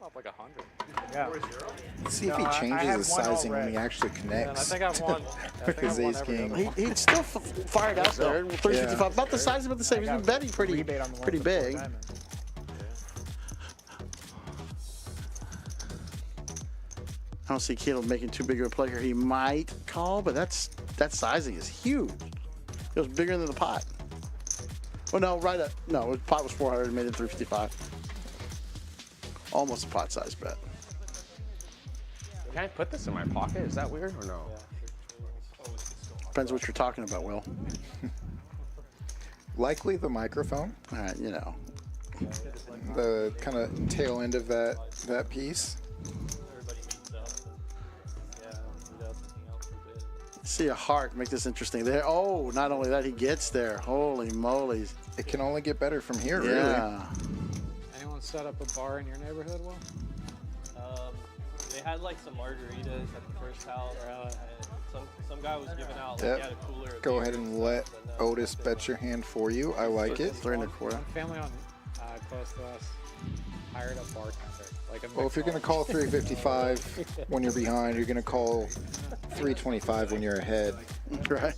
Up like 100. Yeah. Let's see if he changes his sizing when he actually connects. I think I've won. With his ace king. He's still fired out there. 355. Yeah. About the size, about the same. He's been betting pretty big. I don't see Caleb making too big of a play here. He might call, but that sizing is huge. It was bigger than the pot. Oh no, right up. No, the pot was 400 and made it 355. Almost a pot size bet. Can I put this in my pocket? Is that weird or no? Depends what you're talking about, Will. Likely the microphone. All right, you know. The kind of tail end of that piece. See a heart, make this interesting. There. Oh, not only that, he gets there. Holy moly. It can only get better from here, Yeah. Anyone set up a bar in your neighborhood, Will? They had like some margaritas at the first house. Some guy was giving out like, he had a cooler. Go ahead and let Otis bet your hand for you. I like it. 3 1/4. One family on close to us hired a bartender. Like a Well, if you're going to call 355 when you're behind, you're going to call 325 when you're ahead. Right.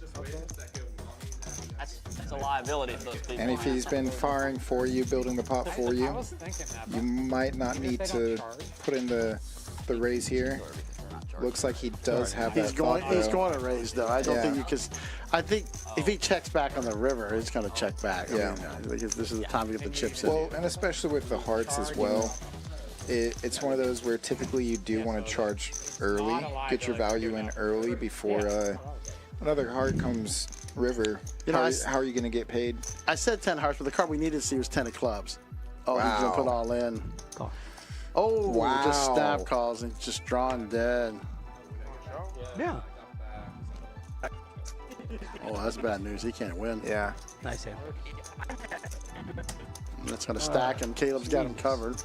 That's a liability to those people. And if he's been firing for you, building the pot for I you, was thinking that, you might not need to put in the raise here. Looks like he does have that He's going thought, to raise, though. I don't think you can. I think if he checks back on the river, he's going to check back. Yeah. I mean, because this is the time to get the chips in. Well, and especially with the hearts as well. It's one of those where typically you do want to charge early, get your value in early before another heart comes river. You know, how are you going to get paid? I said 10 hearts, but the card we needed to see was 10 of clubs. Oh, he's going to put all in. Oh, wow. Just snap calls and just drawn dead. Yeah. Oh, that's bad news. He can't win. Yeah. Nice hand. That's going to stack him. Caleb's got him covered.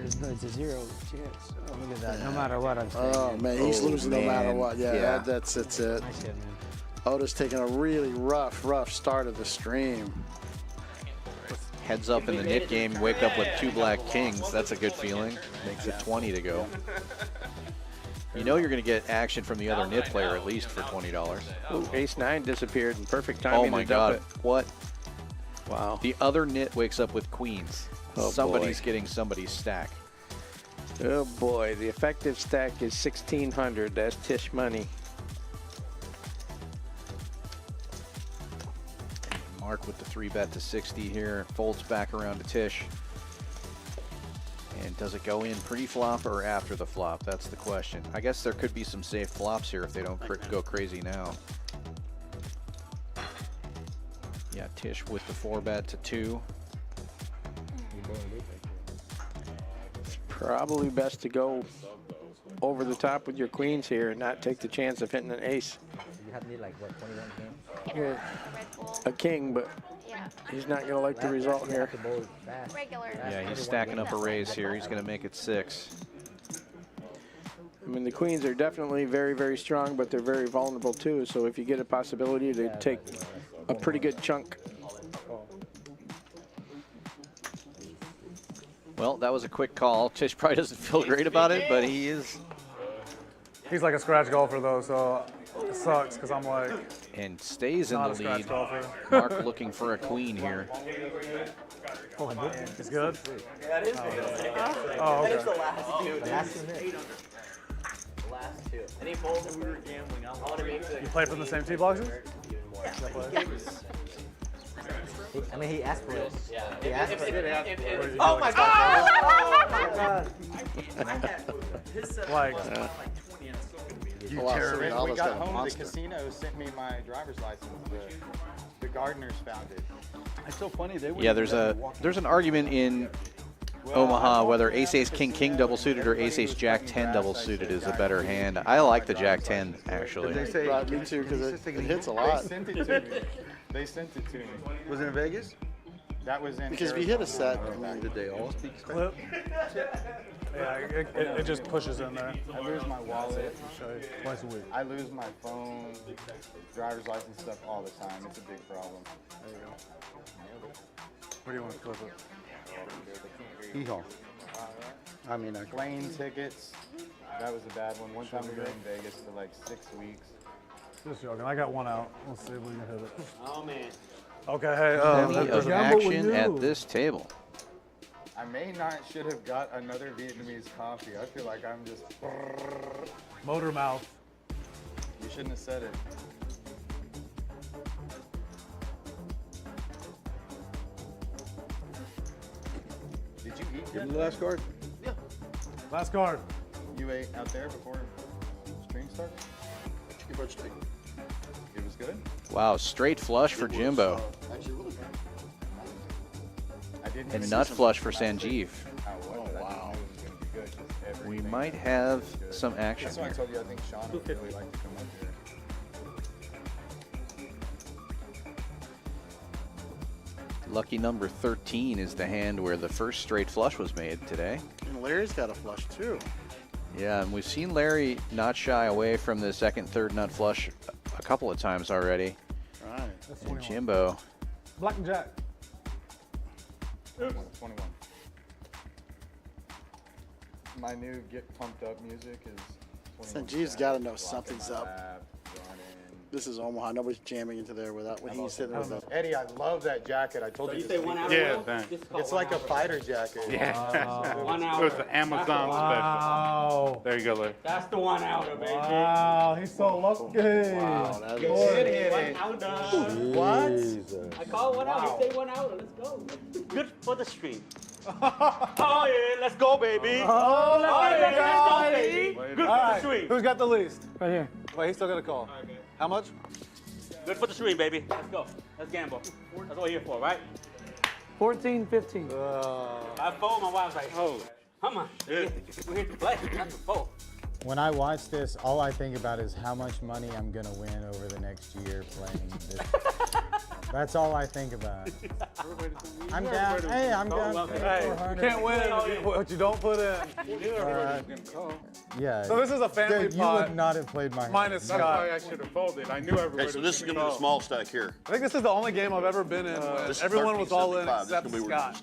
It's a 0 chance. Oh, look at that. No matter what, I'm saying. Oh, man. He's losing no matter what. Yeah, that's it. Nice hit, man. Otis taking a really rough start of the stream. Heads up in the nit game, wake up with 2 black kings. That's a good feeling. Makes it 20 to go. You know you're going to get action from the other nit player at least for $20. Ooh, ace-9 disappeared in perfect timing. Oh my God! It. What? Wow. The other nit wakes up with queens. Oh, Somebody's boy. getting somebody's stack. Oh boy, the effective stack is 1,600. That's Tish money. Mark with the 3-bet to 60 here. Folds back around to Tish. And does it go in pre-flop or after the flop? That's the question. I guess there could be some safe flops here if they don't go crazy now. Yeah, Tish with the 4-bet to 2. It's probably best to go over the top with your queens here and not take the chance of hitting an ace. You have to need like, what, 21 games? Yeah. A king, but he's not going to like the result here. Yeah, he's stacking up a raise here. He's going to make it 6. I mean, the queens are definitely very, very strong, but they're very vulnerable too. So if you get a possibility to take a pretty good chunk. Well, that was a quick call. Tish probably doesn't feel great about it, but he is. He's like a scratch golfer, though, so it sucks because I'm like. And stays in the Not a scratch lead. golfer. Mark looking for a queen here. It's good? Yeah, it is. Oh, okay. It's the last two. The last two. Any balls that we were gambling, I want to make sure. You play from the same tee boxes? I mean, he asked for it. Yeah. He asked for it. Oh my God! Oh, my God. Like, You terrorist. We got home, the casino sent me my driver's license. The gardeners found it. It's so funny. They Yeah, there's an argument in Omaha whether ace king double suited or ace jack 10 double suited is a better hand. I like the jack 10 actually. They say, Right, me too, because it hits a lot. They sent it to me. They sent it to me. Was it in Vegas? That was in Because if you hit a set, Did they all speak clip. Yeah, it just pushes in there. I lose my wallet. Show you. Twice a week. I lose my phone, driver's license stuff all the time. It's a big problem. There you go. Where do you want to clip it? Hee-haw. I mean, Plane tickets. That was a bad one. One time we were in Vegas for like 6 weeks. Just joking. I got one out. Let's see if we can hit it. Oh man. Okay, hey. Plenty of action at this table. I should have got another Vietnamese coffee. I feel like I'm just. Motor mouth. You shouldn't have said it. Did you eat Give yet? him the last card. Last card. You ate out there before stream started? Chicken fried steak. It was good? Wow, straight flush for Jimbo. Actually, really good. I didn't And even nut see flush for something Sanjeev. how it was, but I didn't know it was going to be good. Just We everything might was have good. some action That's why I here. told you I think Sean would really like to come up here. Lucky number 13 is the hand where the first straight flush was made today. And Larry's got a flush too. Yeah, and we've seen Larry not shy away from the second, third nut flush a couple of times already. Right. That's And 21. Jimbo, Black and Jack. 21. My new get pumped up music is 21 Sanjeev's Savage, gotta know Walk in something's My up. Lap, Running. This is Omaha. Nobody's jamming into there without when he's sitting with us. Eddie, I love that jacket. I told you. You say 1 hour? Yeah, now? thanks. This is called It's 1 like a hour. fighter jacket. Yeah. 1 It hour. was the Amazon Wow. special. There you go, Larry. That's the 1 hour, baby. Wow, he's so lucky. Wow, that You is did hit One it. hour. What? I call 1 hour. You say 1 hour. Let's go. Good for the stream. Oh yeah, let's go, baby. Oh, yeah, let's go, baby. Good All for the right, stream. who's got the least? Right here. Wait, he's still got a call. How much? Good for the stream, baby. Let's go. Let's gamble. That's what we're here for, right? 14, 15. I phoned my wife like, oh, come on. We're here to play. Not to vote. When I watch this, all I think about is how much money I'm gonna win over the next year playing this. That's all I think about. I'm down. Hey, I'm down. Hey, you 400. can't win what you don't put in. Yeah. So this is a family Dude, you pot would not have played my hand. minus That's why Scott. I should have folded. I knew everybody. Okay, so this is going to be the small stack here. I think this is the only game I've ever been in when This is everyone was all in 13.75. except This is gonna be where Scott. you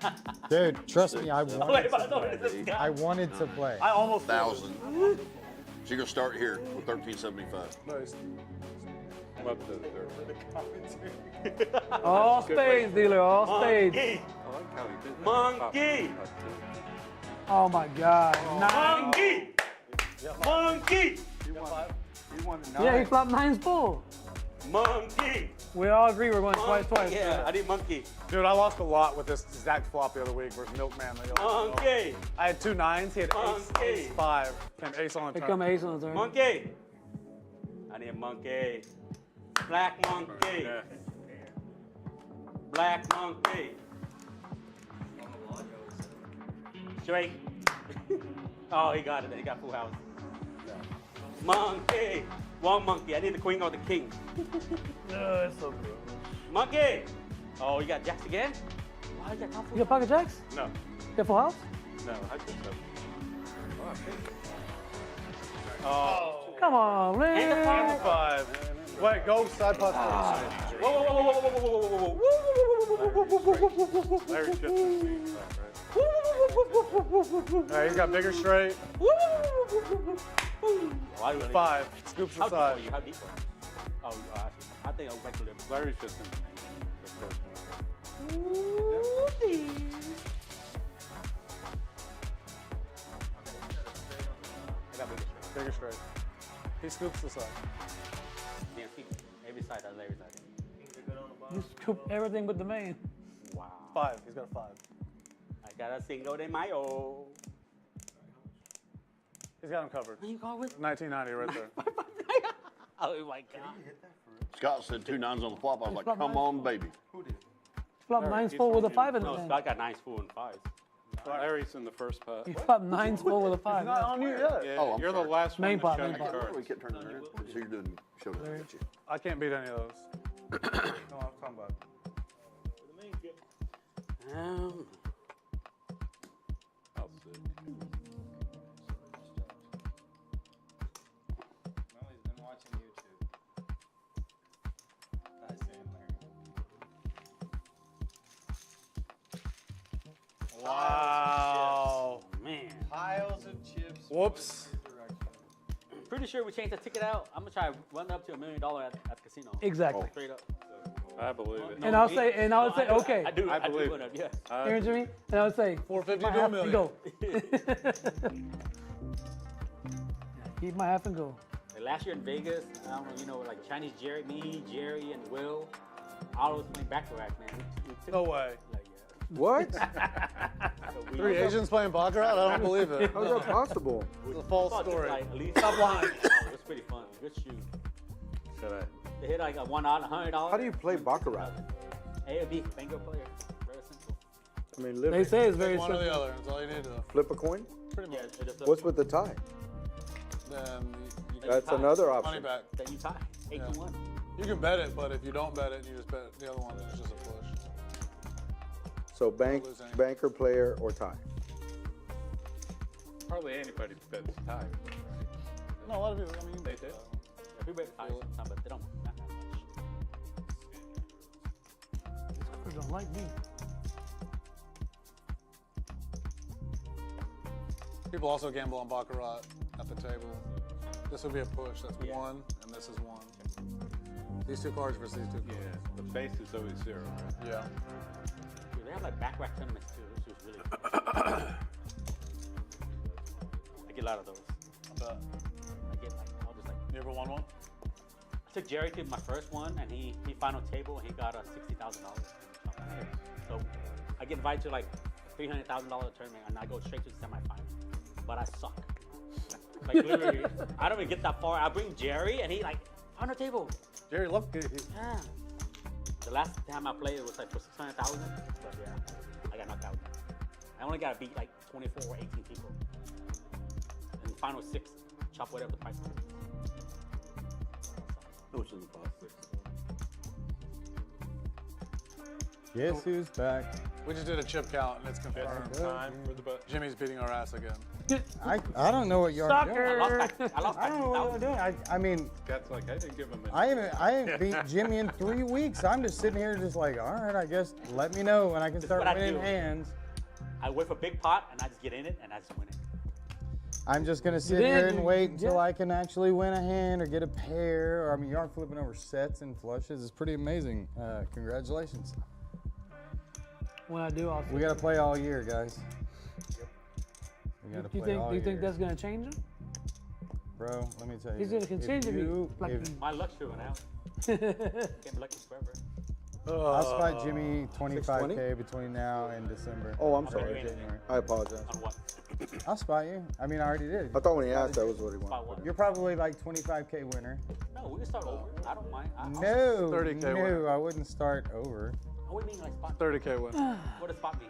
start. Dude, trust me, I Wait, wanted but I to thought play. it was Scott. I wanted to play. I almost 1,000. So you're going to start here with 1375. Nice. All spades, dealer, all spades. Monkey. Oh my God. Nine. Monkey. Monkey. Yeah, he flopped nines full. Monkey. We all agree we're going twice. Yeah, I did monkey. Dude, I lost a lot with this exact flop the other week versus Milkman. Monkey. I had 2 9s. He had Monkey. ace 5. Came ace on the Here turn. come ace on the turn. Monkey. I need a monkey. Black monkey. Black monkey. Straight. Oh, he got it. He got full house. Monkey. One monkey. I need the queen or the king. Oh, it's so good. Monkey. Oh, you got jacks again? Why you got top You got pocket jacks? No. You got full house? No, I think so. Oh. Come on, And the man. 5. Wait, go side pot first. Whoa, whoa, whoa, whoa, whoa, whoa, whoa, whoa, whoa. Larry's just a All right, he's got bigger straight. Why do you 5. Scoops How the deep are side. you? How deep are you? Oh, actually, I think I'll back to them. Larry's just in the first one. I got bigger straight. Bigger straight. He scoops the side. Yeah, see, every side has Larry's side. You scoop everything but the main. Wow. 5. He's got a 5. I got a single de Mayo. He's got him covered. You go with 1990 right there. Oh my God. Scott said 2 9s on the flop. I was like, Flop come nine. on, baby. Flop nines full with a 5 in No, the hand. Scott got 9s, 4, and 5s. Larry's in the first pot. He flopped nines full with a 5. Not on you yet. Yeah, Oh, I'm you're sorry. the last Main one pot, to main show pot. your We cards. kept turning around. So you're doing showdown, aren't you? I can't beat any of those. No, I'm talking about. I'll sit. Wow. Man. Piles of chips. Whoops. Pretty sure we changed the ticket out. I'm gonna try to run up to $1 million at the casino. Exactly. Straight up. I believe it. No, And I'll me- say, and I would say, okay. I do believe run up, yeah. I- You hear know what I mean? And I would say, 450 might to a have million. go. Keep my half and go. Like last year in Vegas, I don't know, you know, like Chinese Jerry, me, Jerry, and Will, all of us playing Baccarat, man. No way. Like, What? we- 3 Asians playing Baccarat? I don't believe it. How's that possible? It's a false Fuck, it's story. like at least Stop lying. It was pretty fun. Good shoot. They hit like a $100. How do you play Baccarat? A or B, banker player. Very simple. I mean, They say it's very One or the simple. other. That's all you need to do. flip a coin? Pretty much. Yeah, just What's with the tie? Then you That's another money option. back. Then you tie. 8-1. You can bet it, but if you don't bet it and you just bet the other one, then it's just a push. So banker, player, or tie. Hardly anybody bets tie. No, a lot of people, I mean, They do. Everybody ties sometimes, but they don't. Not that much. They don't like me. people also gamble on Baccarat at the table. This would be a push. That's 1, and this is 1. These 2 cards versus these 2 cards. Yeah, the base is always 0, right? Yeah. Dude, they have like Baccarat tournaments too. This was really cool. I get a lot of those. I bet. I get like, I'll just like. You ever won one? I took Jerry to my first one, and he final table, and he got $60,000. So I get invited to like $300,000 tournament, and I go straight to the semifinal. But I suck. Like literally, I don't even get that far. I bring Jerry, and he like on the table. Jerry Lumpke. Yeah. The last time I played it was like for $600,000, but yeah, I got knocked out. I only got to beat like 24 or 18 people. And the final 6, chop whatever the price was. Which is the boss 6. Guess who's back? We just did a chip count, and it's confirmed. Time for the bet. Jimmy's beating our ass again. I don't know what you're doing. I lost I don't know what you're doing. I mean, Scott's like, I didn't give him I haven't beat Jimmy in 3 weeks. I'm just sitting here just like, all right, I guess let me know when I can This is start what I winning do. hands. I wait for big pot, and I just get in it, and I just win it. I'm just gonna sit here and wait until I can actually win a hand or get a pair. Or I mean, you aren't flipping over sets and flushes. It's pretty amazing. Congratulations. When I do, I'll. We gotta play all year, guys. We gotta play all Do you year. think that's gonna change him? Bro, let me tell you. He's gonna this. continue to If be you- like if- My luck's running out. Can't be lucky forever. I'll spot Jimmy 25K between now and December. Oh, I'm I'll sorry. bet you anything. I apologize. On what? I'll spot you. I mean, I already did. I thought when he asked, that was what he Spot wanted. what? You're probably like 25K winner. No, we can start over. I don't mind. No, 30K winner. no, I wouldn't start over. What do you mean like spot? 30K win. What does spot mean?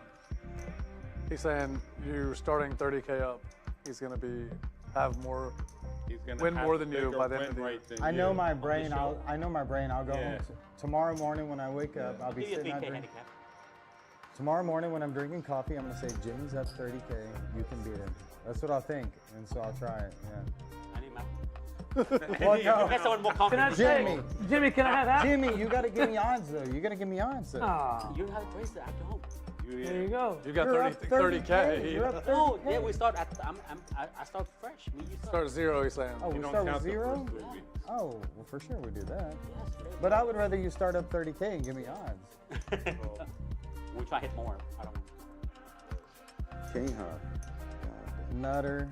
He's saying you're starting 30K up. He's gonna have more, He's gonna win have more a than you bigger by the end win of the year. rate than I know you. my brain. I know my brain. I'll go Yeah. home tomorrow morning when I wake up. I'll be Give you a sitting out 3K drinking. handicap. Tomorrow morning when I'm drinking coffee, I'm gonna say Jimmy's up 30K. You can beat him. That's what I'll think, and so I'll try it. Yeah. I need my. Well, You no. get someone more Can I confident. Jimmy. say, Jimmy, can I have that? Jimmy, you gotta give me odds though. You gotta give me odds though. Aw, You have a bracelet. I don't. there you go. You got You're up 30K. You're up 30K. No, yeah, we start at. I start fresh. Me, you Start 0, he's saying. Oh, we You don't start with count the 0? first 3 weeks. Oh, well, for sure we do that. Yes, But I would rather you start up 30K and give me odds. we try to hit more. I don't know. King high. Nutter.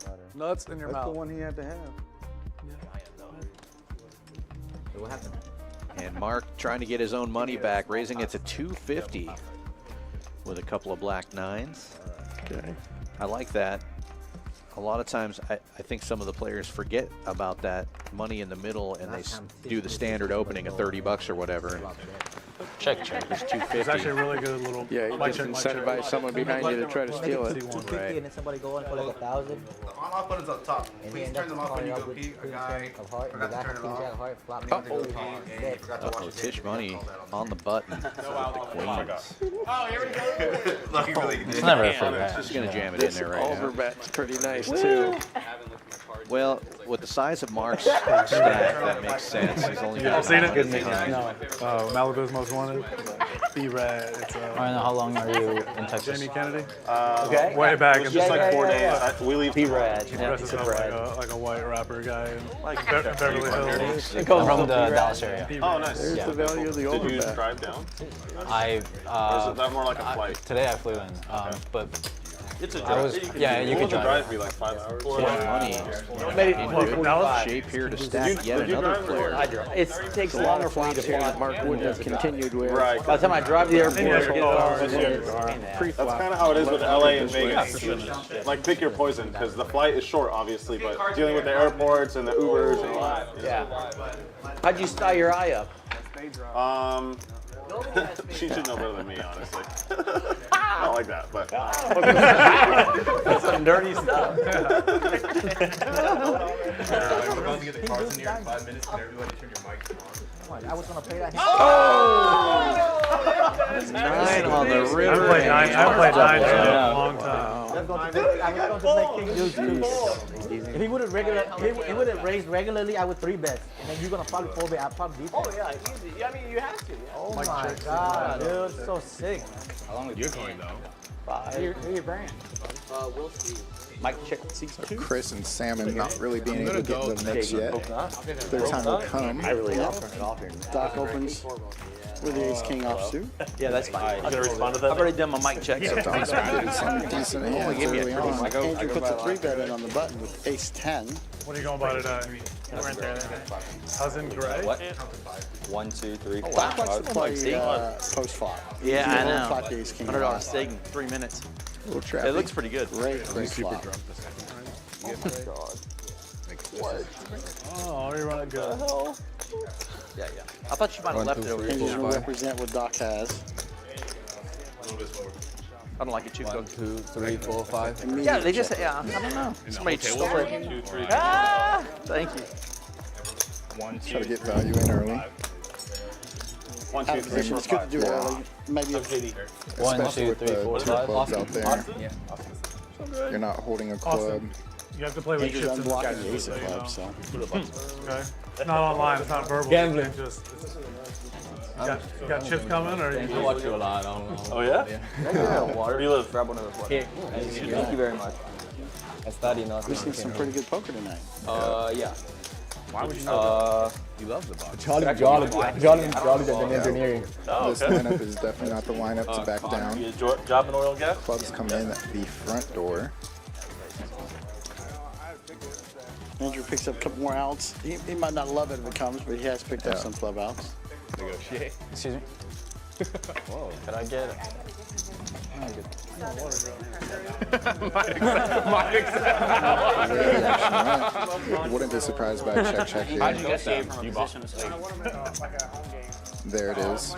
Butter. Nuts in your That's the mouth. one he had to have. What happened? And Mark trying to get his own money back, raising it to 250 with a couple of black 9s. Okay. I like that. A lot of times, I think some of the players forget about that money in the middle, and they do the standard opening of $30 or whatever. Check. It's 250. It's actually a really good little. Yeah, you just incentivize someone behind you to try to steal it. 250 and then somebody go on for like 1,000. The on-off button's up top. And Please then turn them off when you go with pee. A queen guy of heart, and the forgot guy to turn it queen jack off. of heart, flop When me he went to go pee and he forgot to wash Uh-oh, his Tish hands. money on the button. The queens. Oh, here we go. No, he really did. It's never for that. Just gonna jam it in there right now. Overbet's pretty nice too. I haven't looked at my cards Well, with the size of Mark's stack, that makes sense. He's only got seen it? good No. Malibu's Most Wanted. B-Rad. It's How long are you in Texas? Jamie Kennedy. Okay. Way back. It was in just the- like 4 days. We leave. B-Rad. He Yeah, dresses it's a up Brad. like a white rapper guy in Beverly Hills. I'm from the Dallas area. Oh, nice. There's the value of the Did you overback. drive down? I Or is it that more like a flight? today I flew in, but It's a I drive. was you can you could drive. be like 5 hours. money. Made it In more good 45. shape here to stack yet another player. It takes longer for me to Here fly. that Mark wouldn't have continued with. Right. By the time I drive to the airport, Yeah, get it all. That's kind of how it is with LA and Vegas. Like, pick your poison, because the flight is short, obviously, but dealing with the airports and the Ubers and all that. Yeah. How'd you style your eye up? She should know better than me, honestly. Not like that, but. That's some dirty stuff. We're about to get the cars in here in 5 minutes, and everybody turn your mics on. I was gonna play that. 9 on the river. I haven't played nine in a Yeah. long time. If he would have raised regularly, I would 3-bet, and then you're gonna probably 4-bet. I probably beat. Oh yeah, easy. I mean, you have to. Yeah. Oh my god, dude, so sick. How long is your coin, though? 5. Who your brand? We'll see. Mike check 6-2. Chris and Salmon not really being able to get in the mix yet. Their time will come. I really I'll turn it off here. Doc opens with the ace-king offsuit. Yeah, that's fine. You gonna respond to that? I've already done my mic check. So Doc's been getting some decent hands give me a early pretty on. Andrew puts a 3-bet in on the button with ace-10. What are you going by today? Cousin Gray? What? 1, 2, 3, 4, Doc likes to 5. play post-flop. Yeah, I know. Flop the ace-king. $100 steak in 3 minutes. Little trappy. It looks pretty good. Great flop. Oh, you run it good. Yeah. I thought you might have left it over here. Andrew's gonna represent what Doc has. I don't like it too. 1, 2, 3, 4, 5. Yeah, they just, I don't know. Somebody stole it. 2, 3. Ah, thank you. 1, 2, Try to get value in early. 1, Out 2, of 3, position, 4, it's good to 5. do early. Maybe Oh, Especially with the 2 clubs out there. Yeah. You're not holding a club. You have to play with Andrew's chips in the unblocking the game, ace of so you clubs, know. so. Okay. It's not online. It's not verbal. Gambling. You got chips coming, or you I watch you a lot. I don't know. Oh, yeah? Where do you live? Grab one of those. Here. Thank you very much. I study nothing. We've seen some pretty good poker tonight. Yeah. Why would you know He loves the box. Johnny than engineering. Oh, This okay. lineup is definitely not the lineup to back down. You job in oil and gas? Clubs come in at the front door. Andrew picks up a couple more outs. He might not love it if it comes, but he has picked up some club outs. Negotiate. Excuse me. Whoa. Could I get it? Wouldn't be surprised by a check here. How'd you get that? You bought. There it is.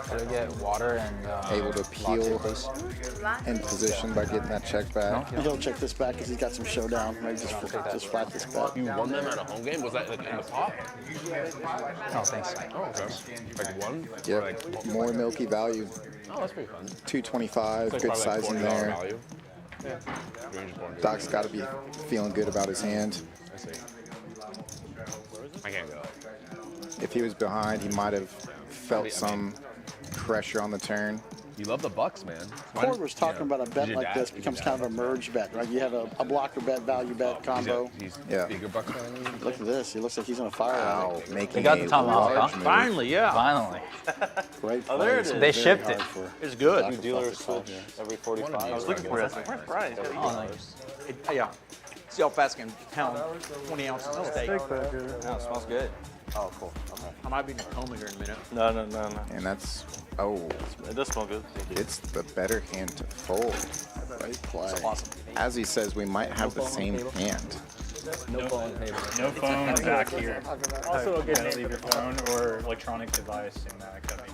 Could I get water and Able to peel please? in position by getting that check back. He'll check this back because he's got some showdown. Maybe just flat this bet. You won them at a home game? Was that like in the pot? Oh, thanks. Oh, okay. Like one? Yep, more milky value. Oh, that's pretty fun. 225, good Probably like sizing $40 there. value. Doc's got to be feeling good about his hand. I see. I can't go. If he was behind, he might have felt some pressure on the turn. You love the Bucks, man. Cord was talking about a bet Did your like dad- this did your becomes dad kind of a merge bet, right? You have a blocker bet, value bet combo. He's Yeah. bigger Bucks fan than you? Look at this. He looks like he's on a fire. Wow, making They got a the tomahawk, large huh? move. Finally, yeah. Finally. Great Oh, there it plays. is. They Very shipped hard it. for It's good. Doc Do to dealers fluff switch this call every 45? I was looking for it. Where's Brian? Oh, nice. Yeah. See how fast I can pound 20 ounces of steak. Oh, it smells good. Oh, cool. Okay. I might be in a coma here in a minute. No. And that's, oh, It does smell good. it's the better hand to fold. Great play. Awesome. As he says, we might have the same hand. No phone table. No phone back here. Also a good leave your phone or electronic device in that cubby.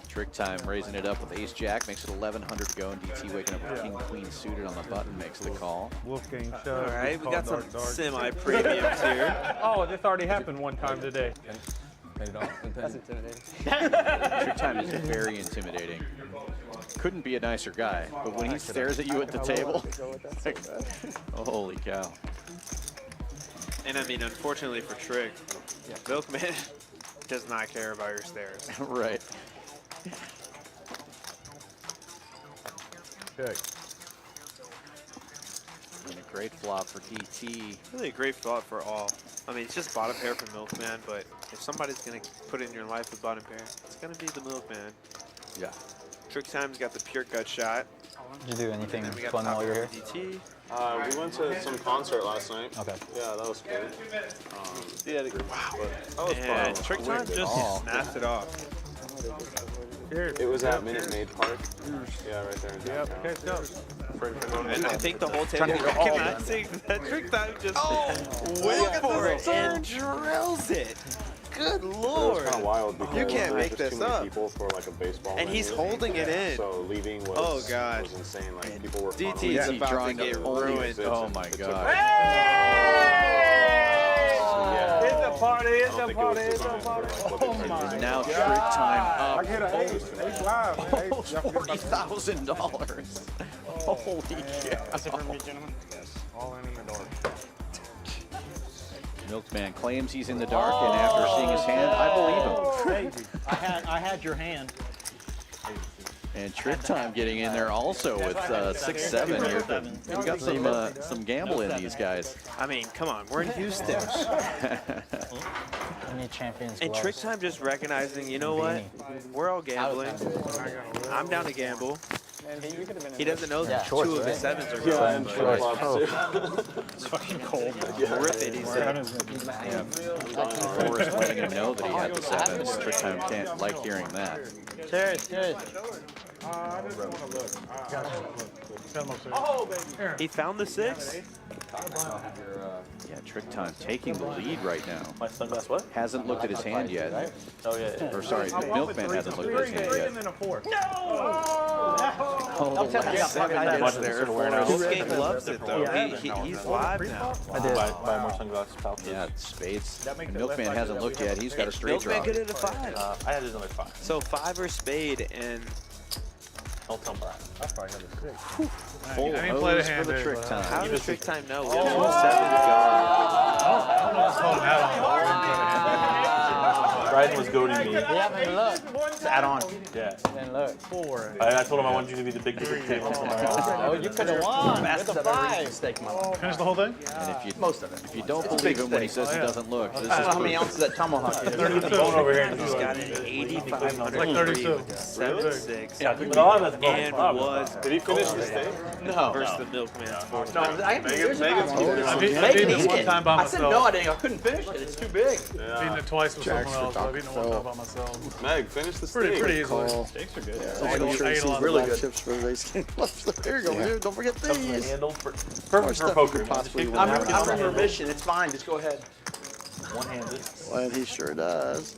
Trick time, raising it up with ace jack, makes it 1100 to go, and DT waking up with king queen suited on the button, makes the call. Wolfgang show. All right, we got some semi-premiums here. Oh, this already happened one time today. That's intimidating. Trick time is very intimidating. Couldn't be a nicer guy, but when he stares at you at the table, holy cow. And I mean, unfortunately for Trick, Milkman does not care about your stares. Right. Check. And a great flop for DT. Really a great flop for all. I mean, it's just bottom pair for Milkman, but if somebody's going to put in your life with bottom pair, it's going to be the Milkman. Yeah. Trick Time's got the pure gut shot. Did you do anything And then we got fun top while you're pair here? for DT. We went to some concert last night. Okay. Yeah, that was good. Wow. That was And fun. Trick Time just snapped it off. It was at Minute Maid Park. Yeah, right there in downtown. And I think the whole table recognizing that Trick Time just went for it and drills it. Good lord. It's kind of wild because You can't there's make just this too many up. people for like a baseball And he's venue. holding it in. So leaving was, Oh, God. was insane. Like people were DT's funneling. about to get ruined. Oh my god. It's a party, it's a party, it's a party. Oh my Now Trick Time up. I get an ace live. $40,000. Holy cow. That's it for me, gentlemen. Yes. All in the dark. Milkman claims he's in the dark, and after seeing his hand, I believe him. I had your hand. And Trick Time getting in there also with 6-7 here. We've got some gamble in these guys. I mean, come on, we're in Houston. I need champions. And Trick Time just recognizing, you know what? We're all gambling. I'm down to gamble. He doesn't know that two of his sevens are gone. It's fucking cold. Rip it, he said. Forrest letting him know that he had the sevens. Trick Time can't like hearing that. Cheers, cheers. I just want to look. He found the six. Yeah, Trick Time taking the lead right now. My sunglass what? Hasn't looked at his hand yet. Oh, yeah. Or sorry, Milkman hasn't looked at his hand yet. I'll tell you, This game loves it, though. He's live now. I did. Buy more sunglasses, pal. Yeah, spades. And Milkman hasn't looked yet. He's got a straight draw. Milkman could hit a 5. I had another 5. So 5 or spade, and Don't tell Brian. That's probably another 6. Full hose for the Trick Time. how does Trick Time know? We have 2 sevens Brian was goading me. Yeah, man, look. To add on. Yeah. And look. I told him I wanted you to be the big table for my house. Oh, you could have won. With a 5. Finish the whole thing? And if you, Most of it. if you don't believe him when he says he doesn't look, this is How many proof. ounces that tomahawk is? Bone over here. He's got an 8,500 Like 32. 7-6. Yeah, but all of that's bone. And was Did he finish the steak? No. versus the Milkman's 4. No, I Megan's I've Megan eaten this one did. time by I said myself. no, I didn't. I couldn't finish it. It's too big. I've eaten it twice with Jacks someone for else. I've eaten it one Dr. time by myself. Meg, finish the steak. Pretty easily. Call. Steaks are good. I'm I sure ate he a sees lot the of black them. chips for the race game. There you go. Yeah. Here, don't forget these. Handled More perfect for stuff poker. you could possibly I'm want. in remission. It's fine. Just go ahead. One-handed. Well, he sure does.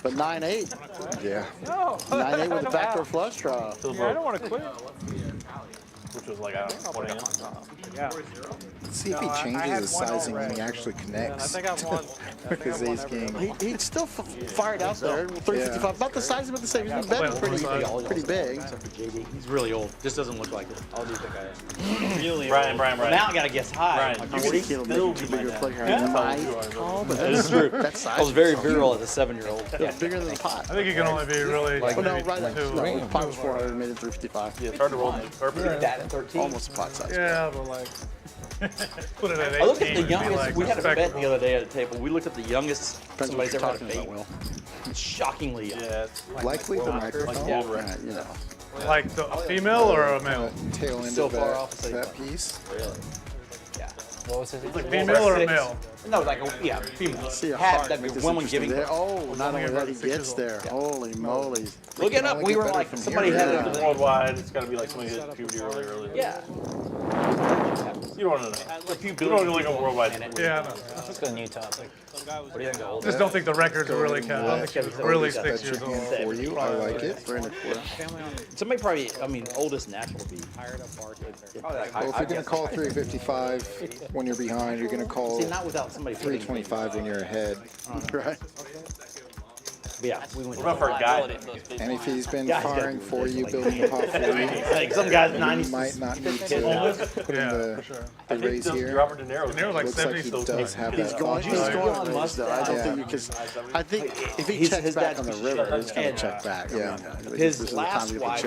But 9-8. Yeah. 9-8 with the backdoor flush draw. Yeah, I don't want to quit. Which was like, I don't know, 1 a.m. Yeah. Let's see if he changes his sizing when he actually connects. I've won. With his ace king. He'd still fired out there. 355. About the size of the same. He's been betting pretty big. He's really old. Just doesn't look like it. I'll do the guy. Really Brian. Now I gotta guess high. Brian, You could kill him too big a player. He might call, but That's true. that size. I was very virile as a 7-year-old. Yeah, bigger than the pot. I think you can only be really. Oh, no, maybe right. two. No, the pot was 400, made it 355. Yeah, it's hard to roll. That at 13. Almost a pot size. Yeah, but like. Put it at 18. I looked at the it'd be youngest. like We had a bet respectable. the other day at a table. We looked at the youngest Depends what somebody's you're ever had a talking about, fate. Will. Shockingly young. Yeah. Likely the microphone. yeah. Right, you know. Like a female or a male? Tail end Still of far off, that piece. Really? Yeah. What was his? Like female or a male? No, like a female. See a Had heart that make this woman interesting giving. there. Oh, not only that, he 6 gets years there. Holy moly. Look it up. only We get were better like from somebody here. had Yeah. it. Worldwide, it's got to be like somebody who hit puberty early. Yeah. You don't want to know. You don't want to like a worldwide. Yeah, I know. Let's go new topic. What do you think the oldest? Just don't think the records will really count. I don't think he's really 6 That's years your old. hand for you. I like it. Somebody probably, I mean, oldest natural would be. Well, if you're going to call 355 when you're behind, you're going to call See, not without somebody putting 325 when you're ahead. Right. But yeah, we went. We're going for a guy. And if he's been Guys firing gotta for you, building the pot for you, Like some guys 90s. you might not need to put in the raise here. Robert De Niro. Looks like he does have that Going, he's option. going on must though. I don't think because I think if he checks back on the river, he's going to check back. Yeah. His last wife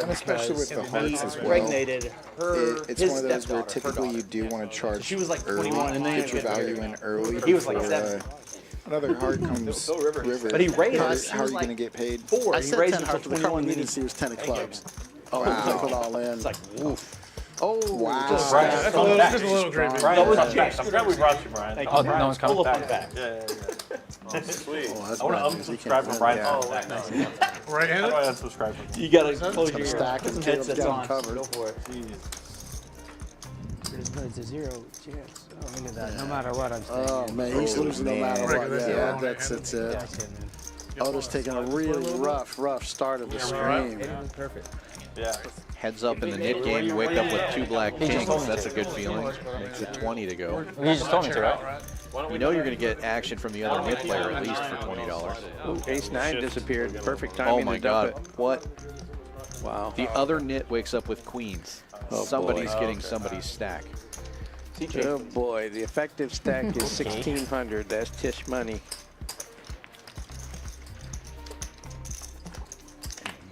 And especially with the hearts as well. Impregnated her. It's one of those where typically you do want to charge She was like early, 21 and then get your value in early. He was like before, 7. Another heart comes river. But he raised. How are you going to get paid? 4. I He said raised 10 it hearts, to but the 21 needed minutes. to see was 10 of clubs. Oh, Wow. Put all in. It's like woof. Oh, wow. just That's just a little creepy. I'm glad we brought you, Brian. Oh, no one's coming. Yeah. Sweet. that's I want Brian, to because he unsubscribe can't from Brian. win. Right-handed? How do I unsubscribe from him? You gotta close Gonna your stack put and some Caleb's headsets got on. him covered. Go for it. It's a 0 chance. Oh, look at that. No matter what I'm saying. Oh man, he's losing no matter what. Regular, Yeah, yeah. that's it. Yeah, okay, man. Otis taking a really rough start of the stream. Perfect. Yeah. Heads up in the nit game, you wake up with 2 black kings. That's a good feeling. Makes it 20 to go. You just told me to, right? You know you're going to get action from the other nit player at least for $20. Ooh, ace-9 disappeared. Perfect Oh timing my to dump god, it. what? Wow. The other nit wakes up with queens. Oh, Somebody's boy. getting somebody's stack. Oh boy, the effective stack is 1,600. That's Tish money.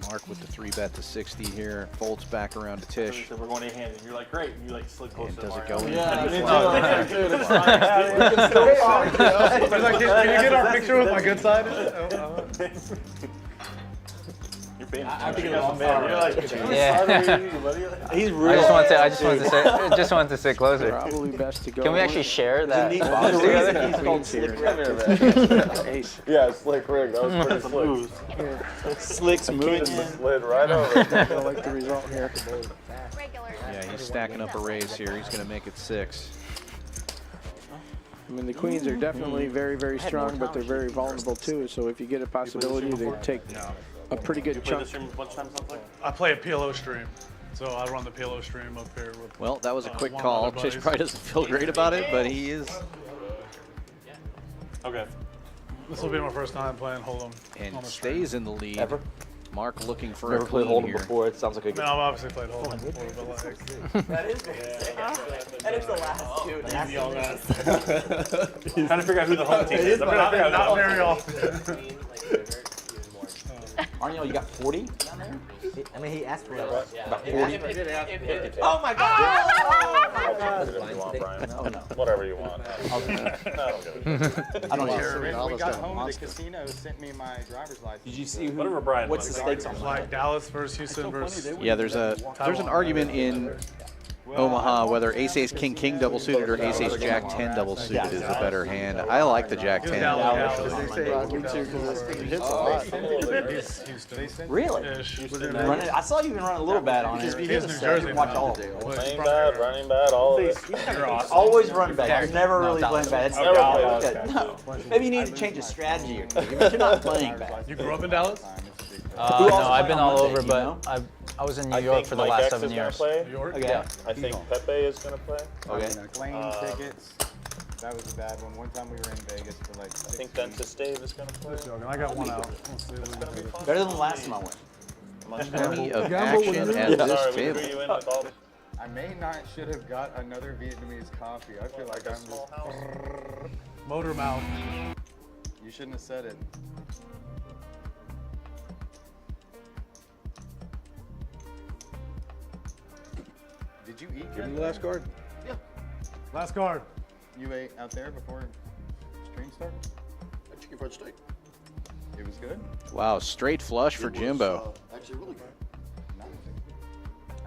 Mark with the 3-bet to 60 here. Folds back around to Tish. So we're going A-handed. You're like, great. You like slid closer And to does it Mario. go in? Yeah, Wow. dude, it's fine. We can still talk. He's like, can you get our picture with my good side? You're being I think you're it's like, Yeah. He's I real. just wanted to sit closer. Probably best to go. Can we actually share that He's box the together? reason he's called Slick Rick. Ace. Yeah, slick rig. That was pretty slick. Slick smooth. Slid right over. I like the result here. Yeah, he's stacking up a raise here. He's going to make it 6. I mean, the queens are definitely very, very strong, but they're very vulnerable too. So if you get a possibility, they take a pretty good Play chunk. this stream a bunch of times, sounds like? I play a PLO stream. So I run the PLO stream up here with Well, that was a quick one of call. my Tish buddies. probably doesn't feel great about it, but he is. Okay. This will be my first time playing Hold'em. And on the stream. stays in the lead. Ever? Mark looking for Never a played queen Hold'em here. before. It sounds like a I good. mean, I've obviously played Hold'em before, but like, That is and it's the last dude. Trying to figure out who the home team is. I'm trying to figure out not who the very home often. Mariano, you got 40 down there? I mean, he asked for that. About 40? Oh my god! Whatever you want, Brian. Whatever you want. I don't give a I don't shit. care. When we got home, the casino sent me my driver's license. Did you see who? Whatever Brian What's the likes. stakes on Like Dallas versus Houston versus. Yeah, there's an argument in Omaha whether ace king king double suited or ace jack 10 double suited is a better hand. I like the jack 10. Really? Running, I saw you even run a little bad on it. He's New Jersey. Watch all of it. Running bad, all of it. Always run bad. You're never really playing bad. It's Never never played good. No. Maybe you need to change a strategy or something, but you're not playing bad. You grew up in Dallas? No, I've been all over, but I was in New York for the last 7 years. New York? Okay. I think Pepe is going to play. Okay. Plane tickets. That was a bad one. One time we were in Vegas for like 6 I think Dentist Dave is going to play. I got one out. Let's see. Better than the last time I went. Plenty of action at this table. I may not should have got another Vietnamese coffee. I feel like I'm just. Motor mouth. You shouldn't have said it. Did you eat? Give me the last card. Yeah. Last card. You ate out there before stream started? A chicken fried steak. It was good. Wow, straight flush for Jimbo. Actually, really good.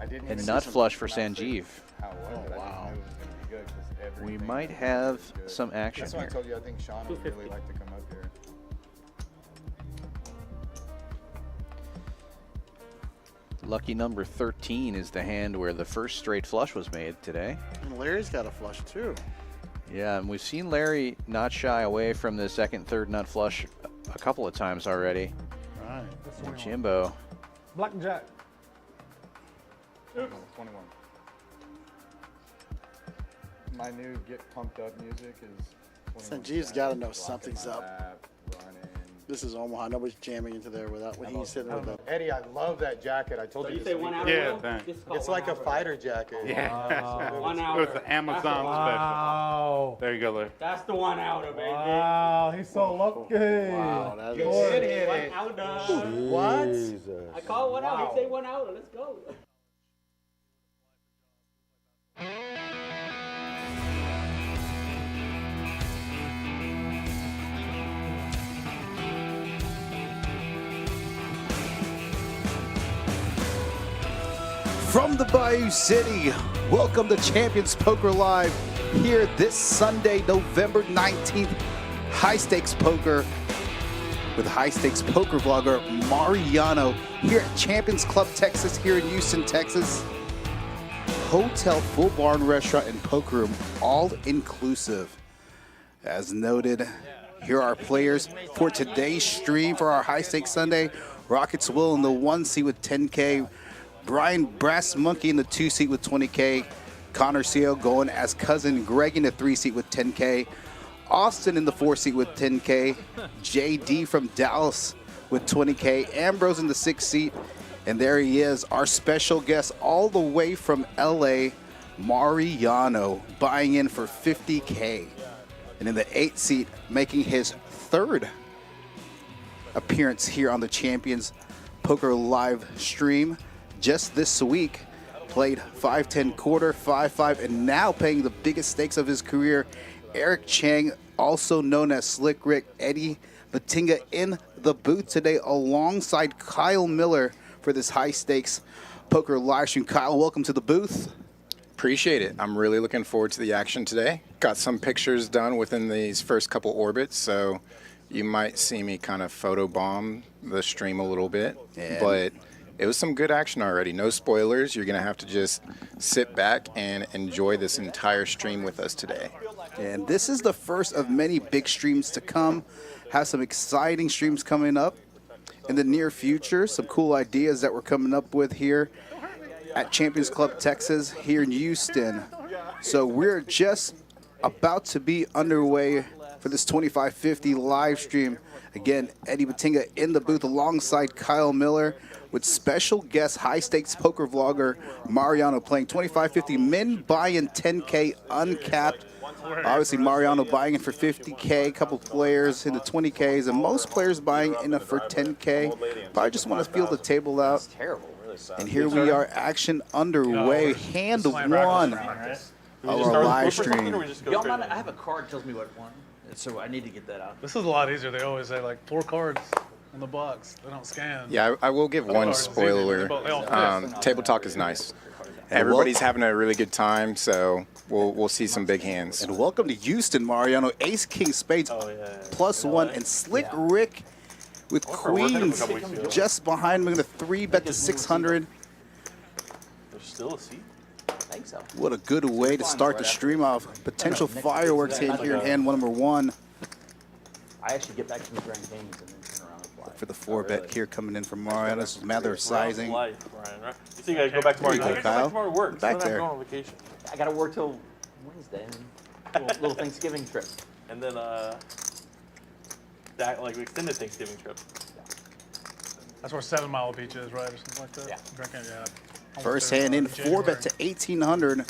I didn't And even nut see flush for some Sanjeev. how it was, but I didn't know it was going to be good 'cause We everything might was have good. some action That's why I here. told you I think Sean would really like to come up here. Lucky number 13 is the hand where the first straight flush was made today. And Larry's got a flush too. Yeah, and we've seen Larry not shy away from the second, third nut flush a couple of times already. Right. And Jimbo. Blackjack. 21. My new get pumped up music is 21 Sanjeev's got to know Blocking something's my up. lap, running. This is Omaha. Nobody's jamming into there without when he's sitting with that. Eddie, I love that jacket. I told So you you this say 1 week. hour? Yeah, Will? thanks. This is called It's 1 like a hour. fighter jacket. Yeah. 1 It hour. was the Amazon Wow. There you go, Larry. That's the 1 hour, baby. Wow, he's so lucky. Wow, that You is. did hit it. 1 hour. What? I call 1 hour. He say 1 hour. Let's go. From the Bayou City, welcome to Champions Poker Live here this Sunday, November 19th. High stakes poker with high stakes poker vlogger Mariano here at Champions Club Texas here in Houston, Texas. Hotel, full bar and restaurant and poker room, all inclusive. As noted, here are our players for today's stream for our high stakes Sunday. Rockets Will in the 1 seat with 10K. Brian Brass Monkey in the 2 seat with 20K. Connor Seal going as cousin Greg in the 3 seat with 10K. Austin in the 4 seat with 10K. JD from Dallas with 20K. Ambrose in the 6 seat. And there he is, our special guest all the way from LA, Mariano, buying in for 50K. And in the 8 seat, making his 3rd appearance here on the Champions Poker Live stream. Just this week, played 5-10 quarter, 5-5, and now paying the biggest stakes of his career. Eric Chang, also known as Slick Rick, Eddie Batinga in the booth today alongside Kyle Miller for this high stakes poker live stream. Kyle, welcome to the booth. Appreciate it. I'm really looking forward to the action today. Got some pictures done within these first couple orbits, so you might see me kind of photobomb the stream a little bit, but it was some good action already. No spoilers. You're going to have to just sit back and enjoy this entire stream with us today. And this is the first of many big streams to come. Have some exciting streams coming up in the near future. Some cool ideas that we're coming up with here at Champions Club Texas here in Houston. So we're just about to be underway for this 2550 live stream. Again, Eddie Batinga in the booth alongside Kyle Miller with special guest high stakes poker vlogger Mariano playing 2550 min buy-in 10K uncapped. Obviously Mariano buying in for 50K, a couple players in the 20Ks, and most players buying in for 10K. Probably just want to feel the table out. And here we are, action underway, hand 1 of our live stream. Y'all mind? I have a card that tells me what one, so I need to get that out. This is a lot easier. They always say like 4 cards in the box. They don't scan. Yeah, I will give one spoiler. Table talk is nice. Everybody's having a really good time, so we'll see some big hands. And welcome to Houston, Mariano. Ace King Spades +1 and Slick Rick with Queens just behind him. Going to 3-bet to 600. There's still a seat? I think so. What a good way to start the stream off. Potential fireworks hit here in hand number 1. I actually get back to the Grand Kings and then turn around and fly. Look for the 4-bet here coming in from Mariano. This is a matter of sizing. Life, Brian, right? You think I go back tomorrow? There you go, Kyle. Tomorrow to work. Back So then there. I'm going on vacation. I got to work till Wednesday. And little Thanksgiving trip. And then that like extended Thanksgiving trip. That's where 7 Mile Beach is, right? Or something like that? Yeah. Drinking, yeah. First hand in, 4-bet to 1,800.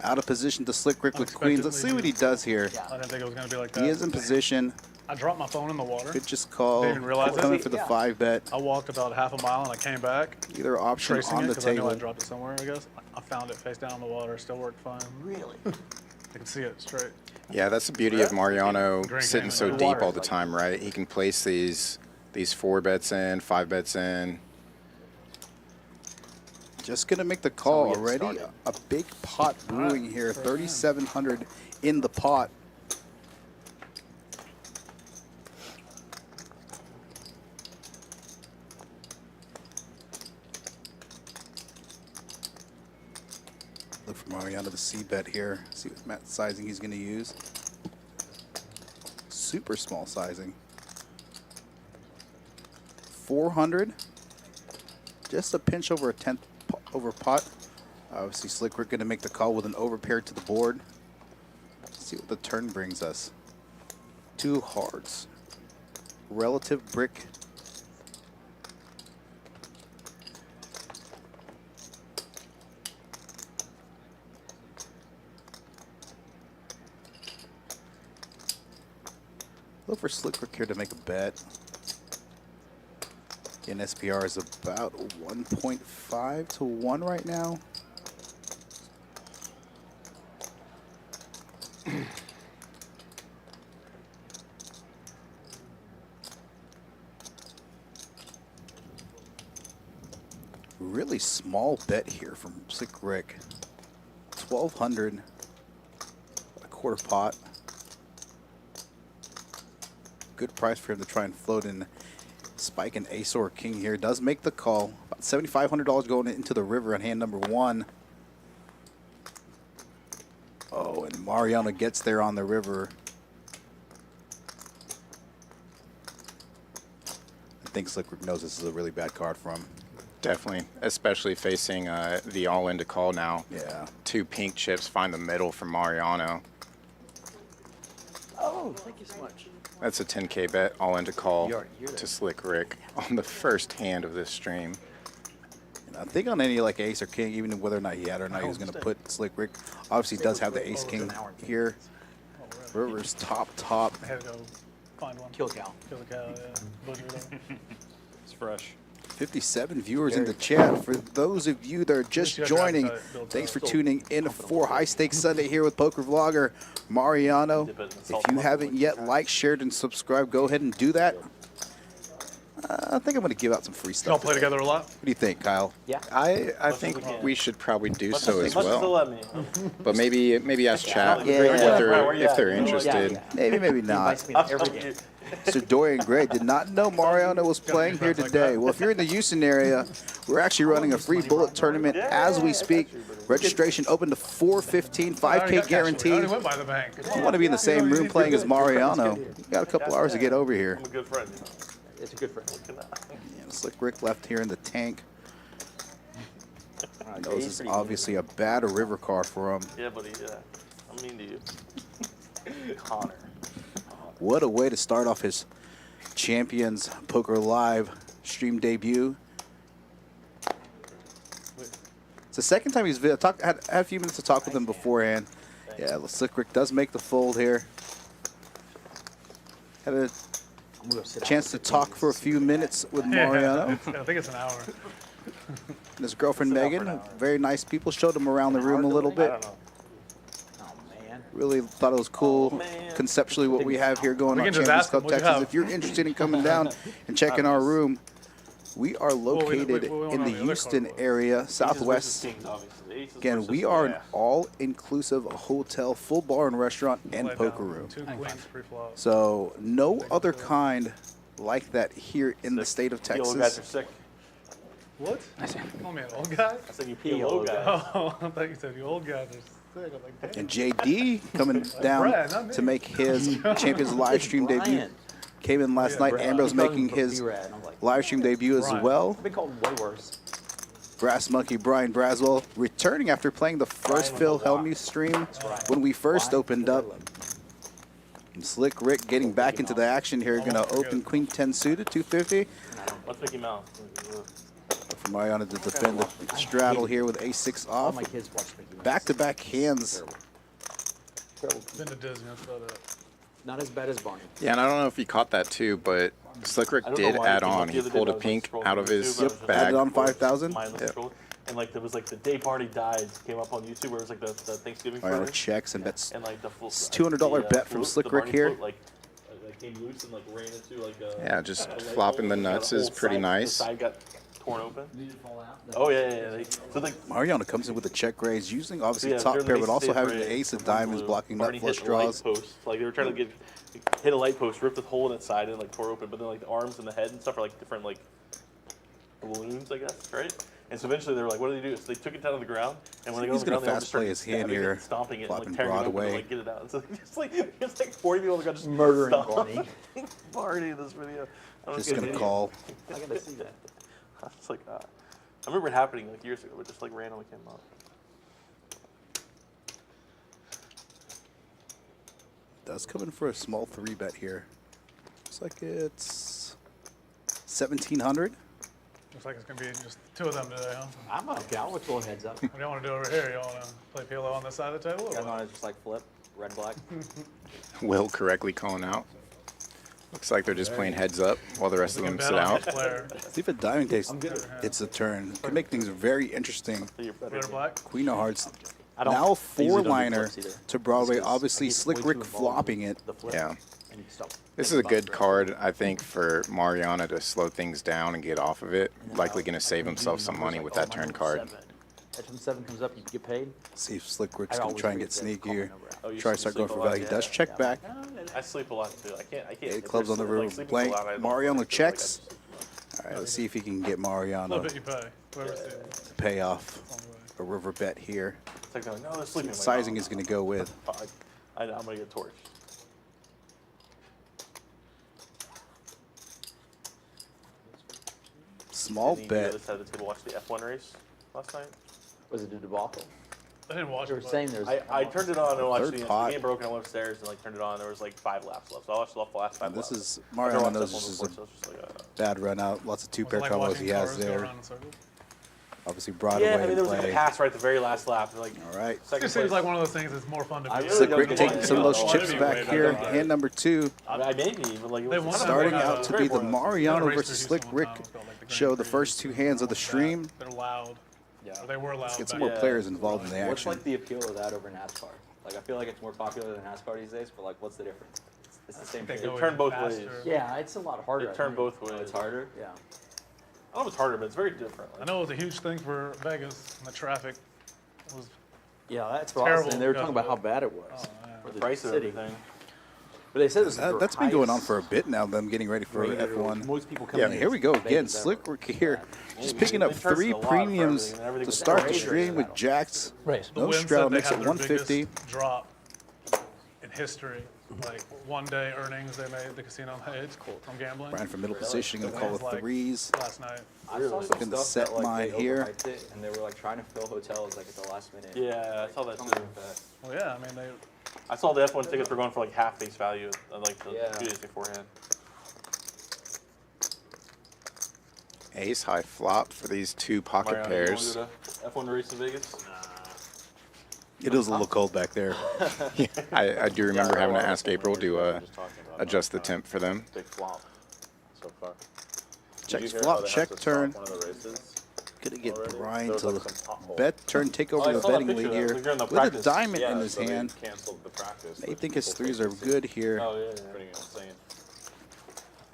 Out of position to Slick Rick with Queens. Let's see what he does here. I didn't think it was going to be like that. He is in position. I dropped my phone in the water. Could just call. Didn't even realize it. Coming for the 5-bet. I walked about half a mile and I came back. Either option tracing on it the 'cause I knew table. I dropped it somewhere, I guess. I found it face down in the water. Still worked fine. Really? I can see it straight. Yeah, that's the beauty of Mariano Drink sitting in so the deep water. all the time, right? He can place these 4-bets in, 5-bets in. Just going to make the call That's how we get already. started. A big pot brewing here. 3,700 in the pot. Look for Mariano to C-bet here. See what sizing he's going to use. Super small sizing. 400. Just a pinch over a 10th over pot. Obviously, Slick, we're going to make the call with an overpair to the board. Let's see what the turn brings us. 2 hearts. relative brick. Look for Slick Rick here to make a bet. Again, SPR is about 1.5 to 1 right now. Really small bet here from Slick Rick. 1,200, a quarter pot. Good price for him to try and float in spike and ace or king here. Does make the call. About $7,500 going into the river on hand number 1. Oh, and Mariano gets there on the river. I think Slick Rick knows this is a really bad card for him. Definitely, especially facing the all-in to call now. Yeah. 2 pink chips, find the middle for Mariano. Oh, thank you so much. That's a 10K bet, all in to call to Slick Rick on the first hand of this stream. And I think on any like ace or king, even whether or not he had or not, he was going to put Slick Rick. Obviously, he does have the ace king here. River's top. I had to go find one. Kill cow. Kill the cow, yeah. Butcher them. It's fresh. 57 viewers in the chat. For those of you that are just joining, thanks for tuning in for High Stakes Sunday here with Poker Vlogger Mariano. If you haven't yet liked, shared, and subscribed, go ahead and do that. I think I'm going to give out some free stuff. Y'all play together a lot? What do you think, Kyle? Yeah. I think we should probably do so as well. Let me. But maybe ask chat Yeah. if they're interested. Maybe not. So Dorian Gray did not know Mariano was playing here today. Well, if you're in the Houston area, we're actually running a free bullet tournament as we speak. Registration open to $4.15, 5K guaranteed. I went by the bank. If you want to be in the same room playing as Mariano, you got a couple hours to get over here. I'm a good friend. It's a good friend. Yeah, Slick Rick left here in the tank. I know this is obviously a bad river card for him. Yeah, buddy. Yeah, I'm mean to you, Connor. What a way to start off his Champions Poker Live stream debut. It's the second time he's had a few minutes to talk with him beforehand. Yeah, Slick Rick does make the fold here. Had a chance to talk for a few minutes with Mariano. I think it's an hour. And his girlfriend Megan, very nice people, showed him around the room a little bit. Really thought it was cool conceptually what we have here going on Champions Club Texas. If you're interested in coming down and checking our room, we are located in the Houston area, southwest. Again, we are an all-inclusive hotel, full bar and restaurant, and poker room. So no other kind like that here in the state of You old guys are Texas. sick. What? Call me an old guy? I said you PLO guys. Oh, I thought you said you old guys are sick. I'm like, damn. And JD coming down to make his Champions live stream debut. Came in last night. Ambrose making his live stream debut as well. I've been called way worse. Brass Monkey Brian Braswell returning after playing the first Phil Helmy stream when we first opened up. And Slick Rick getting back into the action here. Going to open Queen 10 suited, 250. What's Mickey Mouse? For Mariano to defend the straddle here with A6 off. Back-to-back hands. Been to Disney, that's about it. Not as bad as Barney. Yeah, and I don't know if you caught that too, but Slick Rick did add on. He pulled a pink out of his bag. Added on 5,000. And like there was like the day party dies came up on YouTube where it was like the Thanksgiving Mariano party. checks and bets. And like the $200 bet from Slick Rick here. Like came loose and like ran into like a, Yeah, just flopping the nuts is pretty nice. The side got torn open. Oh yeah. So like Mariano comes in with a check raise, using obviously yeah, top during pair, the but also Ace of having the Spades, ace of diamonds blocking nut Barney flush hit a light draws. post. Like they were trying to hit a light post, ripped a hole in its side and like tore open. But then like the arms and the head and stuff are like different like balloons, I guess, right? And so eventually they were like, what do they do? So they took it down to the ground, and when they got on the ground, they all just started stabbing it and stomping it, and like tearing it open to like get it out. And so it's like 40 people that got just murdering Barney. Barney in this video. Just gonna call. I gotta see that. It's like I remember it happening like years ago, but just like randomly came up. Does come in for a small 3 bet here. Looks like it's 1,700. Looks like it's gonna be just two of them today, huh? I'm okay. I'll go heads up. What do you want to do over here? You want to play Pilo on this side of the table? Or You guys what? want to just like flip red black? Will correctly calling out. Looks like they're just playing heads up while the rest of them sit out. See if a diamond takes it's a turn. Could make things very interesting. Queen of Hearts. Now a four-liner to Broadway. Obviously, Slick Rick flopping it. Yeah. This is a good card, I think, for Mariano to slow things down and get off of it. Likely going to save himself some money with that turn card. Edge from 7 comes up, you get paid. See if Slick Rick's going to try and get sneaky here. Try to start going for value. He does check back. I sleep a lot too. I can't. 8 clubs on the river blank. Mariano checks. All right, let's see if he can get Mariano you pay. to pay off a river bet here. It's like, no, they're sleeping. Sizing is going to go with. I'm going to get torched. Small The bet. other side of the table watched the F1 race last night. Was it a debacle? I didn't watch They it. were saying there's. I turned it on and watched Third the pot. game broke and I went upstairs and like turned it on. There was like 5 laps left, so I watched the last 5 laps. This is I've never Mariano watched knows F1 this is before, a so it's just like, bad run out. Lots of two-pair Like combos watching he has cars go there. around in circles. Obviously, Broadway yeah, I mean, in there was like a play. pass right at the very last lap. Like, All right. It just seems like one of those things that's more fun to be. Slick Rick taking some of those chips back here. Hand number 2. I maybe, but like, it They was wanna Starting win, out to very be the boring. Mariano Race versus through Slick Houston one Rick time, it felt like the Grand show. The Prix. first 2 hands of the stream. They're loud. Yeah. Or they were loud. Let's get some back more players involved in the What's action. like the appeal of that over NASCAR? Like I feel like it's more popular than NASCAR these days, but like what's the difference? It's the same They thing. go It turned both faster. ways. Yeah, it's a lot harder. It turned I think. both ways. It's harder. Yeah. I don't know if it's harder, but it's very different. I know it was a huge thing for Vegas, and the traffic was Yeah, that's what I was terrible. saying. They were because talking about of how it. bad it was Oh, man. for the Price of city. everything. But they said this is That's been going on for a bit now, them getting ready for F1. Most people Yeah, coming here we go in again. Vegas ever. Slick Rick here. Just picking up They charged 3 a lot for premiums everything, and everything to was start the crazy. stream with Jacks. Race. The No Win Stroud said they makes had it their 150. biggest drop in history. Like one day earnings they made, the casino made from gambling. Brian for middle Really? position, going to call Wins, the like, threes. last night. I saw some Looking to stuff set that like mine they here. overhyped it, and they were like trying to fill hotels like at the last minute. Yeah, I saw that Something too. like that. Well, yeah, I mean they. I saw the F1 tickets were going for like half face value, like the Yeah. 2 days beforehand. Ace high flop for these 2 pocket Mariano, pairs. you want to go to F1 race in Vegas? It is a little cold back there. Yeah, I do remember having to ask April to adjust the temp for them. Big flop so far. Checks Did you hear how flop, they have check to stop turn. one of the races Gonna get already? Brian There was, to like, some pothole. bet, turn, take Oh, over I the saw that betting picture. lead That here was like during the with a practice. diamond Yeah, in his so they hand. canceled the practice. They so think his people threes could are see. good here. Oh, yeah. Pretty insane.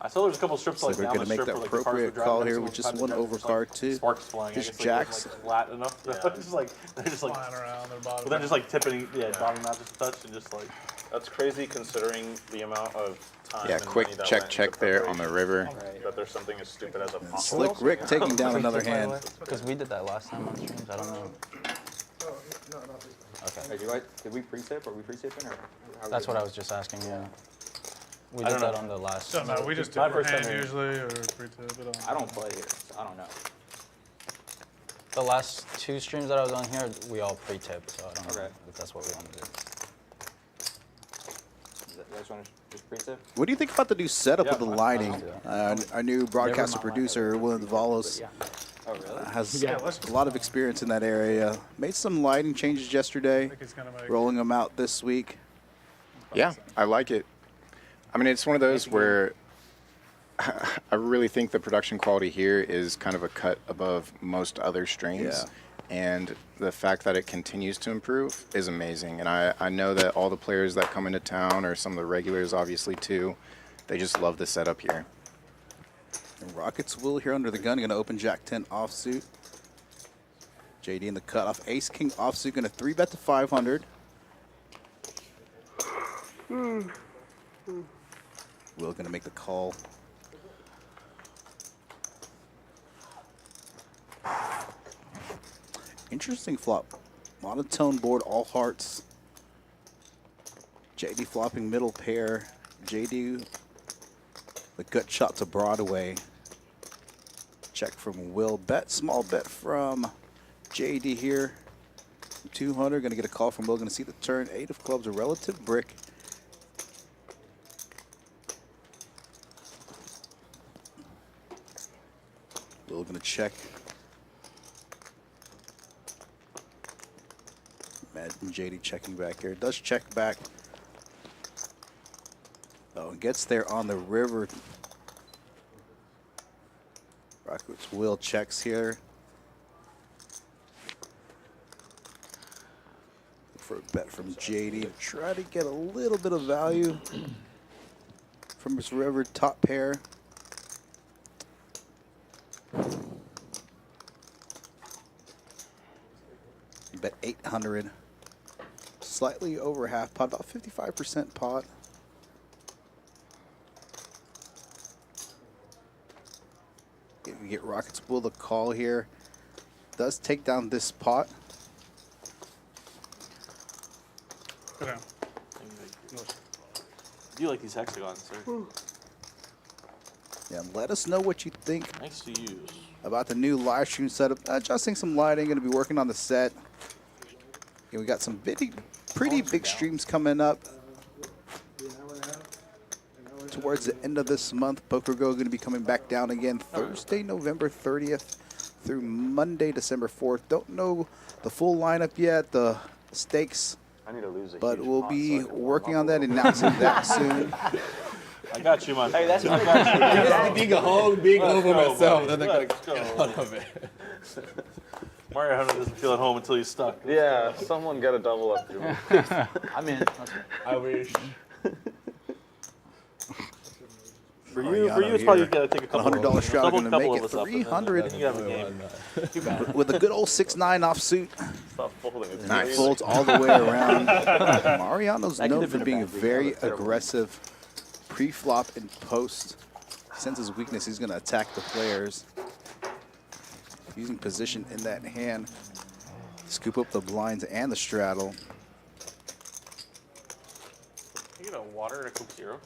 I saw there's a couple strips So like they're down gonna the make strip the where, like, the cars were appropriate driving call every here single with just time one they drive, just, overcard like, too. Sparks flying. Here's I guess, like, Jacks. Like, flat enough. They're just like Flying around their bottom. But they're just like tipping, bottom out just a touch and just like. That's crazy considering the amount of time Yeah, and quick money that check, went check into there on the preparation. river. That there's something as stupid as a pothole. Slick Rick taking down another hand. Because we did that last time on streams. I don't know. Okay. Did we pre-sip? Are we pre-sipping or? how That's we what I doing? was just asking. Yeah. We I did don't that know. on the last. Doesn't matter. We just do My it first time hand here. usually or pre-tip. I don't play here, so I don't know. The last 2 streams that I was on here, we all pre-tipped, so I don't know Okay. if that's what we want to do. You guys want to just pre-sip? What do you think about the new setup with the lighting? I'll do Our new broadcaster producer, William Valos, Oh really? has Yeah, a lot of experience in that area. Made some lighting changes yesterday, think he's gonna make. rolling them out this week. Yeah, I like it. I mean, it's one of those where I really think the production quality here is kind of a cut above most other streams. Yeah. And the fact that it continues to improve is amazing. And I know that all the players that come into town, or some of the regulars obviously too, they just love the setup here. And Rockets will here under the gun, going to open Jack 10 offsuit. JD in the cutoff. Ace King offsuit, going to 3-bet to 500. Will going to make the call. Interesting flop. Monotone board, all hearts. JD flopping middle pair. JD, the gut shot to Broadway. Check from Will. Bet, small bet from JD here. 200, gonna get a call from Will, gonna see the turn. 8 of clubs, a relative brick. Will gonna check. Imagine JD checking back here. Does check back. Oh, and gets there on the river. Rockets Will checks here. Look for a bet from JD to try to get a little bit of value from his river top pair. Bet 800. Slightly over half pot, about 55% pot. We get Rockets Will the call here. Does take down this pot. I do like these hexagons, sir. Yeah, let us know what you think Nice to use. about the new live stream setup. Adjusting some lighting, going to be working on the set. Yeah, we got some pretty big streams coming up towards the end of this month. PokerGo going to be coming back down again Thursday, November 30th through Monday, December 4th. Don't know the full lineup yet, the stakes, but we'll be working on that, announcing that soon. I got you, man. Hey, that's I got you. I just dig a hole big over myself. Then I gotta get out of it. Mariano doesn't feel at home until he's stuck. Yeah, someone got a double up here. I'm in. I wish. For you, it's probably gotta take a couple. $100 shot, going to couple make of it us up, and then 300 You have a game. with a good old 6-9 offsuit. Stop folding. It's Nice. crazy. Folds all the way around. Mariano's known for being very aggressive pre-flop and post. Senses weakness, he's going to attack the players. Using position in that hand. Scoop up the blinds and the straddle. You get a water and a Coke Zero.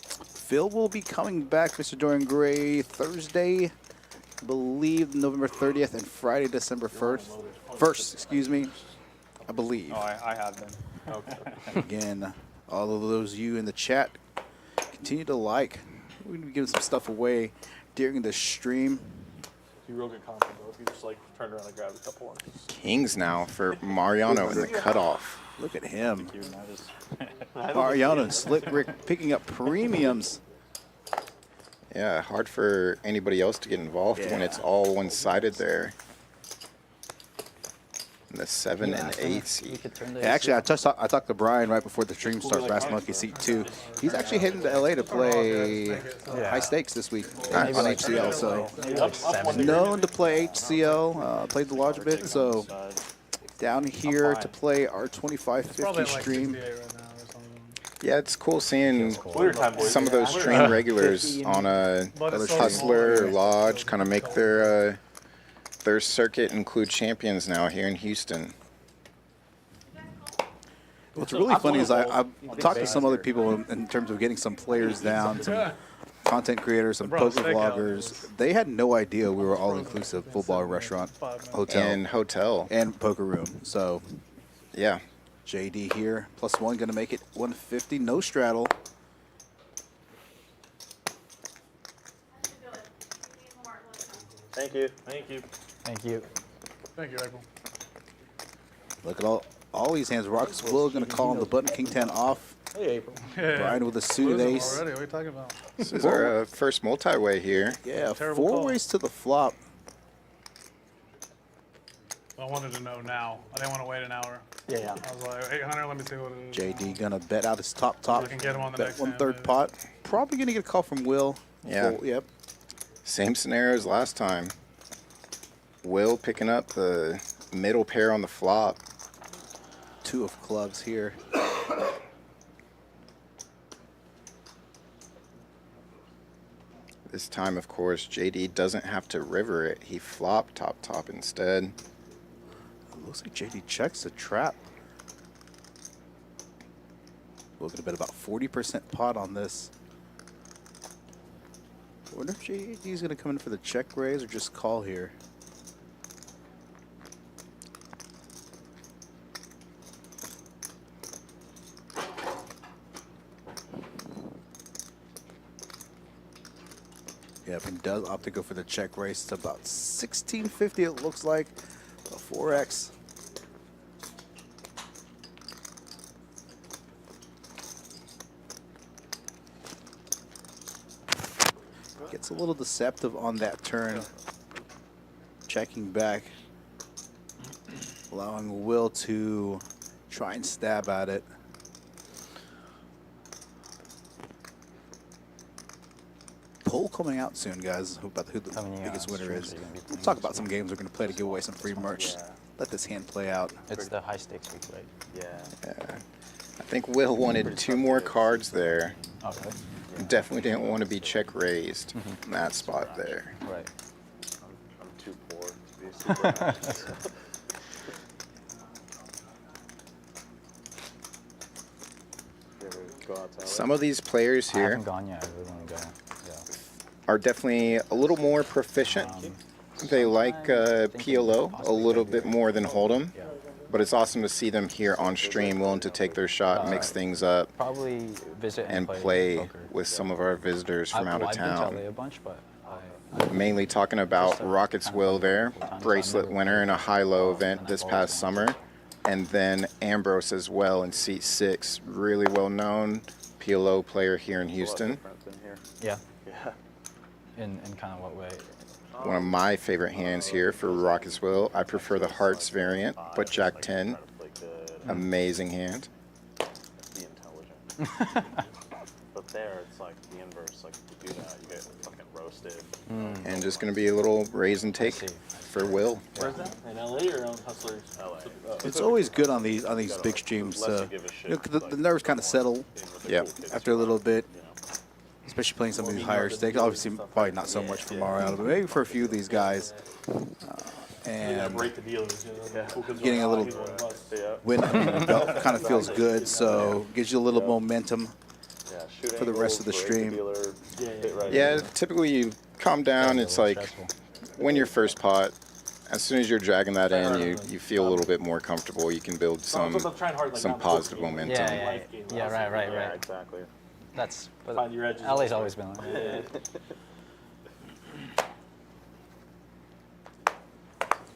Phil will be coming back, Mr. Dorian Gray, Thursday, I believe November 30th, and Friday, December 1st, excuse me, I believe. Oh, I have been. Okay. Again, all of those of you in the chat, continue to like. We're going to be giving some stuff away during the stream. You real good content though. If you just like turned around and grabbed a couple ones. Kings now for Mariano in the cutoff. Look at him. Mariano and Slick Rick picking up premiums. Yeah, hard for anybody else to get involved when it's all one-sided there. In the 7 and 8 seat. Yeah, actually, I talked to Brian right before the stream starts, Brass Monkey Seat 2. He's actually heading to LA to play high stakes this week on HCL. So known to play HCL, played the large bit. So down here to play our 2550 stream. Yeah, it's cool seeing some of those stream regulars on a Hustler or Lodge kind of make their circuit include champions now here in Houston. What's really funny is I've talked to some other people in terms of getting some players down, some content creators, some poker vloggers. They had no idea we were all inclusive: football, restaurant, hotel, and poker room. So, yeah. JD here, +1, going to make it 150, no straddle. Thank you. Thank you. Thank you. Thank you, April. Look at all these hands. Rockets Will going to call on the button, King 10 off. Hey, April. Brian with a suited ace. Already, what are you talking about? This is our first multi-way here. Yeah, Terrible 4 call. ways to the flop. I wanted to know now. I didn't want to wait an hour. Yeah. I was like, 800, let me see what it is. JD going to bet out his top. I can get him on the Bet next 1/3 hand, pot. Probably going to get a call from Will. Yeah. Full, yep. Same scenario as last time. Will picking up the middle pair on the flop. 2 of clubs here. This time, of course, JD doesn't have to river it. He flopped top instead. Looks like JD checks the trap. We're going to bet about 40% pot on this. I wonder if JD's going to come in for the check raise or just call here. Yep, and does opt to go for the check raise to about 1650. It looks like a 4x. Gets a little deceptive on that turn. Checking back, allowing Will to try and stab at it. Poll coming out soon, guys. About who the biggest winner is. We'll talk about some games we're going to play to give away some free merch. Let this hand play out. It's the high stakes week, right? Yeah. I think Will wanted 2 more cards there. Okay. Definitely didn't want to be check raised in that spot there. Right. I'm too poor to be super happy. Some of these players I here haven't gone yet. I really want to go. Yeah. are definitely a little more proficient. They like PLO a little bit more than Hold'em, but it's awesome to see them here on stream willing to take their shot, mix things up, Probably visit and play with some of our visitors from out of I've town. been to LA a bunch, but Mainly talking about Rocket's Will there, bracelet winner in a high-low event this past summer. And then Ambrose as well in seat 6, really well known PLO player here in Houston. yeah. In kind of what way? One of my favorite hands here for Rocket's Will. I prefer the Hearts variant, but Jack 10, amazing hand. Be intelligent. But there, it's like the inverse. Like, if you do that, you get fucking roasted. And just going to be a little raise and take for Will. Where's that? In LA or on Hustlers? LA. It's always good on these big streams. The nerves kind of settle. Yep. After a little bit, especially playing some of these higher stakes. Obviously, probably not so much for Mariano, but maybe for a few of these guys. And getting a little win under the belt kind of feels good. So gives you a little momentum for the rest of the stream. Yeah, typically you calm down. It's like win your first pot. As soon as you're dragging that in, you feel a little bit more comfortable. You can build some positive momentum. Yeah, right. Exactly. That's Find your edges. LA's always been like that.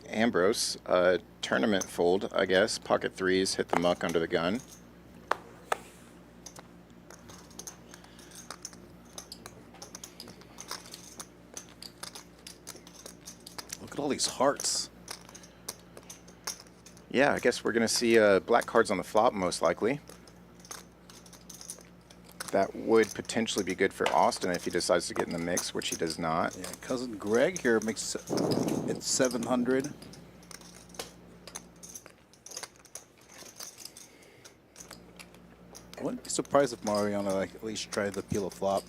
Ambrose, tournament fold, I guess. Pocket threes, hit the muck under the gun. Look at all these hearts. Yeah, I guess we're going to see black cards on the flop most likely. That would potentially be good for Austin if he decides to get in the mix, which he does not. Yeah, cousin Greg here makes it 700. I wouldn't be surprised if Mariano at least tried the peel a flop.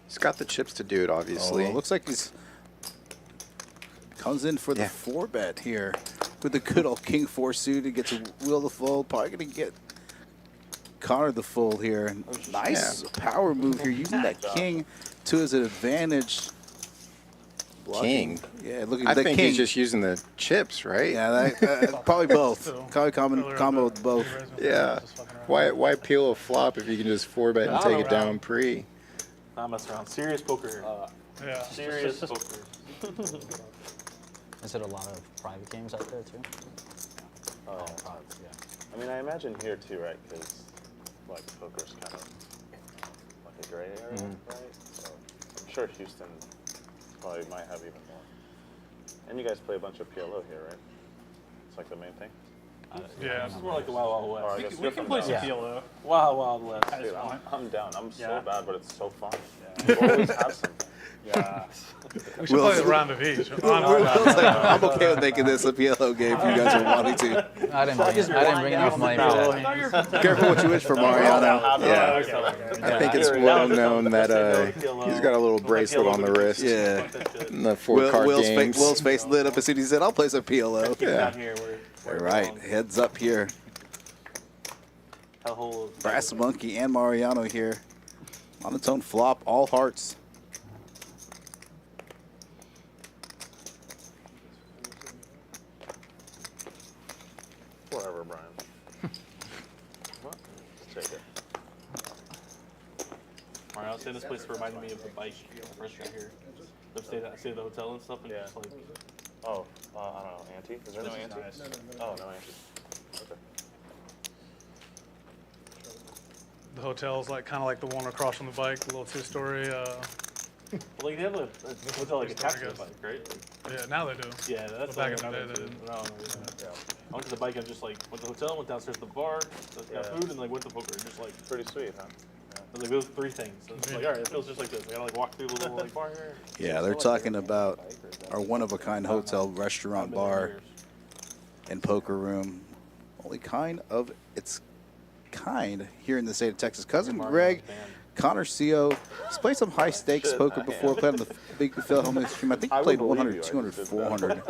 He's got the chips to do it, obviously. Oh, it looks like he's comes in for the 4-bet here with the good old King 4 suited. Gets a wheel the fold. Probably gonna get Connor the fold here. Nice power move here, using that king to his advantage. King. Yeah, look at I the think king. he's just using the chips, right? Yeah, probably both. Probably combo with both. Yeah. Why peel a flop if you can just 4-bet and take it down pre? Not mess around. Serious poker. Serious poker. Is it a lot of private games out there too? Oh, yeah. I mean, I imagine here too, right? Because like poker's kind of like a gray area, right? So I'm sure Houston probably might have even more. And you guys play a bunch of PLO here, right? It's like the main thing. Yeah, it's more like the Wild Wild West. Or I guess We can different play some now. PLO. Wild Wild West. Dude, I'm down. I'm so bad, but it's so fun. Yeah. You always have some. Yeah. We should play a round of each. I'm okay with making this a PLO game if you guys are wanting to. I didn't bring enough money for that. Careful what you wish for, Mariano. Yeah. I think it's well known that he's got a little bracelet on the wrist. Yeah. In the 4-card games. Will's face lit up as soon as he said, I'll play some PLO. Yeah. All right, heads up here. Brass Monkey and Mariano here. Monotone flop, all hearts. Whatever, Brian. What? Let's take it. Mario. I was saying this place reminded me of the bike restaurant here. I've stayed at the hotel and stuff, and just like. Oh, I don't know, Auntie? Is there no Auntie? Nice. Oh, no Auntie. Okay. The hotel's like kind of like the one across from the bike, a little two-story. Like they have a hotel like attached to the bike, right? Like, Yeah, now they do. yeah, that's But back like in the day, another. they didn't. No, yeah. I went to the bike and just like went to the hotel, went downstairs to the bar, got food, and like went to poker. Just like Pretty sweet, huh? it was like those three things. So it's like all right, it feels just like this. I gotta like walk through the little like bar here. Yeah, they're talking about our one-of-a-kind hotel, restaurant, bar, and poker room. Only kind of its kind here in the state of Texas. Cousin Greg, Connor Co. He's played some high-stakes poker before, played on the Big Phil Helmet stream. I think he played 100, 200, 400. I'd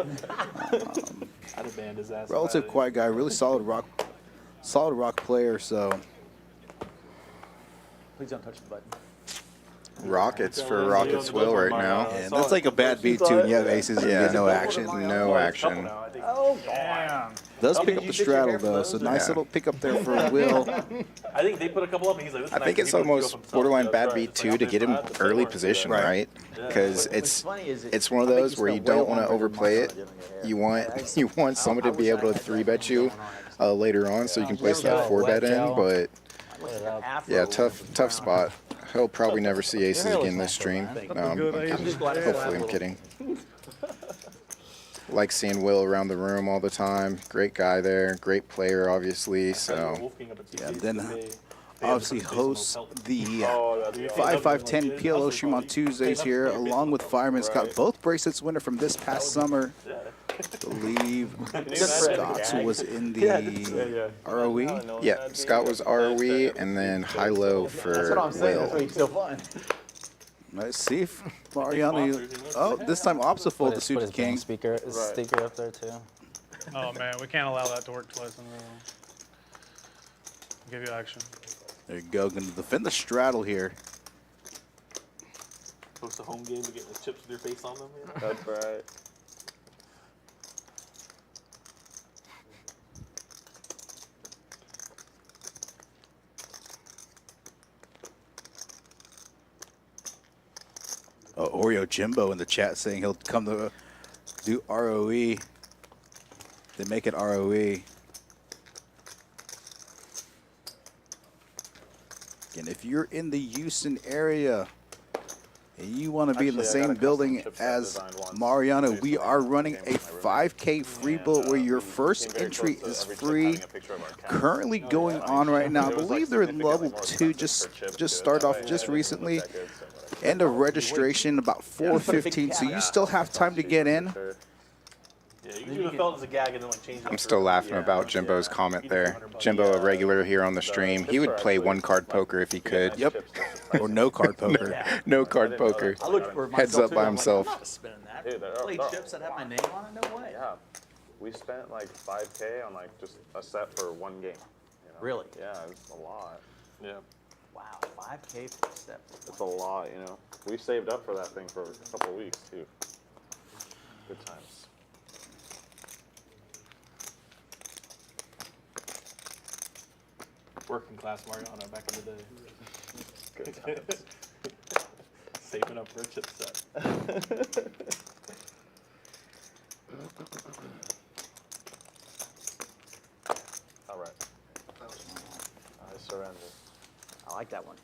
have banned his ass. Relative quiet guy, really solid rock player, so. Please don't touch the button. Rockets for Rockets Will right now. Yeah, that's like a bad beat too, and you have aces and you get no action. No action. Oh, damn. Does pick up the straddle though, so nice little pick up there for Will. I think they put a couple up, and he's like, this is I think it's almost borderline bad beat too to get him early position, right? Because it's one of those where you don't want to overplay it. You want someone to be able to 3-bet you later on, so you can place that 4-bet in. But yeah, tough spot. He'll probably never see aces again this stream. No, hopefully I'm kidding. Like seeing Will around the room all the time. Great guy there. Great player, obviously. So yeah, then obviously hosts the 5-5-10 PLO stream on Tuesdays here, along with Fireman Scott. Both bracelets winner from this past summer. I believe Scott was in the ROE. Yeah, Scott was ROE, and then high-low for That's what I'm saying. That's why Will. he's so fun. Let's see if Mariano. Oh, this time opposite fold the suited king. Sticker up there too. Oh man, we can't allow that to work twice in a row. Give you action. There you go. Going to defend the straddle here. Host a home game to get the chips with your face on them. Yeah. That's right. Oh, Oreo Jimbo in the chat saying he'll come to do ROE. They make it ROE. And if you're in the Houston area and you want to be in the same building as Mariano, we are running a 5K free bullet where your first entry is free. Currently going on right now. I believe they're in level 2, just started off just recently. End of registration about 4:15, so you still have time to get in. Yeah, you can do the felt as a gag and then like change it. I'm still laughing about Jimbo's comment there. Jimbo, a regular here on the stream, he would play one-card poker if he could. Yep. Or no card poker. No card poker. I looked for Heads myself up too, by I'm like, himself. I'm not spending that. Dude, they're Play up. chips that have my name on it? No way. Yeah. We spent like 5K on like just a set for one game. You know? Really? Yeah, it's a lot. Yeah. Wow, 5K for a step. It's a lot, you know. We saved up for that thing for a couple of weeks too. Good times. Working class Mariano back in the day. Good times. Saving up for a chip set. All right. I surrender. I like that one.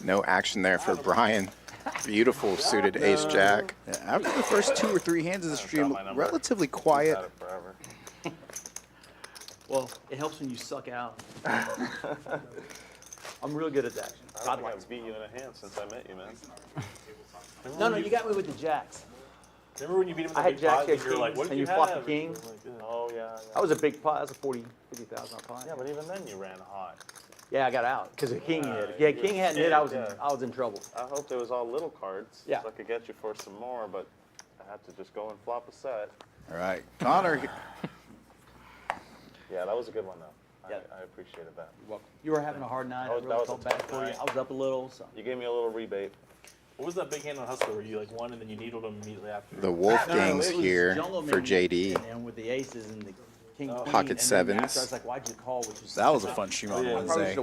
No action there for Brian. Beautiful suited ace-jack. Yeah, after the first 2 or 3 hands of the stream, relatively quiet. Well, it helps when you suck out. I'm real good at that. I don't think I've beat you in a hand since I met you, man. No, you got me with the jacks. Remember when you beat him in the I had big jack, pot jack, and you're like, what and did you you flopped have? the king. Oh, yeah. That was a big pot. That was a 50,000 pot. Yeah, but even then you ran hot. Yeah, I got out because the king hit. Yeah, king hadn't hit. I was in trouble. I hoped it was all little cards Yeah. so I could get you for some more, but I had to just go and flop a set. All right, Connor. Yeah, that was a good one, though. Yeah. I appreciated that. You were having a hard night. I That really was felt a bad tough for you. night. I was up a little. So. You gave me a little rebate. What was that big hand on Hustler where you like won and then you needled him immediately after? The Wolfgang's here for JD. And with the aces and the pocket sevens. I was like, why'd you call? That was a fun stream on Wednesday.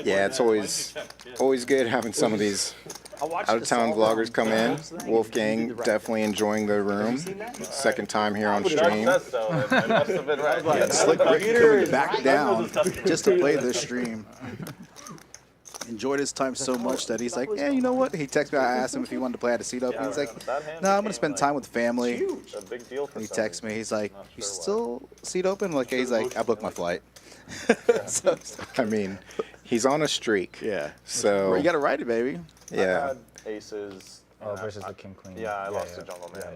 Yeah, it's always good having some of these out-of-town vloggers come in. Wolfgang definitely enjoying the room. Second time here on stream. Yeah, Slick Rick coming back down just to play this stream. Enjoyed his time so much that he's like, yeah, you know what? He texted me. I asked him if he wanted to play at a seat open. He's like, no, I'm going to spend time with the family. And he texts me. He's like, you still seat open? Like, he's like, I booked my flight. So, I mean, he's on a streak. Yeah. So you got to ride it, baby. Yeah. Aces. Versus the king queen. Yeah, I lost to Jungle Man.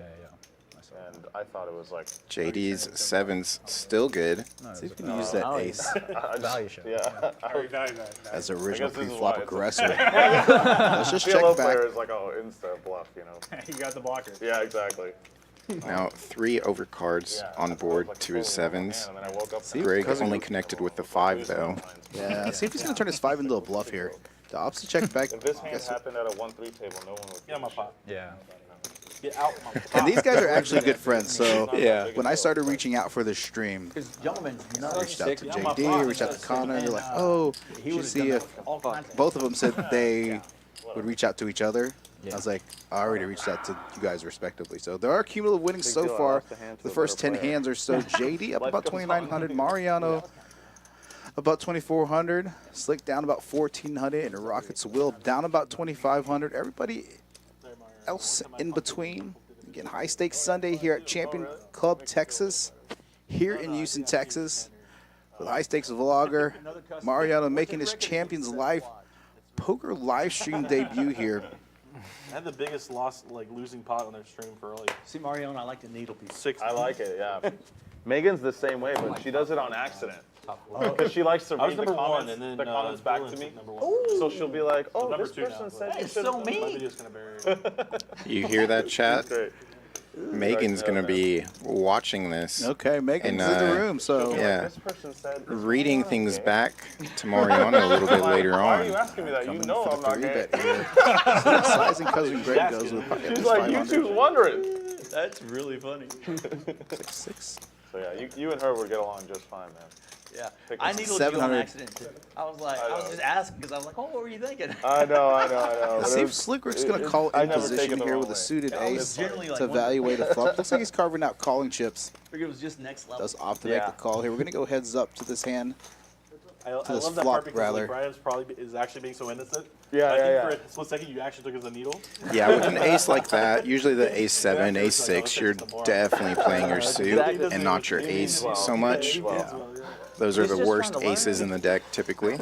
And I thought it was like JD's sevens still good. See if you can use that ace. Value shot. Yeah. As original pre-flop why aggressor. Let's just check PLO back. player is like, oh, insta bluff, you know. You got the blocker. Yeah, exactly. Now 3 overcards on board to his sevens. See, Greg Cousin only Greg- connected with the 5 though. Yeah, see if he's going to turn his 5 into a bluff here. The opposite check back. If this hand happened at a 1-3 table, no one would. Get out my pot. Yeah. Get out my pot. And these guys are actually good friends. So Yeah. when I started reaching out for this stream, I reached out to JD, reached out to Connor. They're like, oh, you should see if both of them said they would reach out to each other. I was like, I already reached out to you guys respectively. So there are cumulative winnings so far. The first 10 hands or so. JD up about 2,900. Mariano about 2,400. Slick down about 1,400. And Rockets Will down about 2,500. Everybody else in between. Again, high stakes Sunday here at Champion Club Texas, here in Houston, Texas, with high stakes vlogger Mariano making his Champions Live poker live stream debut here. I had the biggest losing pot on their stream for early. See, Mariano, I like the needle piece. 6. I like it, yeah. Megan's the same way, but she does it on accident. Because she likes to I was read the number 1, comments, and then the comments back to me. Number 1. So she'll be like, oh, number this 2 person now, said you That's should. so My mean. video's gonna bury it. You hear that, chat? Great. Megan's gonna be watching this. Okay, Megan's And, in the room, so yeah, This person said. reading things back to Mariano a little bit later Why are you on. asking me that? You know for I'm the not 3 gay. bet here. Sizing Cousin Greg goes with pocket She's like, you 500. two's wondering. That's really funny. 6-6. So yeah, you and her would get along just fine, man. Yeah, Pick I one. needled you on 700. accident too. I was just asking because I was like, oh, what were you thinking? I know. Let's see if Slick Rick's going to call I in never position take it the here wrong with a way. suited I was ace generally like to one- evaluate a flop. Looks like he's carving out calling chips. Figured it was just next level. Does opt to make the call here. We're going to go heads up to this hand. I this love that flop, part because rather. like, Brian's probably is actually being so innocent. Yeah, I yeah, think for a split second you actually took it as a needle. Yeah, with an ace like that, usually the ace 7, ace 6, you're definitely playing your suit and not your ace so much. Yeah. Those are the worst aces in the deck typically.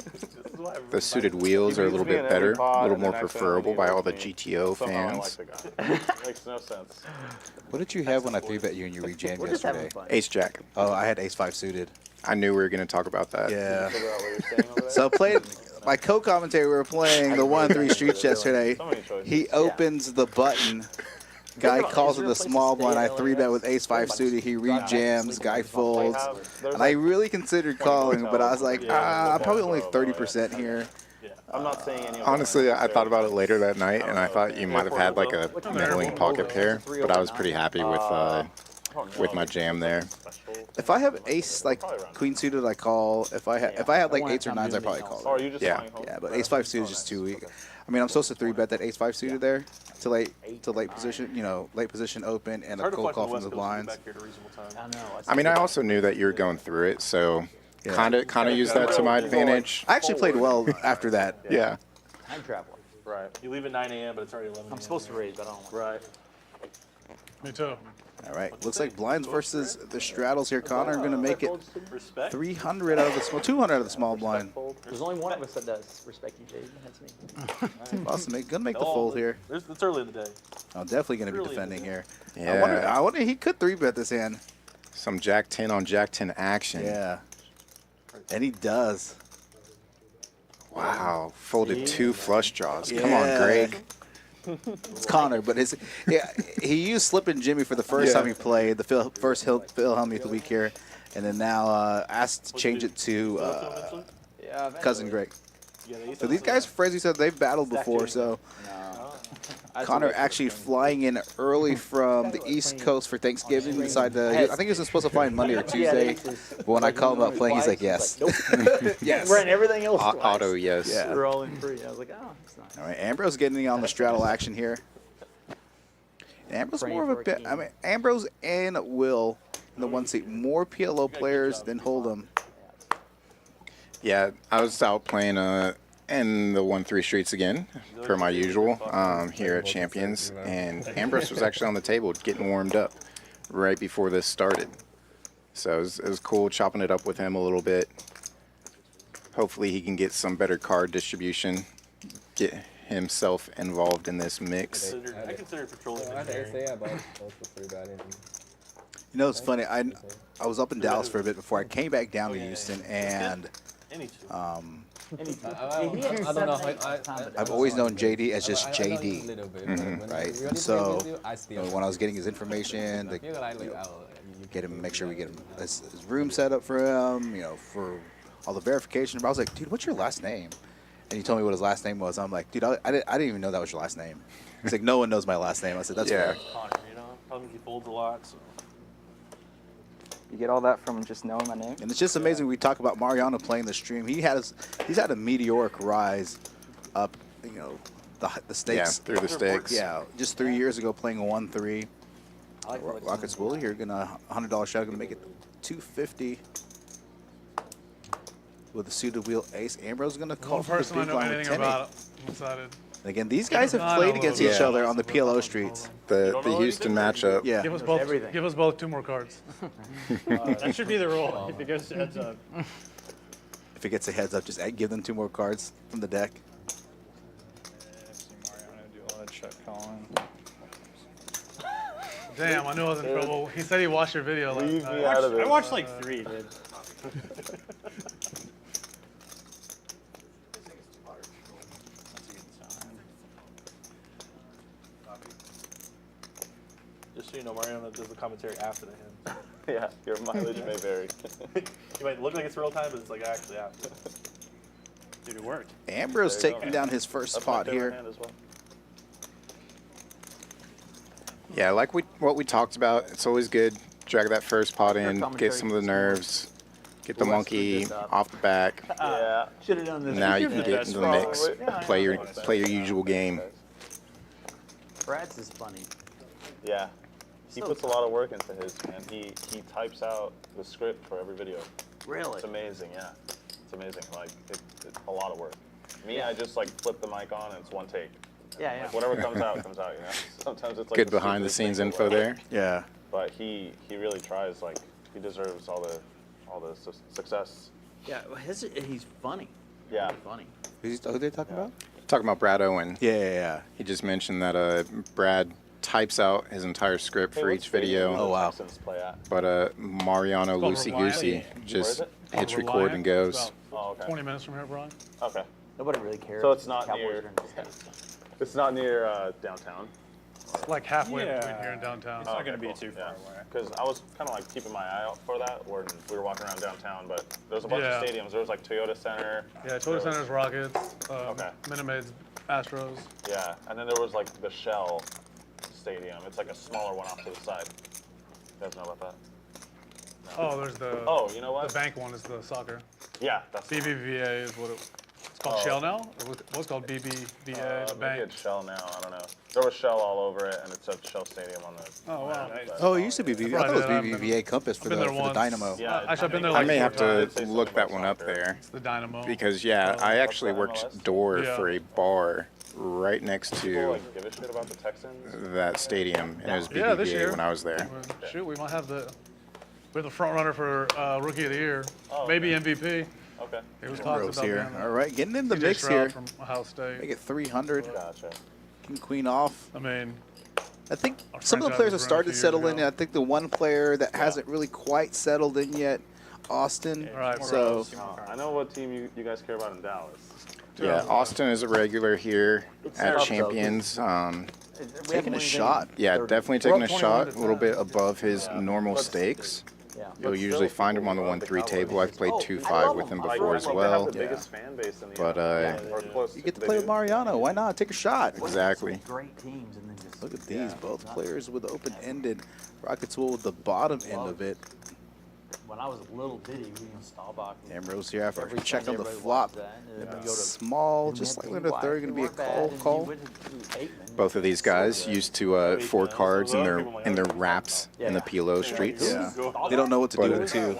The suited wheels are a little bit better, a little more preferable by all the GTO fans. Makes no sense. What did you have when I 3-bet you and you re-jammed yesterday? Ace jack. Oh, I had ace 5 suited. I knew we were going to talk about that. Yeah. So played my co-commentator. We were playing the 1-3 streets yesterday. He opens the button. Guy calls it the small blind. I 3-bet with ace 5 suited. He re-jams. Guy folds. And I really considered calling, but I was like, I'm probably only 30% here. I'm not saying any. Honestly, I thought about it later that night, and I thought you might have had like a middling pocket pair, but I was pretty happy with my jam there. If I have ace like queen suited, I call. If I had like 8s or 9s, I probably call. Yeah. Yeah, but ace 5 suited is just too weak. I mean, I'm supposed to 3-bet that ace 5 suited there to late position, late position open and a cold call from the blinds. I mean, I also knew that you were going through it, so kind of used that to my advantage. I actually played well after that. Yeah. Time traveler. Right. You leave at 9 a.m., but it's already 11 I'm supposed to raise, but I don't want Right. Me too. All right. Looks like blinds versus the straddles here. Connor going to make it 300 out of the small, 200 out of the small blind. There's only one of us that does respect you, Jaden. That's me. Awesome. Gonna make the fold here. It's early in the day. I'm definitely gonna be defending here. Yeah. I wonder he could 3-bet this hand. Some Jack 10 on Jack 10 action. Yeah. And he does. Wow. Folded 2 flush draws. Come on, Greg. It's Connor, but he used Slip and Jimmy for the first time he played, the first Philhelm of the week here, and then now asked to change it to Cousin Greg. So these guys, for as you said, they've battled before, so Connor actually flying in early from the East Coast for Thanksgiving. Decided to, I think he was supposed to fly in Monday or Tuesday, but when I called him about playing, he's like, yes. Yes. We're in everything else twice. Auto, yes. Yeah. We're all in free. I was like, oh, it's nice. All right, Ambrose getting on the straddle action here. Ambrose more of a bit. I mean, Ambrose and Will in the one seat, more PLO players than Hold'em. Yeah, I was out playing in the 1-3 streets again, per my usual, here at Champions, and Ambrose was actually on the table getting warmed up right before this started. So it was cool chopping it up with him a little bit. Hopefully he can get some better card distribution, get himself involved in this mix. I consider patrolling. You know, it's funny. I was up in Dallas for a bit before I came back down to Houston, and I've always known JD as just JD, right? So when I was getting his information, get him, make sure we get him his room set up for him, for all the verification. I was like, dude, what's your last name? And he told me what his last name was. I'm like, dude, I didn't even know that was your last name. He's like, no one knows my last name. I said, that's fair. Probably he folds a lot. So. You get all that from just knowing my name? And it's just amazing. We talk about Mariano playing the stream. He's had a meteoric rise up, the stakes. Yeah, through the stakes. Yeah, just 3 years ago playing 1-3. Rockets Willie here, gonna $100 shot, gonna make it $250 with the suited wheel ace. Ambrose gonna call for the big line with 10. I'm excited. And again, these guys have played against each other on the PLO streets. The Houston matchup. Yeah. Give us both 2 more cards. That should be the rule. If it goes heads up. If it gets a heads up, just give them 2 more cards from the deck. Damn, I knew I was in trouble. He said he watched your video last night. I watched like 3, dude. Just so you know, Mariano does the commentary after the hand. Yeah, your mileage may vary. You might look like it's real time, but it's like actually after. Dude, it worked. Ambrose taking down his first spot here. Yeah, like what we talked about, it's always good. Drag that first pot in, get some of the nerves, get the monkey off the back. Yeah. Should have done this. Now you can get into the mix, play your usual game. Brad's is funny. Yeah. He puts a lot of work into his, man. He types out the script for every video. Really? It's amazing, yeah. It's amazing. Like, it's a lot of work. Me, I just like flip the mic on and it's one take. Yeah. Like, whatever comes out, comes out, Sometimes it's like Good behind the scenes info there. Yeah. But he really tries, like, he deserves all the success. Yeah, he's funny. Yeah. Really funny. Who are they talking about? Talking about Brad Owen. Yeah. He just mentioned that Brad types out his entire script for each video. Oh, wow. But Mariano loosey-goosey just hits record and goes. Oh, okay. 20 minutes from here, Brian. Okay. Nobody really cares. So it's not near. It's not near downtown. It's like halfway between here and downtown. It's not going to be too far away. Because I was kind of like keeping my eye out for that when we were walking around downtown, but there's a bunch of stadiums. There was like Toyota Center. Yeah, Toyota Center's Rockets, Minute Maid's Astros. Yeah, and then there was like the Shell Stadium. It's like a smaller one off to the side. You guys know about that? No. Oh, there's the. Oh, you know what? The bank one is the soccer. Yeah, that's. BBVA is what it's called. Shell now? Or what's called BBVA? The bank. Maybe it's Shell now. I don't know. There was Shell all over it, and it said Shell Stadium on the. Oh wow. Oh, it used to be BBVA. I thought it was BBVA Compass for the Dynamo. Yeah, actually, I've been there. I may have to look that one up there. It's the Dynamo. Because I actually worked door for a bar right next to give a shit about the Texans? that stadium, and it was Yeah, this BBVA year. when I was there. Shoot, we might have we're the front runner for Rookie of the Year, Oh, maybe MVP. Okay. It was talked about here. being All right, getting in the CJ mix Stroud here. from Ohio State. Make it 300. Gotcha. King Queen off. I mean, I think our some of the franchise players have was run a started few to years settle in. ago. I think the one player that hasn't really quite settled in yet, Austin. Right, So I know what team you guys care about in Dallas. Yeah, Austin is a regular here at Champions. taking a shot. Yeah, definitely taking a shot, a little bit above his normal stakes. Yeah. You'll usually find him on the 1-3 table. I've played 2-5 with him before as well. But you get to play with Mariano. Why not? Take a shot. Exactly. Great teams, and then just Look at these, both players with open-ended. Rockets will with the bottom end of it. when I was a little bitty, we were in Staubach. Ambrose here after Every check on the Sunday, flop. everybody watched that, Small, just like under third, going to be a call. Both of these guys used to 4 cards in their wraps in the PLO streets. Yeah. They don't know what to do with two.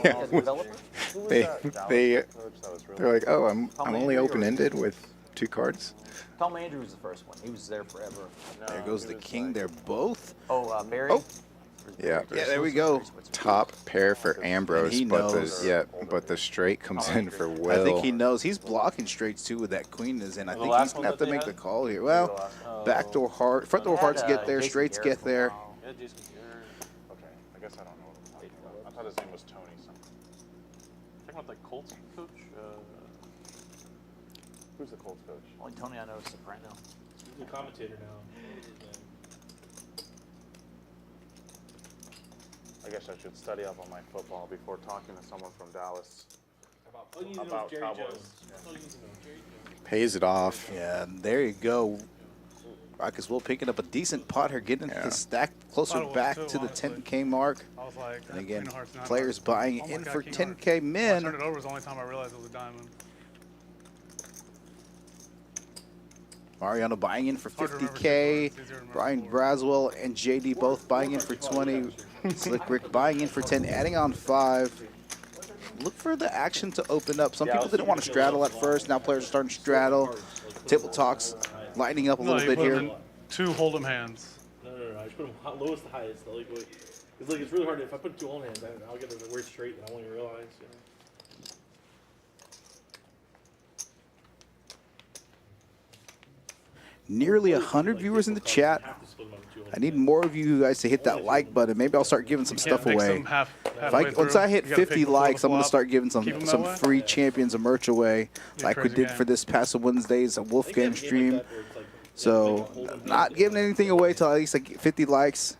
They're like, oh, I'm only open-ended with 2 cards. Tom Andrews was the first one. He was there forever. There goes the king. They're both. Barry. Oh. Yeah. Yeah, there we go. Top pair for Ambrose, he but knows. the straight comes in for Will. I think he knows. He's blocking straights too with that queen in his hand. I think he's gonna have to make the call here. Well, backdoor heart, front door hearts get there, straights get there. Yeah, Jason Garrett. Okay, I guess I don't know what I'm talking about. I thought his name was Tony something. Talking about the Colts coach? Who's the Colts coach? Only Tony I know is Soprano. He's the commentator now. I guess I should study up on my football before talking to someone from Dallas About Cowboys. Pays it off. Yeah, there you go. Rockets will picking up a decent pot here, getting his stack closer back to the 10K mark. And again, players buying in for 10K men. Turned it over was the only time I realized it was a diamond. Mariano buying in for 50K. Brian Braswell and JD both buying in for 20. Slick Rick buying in for 10, adding on 5. Look for the action to open up. Some people didn't want to straddle at first. Now players are starting to straddle. Table talks lightening up a little bit here. 2 hold'em hands. No. I just put them lowest to highest. It's really hard. If I put 2 on hands, I'll get a weird straight, and I won't even realize. You know? Nearly 100 viewers in the chat. I need more of you guys to hit that like button. Maybe I'll start giving some stuff away. Once I hit 50 likes, I'm going to start giving some free Champions of merch away, like we did for this past Wednesday's Wolf Game stream. So, not giving anything away till at least like 50 likes.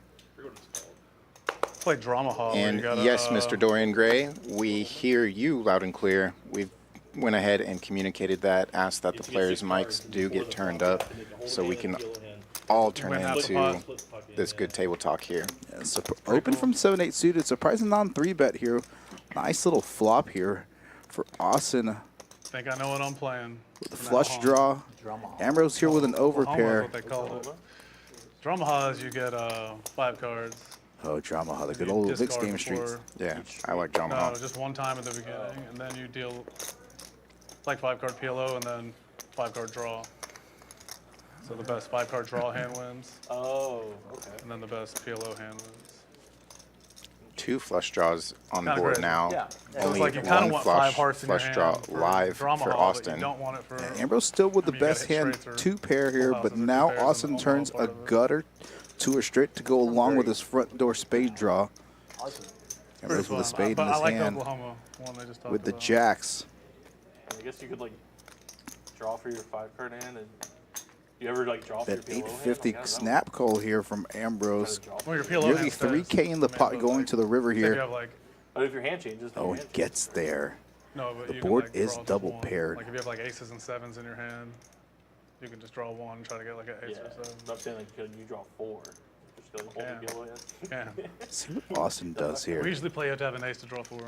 Play Drama Hall. And yes, Mr. Dorian Gray, we hear you loud and clear. We've went ahead and communicated that, asked that the players' mics do get turned up so we can all turn into this good table talk here. Yeah, so open from 7-8 suited, surprising non-3 bet here. Nice little flop here for Austin. Think I know what I'm playing. With the flush draw. Ambrose here with an overpair. What they call it. Drama is you get 5 cards. Oh, Drama, the good old Vic's game streets. Yeah, I like Drama. No, just one time at the beginning, and then you deal like 5-card PLO and then 5-card draw. So the best 5-card draw hand wins. Oh, okay. And then the best PLO hand wins. 2 flush draws on the board now. Yeah. Only Like you kind of want 5 hearts in your flush draw hand live for Austin. You don't want it for, Ambrose still with the best hand, 2 pair here, but now Austin turns a gutter to a straight to go along with his front door spade draw. Ambrose with a spade in his hand with the jacks. I guess you could like draw for your 5-card hand, and you ever like draw for That your PLO 850 hand? snap call here from Ambrose. Well, your PLO Nearly hand 3K in the pot going to the river you here. have like, But if your hand changes, Oh, it gets there. no, but The you can, board like, is draw just double one. paired. Like if you have like aces and 7s in your hand, you can just draw 1 and try to get like an ace or 7. I'm saying like you draw 4. Just like hold the PLO hand. Yeah. See what Austin does We here. usually play you have to have an ace to draw 4.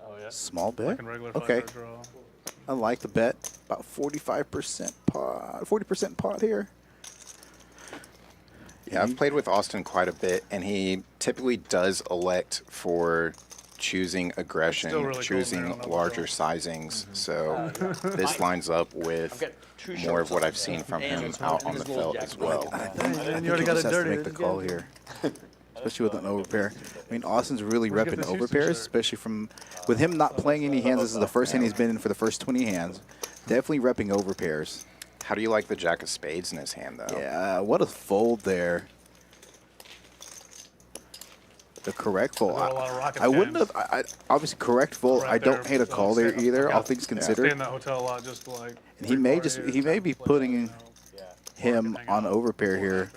Oh yeah. Small bet. Like in regular Okay. 5-card draw. I like the bet. About 45% pot. 40% pot here. Yeah, I've played with Austin quite a bit, and he typically does elect for choosing aggression, really cool choosing there on the larger sizings. So this lines up with more of what I've seen from him out on the felt as well. I think he just has to make the call here. Especially with an overpair. I mean, Austin's really repping overpairs, especially with him not playing any hands. This is the first hand he's been in for the first 20 hands. Definitely repping overpairs. How do you like the jack of spades in his hand, though? Yeah, what a fold there. The correct fold. I wouldn't have. Obviously, correct fold. I don't hate a call there either. All things Stay considered. in that hotel a lot, just like. And he may be putting him on overpair here.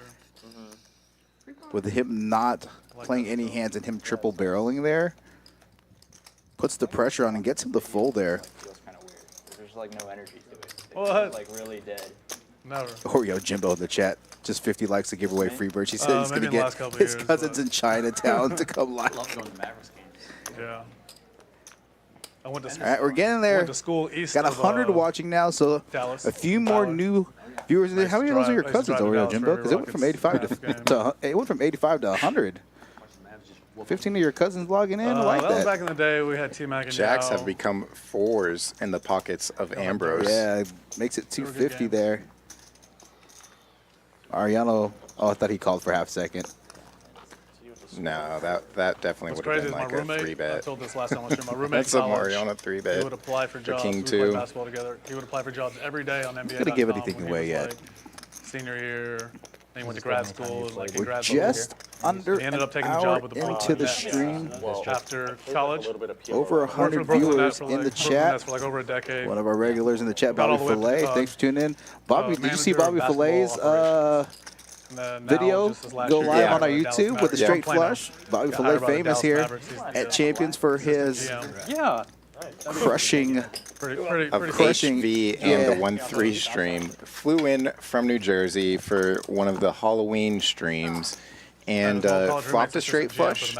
With him not playing any hands and him triple barreling there. puts the pressure on and gets him to fold there. Feels kind of weird. There's like no energy to it. It What? feels like really dead. Never. Oreo Jimbo in the chat. Just 50 likes to give away free birds. He said he's going to maybe in the get last couple his years, cousins in Chinatown to come like. Love going to Mavericks games. Yeah. I went to All right, we're getting there. Went to school east Got of 100 watching now, so Dallas. a few more new viewers. I used How many to of those are your drive- I used to cousins, drive to Oreo Dallas Jimbo? for Because it went from 85 it went from 85 to 100. 15 of your cousins logging in. I like that was that. back in the day. We had T-Mac and Jacks Yao. have become 4s in the pockets of Ambrose. Yeah, it makes it 250 there. Mariano, oh, I thought he called for half second. No, that definitely What's would crazy have is been my like a roommate. 3-bet. I told this last time on stream. My roommate That's in a college, Mariano 3-bet. He would apply for The jobs. King We played 2. basketball together. He would apply for jobs every day on NBA. Couldn't give anything away yet. Like senior year. Then he went to grad school. Like in We're grad school. just under He ended up an taking a hour job with the into the stream. after college. Over 100 viewers in the chat. For like over a decade. One of our regulars in the chat, Got all Bobby the way up to Fillet. the top. Thanks for tuning in. Bobby, did you see manager of Bobby Fillet's now video just this last go year, live on our Dallas YouTube with the Mavericks. straight Playing now. flush? Bobby Got Fillet hired by the famous Dallas here Mavericks. He's at Champions for his Yeah. crushing Of crushing HV and yeah. the 1-3 stream. Flew in from New Jersey for one of the Halloween streams and flopped a straight flush.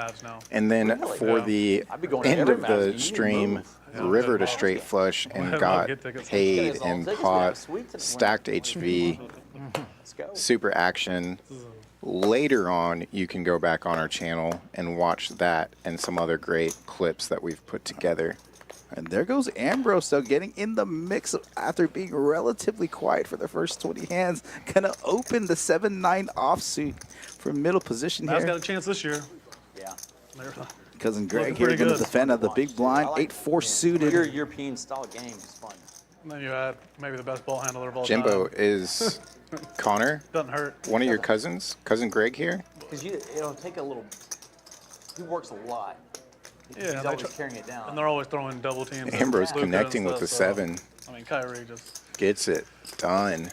And then for the end of the stream, rivered a straight flush and got paid in pot, stacked HV, super action. Later on, you can go back on our channel and watch that and some other great clips that we've put together. And there goes Ambrose, though, getting in the mix after being relatively quiet for the first 20 hands. Gonna open the 7-9 offsuit from middle position Mavs here. got a chance this year. Yeah. Cousin Greg Looking here pretty going to good. defend at the big blind. 8-4 suited. Your European style game is fun. And then you had maybe the best ball handler of all Jimbo, time. is Connor Doesn't hurt. one of your cousins? Cousin Greg here? Because it'll take a little. He works a lot. Yeah, He's they always try- carrying it down. And they're always throwing double teams. and Ambrose Luka and connecting with the stuff, so, 7. I mean, Kyrie just. Gets it done.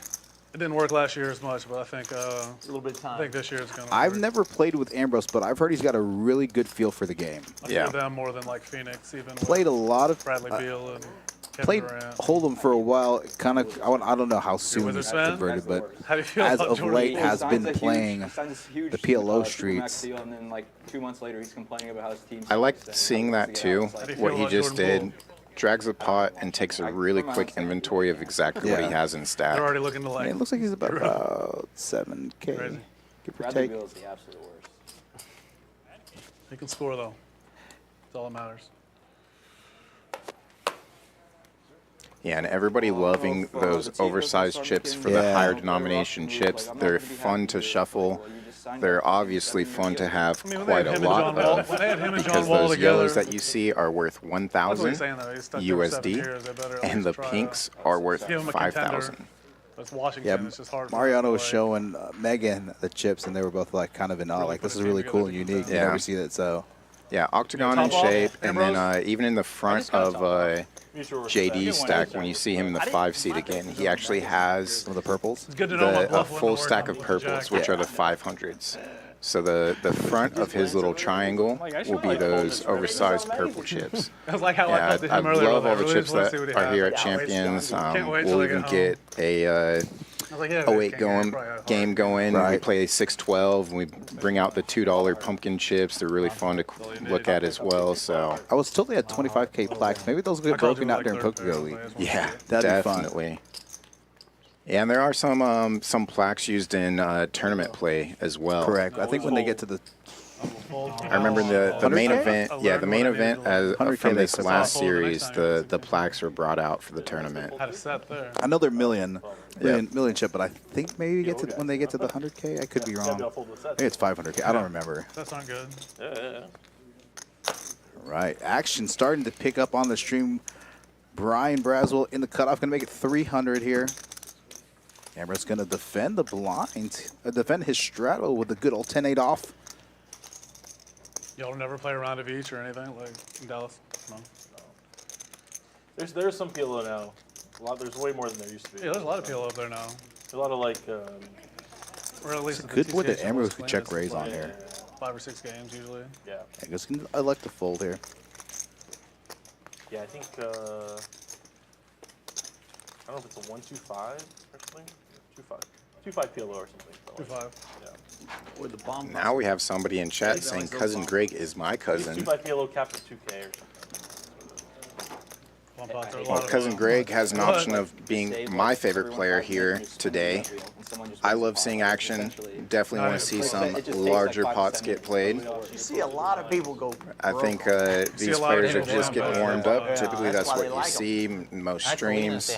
It didn't work last year as much, but I think A little bit of time. I think this year it's gonna. I've work. never played with Ambrose, but I've heard he's got a really good feel for the game. I feel them more than like Phoenix, even. with Played a lot of Bradley Beal and Kevin played Durant. Hold'em for a while. Kind of, I don't know how soon Wizards he's fan? converted, but How do you feel as about of Jordan late Poole? has been Signs a playing huge, signs a huge, the PLO Supermax streets. deal, and then like 2 months later, he's complaining about how his team. I like sucks seeing and that too. it's like- What he just did. Drags a pot and takes a really quick inventory of exactly what he has in stack. They're already looking to I like. mean, it looks like he's about 7K, give or Bradley take. Beal is the absolute worst. He can score though. That's all that matters. Yeah, and everybody loving those oversized chips for the Yeah. higher denomination chips. They're fun to shuffle. They're obviously fun to have I mean, when quite they a had him and lot John Wall- of when they had him and John because Wall those yellows together- that you see are worth That's what 1,000 he's saying though. He's stuck there for 7 USD, years. They better at and least the try pinks are worth give him a contender. 5,000. That's Washington. Yeah, It's just hard. for Mariano them was to, like, showing Megan the chips, and they were both like kind of in awe. Like, this is really cool and unique. You Yeah. never see that. So, Yeah, octagon in top off, shape, and then Ambrose? even in the front of JD's stack, when you see him in the 5 seat again, he actually has some of the purples. It's good to know my a bluff when full to stack work of on purples, Jack. which are the 500s. So the front of his little triangle will be those oversized purple chips. That's like how I Yeah, talked to I him earlier. love I all the really chips just wanna that see what he are had. here at Can't wait Champions. till I We'll get even home. get a I was like, yeah, 08 they going, can't game going. We Right. play 6-12, and we bring out the $2 pumpkin chips. They're really fun to look at as well. So I was told they had 25K plaques. Maybe those will get broken out during Poker League. yeah, That'd be fun. definitely. Yeah, and there are some plaques used in tournament play as well. Correct. I think when they get to the I remember the main 100K? event. Yeah, the main event as 100K from makes this sense. last Fold the next series, time. the plaques were brought out for the tournament. Had a set there. I know they're million chip, but I think maybe when they get to the 100K, I could be wrong. Maybe it's 500K. I don't remember. That's not good. Right, action starting to pick up on the stream. Brian Braswell in the cutoff, gonna make it 300 here. Amber's gonna defend the blind, defend his straddle with a good old 10-8 off. Y'all never play a round of each or anything like in Dallas? No. There's some PLO now. There's way more than there used to be. Yeah, there's a lot of PLO up there now. There's a lot of like. Or at least It's a good point that TCH Ambrose was could clean. check raise on It's here. 5 or 6 games usually. Yeah. I guess I like to fold here. Yeah, I think, I don't know if it's a 125 or something. 25 PLO or something. 25. Yeah. With the bomb. Now we have somebody in chat saying Cousin Greg is my cousin. 25 PLO capped at 2K or something. Well, Cousin Greg has an option of being my favorite player here today. I love seeing action. Definitely want to see some larger pots get played. You see a lot of people go. I think these players are just getting warmed up. Typically, that's what you see in most streams.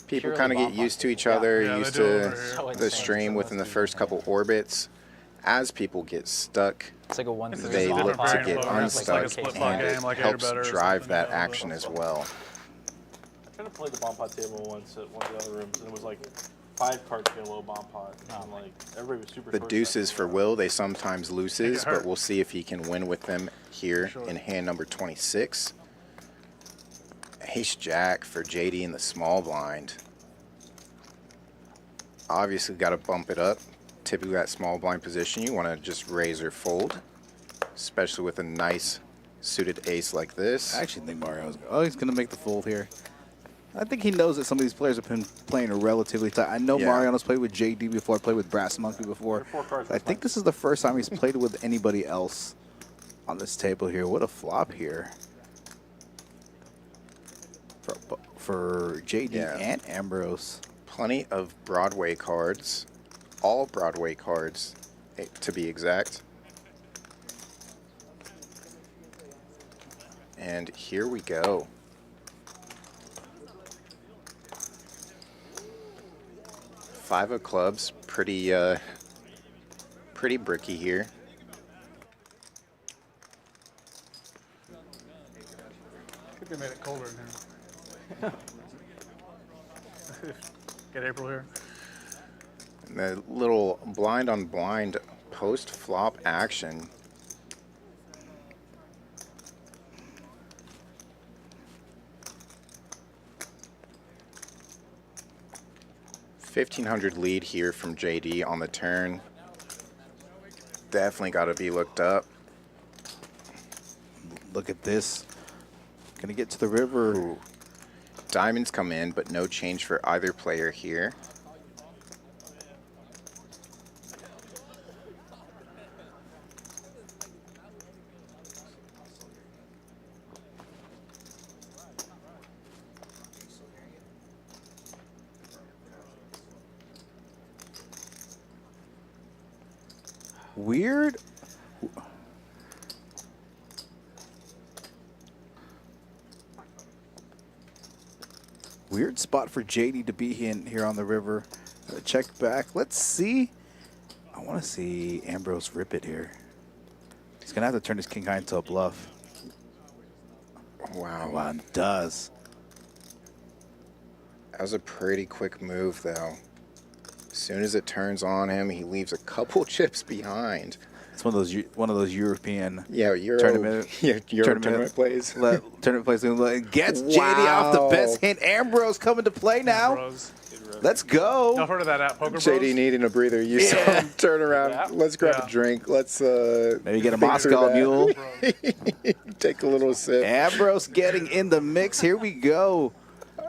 People kind of get used to each other, used to the stream within the first couple orbits. As people get stuck, It's like a 1-3 they bomb look pot. to get It's like a unstuck, split pot and it game, like helps Airbender or drive something. that action as well. I tried to play the bomb pot table once at one of the other rooms, and it was like 5 card PLO bomb pot. And like, everybody was super The short deuces stacked. for Will, they sometimes loses, but we'll see if he can win with them here in hand number 26. Ace Jack for JD in the small blind. Obviously got to bump it up. Typically that small blind position, you want to just raise or fold, especially with a nice suited ace like this. I actually think Mario's he's going to make the fold here. I think he knows that some of these players have been playing relatively tight. I know Mariano's played with JD before, played with Brass Monkey before. I think this is the first time he's played with anybody else on this table here. What a flop here for JD and Ambrose. Plenty of Broadway cards, all Broadway cards to be exact. And here we go. Five of clubs, pretty bricky here. Could they made it colder in here. Get April here. And the little blind on blind post flop action. $1,500 lead here from JD on the turn. Definitely got to be looked up. Look at this. Gonna get to the river. Ooh. Diamonds come in, but no change for either player here. Weird. Weird spot for JD to be in here on the river. Check back. Let's see. I want to see Ambrose rip it here. He's going to have to turn his king high into a bluff. Wow. Wow, it does. That was a pretty quick move, though. As soon as it turns on him, he leaves a couple chips behind. It's one of those European Euro tournament plays. Tournament plays gets JD off the best hand. Ambrose coming to play now. Ambrose. Let's go. Y'all heard of that app, Poker Bros? JD needing a breather. You saw him turn around. Yeah. Let's grab a drink. Let's maybe get a think through Moscow that. Mule. Take a little sip. Ambrose getting in the mix. Here we go.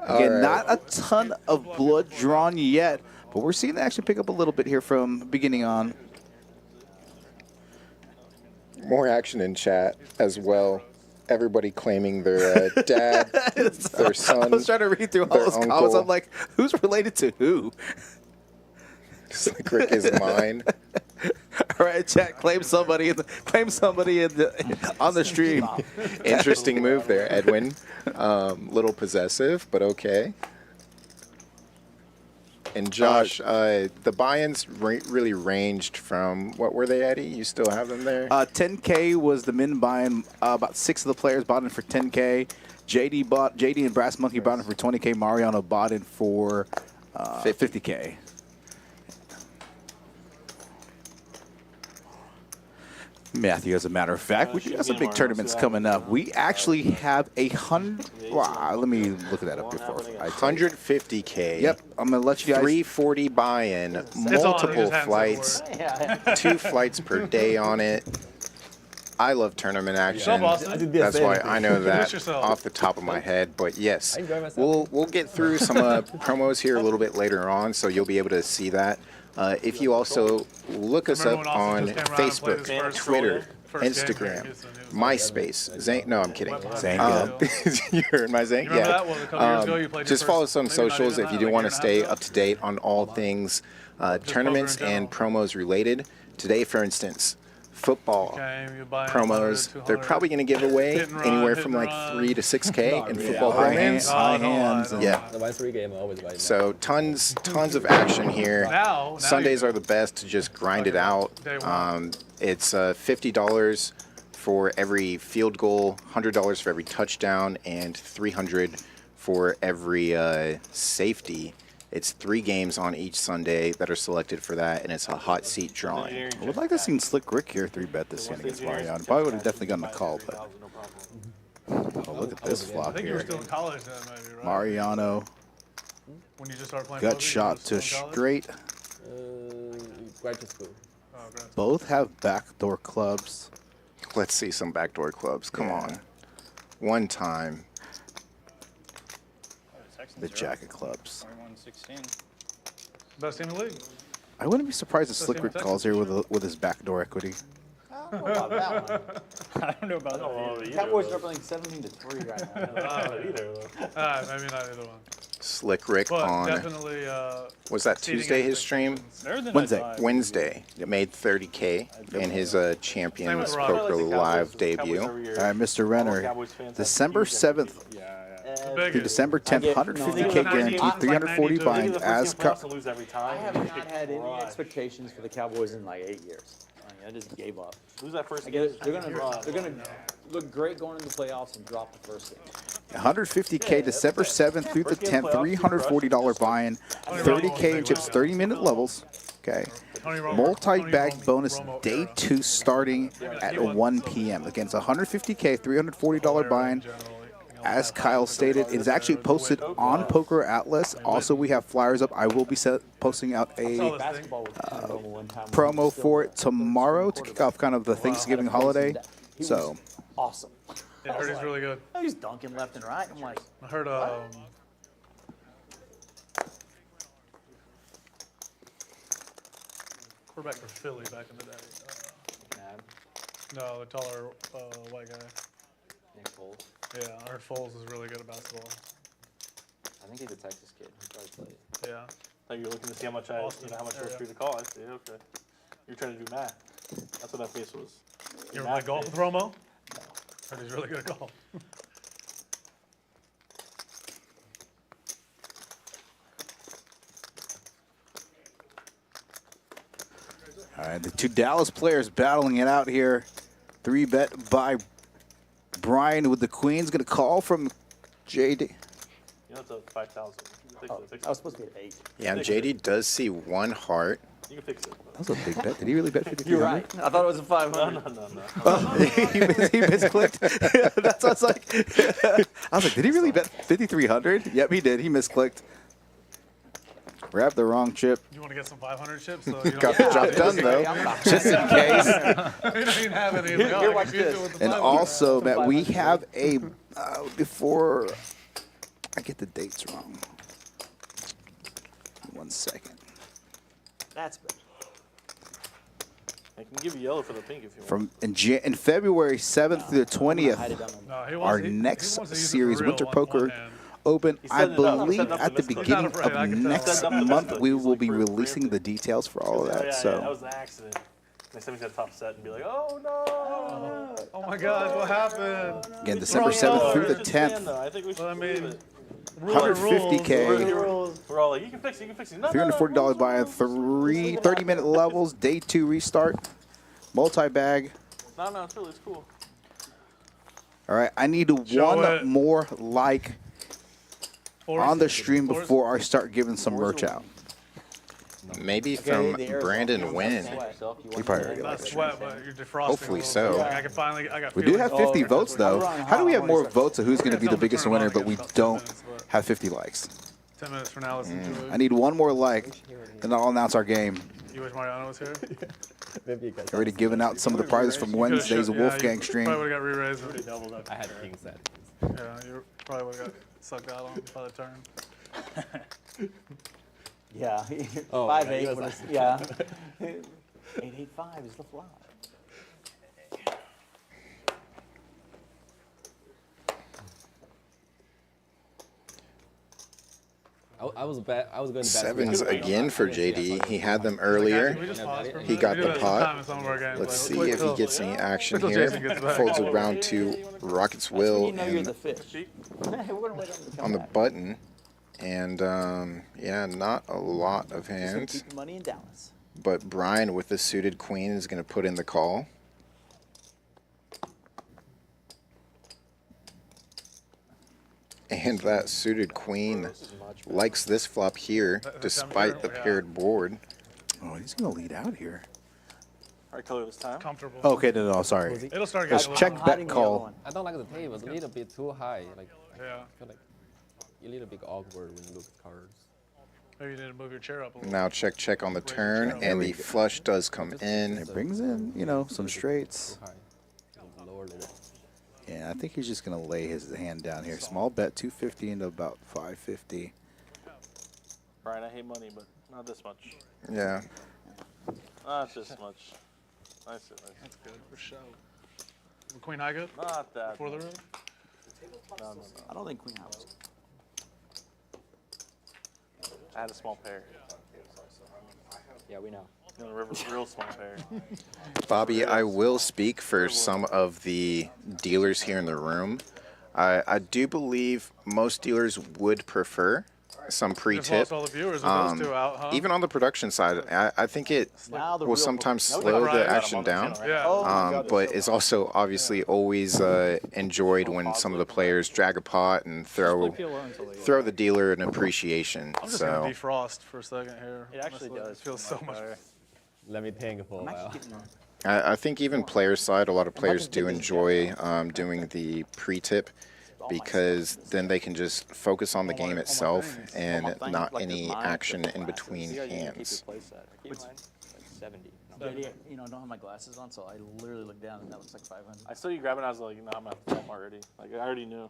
Again, not a ton of blood drawn yet, but we're seeing the action pick up a little bit here from beginning on. More action in chat as well. Everybody claiming their dad, their son. I was trying to read through all those comments. I'm like, who's related to who? Just like Rick is mine. All right, chat. Claim somebody on the stream. Interesting move there, Edwin. Little possessive, but okay. And Josh, the buy-ins really ranged from, what were they, Eddie? You still have them there? 10K was the min buy-in. About 6 of the players bought in for 10K. JD and Brass Monkey bought in for 20K. Mariano bought in for 50K. Matthew, as a matter of fact, we got some big tournaments coming up. We actually have 100. Wow, let me look at that up before. 150K. Yep, I'm gonna let you guys. 340 buy-in, multiple flights, 2 flights per day on it. I love tournament action. Boston? That's why I know that Introduce yourself. off the top of my head. But yes, I enjoy myself. we'll get through some promos here a little bit later on, so you'll be able to see that. If you also look us up on Facebook, Twitter, Instagram, MySpace, Zank. No, I'm kidding. You heard my Zank? remember that one a couple years ago? You played your Just follow first- some maybe not socials even if that, you do like want a to year stay and a half up to date on all things tournaments and promos related. Today, for instance, football promos. They're probably going to give away anywhere from like 3 to 6K in football promos. High hands. Yeah. The buy 3 game, I always buy. So tons of action here. Now Sundays you are the best to just grind it out. It's $50 for every field goal, $100 for every touchdown, and $300 for every safety. It's 3 games on each Sunday that are selected for that, and it's a hot seat drawing. I would like to see Slick Rick here 3-bet this game against Mariano. Probably would have definitely gotten a call, but oh, look at this I flop think you were here. still in college then, maybe, right? Mariano When you just started playing gut poker, you shot were to still in college? straight. Graduate school. Both have backdoor clubs. Let's see some backdoor clubs. Come on. One time. The jacket clubs. 21-16. Best team in the league. I wouldn't be surprised if Best Slick team in Rick Texas. calls here with his backdoor equity. I don't know about that one. Cowboys are playing 17-3 right now. Maybe not either one. Slick Rick But on. definitely. Was that seeding Tuesday his stream? Better than I Wednesday. thought. Wednesday. It made 30K in his Champions Rob. Poker Live debut. All right, Mr. Renner. December 7th through December 10th, 150K guaranteed, 340 bind as lose every I time. have not had any expectations for the Cowboys in like 8 years. I just gave up. Lose that first I guess they're gonna look great going into the playoffs and drop the first game. 150K December 7th through the 10th, $340 buy-in, 30K in chips, 30-minute levels. Okay. Multi-bag bonus day 2 starting at 1 p.m. Again, it's 150K, $340 buy-in. As Kyle stated, it is actually posted on Poker Atlas. Also, we have flyers up. I will be posting out a promo for it tomorrow to kick off kind of the Thanksgiving holiday. So, Awesome. Yeah, I heard he's really good. He's dunking left and right. I'm like, I heard quarterback for Philly back in the day. No, the taller white guy. Nick Foles. Yeah, I heard Foles is really good at basketball. I think he's a Texas kid. He probably played. Yeah. Thought you were looking to see how much how much was for you to call. I see. Okay. You're trying to do math. That's what that face was. You ever play golf with Romo? No. Heard he's really good at golf. all right, the 2 Dallas players battling it out here. 3-bet by Brian with the Queens. Going to call from JD. You know, it's a 5,000. I was supposed to be at 8. Yeah, JD does see 1 heart. You can fix it. That was a big bet. Did he really bet 5,300? You're right. I thought it was a 500. No. Oh, he misclicked. That's what I was like. I was like, did he really bet 5,300? Yep, he did. He misclicked. Grabbed the wrong chip. You want to get some 500 chips? So you don't Got the job done, though. Just in case. You don't even have any. Here, watch this. And also, Matt, we have a, before I get the dates wrong. 1 second. That's better. I can give you yellow for the pink if you want. From in February 7th through the 20th, No, he our wants, he next wants to use it series, for real Winter on Poker one hand. Open, I set it up. believe Set it up at the to misclick. beginning Not afraid, I of can tell. next Set it up to month, misclick. we He's will like be pre- releasing the preemptive. details for all of that. Yeah, So. that was an accident. Next time he's got top set and be like, oh no. Oh my God, what happened? Again, December 7th through the 10th, I think we should Well, I believe mean, it. 150K, We're all like, you can fix it, you can fix it. No, $340 buy-in, 30-minute levels, day 2 restart, multi-bag. No, it's really, it's cool. All right, I need Show one it. more like Forrest? on the stream Forrest? before I start giving some merch out. Maybe from Brandon Wynn. He probably already Not likes it. sweat, but you're defrosting. Hopefully a little so. bit. Like, I can finally. I got. We do have 50 feelings. votes, though. How do we have more votes of who's going to be the biggest winner, but we don't have 50 likes? 10 minutes from now, listen to it. I need one more like, and I'll announce our game. You wish Mariano was here? Already giving out some of the prizes from Wednesday's Wolfgang stream. Probably would have got re-raised. I had king set. Yeah, you probably would have got sucked out on by the turn. Yeah. Oh, 5-8. yeah, What is, yeah. 8-8-5 is the flop. I was going to bet. Sevens again for JD. He had them earlier. He got the pot. Let's see if he gets any action here. Folds around to Rocket's Will and on the button. And yeah, not a lot of hands. Money in Dallas. But Brian with the suited queen is going to put in the call. And that suited queen likes this flop here, despite the paired board. Oh, he's going to lead out here. All right, color this time. Comfortable. Okay, no, sorry. It'll start Let's getting check bet call. I don't like the table. It's a little bit too high. Like, Yeah. I feel like a little bit awkward when you look at cards. Maybe you need to move your chair up a little. Now check on the turn, and the flush does come in. It brings in, you know, some straights. Too high. Lower limit. Yeah, I think he's just going to lay his hand down here. Small bet, 250 into about 550. Brian, I hate money, but not this much. Yeah. Not this much. Nice. That's good for show. Queen high good? Not that. Before the room? No. I don't think Queen High was. I had a small pair. Yeah, we know. No, real small pair. Bobby, I will speak for some of the dealers here in the room. I do believe most dealers would prefer some pre-tip. Lost all the viewers with those two out, huh? Even on the production side, I think it will sometimes slow the action down. Yeah. But it's also obviously always enjoyed when some of the players drag a pot and throw the dealer an appreciation. I'm just So gonna defrost for a second here. It actually honestly. does. It feels so much. Let me think for a while. I think even player side, a lot of players do enjoy doing the pre-tip, because then they can just focus on the game itself and not any action in between hands. You know, I don't have my glasses on, so I literally looked down and that looks like 500. I saw you grab it, and I was like, no, I'm gonna have to tell him already. Like, I already knew.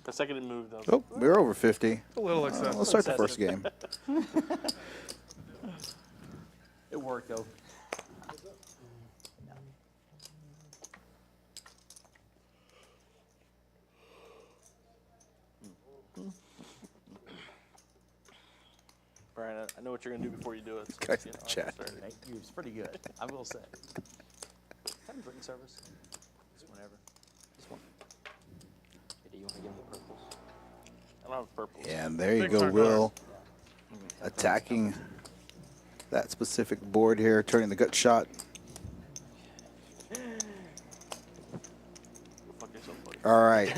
The second it moved, I was Oh, we're over 50. A little excessive. Let's start the first game. It worked though. Brian, I know what you're gonna do before you do it. So, Guys in the chat. Thank you. It's pretty good. I will say. Have drink service. Just whenever. Just one. Do you want to give me purples? I don't have purple. And there you go, Will. Attacking that specific board here, turning the gut shot. All right.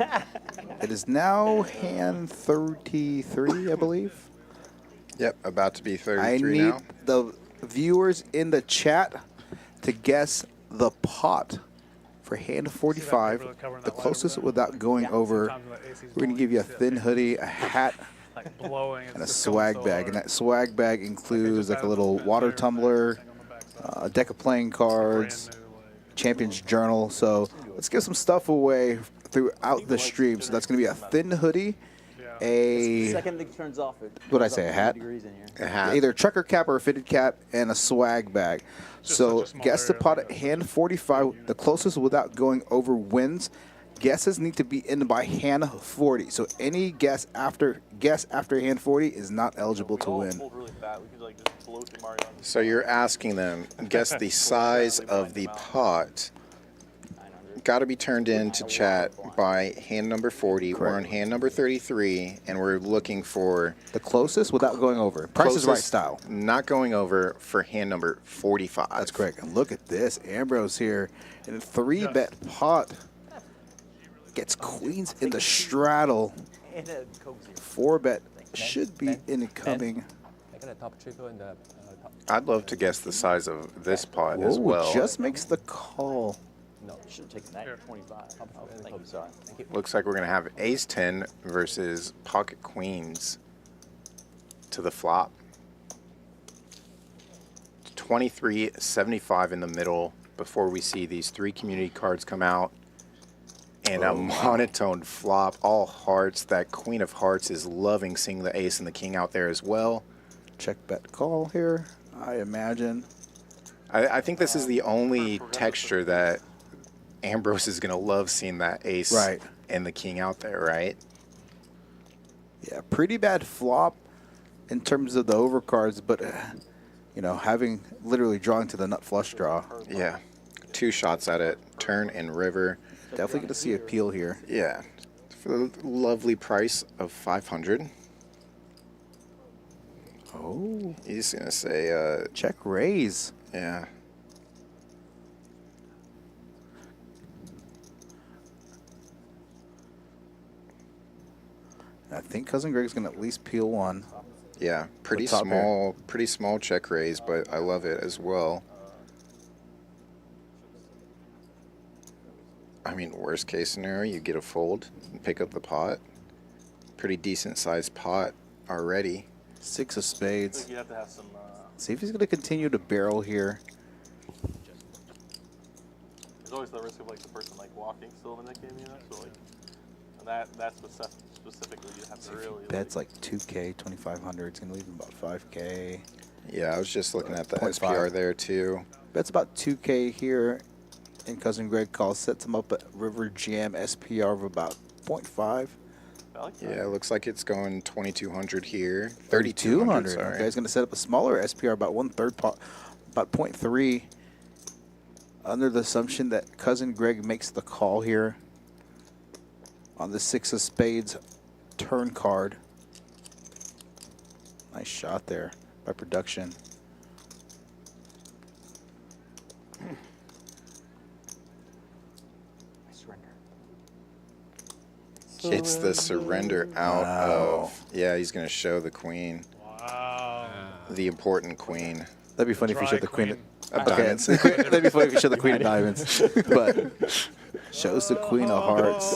It is now hand 33, I believe. Yep, about to be 33 I need now. the viewers in the chat to guess the pot for hand 45, the closest without going over. We're going to give you a thin hoodie, a hat, and a swag bag. And that swag bag includes like a little water tumbler, a deck of playing cards, Champion's Journal. So let's get some stuff away throughout the stream. So that's going to be a thin hoodie, a Second thing turns off. what did I say? A hat? A hat. Either a trucker cap or a fitted cap, and a swag bag. So guess the pot at hand 45. The closest without going over wins. Guesses need to be in by hand 40. So any guess after hand 40 is not eligible to win. So you're asking them, guess the size of the pot. Got to be turned into chat by hand number 40. We're on hand number 33, and we're looking for the closest without going over. Price is Right style. Not going over for hand number 45. That's correct. And look at this. Ambrose here in a 3-bet pot. Gets queens in the straddle. 4-bet should be incoming. I got a top trickle in the top. I'd love to guess the size of this pot as Whoa, well. just makes the call. No, you should have taken that 25. Oh, thank you. Sorry. Thank you. Looks like we're going to have ace 10 versus pocket queens to the flop. 23.75 in the middle before we see these 3 community cards come out. And a monotone flop, all hearts. That Queen of Hearts is loving seeing the ace and the king out there as well. Check bet call here, I imagine. I think this is the only texture that Ambrose is going to love seeing that ace and the king out there, right? Yeah, pretty bad flop in terms of the overcards, but, you know, having literally drawing to the nut flush draw. Yeah, 2 shots at it, turn and river. Definitely going to see appeal here. Yeah, for the lovely price of 500. Oh. He's going to say... check raise. Yeah. I think Cousin Greg's going to at least peel one. Yeah, pretty small check raise, but I love it as well. I mean, worst case scenario, you get a fold and pick up the pot. Pretty decent sized pot already. 6 of I spades. think you have to have some. See if he's going to continue to barrel here. There's always the risk of like the person like walking still in the game, you know. So like that specifically, you have to really. Bets like 2K, 2,500. It's going to leave him about 5K. Yeah, I was just looking at the 0.5. SPR there too. Bets about 2K here. And Cousin Greg calls, sets him up at River Jam SPR of about 0.5. Yeah, it looks like it's going 2,200 here. 3,200. sorry. Okay, he's going to set up a smaller SPR, about 1/3 pot, about 0.3. Under the assumption that Cousin Greg makes the call here on the 6 of spades turn card. Nice shot there by production. It's the surrender out of. Yeah, he's going to show the queen. Wow. The important queen. That'd be funny if you showed the queen of okay. diamonds. That'd be funny if you showed the queen of diamonds. But shows the queen of hearts.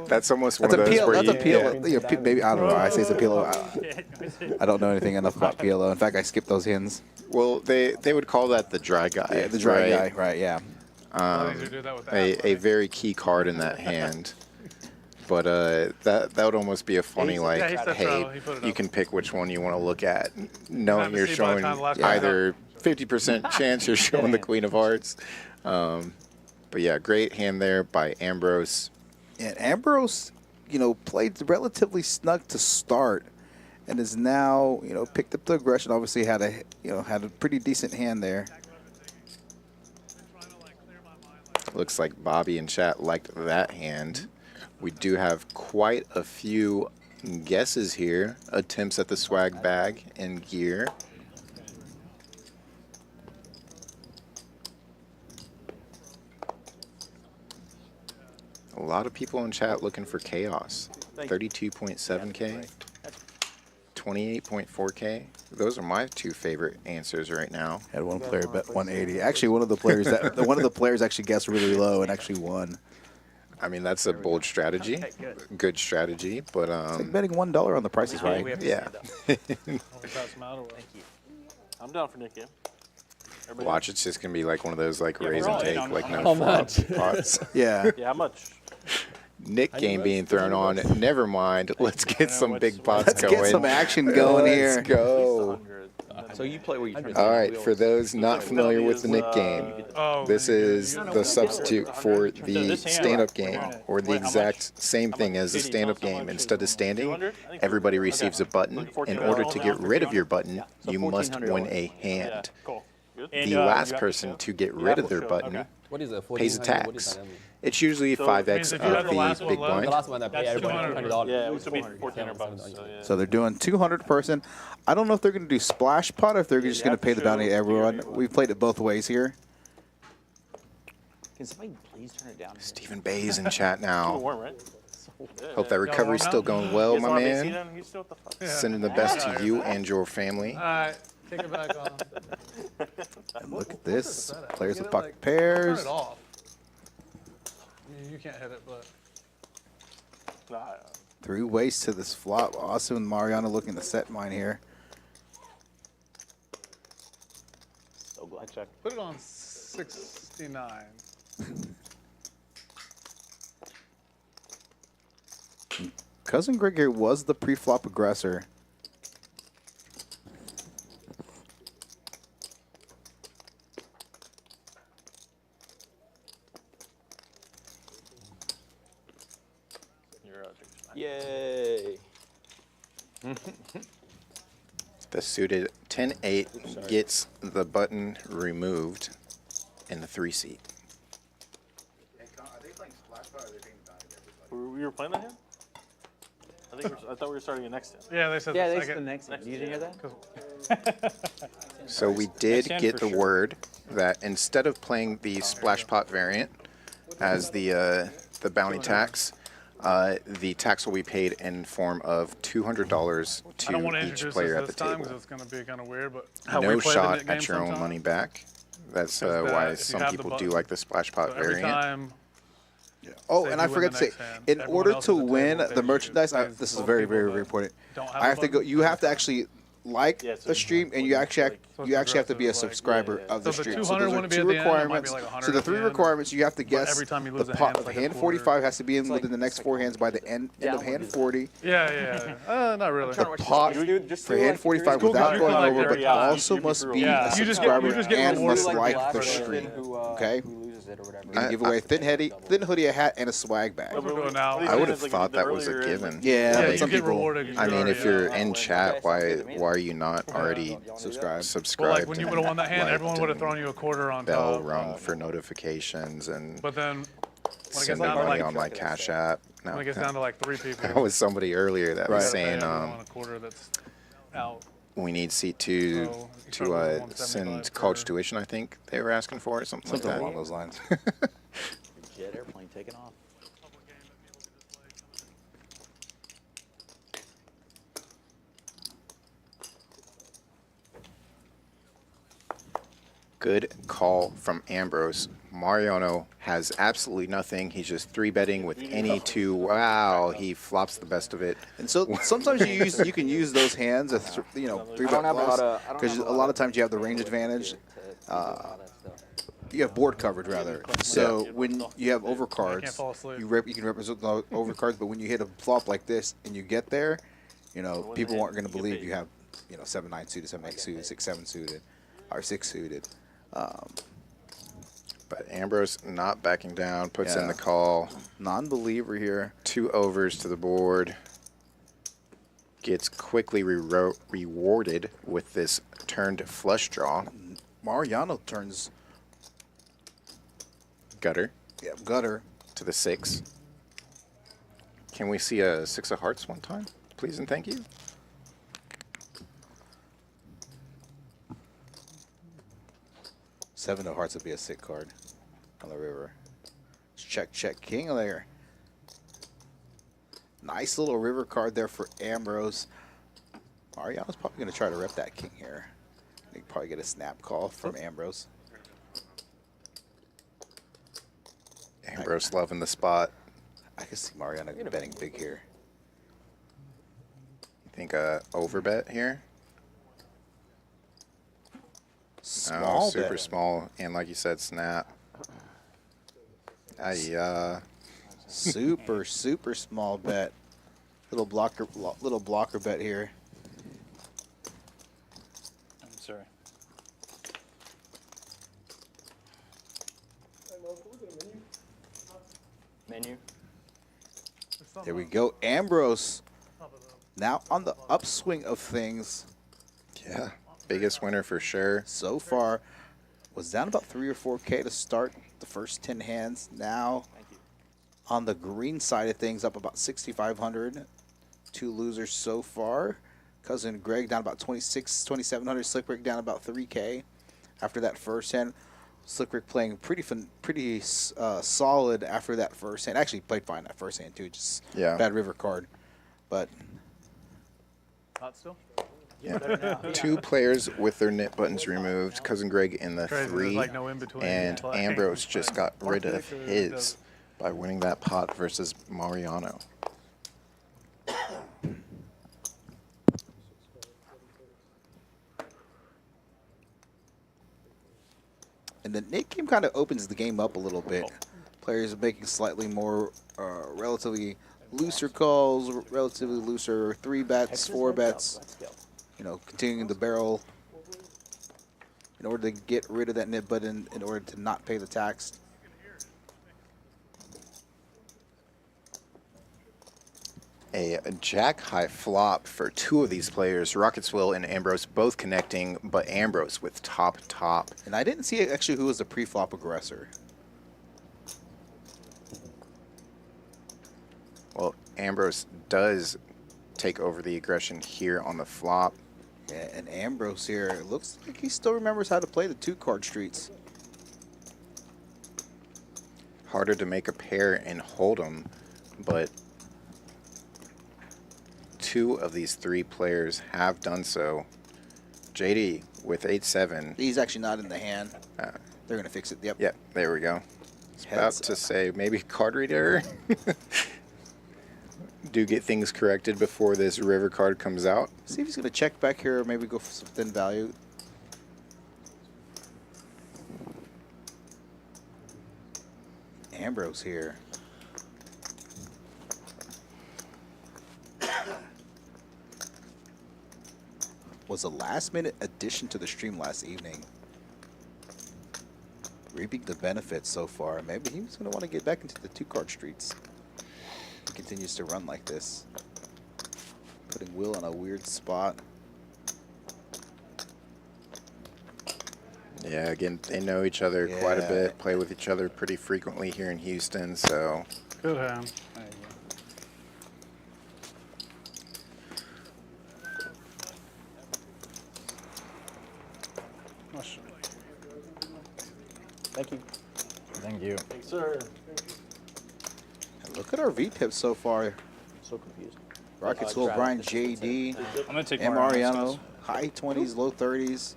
That's almost one of those where that's a PLO. Yeah, maybe, I don't know. I say it's a PLO. I don't know anything enough about PLO. In fact, I skipped those hints. Well, they would call that the dry guy. Yeah, the dry guy, right, yeah. A very key card in that hand. But that would almost be a funny, like, hey, you can pick which one you want to look at, knowing you're showing either 50% chance you're showing the Queen of Hearts. But yeah, great hand there by Ambrose. And Ambrose, you know, played relatively snug to start, and is now, you know, picked up the aggression. Obviously had a pretty decent hand there. Looks like Bobby in chat liked that hand. We do have quite a few guesses here. Attempts at the swag bag and gear. A lot of people in chat looking for chaos. 32.7K, 28.4K. Those are my 2 favorite answers right now. Had one player bet 180. Actually, one of the players actually guessed really low and actually won. I mean, that's a bold strategy, good strategy, but it's like betting $1 on the Price is Right. Yeah. I'm down for Nick. Yeah. Watch, it's just gonna be like one of those like raise and take, like no How flop much? pots. Yeah. Yeah, how much? Nick game being thrown on. Never mind. Let's get some big pots Let's going. get some action going here. Let's go. So you play where you turn. All right, for those not familiar with the Nick game, this is the substitute for the stand-up game, or the exact same thing as the stand-up game. Instead of standing, everybody receives a button. In order to get rid of your button, you must win a hand. The last person to get rid of their button pays a tax. It's usually 5x of the big blind. The last one that paid everybody $200. Yeah, it would be $1,400. So, yeah. So they're doing 200 person. I don't know if they're going to do splash pot or if they're just going to pay the bounty to everyone. We've played it both ways here. Can somebody please turn it down? Stephen Bay's in chat now. Warm, right? Hope that recovery's still going well, my man. Sending the best to you and your family. All right, take it back on. And look at this. Players with pocket pairs. Turn it off. You can't hit it, but. 3 ways to this flop. Awesome. And Mariano looking to set mine here. So blackjack. Put it on 69. Cousin Greg here was the pre-flop aggressor. You're out. Yay. The suited 10-8 gets the button removed in the 3-seat. We were playing that hand? I thought we were starting the next hand. Yeah, they said Yeah, the they second. said the next one. You didn't hear that? So we did Next hand get for the sure. word that instead of playing the splash pot variant as the bounty tax, the tax will be paid in form of $200 I don't want to to each introduce player this at the this time table. because it's going to be kind of weird, but how No we play shot the net at your game own sometimes. money back. That's Is that why if you some have the people do button, like the splash pot so every variant. time Oh, Say and I who win forgot the to say, next hand, in everyone order else to at the win table the pays merchandise, pays this is both very, people very, that very important. don't have I a have to go. button. You have to actually like Yeah, so the stream, and you actually So you it's actually have to be a aggressive, like- subscriber of the So the stream. 200 those are wouldn't be two at the end, it might be requirements. like 100 So the at the three end. requirements you have to But guess. every time you The lose a pot hand, it's of like a hand quarter. 45 has to be in like- within the next four hands by the end of hand 40. Yeah. Not really. The pot for hand 45 cool, without you going can, like, over, but carry out. also You must can be Yeah, a you just subscriber get and rewarded. must Like like the person stream. Who Okay. loses it or whatever. We're gonna give away a thin hoodie, a hat, and a swag bag. What we're doing now. I would have Like, thought the that was a earlier end, given. Yeah, Yeah, but you some get people. rewarded. I mean, if you're in chat, Okay, why are you not already Subscribe. Well, subscribed? like when you would have won that hand, and everyone would have liked thrown you a quarter on and bell top. rung for notifications and But then when it gets sending down to money like on like Cash App. No, when it gets down to like 3 people, that was somebody earlier that was Right. saying everyone a quarter that's out. we need C2 So you start to losing 175 send for- college tuition. I think they were asking for it, something Something like along that. those lines. Jet airplane taking off. Good call from Ambrose. Mariano has absolutely nothing. He's just 3-betting with any two. Wow, he flops the best of it. And so sometimes you can use those hands, three bet loss, because a lot of times you have the range advantage. You have board coverage rather. So when you have overcards, fall asleep. you can represent the overcards. But when you hit a flop like this and you get there, people aren't going to believe you have 7-9 suited, 7-8 suited, 6-7 suited, or 6 suited. But Ambrose not backing down, puts in Yeah. the call. Non-believer here. 2 overs to the board. Gets quickly rewarded with this turned flush draw. Mariano turns Gutter gutter. to the 6. Can we see a 6 of hearts one time? Please and thank you. Seven of hearts would be a sick card on the river. Check, king there. Nice little river card there for Ambrose. Mariano's probably going to try to rep that king here. They can probably get a snap call from Ambrose. Ambrose loving the spot. I can see Mariano betting big here. You think overbet here? Small super bet. small, and like you said, snap. Super small bet. Little blocker bet here. I'm sorry. Menu. There we go. Ambrose now on the upswing of things. Yeah, biggest winner for sure. So far, was down about 3 or 4K to start the first 10 hands. Now, on the green side of things, up about 6,500. 2 losers so far. Cousin Greg down about 2,700. Slick Rick down about 3K after that first hand. Slick Rick playing pretty solid after that first hand. Actually played fine that first hand too. Just bad river card, but Hot still? Yeah. 2 players with their knit buttons removed. Cousin Greg in the Crazy, 3, there's like no in between and play. Ambrose just got rid of his by winning that pot versus Mariano. And the nit game kind of opens the game up a little bit. Players are making slightly more relatively looser calls, relatively looser 3-bets, 4-bets. You know, continuing the barrel in order to get rid of that nit button in order to not pay the tax. A jack high flop for two of these players, Rocketswill and Ambrose both connecting, but Ambrose with top. And I didn't see actually who was the pre-flop aggressor. Well, Ambrose does take over the aggression here on the flop. Yeah, and Ambrose here, it looks like he still remembers how to play the 2-card streets. Harder to make a pair and hold them, but two of these three players have done so. JD with 8-7. He's actually not in the hand. They're going to fix it. Yep. Yep, there we go. It's about to say maybe card read error. Do get things corrected before this river card comes out. See if he's going to check back here or maybe go for some thin value. Ambrose here. Was a last-minute addition to the stream last evening. Reaping the benefits so far. Maybe he's going to want to get back into the 2-card streets. He continues to run like this. Putting Will in a weird spot. Yeah, again, they know each other quite a bit, play with each other pretty frequently here in Houston, so. Good hand. Thank you. Thank you. Thanks, sir. And look at our VPIP so far. So confused. Rockets will grind JD I'm gonna take and Mariano's, Mariano. High 20s, low 30s.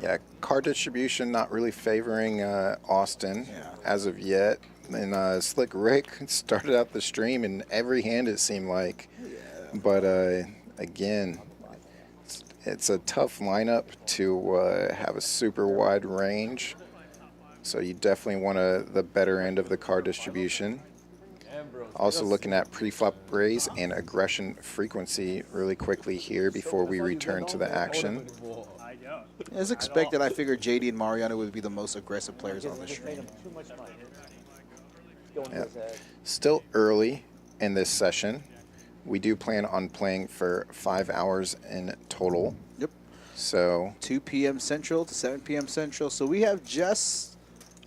Yeah, card distribution not really favoring Austin as of yet. And Slick Rick started out the stream in every hand, it seemed like. But again, it's a tough lineup to have a super wide range. So you definitely want the better end of the card distribution. Also looking at pre-flop raise and aggression frequency really quickly here before we return to the action. As expected, I figured JD and Mariano would be the most aggressive players on the stream. Yeah. Still early in this session. We do plan on playing for 5 hours in total. Yep. So 2 p.m. Central to 7 p.m. Central. So we have just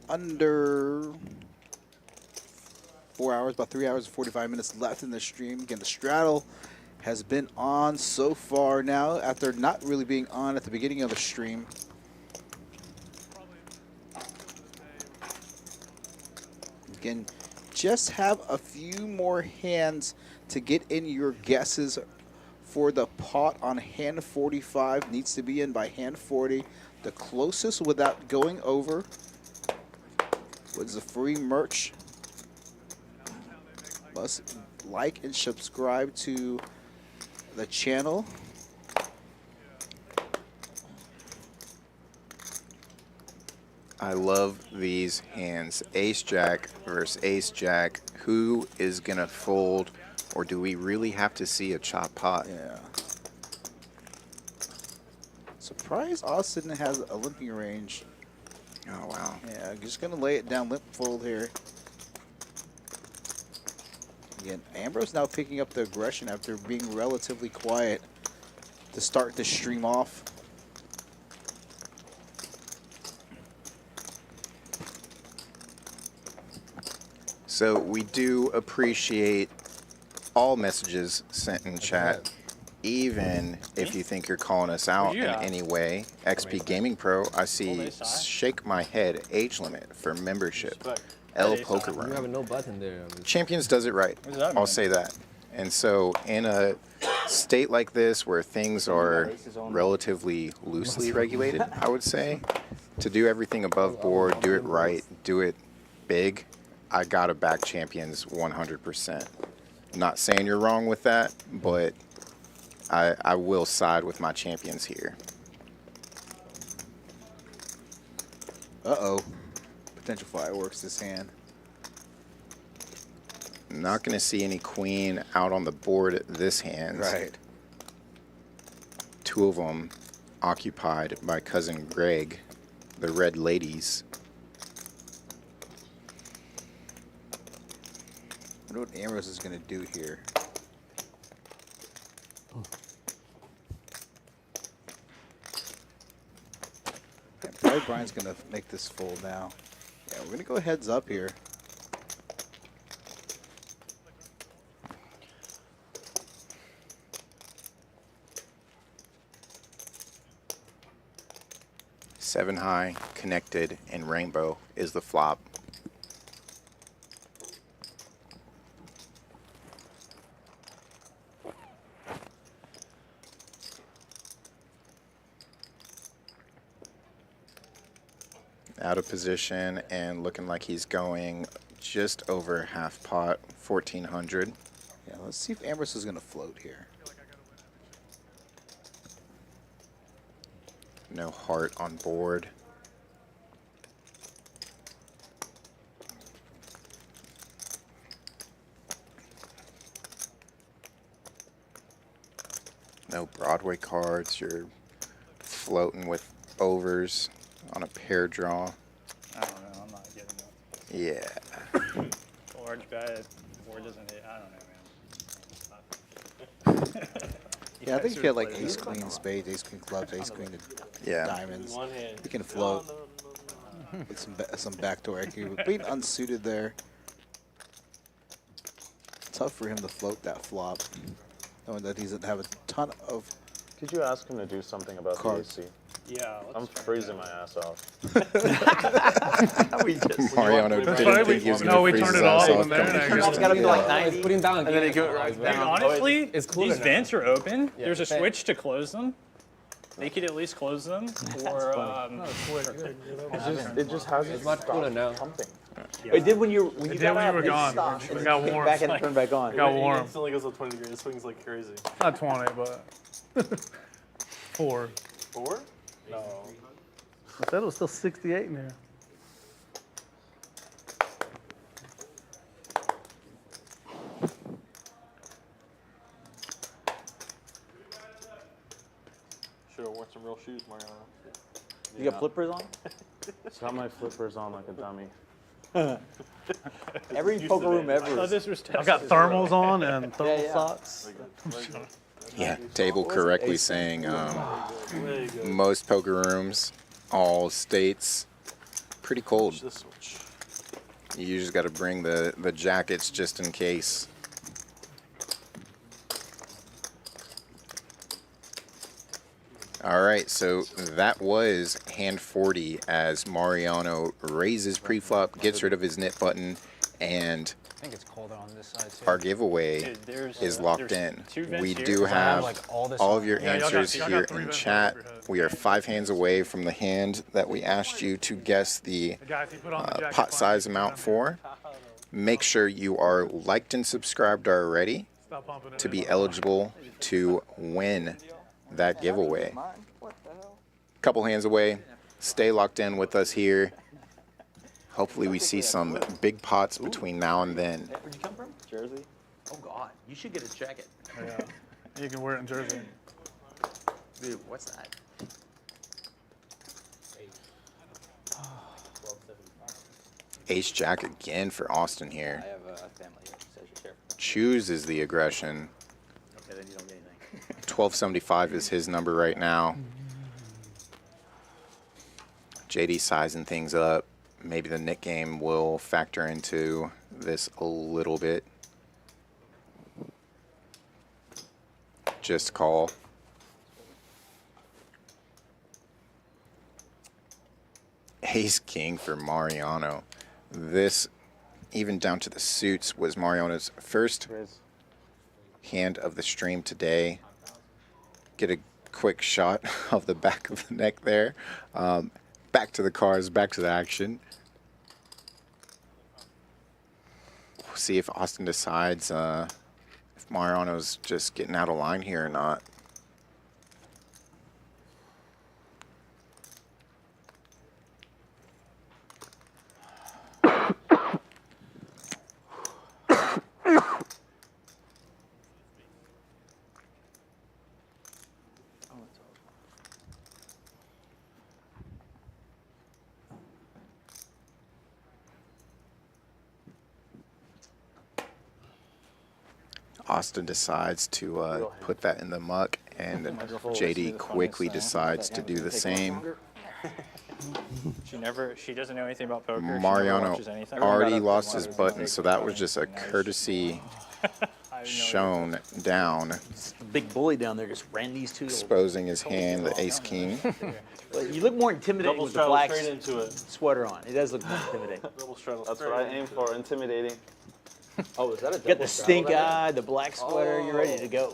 under 4 hours, about 3 hours and 45 minutes left in the stream. Again, the straddle has been on so far now after not really being on at the beginning of the stream. Again, just have a few more hands to get in your guesses for the pot on hand 45. Needs to be in by hand 40. The closest without going over was the free merch. Must like and subscribe to the channel. I love these hands. Ace-Jack versus Ace-Jack. Who is going to fold, or do we really have to see a chop pot? Yeah. Surprise, Austin has a limping range. Oh, wow. Yeah, just going to lay it down, limp fold here. Again, Ambrose now picking up the aggression after being relatively quiet to start the stream off. So we do appreciate all messages sent in chat, even if you think you're calling us out in any way. XP Gaming Pro, I see shake my head, age limit for membership. L Poker Room. You have no button there. Champions does it right. I'll say that. And so in a state like this where things are relatively loosely regulated, I would say, to do everything above board, do it right, do it big, I gotta back Champions 100%. Not saying you're wrong with that, but I will side with my Champions here. Uh-oh. Potential fireworks this hand. Not going to see any queen out on the board at this hand. Right. Two of them occupied by cousin Greg, the Red Ladies. I wonder what Ambrose is going to do here. Yeah, probably Brian's going to make this fold now. Yeah, we're going to go heads up here. Seven high, connected, and rainbow is the flop. Out of position and looking like he's going just over half pot, 1400. Yeah, let's see if Ambrose is going to float here. No heart on board. No Broadway cards. You're floating with overs on a pair draw. I don't know. I'm not getting that. Yeah. Large bet. Board doesn't hit. I don't know, man. Yeah, I think if you had like ace queen spades, ace queen clubs, ace queen diamonds, you can float with some backdoor equity. But being unsuited there, tough for him to float that flop, knowing that he doesn't have a ton of. Could you ask him to do something about cards. the AC? Yeah. I'm freezing my ass off. Mariano didn't think he was going to freeze his ass off. It's got to be like 90. Putting down And then it goes right down. down. Honestly, It's cooler these now. vents are open. Yeah, There's a fan. switch to close them. They could at least close them. Or It just has It's much cooler now. pumping. It did when you It did got when you up, were it gone. stopped, It and got then came warm. back and it turned back on. It got warm. It instantly goes up 20 degrees. It swings like crazy. Not 20, but 4. 4? No. I said it was still 68 in there. Should have worn some real shoes, Mariano. You got flippers on? Got my flippers on like a dummy. Every poker room ever. I've got thermals on and thermal socks. Yeah, table correctly saying most poker rooms, all states, pretty cold. You just got to bring the jackets just in case. All right, so that was hand 40 as Mariano raises preflop, gets rid of his knit button, and I think it's colder on this side too. our giveaway Dude, is locked in. two vents We here. do have like all this all of your Yeah, y'all got- answers y'all got here 3 in vents chat. over your head. We are 5 hands away from the hand that we asked you to guess the guy, if you put on the jacket, pot size amount for. Make sure you are liked and subscribed already Stop pumping it to in. be eligible to win that giveaway. Couple hands away. Stay locked in with us here. Hopefully we see some big pots between now and then. Where'd you come from? Jersey. Oh God, you should get a jacket. Yeah. You can wear it in Jersey. Dude, what's that? Ace Jack again for Austin here. I have a family here, so you should share. Chooses the aggression. Okay, then you don't get anything. 1275 is his number right now. JD sizing things up. Maybe the Nick game will factor into this a little bit. Just call. Ace King for Mariano. This, even down to the suits, was Mariano's first hand of the stream today. Get a quick shot of the back of the neck there. Back to the cards, back to the action. We'll see if Austin decides if Mariano's just getting out of line here or not. Austin decides to put that in the muck, and JD quickly decides to do the same. She doesn't know anything about poker. She never Mariano watches anything. already lost his button, so that was just a courtesy shown down, Big bully down there just ran these two. exposing his hand, the ace king. Well, you look more intimidating Double with the straddle black straight into it. sweater on. It does look more intimidating. Double straddle. That's what I aim for, intimidating. Oh, is that a Got the stink eye, the black sweater. You're ready to go.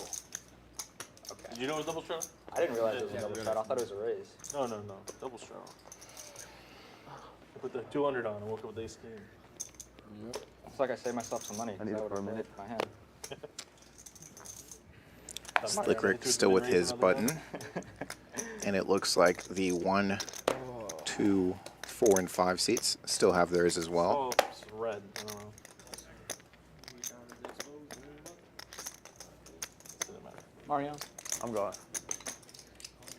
Did you know it was double straddle? I didn't realize it was a double straddle. I thought it was a raise. No. Double straddle. I put the 200 on and woke up with ace king. It's like I saved myself some money. I need it for a minute. My hand. Slick Rick still with his button. And it looks like the 1, 2, 4, and 5 seats still have theirs as well. Oh, it's red. I don't know. Mario? I'm going.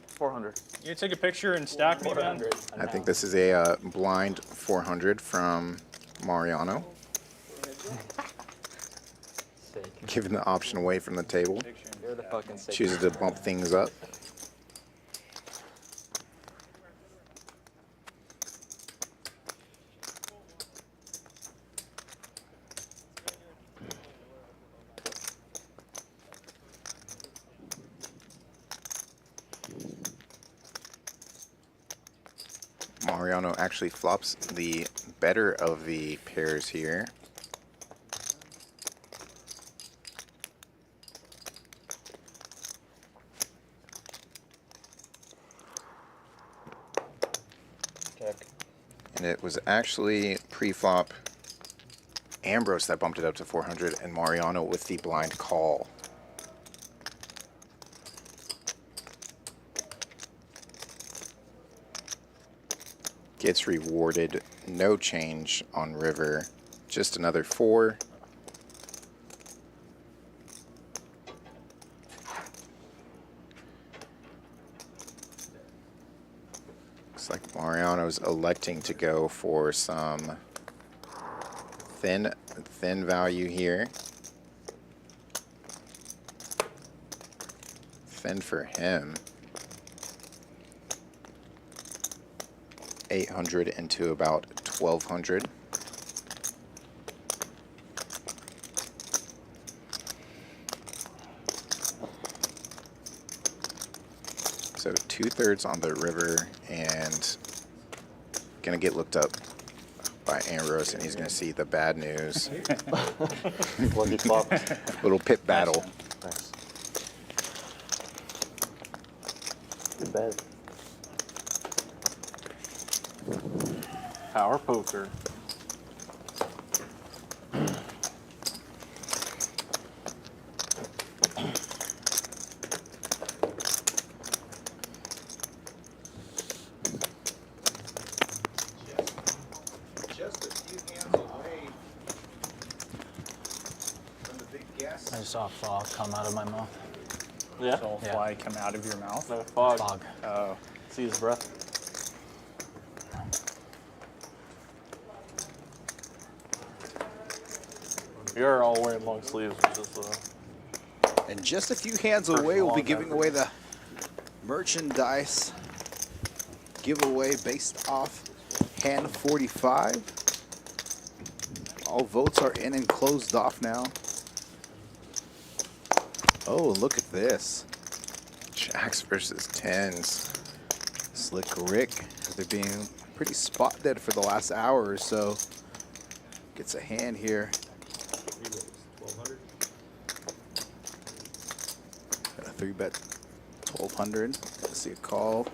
400. You take a picture and stack me, man. I think this is a blind 400 from Mariano. Giving the option away from the table. You're the fucking sick. Chooses to bump things up. Mariano actually flops the better of the pairs here. Check. And it was actually pre-flop Ambrose that bumped it up to 400 and Mariano with the blind call. Gets rewarded, no change on river, just another 4. Looks like Mariano's electing to go for some thin value here. Thin for him. 800 into about 1200. So 2/3 on the river and gonna get looked up by Ambrose and he's gonna see the bad news. Little pit battle. Nice. Good bet. Power poker. Just a few hands away from the big guess. I just saw fog come out of my mouth. Yeah? So fly come out of your mouth? No, fog. Fog. Oh. See his breath. You're all wearing long sleeves, which is And just a few hands away, we'll be giving away the merchandise giveaway based off hand 45. All votes are in and closed off now. Oh, look at this. Jacks versus 10s. Slick Rick, they're being pretty spot dead for the last hour or so. Gets a hand here. Got a 3-bet 1200. Let's see a call.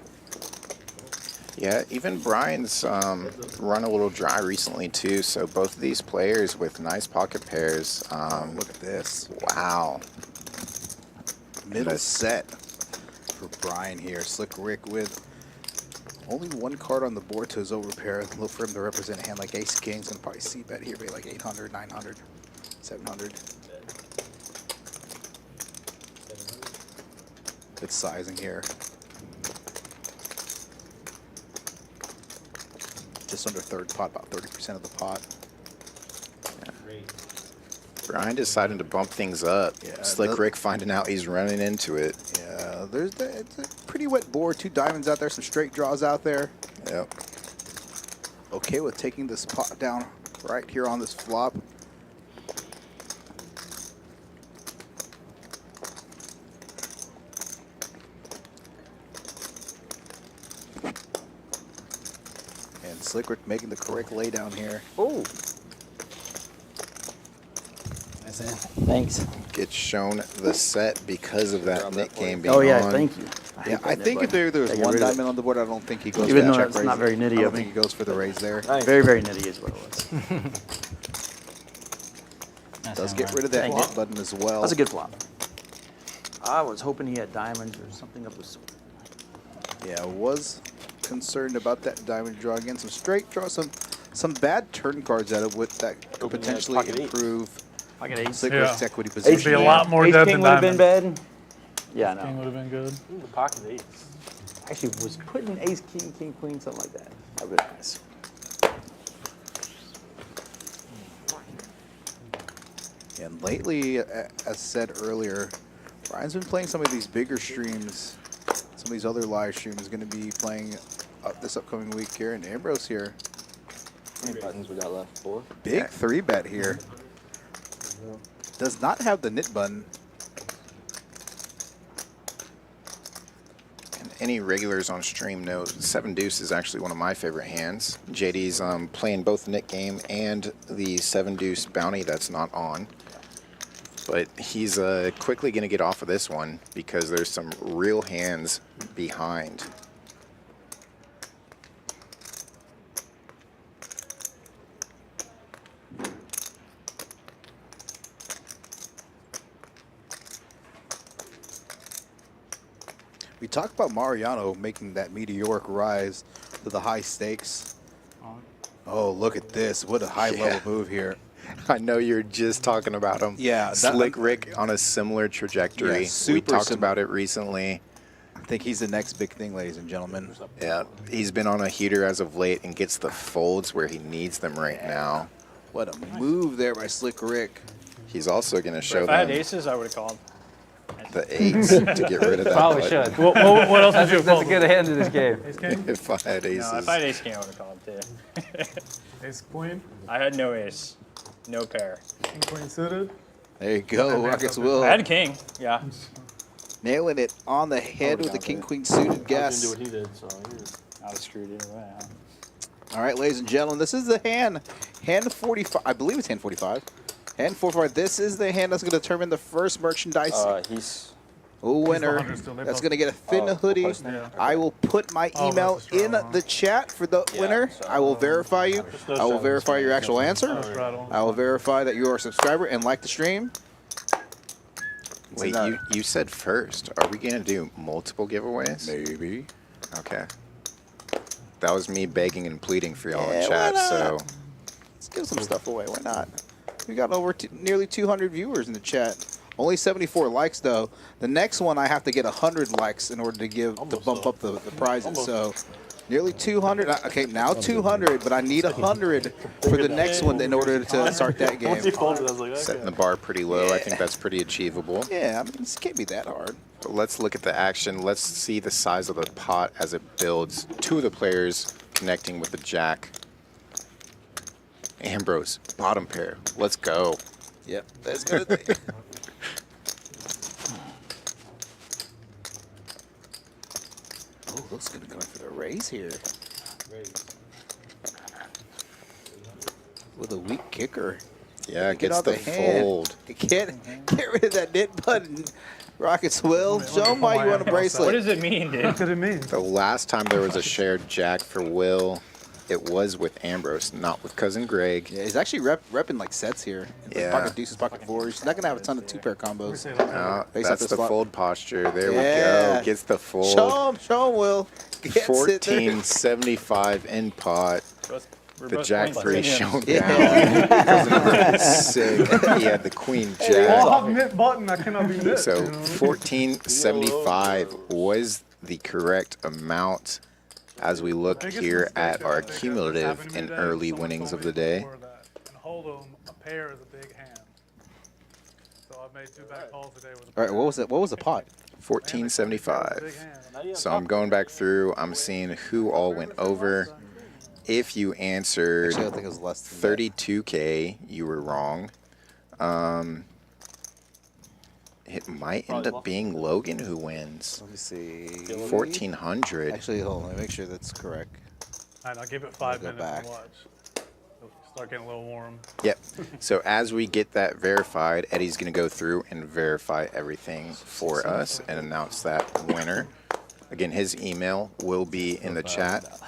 Yeah, even Brian's run a little dry recently too. So both of these players with nice pocket pairs. Look at this. Wow. Middle set for Brian here. Slick Rick with only one card on the board to his overpair. Look for him to represent a hand like Ace King's and probably C-bet here, maybe like 800, 900, 700. Good sizing here. Just under third pot, about 30% of the pot. Brian deciding to bump things up. Yeah, Slick Rick finding out he's running into it. Yeah, it's a pretty wet board. 2 diamonds out there, some straight draws out there. Yep. Okay with taking this pot down right here on this flop. And Slick Rick making the correct lay down here. Oh. Thanks. Gets shown the set because of that Nick game being Oh yeah, on. thank you. Yeah, I think if there was one diamond on the board, I don't think he goes Even for though the check it's raise. not very nitty I don't of me. think he goes for the raise there. Very, very nitty is what it was. Does get rid of that Thank hit you. button as well. That's a good flop. I was hoping he had diamonds or something of the sort. Yeah, was concerned about that diamond draw again. Some straight draw, some bad turn cards out of which that could potentially improve Pocket ace. Slick Yeah. Rick's equity position. Ace king, ace king would have been bad. Yeah, no. King would have been good. Ooh, the pocket ace. Actually, was putting ace, king, king, queen, something like that. That would be nice. And lately, as said earlier, Brian's been playing some of these bigger streams. Some of these other live streams is going to be playing this upcoming week here in Ambrose here. How many buttons we got left? 4? Big 3-bet here. Does not have the knit button. And any regulars on stream know 7 deuce is actually one of my favorite hands. JD's playing both Nick game and the 7 deuce bounty that's not on. But he's quickly going to get off of this one because there's some real hands behind. We talked about Mariano making that meteoric rise to the high stakes. Oh, look at this. What a high-level move here. I know you're just talking about him. Yeah. Slick Rick on a similar trajectory. Yeah, we super talked sim- about it recently. I think he's the next big thing, ladies and gentlemen. Yeah, he's been on a heater as of late and gets the folds where he needs them right now. What a move there by Slick Rick. He's also going to show If I had them aces, I would have called. the 8s to get rid of that Probably button. should. What else would you have That's a called? good hand in this game. Ace king? If I had aces. No, if I had ace king, I would have called too. Ace queen. I had no ace, no pair. King queen suited. There you go, Rockets Will. I had king, yeah. Nailing it on the head with the king-queen suited guess. I didn't do what he did, so I was screwed either way, huh? All right, ladies and gentlemen, this is the hand. Hand 45. I believe it's hand 45. Hand 45. This is the hand that's going to determine the first merchandise winner. That's going to get a Finn hoodie. I will put my email in the chat for the winner. I will verify you. I will verify your actual answer. I will verify that you are a subscriber and like the stream. Wait, you said first. Are we going to do multiple giveaways? Maybe. Okay. That was me begging and pleading for y'all Yeah, in chat, why not? so Let's give some stuff away. Why not? We got over nearly 200 viewers in the chat. Only 74 likes though. The next one I have to get 100 likes in order to bump up the prizes. So nearly 200. Okay, now 200, but I need 100 for the next one in order to start that game. setting the bar pretty low. I think that's pretty achievable. Yeah, I mean, this can't be that hard. But let's look at the action. Let's see the size of the pot as it builds. 2 of the players connecting with the jack. Ambrose, bottom pair. Let's go. Yep, that's good. Oh, looks good going for the raise here. With a weak kicker. Yeah, Get gets out the hand. fold. You can't get rid of that knit button. Rockets will. Show them why you want a bracelet. What does it mean, dude? What could it mean? The last time there was a shared jack for Will, it was with Ambrose, not with Cousin Greg. Yeah, he's actually repping like sets here. Yeah. Pocket deuces, pocket fours. He's not going to have a ton of 2-pair combos. Face up That's this the flop. fold posture. There we Yeah. go. Gets the fold. Show him, Will. Gets it there. 1475 in pot. We're The both jack queen 3 players. shown Yeah. down. Cousin Greg was sick. He had the queen jack. Well, I have knit button. I cannot be knit. So you know? 1475 was the correct amount as we look here at our cumulative and early winnings of the day. And hold 'em, a pair is a big hand. I've made 2 bad calls today with All right, what was it? What was the pot? 1475. So I'm going back through. I'm seeing who all went over. If you answered Actually, I think it was less than 32K, you were wrong. It might end up being Logan who wins. Let me see. 1400. Actually, hold on. Let me make sure that's correct. All right, I'll give it 5 Go minutes back. and watch. It'll start getting a little warm. Yep. So as we get that verified, Eddie's going to go through and verify everything for us and announce that winner. Again, his email will be in the chat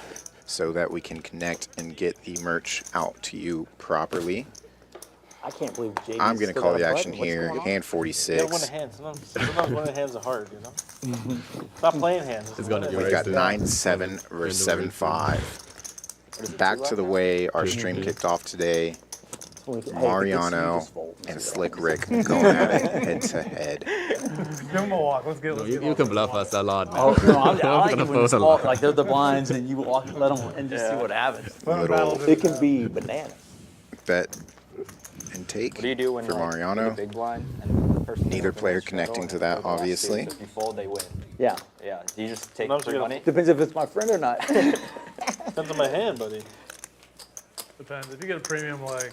so that we can connect and get the merch out to you properly. I can't believe JD. I'm going to call the action here. Hand You gotta win 46. a hand. Sometimes winning hands are hard, you know? Stop playing hands. It's gonna be We right got there. 9-7 versus 7-5. Back to the way our stream kicked off today. Mariano and Slick Rick going at it head to head. Give him a walk. Let's get. Let's get You can bluff us a lot, man. Oh, no, I like Gonna it when it's fold a all, lot. like they're the blinds and you walk, let them and just see what happens. Little It can be banana. bet and take What do you do when for like, Mariano. you get big blind and the person Neither opens player the middle connecting and to they that, go last two, obviously. so if you fold, they win. Yeah. Yeah. Do you just take Sometimes free they're money? Depends if it's my friend or not. Depends on my hand, buddy. Depends. If you get a premium like.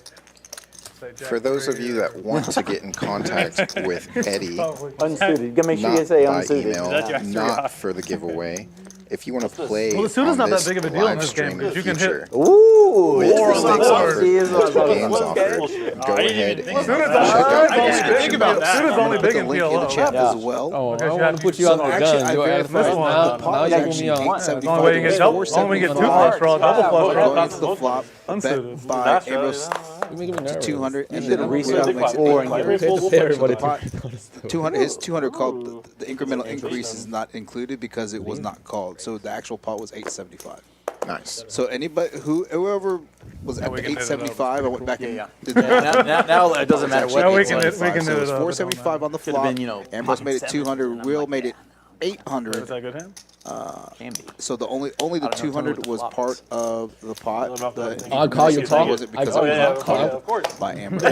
Say Jack For those of 3 you that want to get in contact with Eddie, Unsuited. You gotta make sure you not say by unsuited. email, not for the giveaway. If you want to play Well, the suit is on not that this big of a deal in live this game, stream in the because you can hit- future, Ooh. with Or the on the stakes board. offered, games offered, go ahead and check out the description box. Suit is only big The in link in the PLO. chat as well. Oh, Okay, I so you want have to put to- you on the Actually, gun. I You ask verified first. this one. Now the pot was you put actually me on. 875. The only way you can get double, the only way you get 2 flush draws, double flush draws. Going into the flop, Unsuited. bet by That's Ambrose You're making me to nervous. 200, and should then have we researched makes it before and 800. get So everybody the pot, to 200, his 200 called, the incremental increase is not included because it was not called. So the actual pot was 875. Nice. So anybody, whoever was at we the can hit it up. 875, I went back and did Now it doesn't matter what. Now we it can was. hit- we can so hit it was it up. 475 on the Could've flop. been, you know, Ambrose made it pocket 200. sevens, and I'm Will like, made it Is 800. that a good hand? Can be. So the only the don't know 200 what was the flop part is. of the pot. The I'll call you talk. was it because I it call was you not talk. called by Ambrose?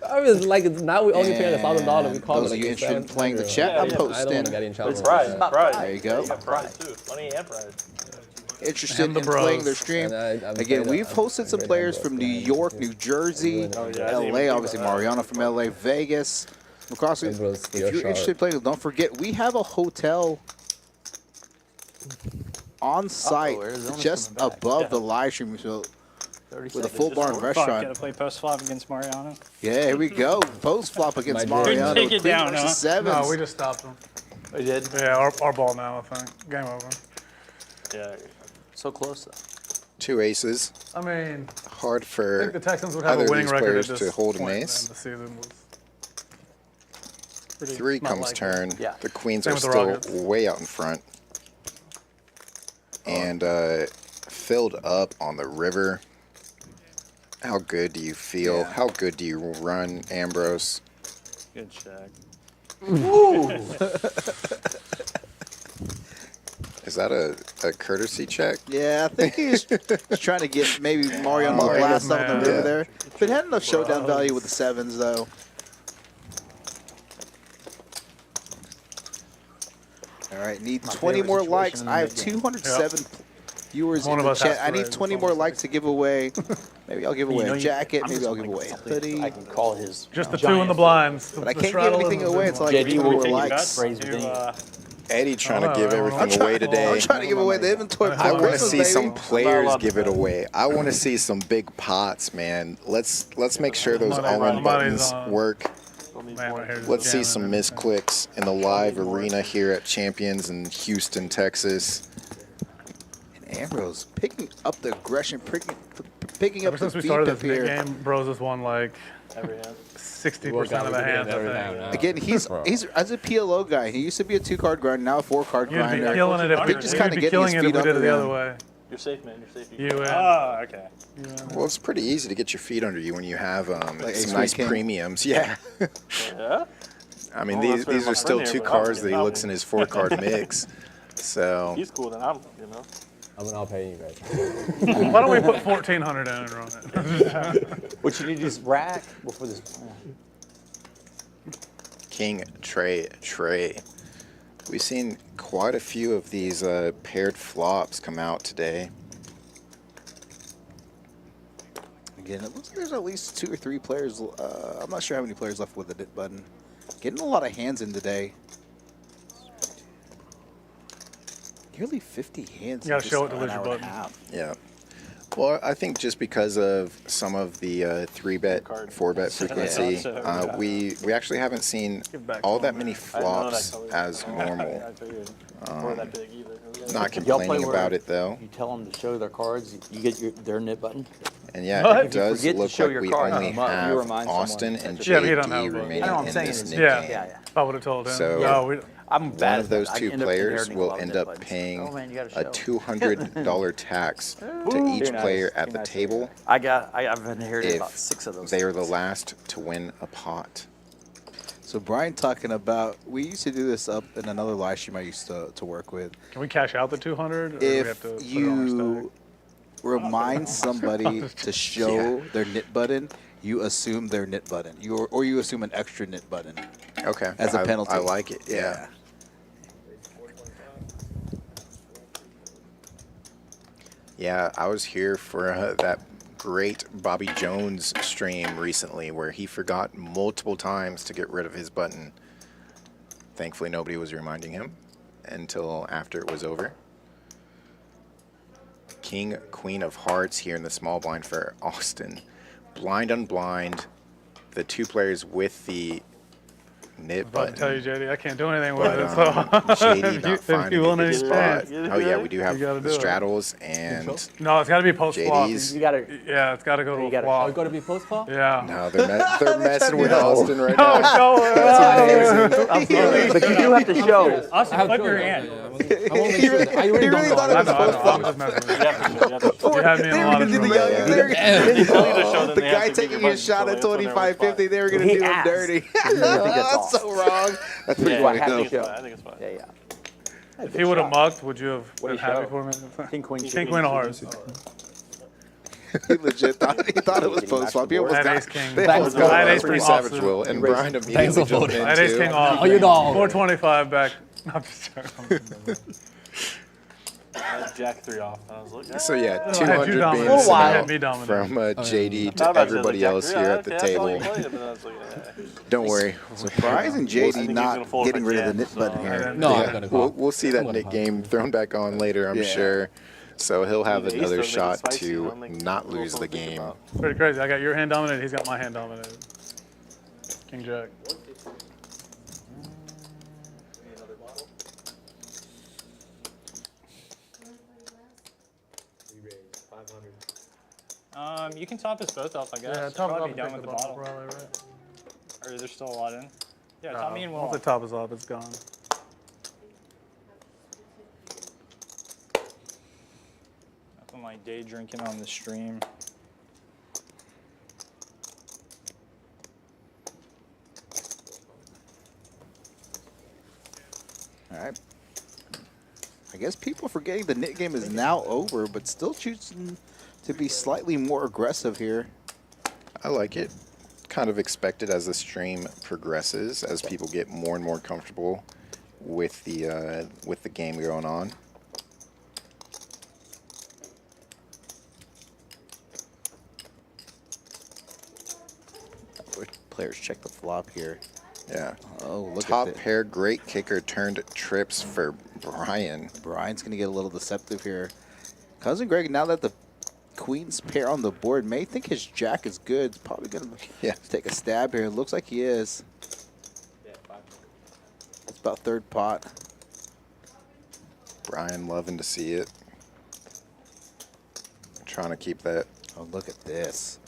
I was like, now we only paying $1,000. We call it Those of like you interested in playing the $700. chat, I'm I don't want posting. to get in trouble. It's pride. Pride. There you go. Yeah, pride too. Money and pride. Interested And the in playing bros. their stream. And I'm Again, afraid we've I'm hosted some afraid players I'm from New broke. York, New Jersey, Oh, yeah, I didn't even LA, think obviously about that. Mariano from LA, Vegas. McCroskey, Ambrose, if you're you're interested in sharp. playing, don't forget we have a hotel on site Arizona's just coming back. above the live stream, so with a full bar and Fuck, restaurant. gotta play post flop against Mariano. Yeah, here we go. Post flop against My dude. Mariano. Take it Queen down, versus huh? sevens. No, we just stopped them. We did. Yeah, our ball now, I think. Game over. Yeah. So close though. 2 aces. I mean, Hard I for think the Texans would have other a of winning these record players at to this hold an point, ace. and the season was pretty 3 not comes likely. turn. Yeah. The queens Same are with the still Rockets. way out in front. And filled up on the river. How good do you feel? Yeah. How good do you run, Ambrose? Good check. Is that a courtesy check? Yeah, I think he's trying to get maybe Mariano to blast up on the river Yeah. there. But it had enough showdown value with the sevens, though. All right, need 20 favorite more situation likes. in the I have mid-game. 207 viewers One in of the us has chat. to I need raise 20 this more one. likes to give away. Maybe I'll give away know a you- jacket. I'm Maybe just I'll give gonna away a something hoodie. I can call his. Just the giant 2 in the blinds. But I can't give anything away until I JD get 20 will more take likes. Praise within. Eddie trying to Oh, give no, everything I'm away today. I'm trying to give away the inventory I before want to Christmas, see baby. some players allowed to give it bet. away. I want to see some big pots, man. Let's make sure those Money- all-in money's buttons on. work. Man, my hair's Let's see jamming some and missed clicks in the live arena here at Champions in Houston, Texas. And Ambrose picking up the aggression, picking Ever up the since we beat started up this big here. game, Bros has won like Every hand. 60% of the hands, I think. Again, he's as a PLO guy. He used to be a 2-card grinder, now a 4-card You'd be grinder. killing it if He's just you'd kind of be getting his killing it if feet we up did it the and other down. way. You're safe, man. You're safe. You win. Oh, okay. Well, it's pretty easy to get your feet under you when you have Like some Ace nice King? premiums. Yeah. Yeah? I mean, Oh, these that's where these my are still friend 2 here, but cards I'm that he getting looks out in his 4-card mix. So He's cool, then I'm, you know. I'll pay you guys. Why don't we put 1,400 in and run it? What you need is rack before this. King, Trey. We've seen quite a few of these paired flops come out today. Again, it looks like there's at least 2 or 3 players. I'm not sure how many players left with the knit button. Getting a lot of hands in today. Nearly 50 hands. You gotta in show just it to an lose your hour and a button. half. Yeah. Well, I think just because of some of the 3-bet, 4-bet frequency, we actually haven't seen all that many flops as normal. Not complaining about it though. You tell them to show their cards. You get their knit button. And yeah, it If you does forget to look show like your we card, only you have remind Austin someone. and Yeah, but he don't JD have a remaining I know what I'm in saying this is- knit Yeah. game. Yeah. I would have told him. So No, we, I'm one bad of at those that. I two end up players inheriting a will lot of end knit up buttons. paying Oh, man, you gotta a show. $200 tax to each player at the table I've inherited about if 6 of those. they are the last to win a pot. So Brian talking about, we used to do this up in another live stream I used to work with. can we cash out the 200? Or do we have If to put it on our you remind somebody to show their knit button, you assume their knit button. Or you assume an extra knit button. Okay. As a penalty. I like it. Yeah. Yeah, I was here for that great Bobby Jones stream recently where he forgot multiple times to get rid of his button. Thankfully, nobody was reminding him until after it was over. King, Queen of Hearts here in the small blind for Austin. Blind on blind, the 2 players with the knit About to button. tell you, JD, I can't do anything with But it. So JD if not you finding want a any good spot. chance, Oh yeah, we do have you gotta the do it. straddles and No, it's got to be post flop. JD's. You gotta. Yeah, it's got to go to a gotta flop. show. Gotta be post flop. Yeah. No, they're messing with Austin right No, now. show it. That's amazing. But you do have to show. Austin, flip your hand. He really thought it was post flop. You had me in a lot of trouble. The guy taking his shot at 25-50, they were going to do him dirty. That's so wrong. That's pretty funny. I think it's fine. Yeah. If he would have mucked, would you have What do been you happy show? for me? King, Queen, King, Queen of Hearts. He legit thought it was post flop. He almost That got ace king. they almost got That it. ace Pretty king savage, off. Will. And Brian immediately jumped in That ace king too. off. Oh, you dog. 425 back. No, I'm just joking. Jack 3 off. And I was like, So yeah, had 200 you being dominant. sent Had out me dominant. from JD Not to about everybody Jack else 3, here yeah, at the okay, that's all table. you played, but I was like, Don't worry. Surprising I think JD he's not gonna fold getting if I rid of the can, knit so- button here. No, Yeah, I'm gonna call. we'll see that I'm gonna knit call. game thrown back on later, I'm Yeah. sure. So he'll have The ace another doesn't make it shot spicy, to you know, make not a little lose the something to think game. about. Pretty crazy. I got your hand dominated. He's got my hand dominated. King Jack. You can top us both off, I guess. Yeah, top Probably up be done with the bottle. probably, right? Or there's still a lot in. Yeah, top me and Will. Once the top is off, it's gone. Nothing like day drinking on the stream. All right. I guess people forgetting the knit game is now over, but still choosing to be slightly more aggressive here. I like it. Kind of expected as the stream progresses, as people get more and more comfortable with the game going on. Players check the flop here. Yeah. Oh, look Top at that. pair, great kicker turned trips for Brian. Brian's going to get a little deceptive here. Cousin Greg, now that the queen's pair on the board, may think his jack is good. He's probably going to take a stab here. It looks like he is. It's about third pot. Brian loving to see it. Trying to keep that. Oh, look at this.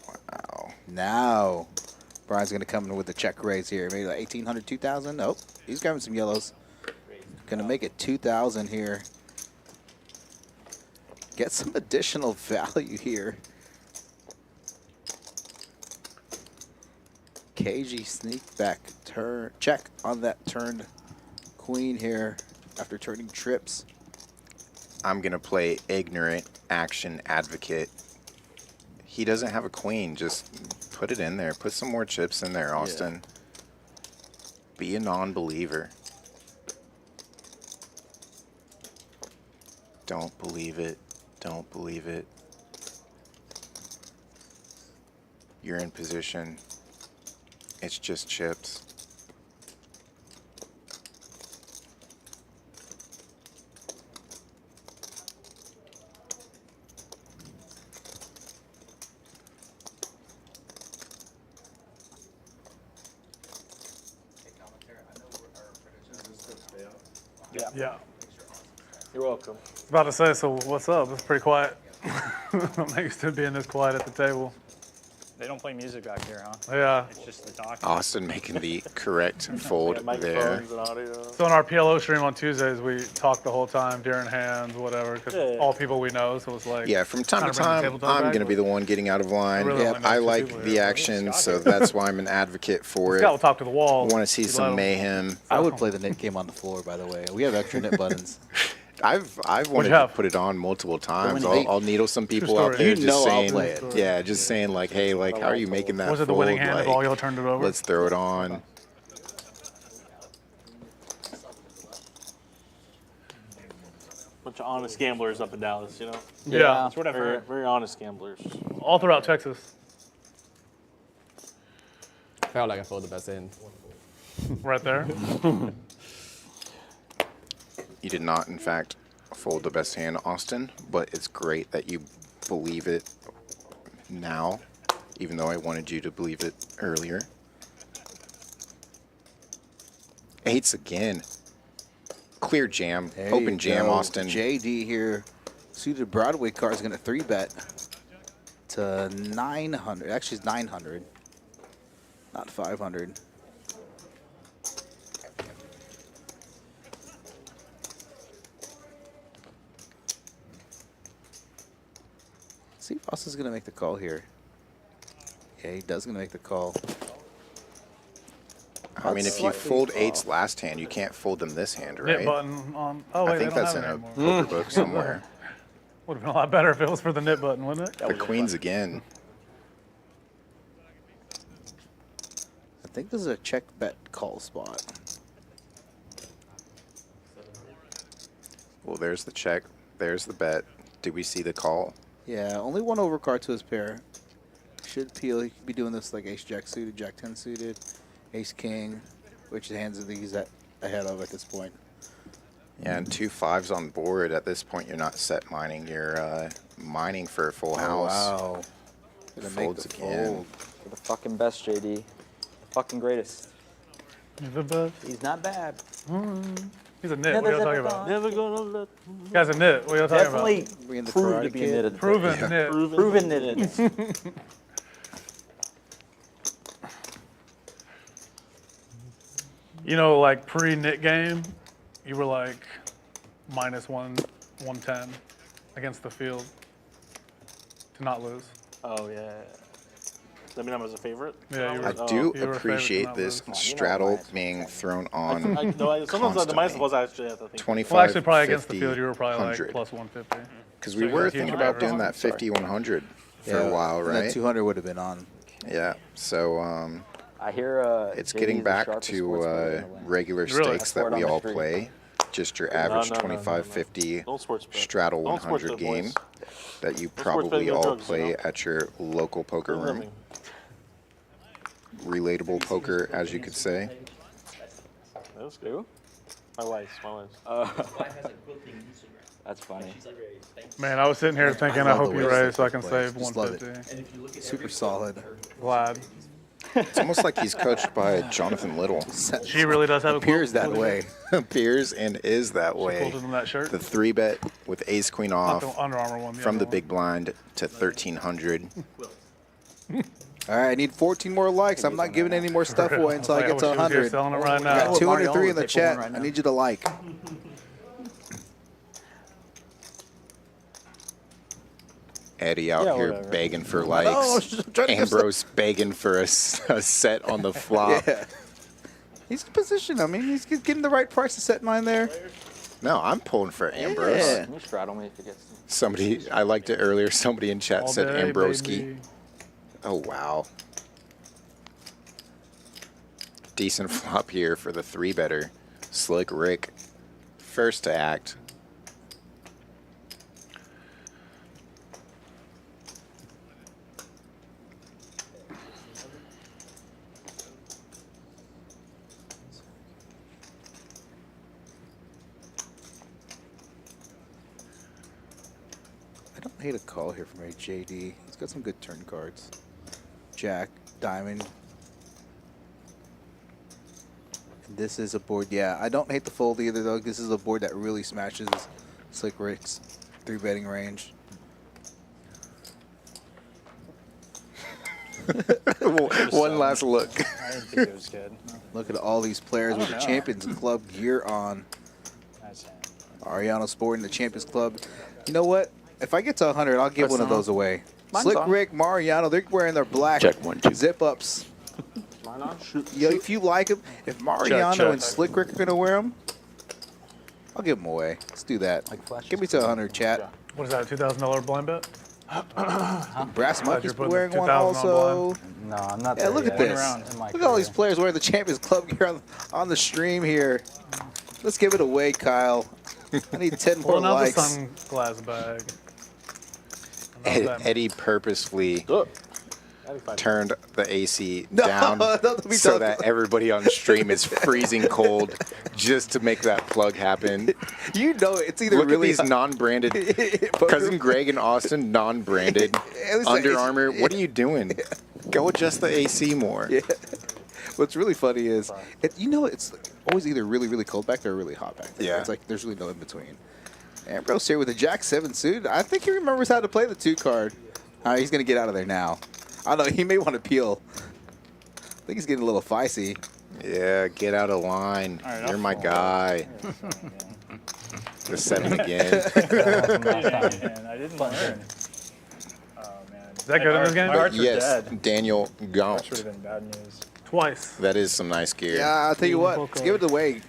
Wow. Now, Brian's going to come in with the check raise here. Maybe like 1,800, 2,000. Nope. He's grabbing some yellows. Going to make it 2,000 here. Get some additional value here. KG sneak back turn check on that turned queen here after turning trips. I'm going to play ignorant action advocate. He doesn't have a queen. Just put it in there. Put some more chips in there, Austin. Be a non-believer. Don't believe it. Don't believe it. You're in position. It's just chips. Yeah. You're welcome. About to say, so what's up? It's pretty quiet. I'm not used to being this quiet at the table. They don't play music back here, huh? Yeah. It's just the talking. Austin making the correct fold there. Microphones and audio. So on our PLO stream on Tuesdays, we talk the whole time during hands, whatever, because all people we know. So it's like Yeah, from time to time, I'm going to be the one getting out of line. really only know I two like people the here. action, so that's why I'm an advocate for it. Scott will talk to the wall. Want to see Let some him- mayhem. I would play the knit game on the floor, by the way. We have extra knit buttons. I've wanted to put it on multiple times. I'll needle some people out there just saying, yeah, just saying like, hey, like, how are you making that Was it the fold? winning hand Like, if all y'all turned it over? let's throw it on. Bunch of honest gamblers up in Dallas, you know? Yeah. That's what I've heard. Very honest gamblers. All throughout Texas. I felt like I folded the best hand. Right there. You did not, in fact, fold the best hand, Austin, but it's great that you believe it now, even though I wanted you to believe it earlier. Eights again. Clear jam. There Open you jam, go. Austin. JD here. Suited Broadway card is going to 3-bet to 900. Actually, it's 900, not 500. See if Austin's going to make the call here. Yeah, he does going to make the call. I mean, if you fold eights last hand, you can't fold them this hand, Knit right? button on. Oh wait, I think they don't that's have in it a anymore. poker book somewhere. Would have been a lot better if it was for the knit button, wouldn't it? The queens again. I think this is a check bet call spot. Well, there's the check. There's the bet. Did we see the call? Yeah, only one overcard to his pair. Should peel. He could be doing this like ace jack suited, jack 10 suited, ace king, which hands are these ahead of at this point. Yeah, and 2 5s on board. At this point, you're not set mining. You're mining for a full house. Wow. Gonna make Folds the again. fold. You're the fucking best, JD. The fucking greatest. The best. He's not bad. He's a knit. What are y'all talking about? Never gonna let. Guy's a knit. What are y'all talking about? Definitely proved to be a knitted. Proven knit. Proven knitted. You know, like pre-knit game, you were like -110 against the field to not lose. Oh, yeah. Does that mean I was a favorite? Yeah, you were. I do you were a favorite to appreciate not this lose. straddle being thrown on. Sometimes the minus was actually at the thing. 25, Well, actually, probably against the 50, field, you were probably 100. like +150. Because we So were you're thinking huge about favorites. doing that 50-100 for a while, and right? That 200 would have been on. Yeah. So I hear it's JD's getting the back sharpest to sportsman in the regular Really? stakes that we on the all street. play. Just your average No, no, no, 25, no. 50 Don't sports bet. straddle Don't sports 100 bet, game boys. that you Don't sports bet, probably no all drugs, you play know? at your local poker Good room. living. Relatable poker, as you could say. That was good. My wife's. That's funny. Man, I was sitting here thinking, I love hope the you way raise so I can plays. save Just love it. 150. Super solid. Glad. It's almost like he's coached by Jonathan Little. She really does have a Appears that way. Appears and is that way. pulled it in that shirt? The 3-bet with ace queen Not off the Under Armour one. from other the one. big blind to 1,300. All right, I need 14 more likes. I'm not giving any more stuff away until I get to 100. Selling it right I now. got 203 in the chat. I need you to like. Eddie out Yeah, here whatever. begging for No, likes. I'm trying to get Ambrose begging for a set on the flop. Yeah. He's in position. I mean, he's getting the right price to set mine there. No, I'm pulling for Ambrose. Yeah. Can you straddle me if it gets to me? Somebody, I liked it earlier. Somebody in chat All said day, Ambroski. baby. Oh, wow. Decent flop here for the 3-better. Slick Rick, first to act. I don't hate a call here from a JD. He's got some good turn cards. Jack, Diamond. This is a board, yeah. I don't hate the fold either, though. This is a board that really smashes Slick Rick's 3-betting range. One last look. I didn't think it was good. Look at all these players with the Champions Club gear on. That's him. Mariano sporting the Champions Club. You know what? If I get to 100, I'll give one of those away. Mine's Slick on. Rick, Mariano, they're wearing their black zip-ups. Mine on? Yo, if you like them, if Mariano check. and Slick Rick are going to wear them, I'll give them away. Let's do that. Give me to 100, chat. What is that, $2,000 blind bet? Brass Monkey's putting wearing one 2,000 on also. No, I'm not Yeah, there look at yet. this. In my Look at all career. these players wearing the Champions Club gear on the stream here. Let's give it away, Kyle. I need 10 more Pulling out the likes. sunglass bag. Eddie purposefully turned the AC No, down don't be so talking that everybody on stream is freezing cold just to make that plug happen. You know it's either Look really at these non-branded Cousin Greg and Austin non-branded least Under the AC Armour. What are you doing? Go adjust the AC more. Yeah. What's really funny is, it's always either really, really cold back there or really hot back there. Yeah. It's like there's really no in between. Ambrose here with the Jack 7 suit. I think he remembers how to play the 2 card. He's going to get out of there now. I don't know. He may want to peel. I think he's getting a little feisty. Yeah, get out of line. All right, You're I'll my fall. guy. The 7 again. Man, I didn't learn. Oh, man. Is that good in this game? My hearts are Yes, dead. Daniel That should Gaunt. have been bad news. Twice. That is some nice gear. Yeah, I'll tell you what. Let's give it away.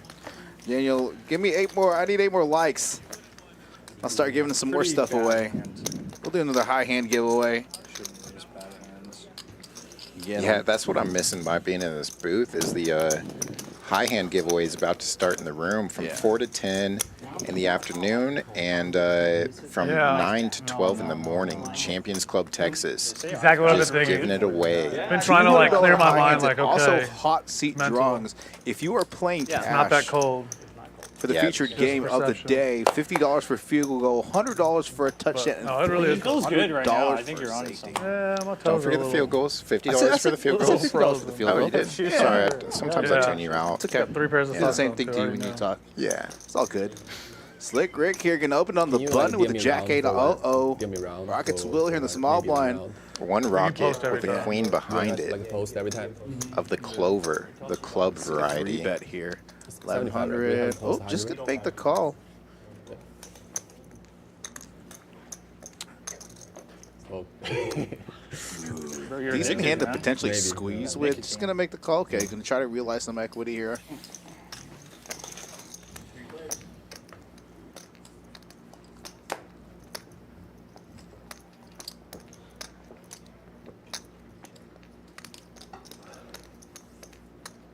Daniel, give me 8 more. I need 8 more likes. I'll start giving some more Pretty stuff bad away. hands. We'll do another high hand giveaway. Shouldn't use bad hands. Yeah, that's what I'm missing by being in this booth is the high hand giveaway is about to start in the room from 4 to 10 in the afternoon and from 9 to 12 in the morning. Champions Club Texas. Exactly what I've Just been giving thinking. it away. Been trying to like clear my high mind, hands like and okay. Also, hot seat mental. drawings. If you are playing cash It's not that cold. for the Yeah, featured just game of the perception. day, $50 for field goal, $100 for a touchdown. and no, it really is. It feels good right now. I $100 think for you're on safety. something. Yeah, my toes Don't are forget a the little- field goals. $50 I for the field said goals. $50 for the field Oh, goal. you did? Sorry. Sometimes I Yeah. tune you out. It's okay. Got 3 pairs of It's the socks same on, thing too, to you I when you know. talk. Yeah. It's all good. Slick Rick here getting opened on the Can you, button like, with give the me Jack 8. round for- Uh-oh. give me round Rockets for- will here in the for, small like, maybe blind. round. One rocket post every with a time. queen behind Like it a post every time. of the clover, the club variety. 3-bet here. 75, right? We 1100. have Oh, post just 100. gonna make the call. Oh. Decent hand to man. potentially Maybe, squeeze yeah. with. Just gonna make the call. Okay, gonna try to realize some equity here.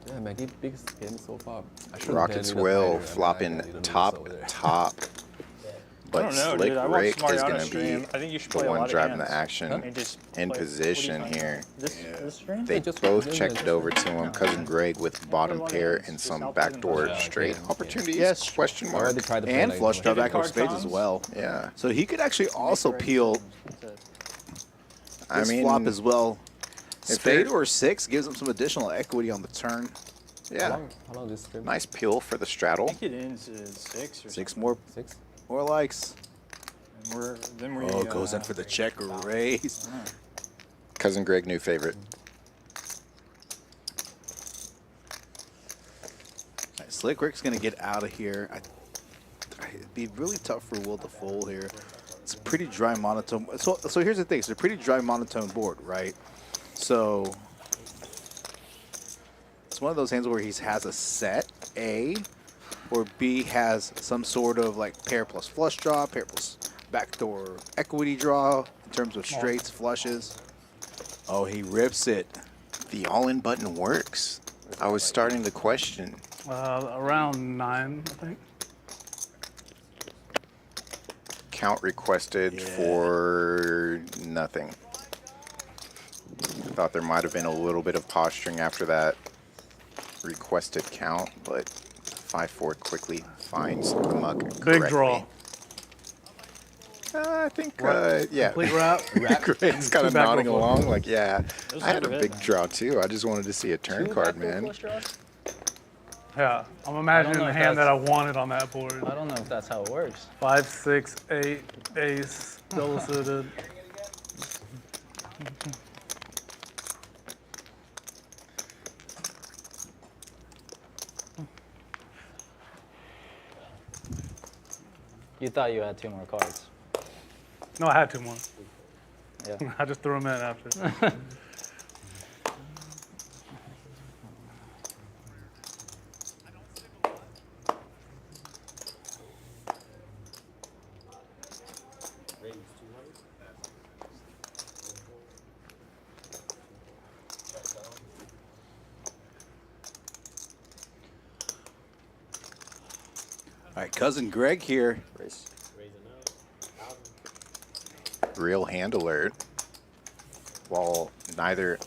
Yeah, man, keep big spin so far. I should've Rockets been will leader fighter, flopping and I leader top, over there. top. I But don't know, Slick dude. I watched Rick is Mariano going to stream. be I think you should the play a one lot of driving the hands. action And just in play- position what do you here. This stream? They Just both doing checked it. it over to him. Cousin Greg with bottom pair and some backdoor straight opportunities. Yes. Question I mark. already tried to play And like, flush like- draw back card of spades as comes? well. Yeah. So he could actually also peel I this mean, flop as well. if Spade it- or 6 gives him some additional equity on the turn. yeah. How long this stream? Nice peel for the straddle. I think it ends at 6 or 6 something. more likes. And then we Oh, goes in for the check raise. Cousin Greg, new favorite. Right, Slick Rick's gonna get out of here. It'd be really tough for Will to fold here. It's a pretty dry monotone. So here's the thing. It's a pretty dry monotone board, right? So it's one of those hands where he has a set A, or B, has some sort of like pair plus flush draw, pair plus backdoor equity draw in terms of straights, flushes. Oh, he rips it. The all-in button works. I was starting to question. Around 9, I think. Count requested for nothing. I thought there might have been a little bit of posturing after that requested count, but 5-4 quickly finds the muck Big correctly. draw. I think, yeah. Complete wrap. Greg's kind of Two back nodding row along, like, yeah. Those I had are a good, big man. draw too. I just wanted to see a turn card, man. Yeah, I'm imagining know the if hand that that's- I wanted on that board. I don't know if that's how it works. 5, 6, 8, ace, double suited. You thought you had 2 more cards. No, I had 2 more. Yeah. I just threw them in after. All right, cousin Greg here. Real hand alert. While neither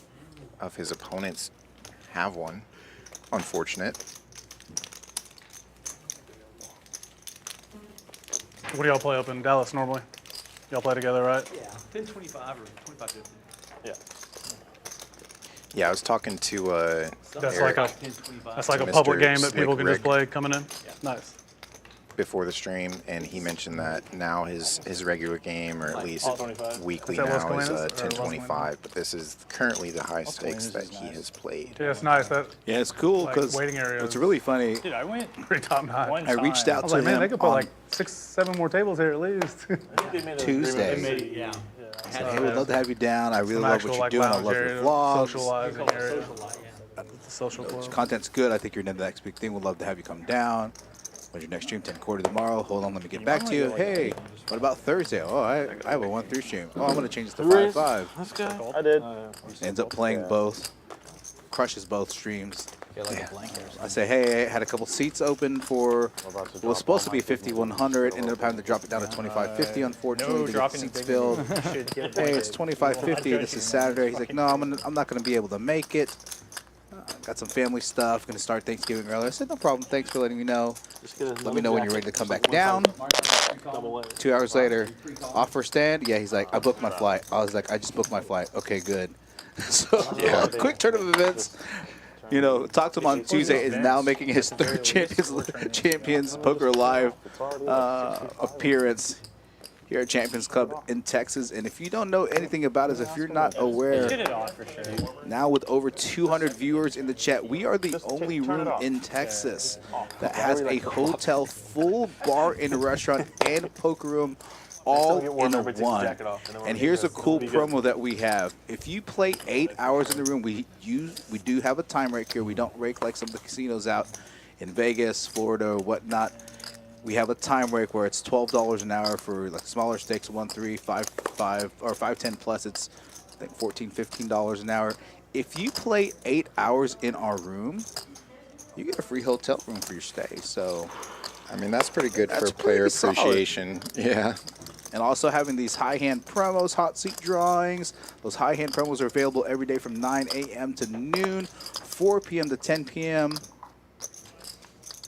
of his opponents have one. Unfortunate. What do y'all play up in Dallas normally? Y'all play together, right? Yeah. 10-25 or 25-50. Yeah. Yeah, I was talking to That's Eric, like a to public Mr. game that people Slick can Rick just play coming in. Nice. before the stream, and he mentioned that now his regular game, or at least weekly Is that Las now, is Colinas or Las 1025. But this is currently the high stakes that he has played. Yeah, it's nice. That Yeah, it's cool like, because waiting area what's is- really funny. Dude, I went pretty top notch. I reached out I was to like, man, him they could put on like 6, 7 more tables here at least. Tuesday. Yeah. Said, hey, we'd love to have you down. I really Some love actual, what you're like, doing. I lounge love your area, vlogs. socializing area. Social club. Content's good. I think you're into the next big thing. We'd love to have you come down. When's your next stream? 10:15 tomorrow. Hold on, let me get back to you. Hey, what about Thursday? Oh, I have a 1-3 stream. Oh, I'm gonna change this to 5-5. Let's go. I did. Ends up playing both. Crushes both streams. Get like a blanket or something. I say, hey, I had a couple seats open for what was supposed to be 5,100. Ended up having to drop it down to 2,550. Unfortunately, no to get dropping seats big filled. ones. You should get Hey, it's blanket. 2,550. This is Saturday. He's like, no, I'm not gonna be able to make it. Got some family stuff. Gonna start Thanksgiving early. I said, no problem. Thanks for letting me know. Let me know when you're ready to come back down. 2 hours later, offer stand. Yeah, he's like, I booked my flight. I was like, I just booked my flight. Okay, good. So yeah, quick turn of events. You know, talked to him on Tuesday. Is now making his third Champions Poker Live appearance here at Champions Club in Texas. And if you don't know anything about us, if you're not aware, Hit it off for sure. now with over 200 viewers in the chat, we are the only room in Texas that has a hotel, full bar and restaurant and poker room all in one. And here's a cool promo that we have. If you play 8 hours in the room, we do have a time rake here. We don't rake like some of the casinos out in Vegas, Florida, or whatnot. We have a time rake where it's $12 an hour for like smaller stakes, 1-3, 5-5, or 5-10 plus. It's I think $14, $15 an hour. If you play 8 hours in our room, you get a free hotel room for your stay. So, I mean, that's pretty good for that's player pretty solid. appreciation. Yeah. And also having these high hand promos, hot seat drawings. Those high hand promos are available every day from 9 a.m. to noon, 4 p.m. to 10 p.m.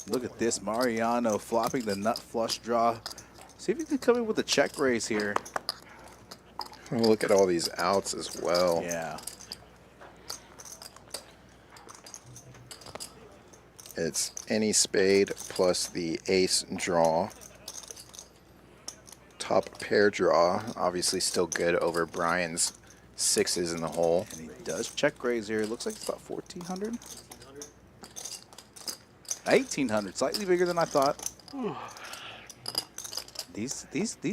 Look at this, Mariano flopping the nut flush draw. See if you can come in with a check raise here. Look at all these outs as well. Yeah. It's any spade plus the ace draw. Top pair draw, obviously still good over Brian's sixes in the hole. And he does check raise here. It looks like it's about 1,400. 1,800, slightly bigger than I thought. These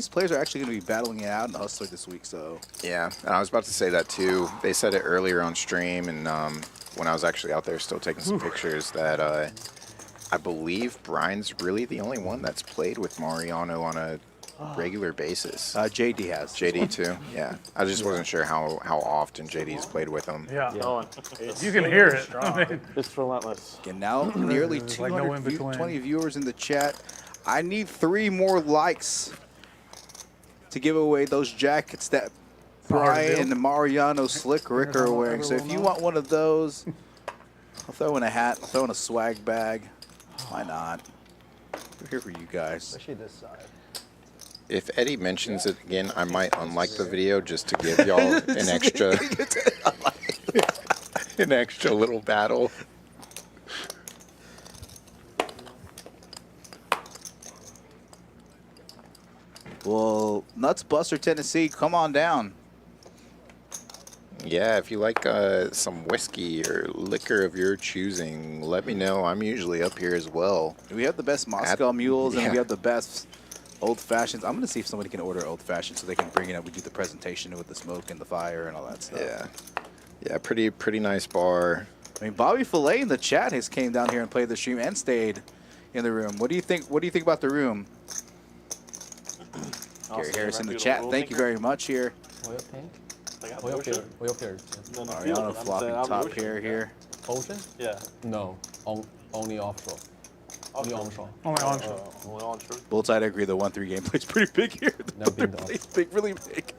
players are actually going to be battling it out in the Hustler this week, so. Yeah, and I was about to say that too. They said it earlier on stream, and when I was actually out there still taking some pictures, that I believe Brian's really the only one that's played with Mariano on a regular basis. JD has. JD too. Yeah. I just wasn't sure how often JD's played with him. Yeah. Yeah. You can hear it. I mean, It's relentless. And now nearly There's like no in between. 220 viewers in the chat. I need 3 more likes to give away those jackets that Brian and Mariano Slick Rick are wearing. So if you want one of those, I'll throw in a hat, I'll throw in a swag bag. Why not? We're here for you guys. Especially this side. If Eddie mentions it again, I might unlike the video just to give y'all an extra an extra little battle. Well, Nuts Buster, Tennessee, come on down. Yeah, if you like some whiskey or liquor of your choosing, let me know. I'm usually up here as well. We have the best Moscow mules, and yeah. we have the best old fashions. I'm going to see if somebody can order old fashioned so they can bring it up. We do the presentation with the smoke and the fire and all that stuff. Yeah. Yeah, pretty nice bar. I mean, Bobby Filet in the chat has came down here and played the stream and stayed in the room. What do you think? What do you think about the room? Gary Harris in the chat. Thank you very much here. Oil pink? Oil pair. Oil pair. Mariano flopping top pair here. Ocean? Yeah. No. Only offshore. Only onshore. Only onshore. Only onshore. Bullseye, I agree. The 1-3 gameplay is pretty big here. The 1-3 is big, really big.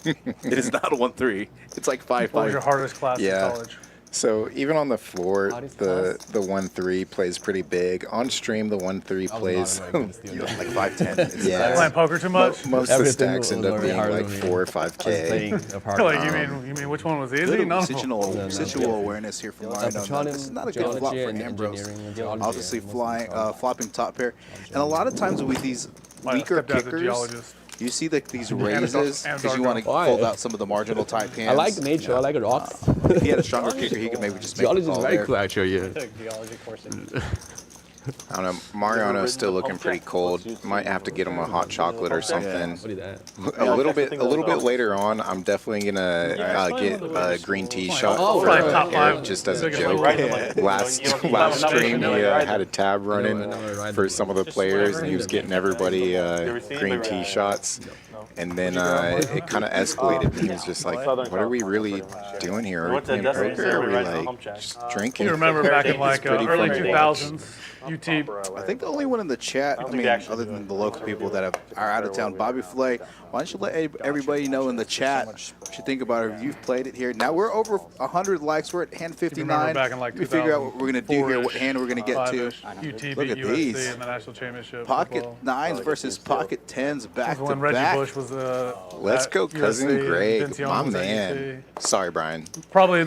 It is not a 1-3. It's like 5-5. What was your hardest class in college? So even on the floor, the 1-3 plays pretty big. On stream, the 1-3 plays like 5-10. Yeah. Playing poker too much? Most of the stacks end up being like 4 or 5K. Like you mean which one was easy? No. Situational awareness here from Mariano. This is not a good flop for Ambrose. Obviously flopping top pair. And a lot of times with these weaker kickers, you see these raises because you want to fold out some of the marginal type hands. I like nature. I like rocks. If he had a stronger kicker, he could maybe just make Geology the is call very there. cool, actually. Yeah. Geology course. I don't know. Mariano's still looking pretty cold. Might have to get him a hot chocolate or something. What is that? A little bit later on, I'm definitely gonna get a green tea shot for just as a joke. Last stream, he had a tab running for some of the players, and he was getting everybody green tea shots. And then it kind of escalated. He was just like, "What are we really doing here? Are we playing poker? Are we like just drinking?" You remember back in like early 2000s, UT. I think the only one in the chat, I mean, other than the local people that are out of town, Bobby Filet, why don't you let everybody know in the chat what you think about it? If you've played it here. Now we're over 100 likes. We're at hand 59. Back in like we figure out what we're going to do here, what hand we're going to get to. UT Look at beat USC these. in the national championship. Pocket 9s versus pocket 10s back to when Reggie back. Bush was Let's go, cousin USC, Greg, Vince Young my was at man. Sorry, Brian. Probably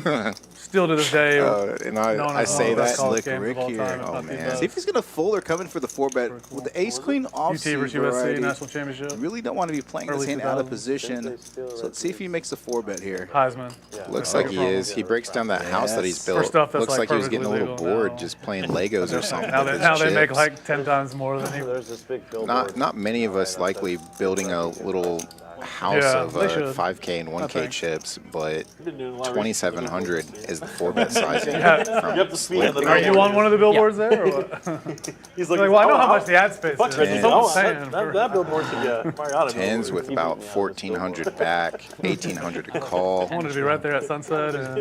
still to this day. And I say that Slick Rick here. Oh man. See if he's going to fold or come in for the 4-bet. With the ace-queen UT offsuit versus USC variety, national championship. you really don't want to be playing this Early hand out of 2000s. position. So let's see if he makes a 4-bet here. Heisman. Looks like he is. He breaks down that house that he's built. For stuff that's Looks like he was getting a perfectly little legal bored now. just playing Legos or something. Now they make like 10 times more than he. There's this big billboard. Not many of us likely building a little house Yeah, of they should. 5K and 1K think. chips, but 2,700 is the 4-bet sizing. Are you on one of the billboards there? Or what? He's like, well, I know how much the ad space is. That billboard should be a Mariano. 10s with about 1,400 back, 1,800 to call. I wanted to be right there at Sunset. And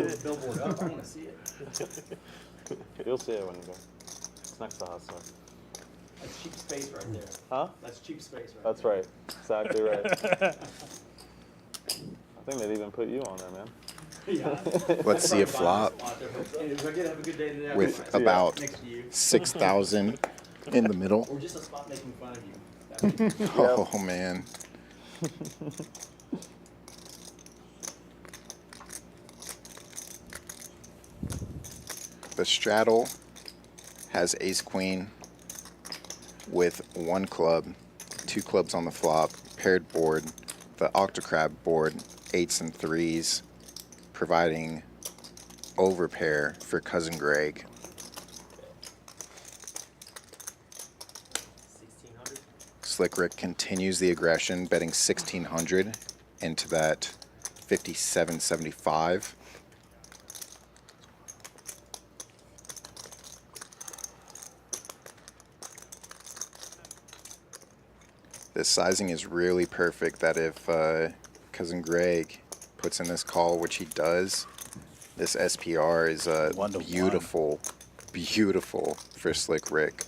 You'll see it when you go. It's next to Hustler. That's cheap space right there. Huh? That's cheap space right That's right. Exactly right. I think they'd even put you on there, man. Let's see a flop with about 6,000 in the middle. Or just a spot making fun of you. Oh man. The straddle has ace queen with 1 club, 2 clubs on the flop, paired board, the octocrab board, 8s and 3s, providing overpair for cousin Greg. 1600. Slick Rick continues the aggression, betting 1,600 into that 57.75. This sizing is really perfect that if Cousin Greg puts in this call, which he does, this SPR is beautiful, beautiful for Slick Rick.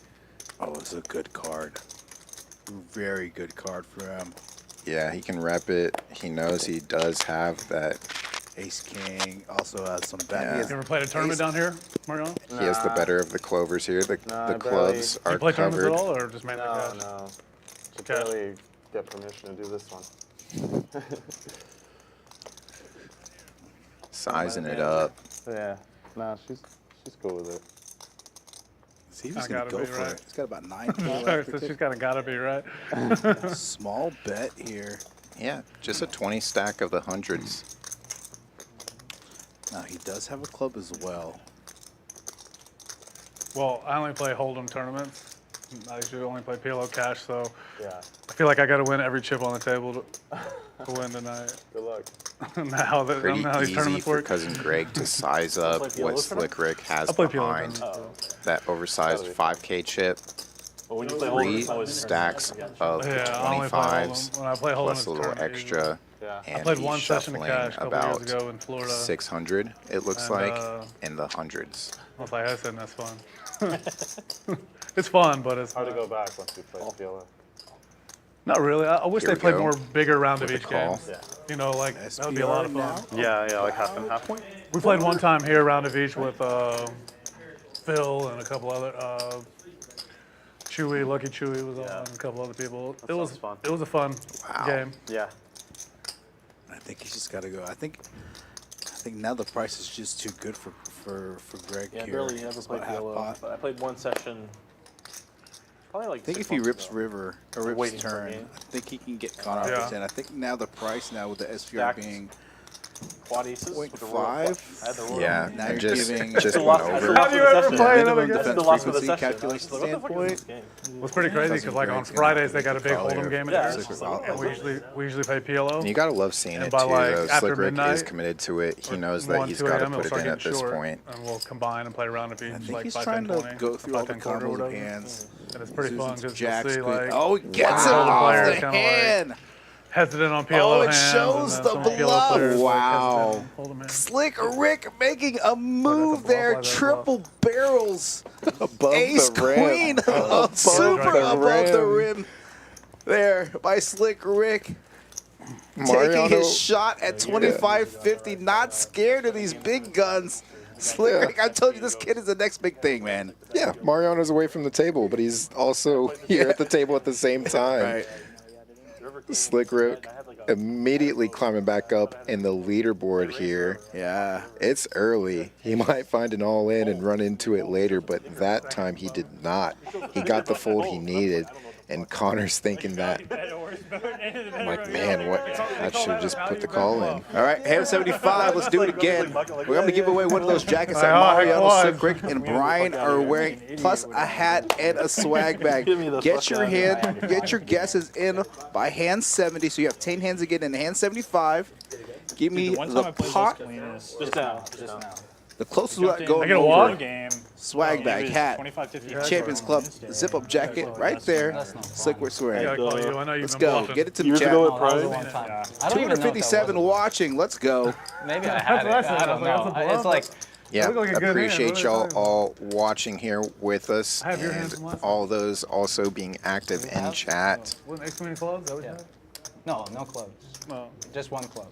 Oh, it's a good card. Very good card for him. Yeah, he can rep it. He knows he does have that. Ace King also has some back. Yeah. You ever played a tournament down here, Mariano? He has the better of the clovers here. The clubs Do you are play tournaments covered. at all, or just mainly cash? No. Should barely get permission to do this one. Sizing it up. Yeah. Nah, she's cool with it. See, he's I gonna gotta go be for right. it. He's got about 9K left. So she's gotta be right. Small bet here. Yeah, just a 20 stack of the hundreds. Now he does have a club as well. Well, I only play Hold'em tournaments. I usually only play PLO cash, so Yeah. I feel like I gotta win every chip on the table to win tonight. Good luck. now that Pretty how these easy tournaments for work. Cousin Greg to size up what Slick Rick has I play PLO behind tournaments, that oversized 5K chip. But when you play 3 Hold'em, it's always stacks of Yeah, I only play 25s Hold'em. When I play Hold'em, plus it's a little tournament extra. Yeah. I And played he's one session of shuffling cash a couple about years ago in Florida. 600, it looks And, like, in the hundreds. I was like, that's fun. It's fun, but it's Hard to go back once you play PLO. not really. I wish Here they we played go more bigger round of with each the call. game. You know, like that would be a lot of fun. Yeah, like half and half. We played one time here, round of each with Phil and a couple other. Chewy, Lucky Chewy was on, and a couple other people. It was fun. It was a fun game. Yeah. I think he's just got to go. I think now the price is just too good for Greg Yeah, I here. barely ever It's played about half PLO. pot. But I played one session. Probably like I think 6 if he months rips ago. River or rips Waiting for turn, me. I think he can get caught up Yeah. with 10. I think now the price now with the SVR Stacked being Quad aces with the royal 0.5. flush. I had the royal. Yeah, Now and you're just giving went over. Have you ever played another minimum game? defense the loss of the frequency session. calculation What the fuck is standpoint. this game? It was pretty crazy because like on Greg's gonna Fridays they have got a to big call Hold'em here. game Yeah, at it's Dick's, just like, and we usually play PLO. And you gotta love seeing And it by, too, like, though. after Slick Rick is midnight, committed to it. He knows 1, that he's 2 got to a.m. it'll put it start in at getting this short, point. and we'll combine and play a round of each, I think like he's 5, trying 10, to 20, go through all the 5, 10 quarter or combos of whatever. hands. And it's pretty Using fun some because you'll jacks see quick. like Oh, he gets some it of the off players the kinda, like, hand. hesitant on PLO Oh, it hands, shows and the then some PLO bluff. players, like, Wow. hesitant on Hold'em hands. Slick Rick making a move there. like that Triple barrels. Above Ace the rim. Queen. Super above the rim. There by Slick Rick. Taking Mariano- his shot at 25-50. Not scared of these big guns. Slick Rick, I told you this kid is the next big thing, man. Yeah, Mariano's away from the table, but he's also here at the table at the same time. Right. Slick Rick immediately climbing back up in the leaderboard here. Yeah. It's early. He might find an all-in and run into it later, but that time he did not. He got the fold he needed, and Connor's thinking that, I'm like, man, what? I should have just put the call in. All right, hand 75. Let's do it again. We're going to give away one of those jackets that Oh, Mariano, heck Slick Rick, and Brian are wearing, plus a hat and a swag bag. Get your guesses in by hand 70. So you have 10 hands again in hand 75. Give me the pot. Just now. The closest without going I get a over. walk? Swag bag, hat, 25, 50. Champions Club zip-up jacket right there. Slick Rick Yeah, I swearing. call you. I know you've Let's been go. bluffing. Get it to the Years chat. ago at That was a Pride. long time. I don't even know if that 257 watching. Let's go. Maybe I That's had it. what I said. I don't I was know. like, that's a It's like Yeah, look like a good hand. appreciate What are y'all you talking all watching here with us, I have your and hands from last all those also being active in chat. Wasn't X many clubs? That what you had? no clubs. No. Just one club.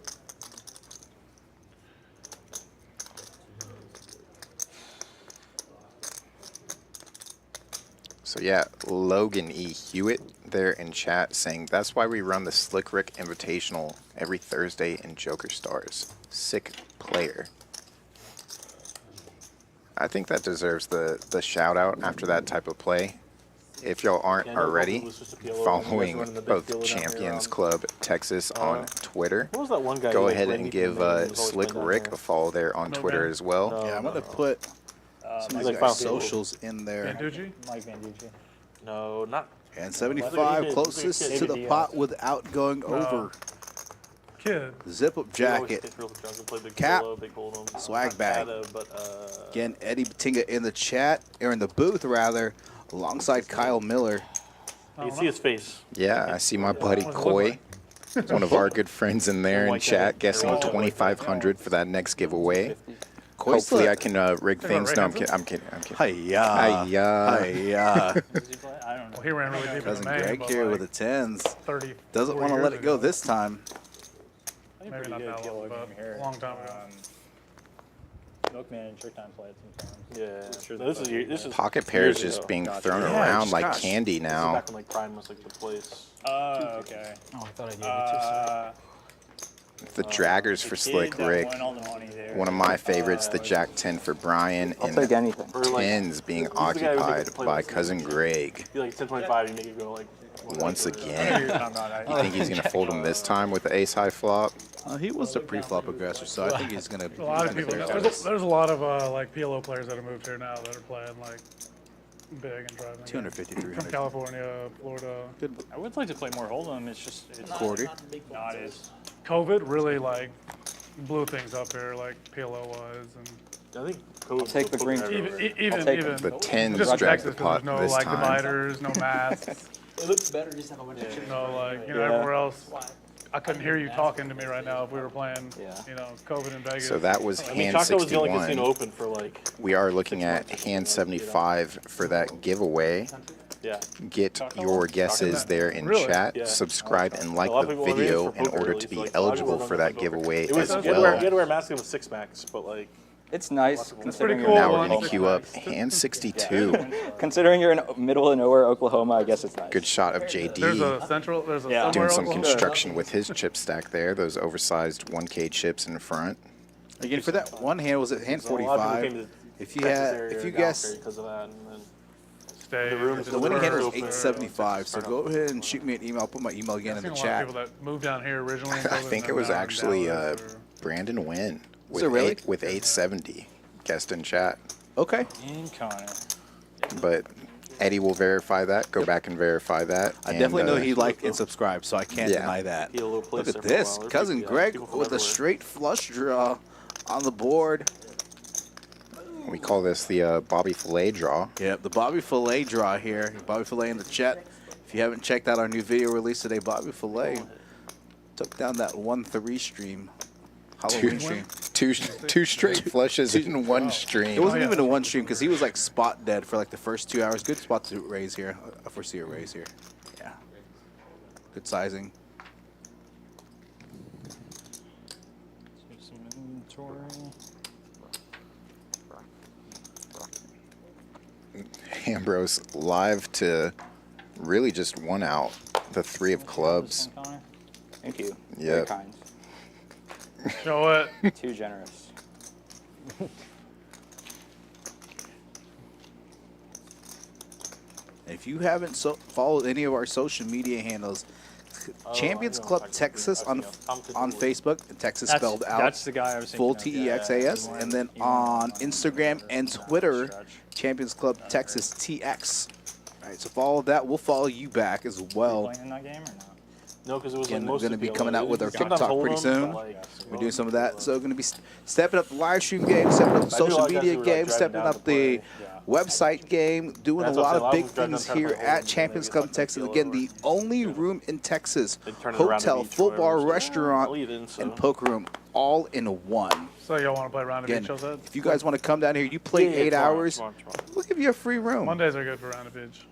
So yeah, Logan E. Hewitt there in chat saying that's why we run the Slick Rick Invitational every Thursday in Joker Stars. Sick player. I think that deserves the shout out after that type of play. If y'all aren't already following both Champions Club Texas on Twitter, What was that one guy go who, like, ahead ran and me give from the main? He was always Slick playing down Rick there. a follow there on Twitter as well. Yeah, I'm going to put some of like these guys' Final socials in there. Banducci? Mike Banducci. No, not. And 75 closest to the pot without going over. Kid. Zip-up jacket. Cap. Swag bag. But, Again, Eddie Batinga in the chat, or in the booth rather, alongside Kyle Miller. You can see his face. Yeah, I see my buddy Coy. One of our good friends in there in chat guessing 2,500 for that next giveaway. Hopefully I can rig things. No, I'm kidding. I'm kidding. Hi-ya. Hi-ya. Well, he ran really deep Cousin in the main, Greg but here like with the 10s. 30, Doesn't want to let it go this time. Maybe not that long, but a long time ago. Milkman and Trick Time played sometimes. Yeah. Sure No, this is Pocket pairs years just ago. being Gotcha. thrown Yeah, around just like gosh. candy This is now. back when like Prime was like the place. Okay. Oh, I thought I gave it to The draggers for Slick Rick. One of my favorites, the Jack 10 for Brian. I'll and take anything. 10s being occupied by Cousin Greg. You like 10-25, you make it go like. Once again. You think he's going to fold him this time with the ace high flop? He was the pre-flop aggressor, so I think he's going to. A lot of people. There's a lot of like PLO players that have moved here now that are playing like big and driving. 250, 300. From California, Florida. I would like to play more Hold'em. It's just it's Quarter. not as. COVID really like blew things up here, like PLO wise, and I think I'll take the green. even The 10s just drag Texas, the pot there's no this like time. dividers, no mats. It looks better just have a bunch of chips. No, like everywhere else. I couldn't hear you talking to me right now if we were playing, COVID in Vegas. So that was I mean, hand Chaco was the only 61. casino open for like. We are looking at hand 75 for that giveaway. Yeah. Get your guesses there in Really? chat. Yeah. Subscribe and like A lot of the people are waiting video for in poker order release, to be like, a lot of people eligible don't for know that poker. giveaway It was, as you had to wear well. a mask with 6 max, but like. It's nice considering pretty cool. you're Now we're One, going to six queue up max. hand 62. considering you're in middle of nowhere, Oklahoma. I guess it's nice. Good shot of There's JD a central. There's a doing somewhere some else. construction with his chip stack there. Those oversized 1K chips in front. Again, for that one hand, was it hand A lot of people 45? came to If you Texas had, area if you and guess, Valkyrie because of that, and then Stay. the room the winning hand was open. 875. So go ahead and shoot me an email. I'll put my email again in I've the seen a lot of chat. people that moved down here originally. I think it was actually Brandon Wynn with, with 870 guest in chat. Okay. And Connor. But Eddie will verify that. Go back and verify that. I and, definitely know he liked and subscribed, so I can't yeah. deny that. He had a little place Look at there for a this. while. Cousin Yeah, Greg people from with a everywhere. straight flush draw on the board. We call this the Bobby Filet draw. Yep, the Bobby Filet draw here. Bobby Filet in the chat. If you haven't checked out our new video release today, Bobby Filet took down that 1-3 stream. Halloween stream. Two straight flushes in one stream. It wasn't even a one stream because he was like spot dead for like the first 2 hours. Good spot to raise here. I foresee a raise here. Yeah. Good sizing. Some inventory. Ambrose live to really just one out. The 3 of clubs. Thank you. Yep. Very kind. Show it. Too generous. If you haven't followed any of our social media handles, Champions Club Texas on Facebook, and Texas spelled out. That's the guy I was full thinking of. TEXAS, and then on Instagram and Twitter, Champions Club Texas TX. All right, so follow that. We'll follow you back as well. Playing in that game or not? No, because it was Again, like we're most going to of be the coming out with our sometimes TikTok pretty Hold'em, soon. but, like, We're doing some of that. So we're going to be stepping up the live stream game, stepping up the I do a social lot of guys media who are, like, game, driving stepping down up to the play. website game, doing That's a what I'm lot of saying. big A lot of them things trying to here play at Hold'em, Champions maybe Club it's Texas. like Again, the only room in Texas, turn it around hotel, and beat full you, bar, whatever. restaurant, I'll eat in, so. and poker room all in one. So y'all want to play round of Again, each? Said? if you guys want to come down here, you play Yeah, 8 tomorrow, hours, tomorrow. we'll give you a free room. Mondays are good for round of each.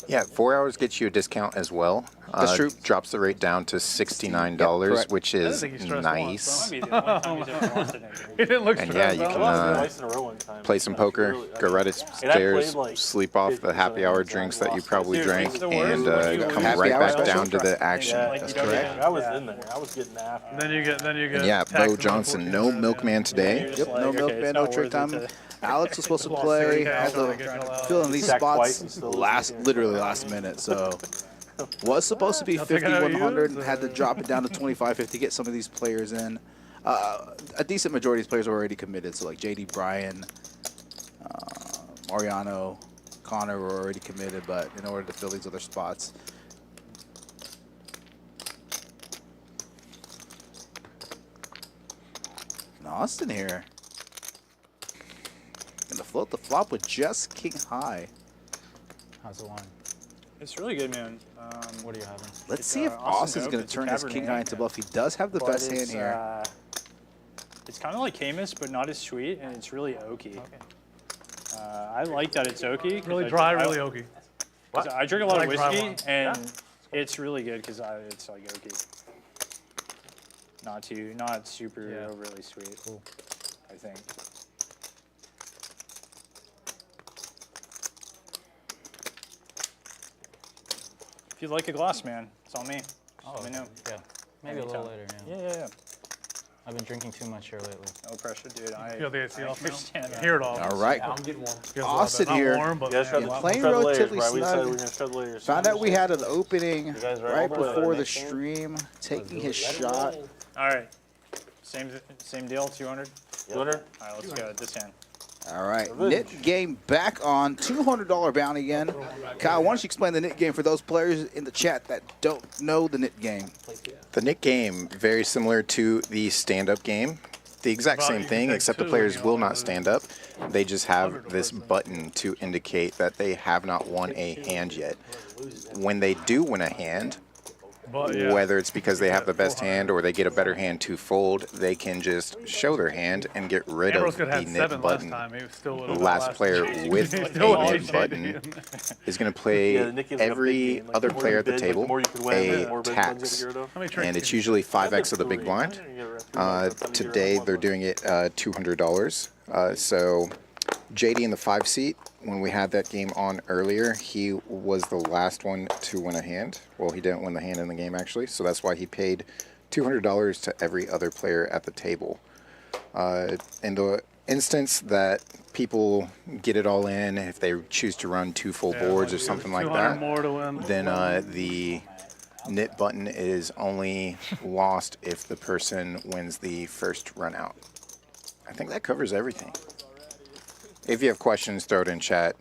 Yeah, 4 hours gets you a discount as well. That's true. Drops the rate down to $69, correct. which I is didn't think he stressed nice. once, so. He didn't look And stressed. yeah, you out. can play some poker, go right upstairs, sleep off the happy hour drinks that you probably drank, and come Happy right hour back special? down to the action. Yeah, That's correct. I was in there. I was getting after. Then you get. And yeah, taxed Bo with Johnson, 14 no minutes, milkman yeah. today. Yep, no milkman, no trick time. Alex was supposed to play, had to fill in these Sacked twice spots and still literally last minute. So was supposed to be Nothing I know 5,100, you, had to drop it down to 2,550 to get some of these players in. A decent majority of these players are already committed. So like JD Bryan, Mariano, Connor were already committed, but in order to fill these other spots. And Austin here. Gonna float the flop with just king high. How's the line? It's really good, man. What are you having? Let's see if Austin's going to turn his king high into bluff. He does have the best hand here. It's kind of like Camus, but not as sweet, and it's really oaky. I like that it's oaky. Really dry, really oaky. I drink a lot I of like dry whiskey, wine. and it's really good because it's like oaky. Not super overly sweet. Cool. I think. If you'd like a glass, man, it's on me. Let me know. Yeah. Maybe a little later. Yeah. I've been drinking too much here lately. No pressure, dude. I Feel the AC off now? understand. Hear it all. All right. I'm getting warm. Feels a Austin little bit. here. Not warm, but Playing shred the layers, relatively right? We decided we snug. were gonna shred the layers. Found out we had an opening You guys ready right for the before the next game? stream, taking his shot. All right. Same deal. 200. 200. All right. Let's go. This hand. All right, knit game back on, $200 bounty again. Kyle, why don't you explain the knit game for those players in the chat that don't know the knit game? The knit game, very similar to the stand-up game. The exact same thing, except the players will not stand up. They just have this button to indicate that they have not won a hand yet. When they do win a hand, whether it's because they have the best hand or they get a better hand to fold, they can just show their hand and get rid of the knit button. The last player with a knit button is going to play every other player at the table a tax, and it's usually 5x of the big blind. Today they're doing it $200. So JD in the 5 seat, when we had that game on earlier, he was the last one to win a hand. Well, he didn't win the hand in the game, actually, so that's why he paid $200 to every other player at the table. In the instance that people get it all in, if they choose to run 2 full boards or something like that, then the knit button is only lost if the person wins the first run out. I think that covers everything. If you have questions, throw it in chat.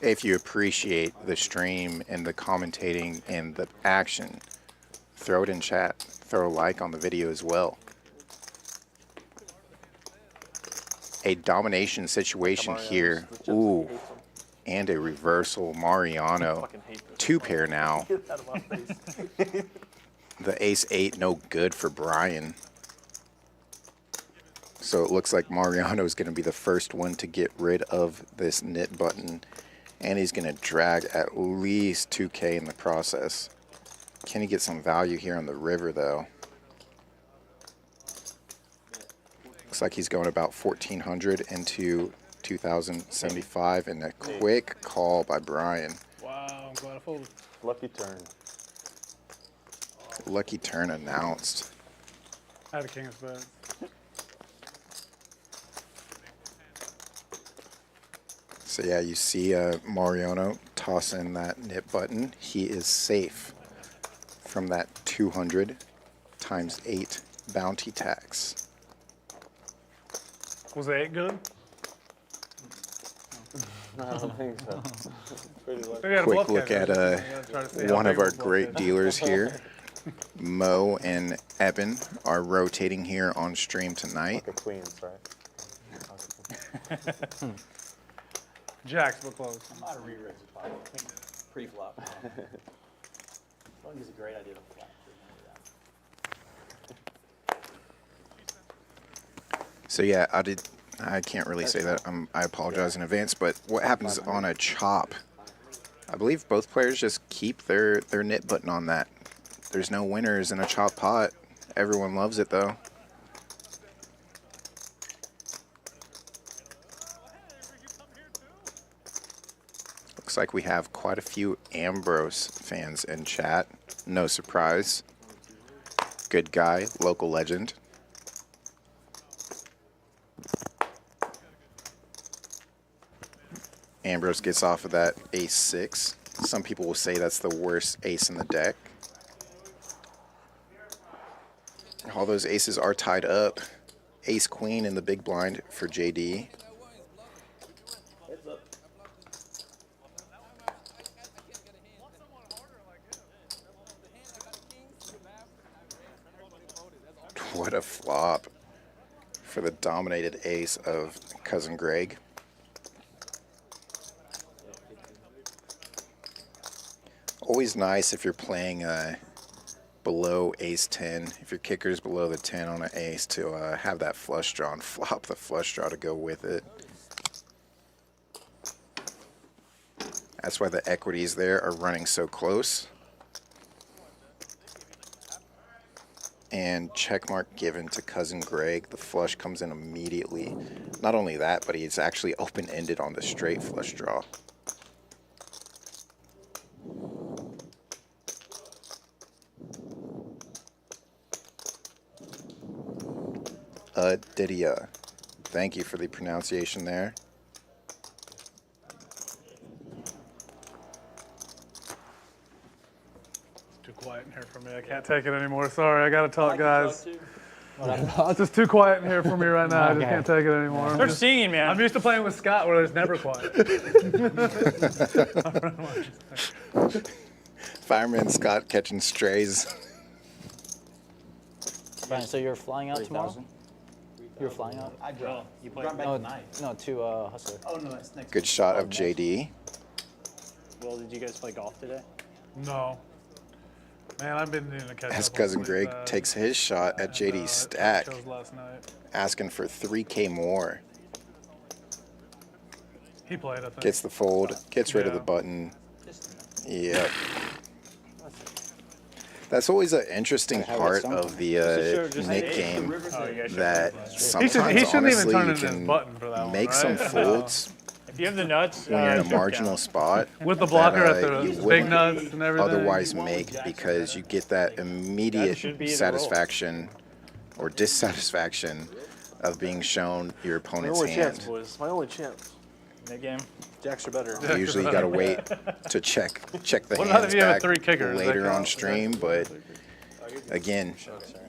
If you appreciate the stream and the commentating and the action, throw it in chat. Throw a like on the video as well. A domination situation here. Ooh. And a reversal. Mariano. 2 pair now. The ace-8, no good for Brian. So it looks like Mariano is going to be the first one to get rid of this knit button. And he's going to drag at least 2K in the process. Can he get some value here on the river, though? Looks like he's going about 1,400 into 2,075, and a quick call by Brian. Wow, I'm glad I folded. Lucky turn. Lucky turn announced. I had a king's bed. So yeah, you see Mariano toss in that knit button. He is safe from that 200 times 8 bounty tax. Was the 8 good? I don't think so. Pretty lucky. Quick look at one of our great dealers here. Mo and Eben are rotating here on stream tonight. Like a queens, right? Jacks, but close. I'm not a re-raise a flop. Pre-flop. I think it's a great idea to flop. So yeah, I can't really say that. I apologize in advance, but what happens on a chop? I believe both players just keep their knit button on that. There's no winners in a chop pot. Everyone loves it though. Looks like we have quite a few Ambrose fans in chat. No surprise. Good guy, local legend. Ambrose gets off of that ace-6. Some people will say that's the worst ace in the deck. All those aces are tied up. Ace-queen in the big blind for JD. What a flop for the dominated ace of Cousin Greg. always nice if you're playing below ace 10, if your kicker's below the 10 on an ace, to have that flush draw and flop the flush draw to go with it. That's why the equities there are running so close. And check mark given to cousin Greg. The flush comes in immediately. Not only that, but he's actually open-ended on the straight flush draw. Didia. Thank you for the pronunciation there. Too quiet in here for me. I can't take it anymore. Sorry, I gotta talk, guys. It's just too quiet in here for me right now. I just can't take it anymore. They're singing, man. I'm used to playing with Scott where there's never quiet. Fireman Scott catching strays. Brian, so you're flying out tomorrow? You're flying out? I drove. You play back tonight. No, to Hustler. Oh, no, it's next Good shot of JD. Well, did you guys play golf today? No. Man, I've been needing to catch As up. cousin Greg takes his shot at JD's stack, chose last night. asking for 3K more. He played, I think. Gets the fold, gets rid of the button. Yep. That's always an interesting part of the Nick game, that sometimes he shouldn't even honestly turn you in his can button for that one, make right? some folds If you have the nuts, when you're in a showdown. marginal spot With the blocker that, at the you big wouldn't nuts and everything. otherwise make, because you get that immediate should be the satisfaction or dissatisfaction of being shown your My opponent's only chance, hand. boys. My only chance. Mid game. Jacks are better. Usually you gotta wait to check the What about hands if you have back three kickers? later That on counts? stream, but again,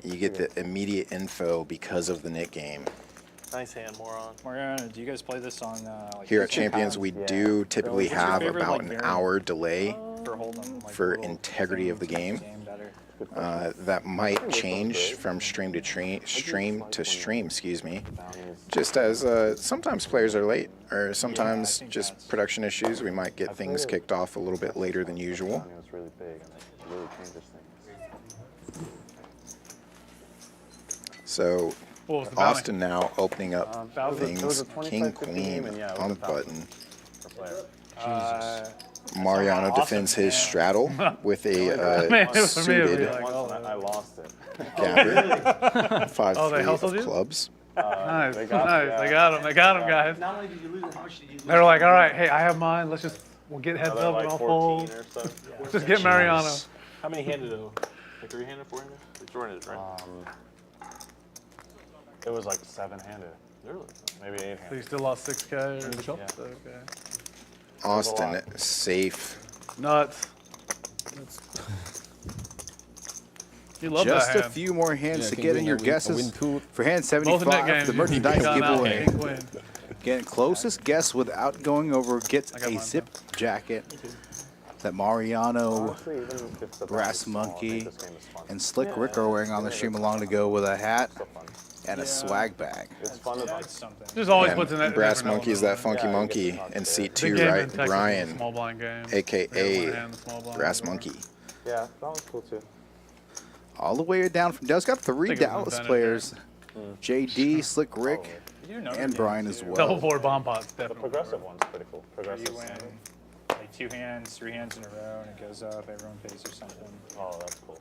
you get the immediate info because of the Nick game. Nice hand, moron. Mariano, do you guys play this on like Here at Champions, we do typically What's your have favorite, about like, an variant? hour delay for Hold'em? Like, for little integrity of the game. better? That might change from stream to stream, excuse me. Just as sometimes players are late, or sometimes just production issues. We might get things kicked off a little bit later than usual. It was really big and it really changes things. So What was the bounty? Austin now opening up It was things, a 25-50 king, game, queen and yeah, it was on a the thousand button. per player. Mariano defends his straddle with a Man, for me, it'd suited be like, Once I lost it. gapper. 5-3 Oh, they hustled of you? clubs. Nice, They got nice. me, They got him. They got him, guys. Not only did you lose it, how much did you lose? They were like, all right, hey, I have mine. We'll get heads Another up like and I'll 14 fold. or so. Just get Mariano. How many handed though? Like 3-handed, 4-handed? Like 4-handed, right? It was like 7-handed. Really? Maybe So you 8-handed. still lost 6K? Or Yeah. Okay. Austin safe. Nuts. You love Just that a hand. few more hands Yeah, to king get queen, in your I win guesses two. for hand Both in that 75, game, the you merchandise got out, giveaway. king, queen. Again, closest guess without going over gets I got a mine, zip jacket that Mariano, Honestly, even if the Brass bounty's small, I think Monkey, this game is fun. and Slick Rick are wearing on the stream along to go with a hat Still fun. and a swag bag. It's fun to like. Just always And puts in that Brass different Monkey is element. that funky Yeah, monkey in seat Big 2, game in right? Texas is a Brian, small blind game. aka We had one hand, small blind, Brass whatever. Monkey. Yeah, that was cool too. All the way down from Dallas. Got 3 think it was Dallas invented players. JD, Slick Rick, You do know and the Brian game, as too. well. Double board bomb pots, The definitely. progressive one's pretty cool. You Progressive. win like 2 hands, 3 hands in a row, and it goes up. Everyone pays or something. Oh, that's cool.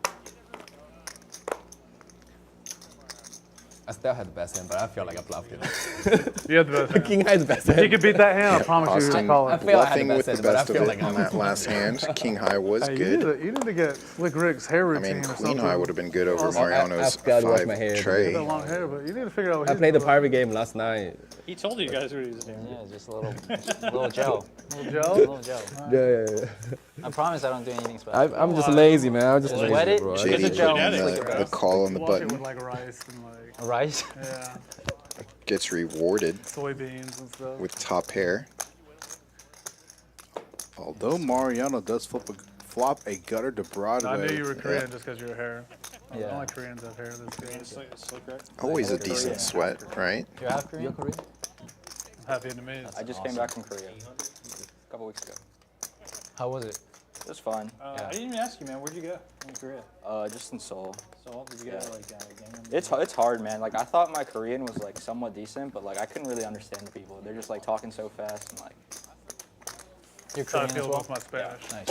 I still had the best hand, but I feel like I bluffed it. You had the best hand. King high the best If hand. you could beat that hand, I promise you, Austin you call I it. feel I had the bluffing with best the hand, but I best of feel it like on that last hand. King High was Hey, good. you need to get Slick Rick's hair I routine mean, or Queen something. High would have been good over Also, Mariano's I've got to wash my 5 hair. He tray. got long hair, but you need to figure out what I he's played the doing. private game last night. He told you guys what he was doing. Yeah, just a little gel. Little gel? Little gel. Yeah. I promise I don't do anything special. I'm just lazy, man. I'm just Just lazy, wet it? bro. Just JD a gel. putting Slick it the back. call on the Wash it button with like rice and like, Rice? yeah, gets rewarded soybeans and stuff. with top hair. Although Mariano does flop a gutter to Broadway. I knew you were Korean just because of your hair. Yeah. Only Koreans have hair this good. Slick Rick. Always a decent sweat, right? You're half Korean? I'm half Vietnamese. I just came back from Korea a couple weeks ago. How was it? It was fun. I didn't even ask you, man. Where'd you go in Korea? Just in Seoul. Seoul? Did you go to like Gangnam? It's hard, man. Like I thought my Korean was like somewhat decent, but like I couldn't really understand the people. They're just like talking so fast and like. You're That's how I Korean feel as well? about my Spanish. Nice.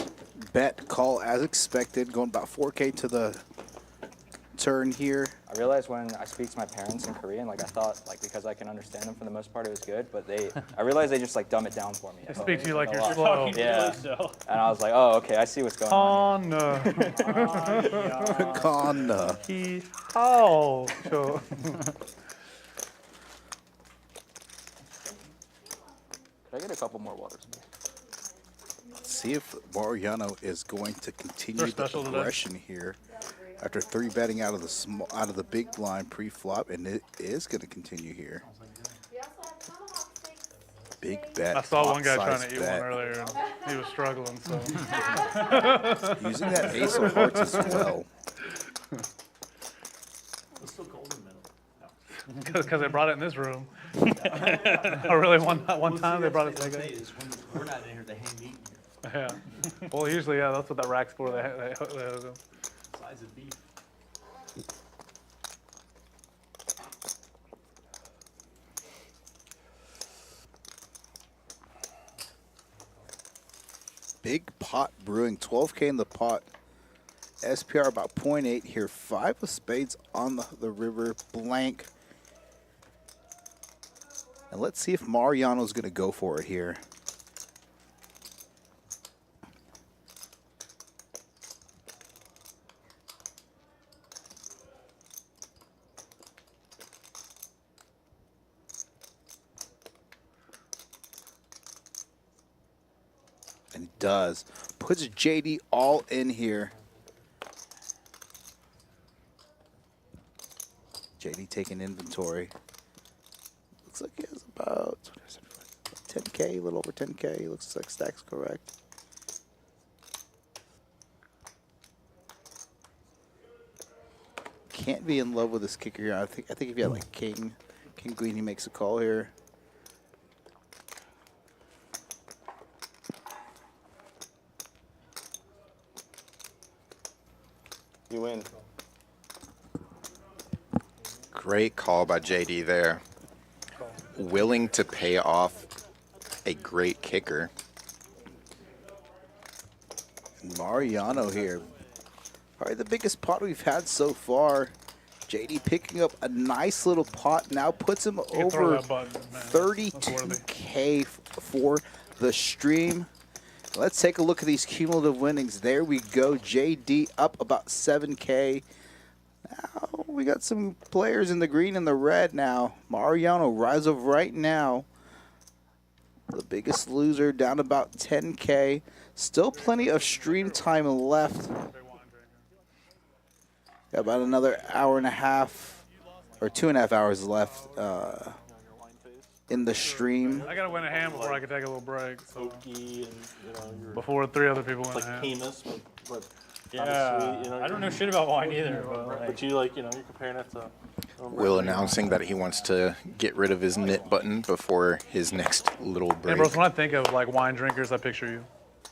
Bet call as expected, going about 4K to the turn here. I realized when I speak to my parents in Korean, like I thought, like because I can understand them for the most part, it was good. But I realized they just like dumb it down for me. They speak to you like you're slow. slow. Yeah. And I was like, oh, okay, I see what's going on. Kana. Oh, sure. Could I get a couple more waters? Let's see if Mariano is going to continue the aggression here after 3-betting out of the big blind pre-flop, and it is going to continue here. Big bet. I saw one guy trying pot-sized to eat bet. one earlier, and he was struggling. So using that ace of hearts as well. It's still cold in the middle. Because they brought it in this room. I really want that one time they brought it. We're not in here, they hang meat in Yeah. Well, usually, yeah, that's what that rack's for. They hook them. Size of beef. Big pot brewing, 12K in the pot. SPR about 0.8 here. 5 of spades on the river, blank. And let's see if Mariano's going to go for it here. And he does. Puts JD all in here. JD taking inventory. Looks like he has about 10K, a little over 10K. Looks like stack's correct. Can't be in love with this kicker here. I think if you had like King Queen, he makes a call here. You win. Great call by JD there. Willing to pay off a great kicker. Mariano here. Probably the biggest pot we've had so far. JD picking up a nice little pot. Now puts him over 32K for the stream. Let's take a look at these cumulative winnings. There we go. JD up about 7K. Now we got some players in the green and the red now. Mariano, rise of right now. The biggest loser down about 10K. Still plenty of stream time left. Got about another hour and a half or 2.5 hours left in the stream. I gotta win a hand before I can take a little break. So. Oaky and, Before 3 other people win it's a like hand. Hamus, but Yeah, sweet, you know, I don't know shit about wine either. But you like, you're comparing that to. Will announcing that he wants to get rid of his knit button before his next little Hey, break. bros, when I think of like wine drinkers, I picture you.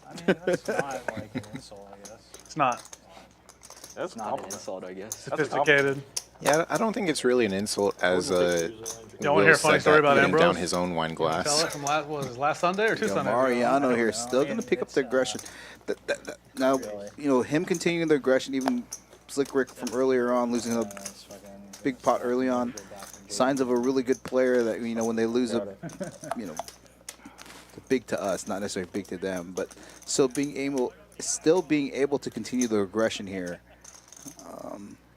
I mean, that's not like an insult, I guess. It's not. That's not an insult, I guess. Sophisticated. Yeah, I don't think it's really an insult as Y'all want to hear a funny story about putting Ambrose? down his own wine Tell glass. it from last, what was it, last Sunday or 2 Sundays? Mariano here still going to pick up the aggression. Now, him continuing the aggression, even Slick Rick from earlier on, losing a big pot early on. Signs of a really good player that, when they lose big to us, not necessarily big to them, but still being able to continue the aggression here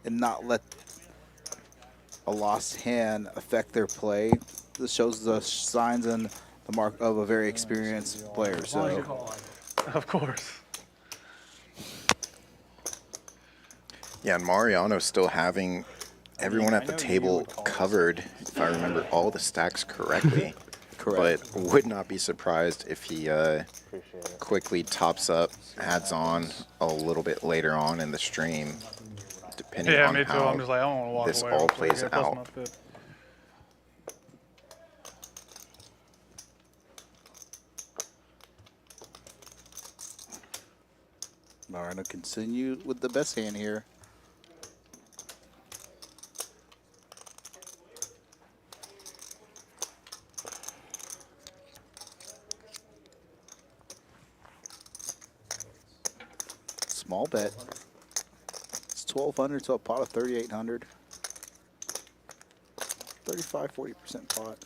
and not let a lost hand affect their play. This shows the signs and the mark of a very experienced player. So, of course. Yeah, and Mariano's still having everyone at the table covered, if I remember all the stacks correctly. Correct. But would not be surprised if he quickly tops up, adds on a little bit later on in the stream, depending on me too. how I'm just like, I don't want to walk this away. all before I plays get plus out. my fit. Mariano continue with the best hand here. Small bet. It's 1,200 to a pot of 3,800. 35–40% pot.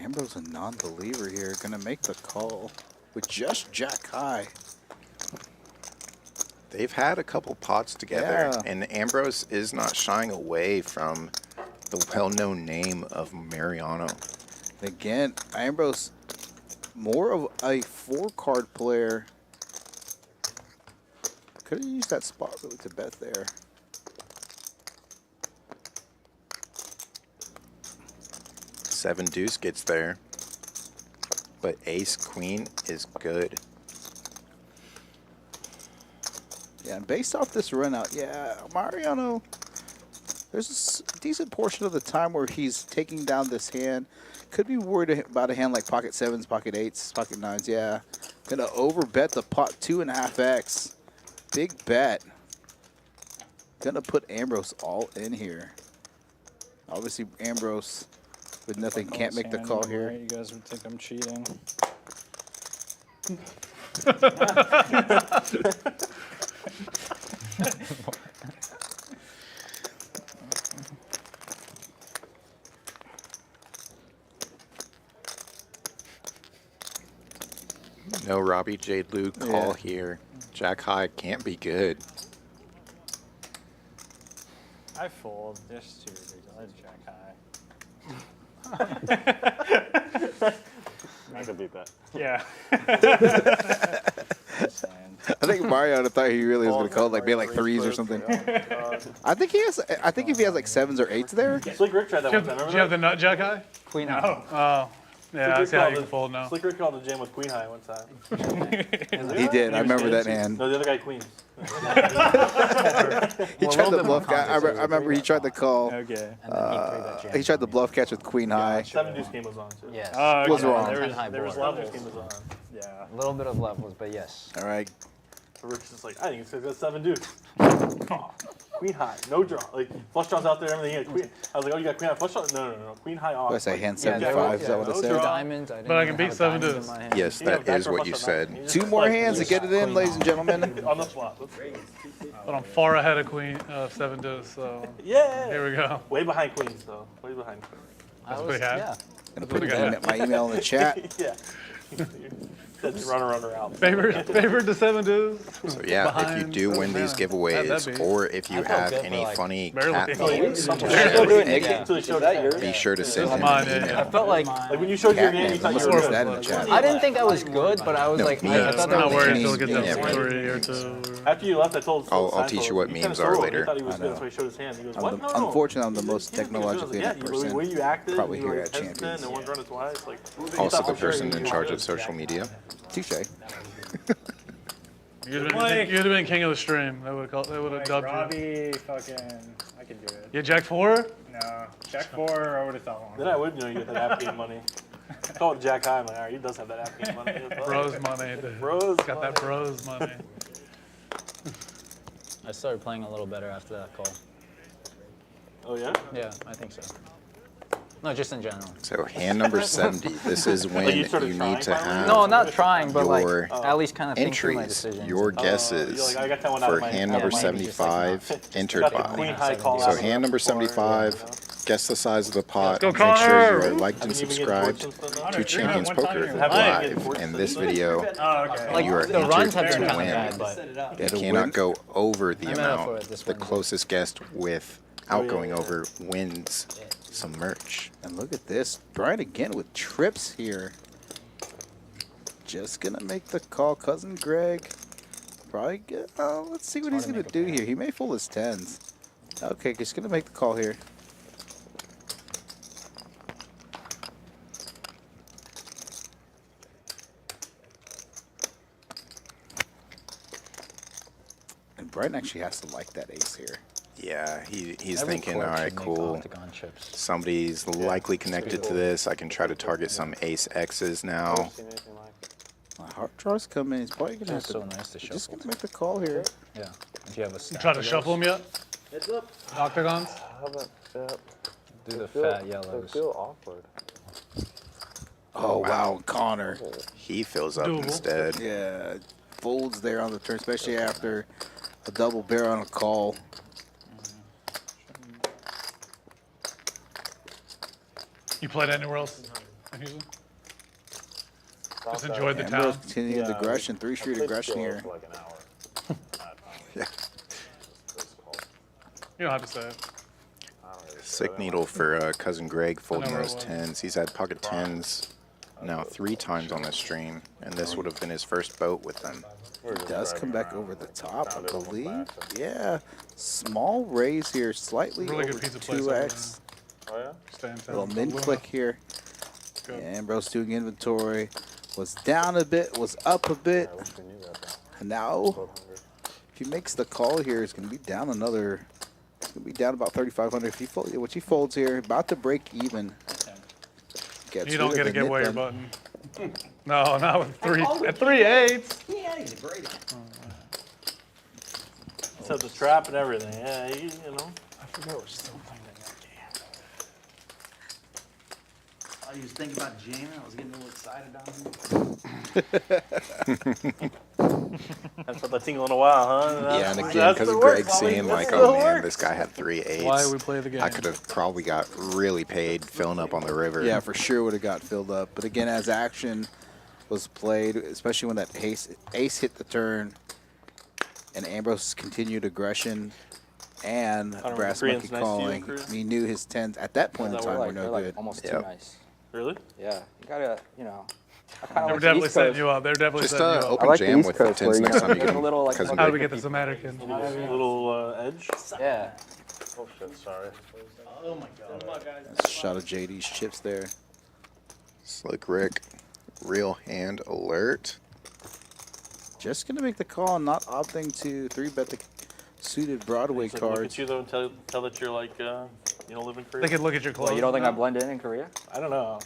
Ambrose a non-believer here, gonna make the call with just jack high. They've had a couple pots together, Yeah. and Ambrose is not shying away from the well-known name of Mariano. Again, Ambrose, more of a 4-card player. Could have used that spot really to bet there. Seven deuce gets there, but ace queen is good. Yeah, and based off this run out, yeah, Mariano, there's a decent portion of the time where he's taking down this hand. Could be worried about a hand like pocket 7s, pocket 8s, pocket 9s, yeah. Gonna overbet the pot 2.5x. Big bet. Gonna put Ambrose all in here. Obviously, Ambrose with nothing can't make the call here. You guys would think I'm cheating. No Robbie J. Lou call here. Jack high can't be good. I fold. This too ridiculous. Jack high. I could beat that. Yeah. I think Mariano thought he really was going to call like maybe like 3s or something. I think he has. I think if he has like 7s or 8s there. Slick Rick tried that one time. Do you have the nut jack high? Queen no. high. Oh. Yeah, I see how you can fold now. Slick Rick called the jam with queen high one time. He did. I remember that hand. No, the other guy queens. He tried the bluff. I remember he tried the call. Okay. He tried the bluff catch with queen high. 7 deuce game was on too. Yes. Oh, Was wrong. There was levels game was on. Yeah. A little bit of levels, but yes. All right. So Rick's just like, I think it's because 7 deuce. Oh, queen high, no draw. Like flush draws out there, everything. Queen. I was like, oh, you got queen high flush draw? No. Queen high off. What did I say, hand 75? Is that what I said? Diamonds. I didn't But I even can have beat a 7 diamond deuce. in my hand. Yes, that is what you said. 2 more hands to get it in, ladies and gentlemen. On the flop. But I'm far ahead of queen 7 deuce, so Yeah. here we go. Way behind queens though. Way behind queens. That's pretty high. Yeah. Gonna put my email in the chat. Yeah. That's runner out. Favored to 7 deuce. So yeah, if you do win these giveaways, or if you have any funny cat memes to share, be sure to send him an email. I felt like when you showed your game, you thought you were that in the chat. I didn't think I was good, but I was like, I thought that Not was worried memes, until it gets yeah, up 3 or 2. After you left, I told I'll teach you what memes are later. He thought he was good, so he showed his hand. He goes, what? No. Unfortunately, I'm the most technologically Yeah, adept the way person. you acted, Probably you were here at hesitant, Champions. and one's running twice. Like, Also the person in charge of social media. Touche. You'd have been king of the stream. They would have dubbed you. Robbie, fucking, I could do it. Yeah, Jack 4? No, Jack 4, I would have thought one. then I would know you get that app game money. Call it Jack High. I'm like, all right, he does have that app game money. Bros money. Dude. Bros Got that bros money. I started playing a little better after that call. Oh yeah? Yeah, I think so. No, just in general. So hand number 70. This is when Like you you started need trying to finally? have No, not trying, but like your at least kind of think through my entries, decisions. your guesses you're like, I got that one out for of my- hand yeah, number maybe just like 75 entered got the by. queen high call So out of hand it number before, 75, guess the size of the pot, go, make sure you Connor! are liked and subscribed to Champions Poker Live. In this video, Like you are the runs entered have been to kind of win. bad, but You cannot go over the I'm out for amount. it this The one. closest guest without going over wins some merch. And look at this. Brian again with trips here. Just going to make the call. Cousin Greg. Probably get, let's see what he's going to do here. He may fold his 10s. Okay, just going to make the call here. And Brian actually has to like that ace here. Yeah, he's Every thinking, clerk all right, should make cool. octagon chips. Somebody's likely connected to this. I can try to target some ace X's now. Heart draws come in. He's probably gonna have It's to. so nice to he's just shuffle. gonna make the call here. Yeah. Do you have a You stack try to of shuffle those? them yet? Heads up. Octagons? I haven't. Yeah. Do the They feel- fat yellows. They feel awkward. Oh wow, Connor. He fills up Doable. instead. Yeah, folds there on the turn, especially after a double bear on a call. You played anywhere else in Houston? Just enjoyed the Ambrose town. continuing the aggression, 3-street aggression here. For like an hour. Yeah. You don't have to say it. Sick needle for cousin Greg folding where those it was. tens. He's had pocket tens now 3 times on this stream, and this would have been his first boat with them. He does come back over the top, I believe. Yeah, small raise here, slightly Really over good pizza place over 2x. Oh yeah. Stay in town. Little min Luna. click here. Good. Ambrose doing inventory. Was down a bit, was up a bit. I wish we knew that. And now, if he makes the call here, it's going to be down another. It's going to be down about 3,500. If he folds, which he folds here, about to break even. Gets You don't rid get of to the give away your nip button. No, not with three. At 3/8. Yeah, he's great. Set the trap and everything. Yeah, you know. I forgot we're still playing that game. I was thinking about jamming. I was getting a little excited down here. Haven't felt that tingle in a while, huh? Yeah, and again, That's because the of work, Greg seeing Bobby. like, That's oh the man, work. this guy had 3 8s. Why we play the game. I could have probably got really paid filling up on the river. Yeah, for sure would have got filled up. But again, as action was played, especially when that ace hit the turn, and Ambrose continued aggression and don't know, brass Korean's monkey nice to you, calling, Korea? he knew his tens at that point in They're time were like, no they're like good. almost Yep. too nice. Really? Yeah, you gotta, you know. I They kind were of definitely setting you up. They're definitely Just setting you up. open like the jam East with the Coast where, tens you next know, time you there's get a little, like, cousin How do Greg. we get this American? Little edge. Yeah. Oh shit, sorry. Oh my god. That's a shot of JD's chips there. Slick Rick, real hand alert. Just gonna make the call, not opting to 3-bet the suited Broadway He's like, look cards. at you though and tell that you're like, you know, living Korea. They could look at your clothes. Well, you don't think now. I blend in Korea? I don't know.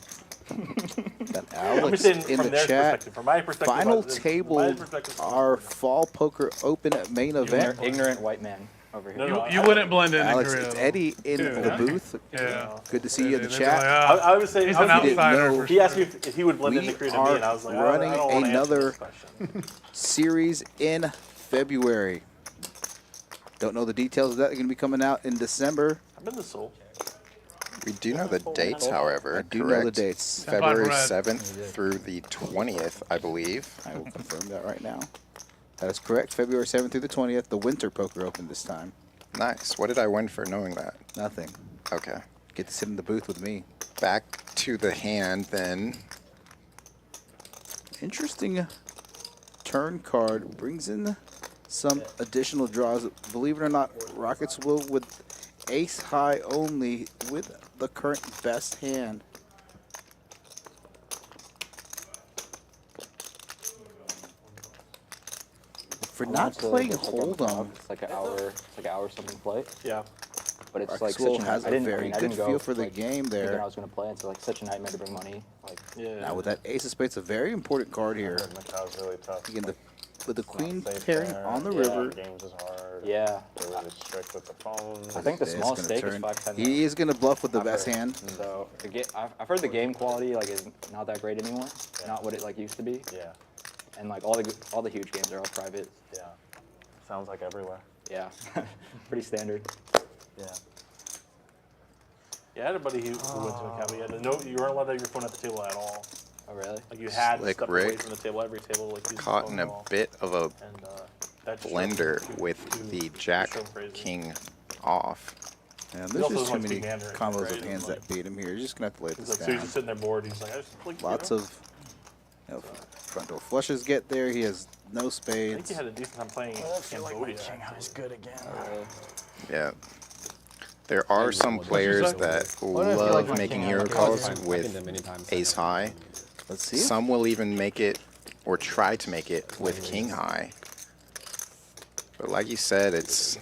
That I'm Alex just saying in from the their chat. perspective. From my perspective, Final from my table, perspective, our fall poker open main event. Ignorant white man over here. No, You wouldn't blend in Alex, Korea. it's Eddie in Dude, the huh? booth. Yeah. Good to see you in the They're chat. like, I was saying, he's I an was didn't outsider. know. For he sure. asked me if he would blend We into Korea to me, are and I was like, running I don't want to another answer this question. series in February. Don't know the details of that. They're going to be coming out in December. I'm in the soul. We do know the dates, however. I do correct? know the dates. February Baccarat. 7th through the 20th, I believe. I will confirm that right now. That is correct. February 7th through the 20th. The Winter Poker Open this time. Nice. What did I win for knowing that? Nothing. Okay. Get to sit in the booth with me. Back to the hand then. Interesting turn card. Brings in some additional draws. Believe it or not, Rockets will with ace high only with the current best hand. For not playing Hold'em, It's like an hour. It's like an hour something play. Yeah. But it's like Maxwell such a has night. a I didn't, very I mean, I good didn't go, feel for the like, game thinking there. I was gonna play until like such a nightmare to bring money. Like Yeah. Now with that ace of spades, a very important card here. Macau's really tough. Again, with the queen Safe pairing there. on the Yeah, river. Games is hard. yeah. They're really strict with the phones. I think the It's small gonna stake is turn. 5-10. He is going to bluff with the I've best heard. hand. So I've heard the game quality like is not that great anymore. Not what it like used to be. Yeah. And like all the huge games are all private. Yeah. Sounds like everywhere. Yeah. Pretty standard. Yeah. Yeah, I had a buddy who went to Macau. He had to know you weren't allowed to have your phone at the table at all. Oh really? Like you had to Slick step away Rick. from the table. Every table like used Caught the in phone a call. bit of a And that just blender drove me with too- the too Jack crazy. King off. Yeah, He there's also just too doesn't many speak Mandarin, combos right? of hands Like- that beat him here. You're just going to have to lay He's this like, so he's down. just sitting there bored. He's like, I just like Lots you know? of front door flushes get there. He has no I think spades. he had a decent time playing Cambodia. It's good again. Yeah. There are some players that love making hero calls with ace high. Let's see. Some will even make it or try to make it with king high. But like you said, it's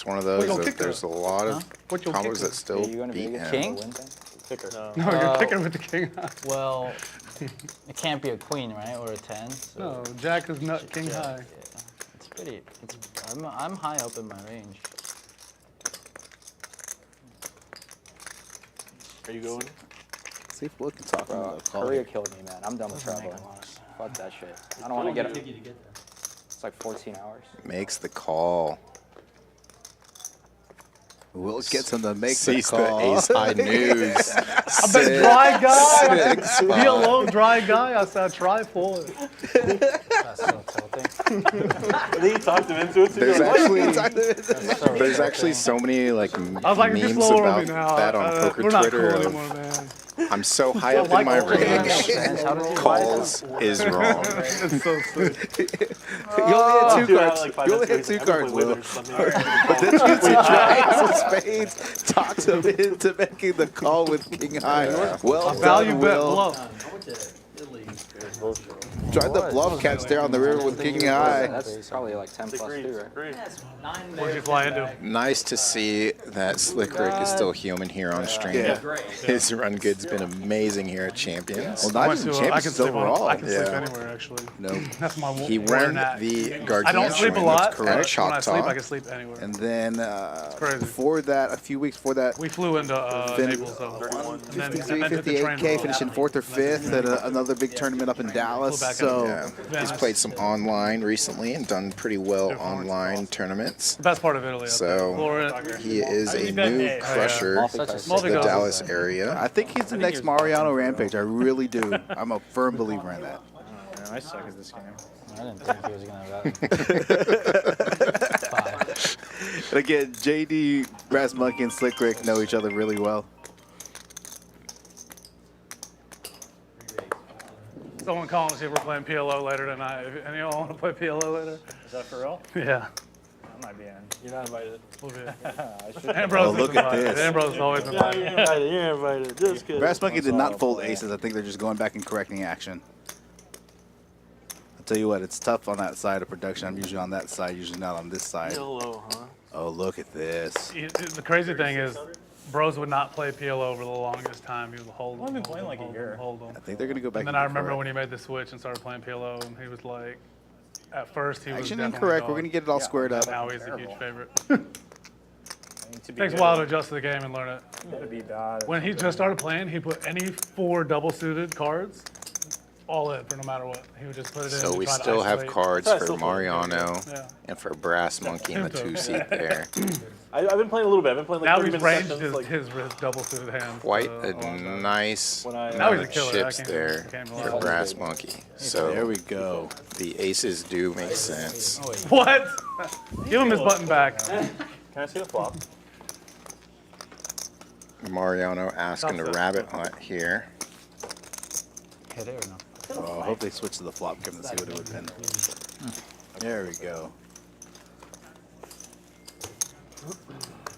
one of those that there's a lot of combos that still beat him. King? No. No, you're kicking with the king. Well, It can't be a queen, right, or a 10. So No, Jack is nut king yeah, high. Yeah. It's pretty. I'm high up in my range. Are you going? See if Will can talk about the call. Korea killed me, man. I'm done with travel. Fuck that shit. I don't want to get it. It's like 14 hours. Makes the call. Will gets him to make the Sees call. the ace high news. I bet dry guy. Six, Be a low dry guy. I said try for it. That's so tilting. I think he talked him into it too. There's actually so many like I was like, if you memes slower on about me now, that on poker we're not Twitter. cool Of, anymore, man. I'm so high up in my range. Calls is wrong. It's so sick. You only had 2 cards. You only had 2 cards, Will. But then you see triangles and spades talks him into making the call with king high. Well Value done, bet Will. bluff. Tried the bluff catch there on the river with king high. That's probably like 10 plus 2, right? What'd you fly into? Nice to see that Slick Rick is still human here on stream. Yeah. His run good's been amazing here at Champions. Well, not even I can champions sleep overall. I can sleep Yeah. anywhere, actually. No. That's my He where won I'm at. the I don't sleep a Gargantuan lot, at but when I Choctaw. sleep, I can sleep anywhere. And then crazy. before that, a few weeks before that, We flew into Naples, though. 53, 58K, finishing 4th or 5th at another big tournament up in Dallas. So Yeah. He's played some online recently and done pretty well online tournaments. The best part of Italy. So he is a new crusher of the Dallas area. I think he's the next Mariano Rampage. I really do. I'm a firm believer in that. I suck at this game. I didn't think he was gonna have that. And again, JD, Brass Monkey, and Slick Rick know each other really well. Someone call and see if we're playing PLO later tonight. If any of y'all want to play PLO later? Is that for real? Yeah. I might be in. You're not invited. We'll be. I should. Ambrose look is at invited. this. Ambrose is always Yeah, invited. you're invited. You're invited. Just kidding. Brass Monkey did not fold aces. I think they're just going back and correcting action. I'll tell you what, it's tough on that side of production. I'm usually on that side, usually not on this side. Hello, huh? Oh, look at this. The crazy thing is, Bros would not play PLO for the longest time. He would hold them. I've been playing like a year. Hold them. I think they're going to go back And then and I remember correct. when he made the switch and started playing PLO, and he was like, at first he was Action definitely incorrect. dog. We're going to get it all squared up. Now he's a huge favorite. To be Takes a good. while to adjust to the game and learn it. To be bad. When he just started playing, he put any 4 double-suited cards all in for no matter what. He would just put it in. So and we try to still have isolate. cards That's for still fun. Mariano Yeah. and for Brass Monkey in the 2-seat there. I've been playing a little bit. I've been playing like Now 30 he's minute ranged sessions. Like, his double-suited hand. Quite for a long time. nice When I- Now amount he's a of killer. chips I can't- there can't for lie. Brass Monkey. So There we go. the aces do make sense. What? Give him his button back. Can I see the flop? Mariano asking to rabbit hunt here. Hit it or no? Oh, I hope they switch to the flop game to see what it would have been. There we go.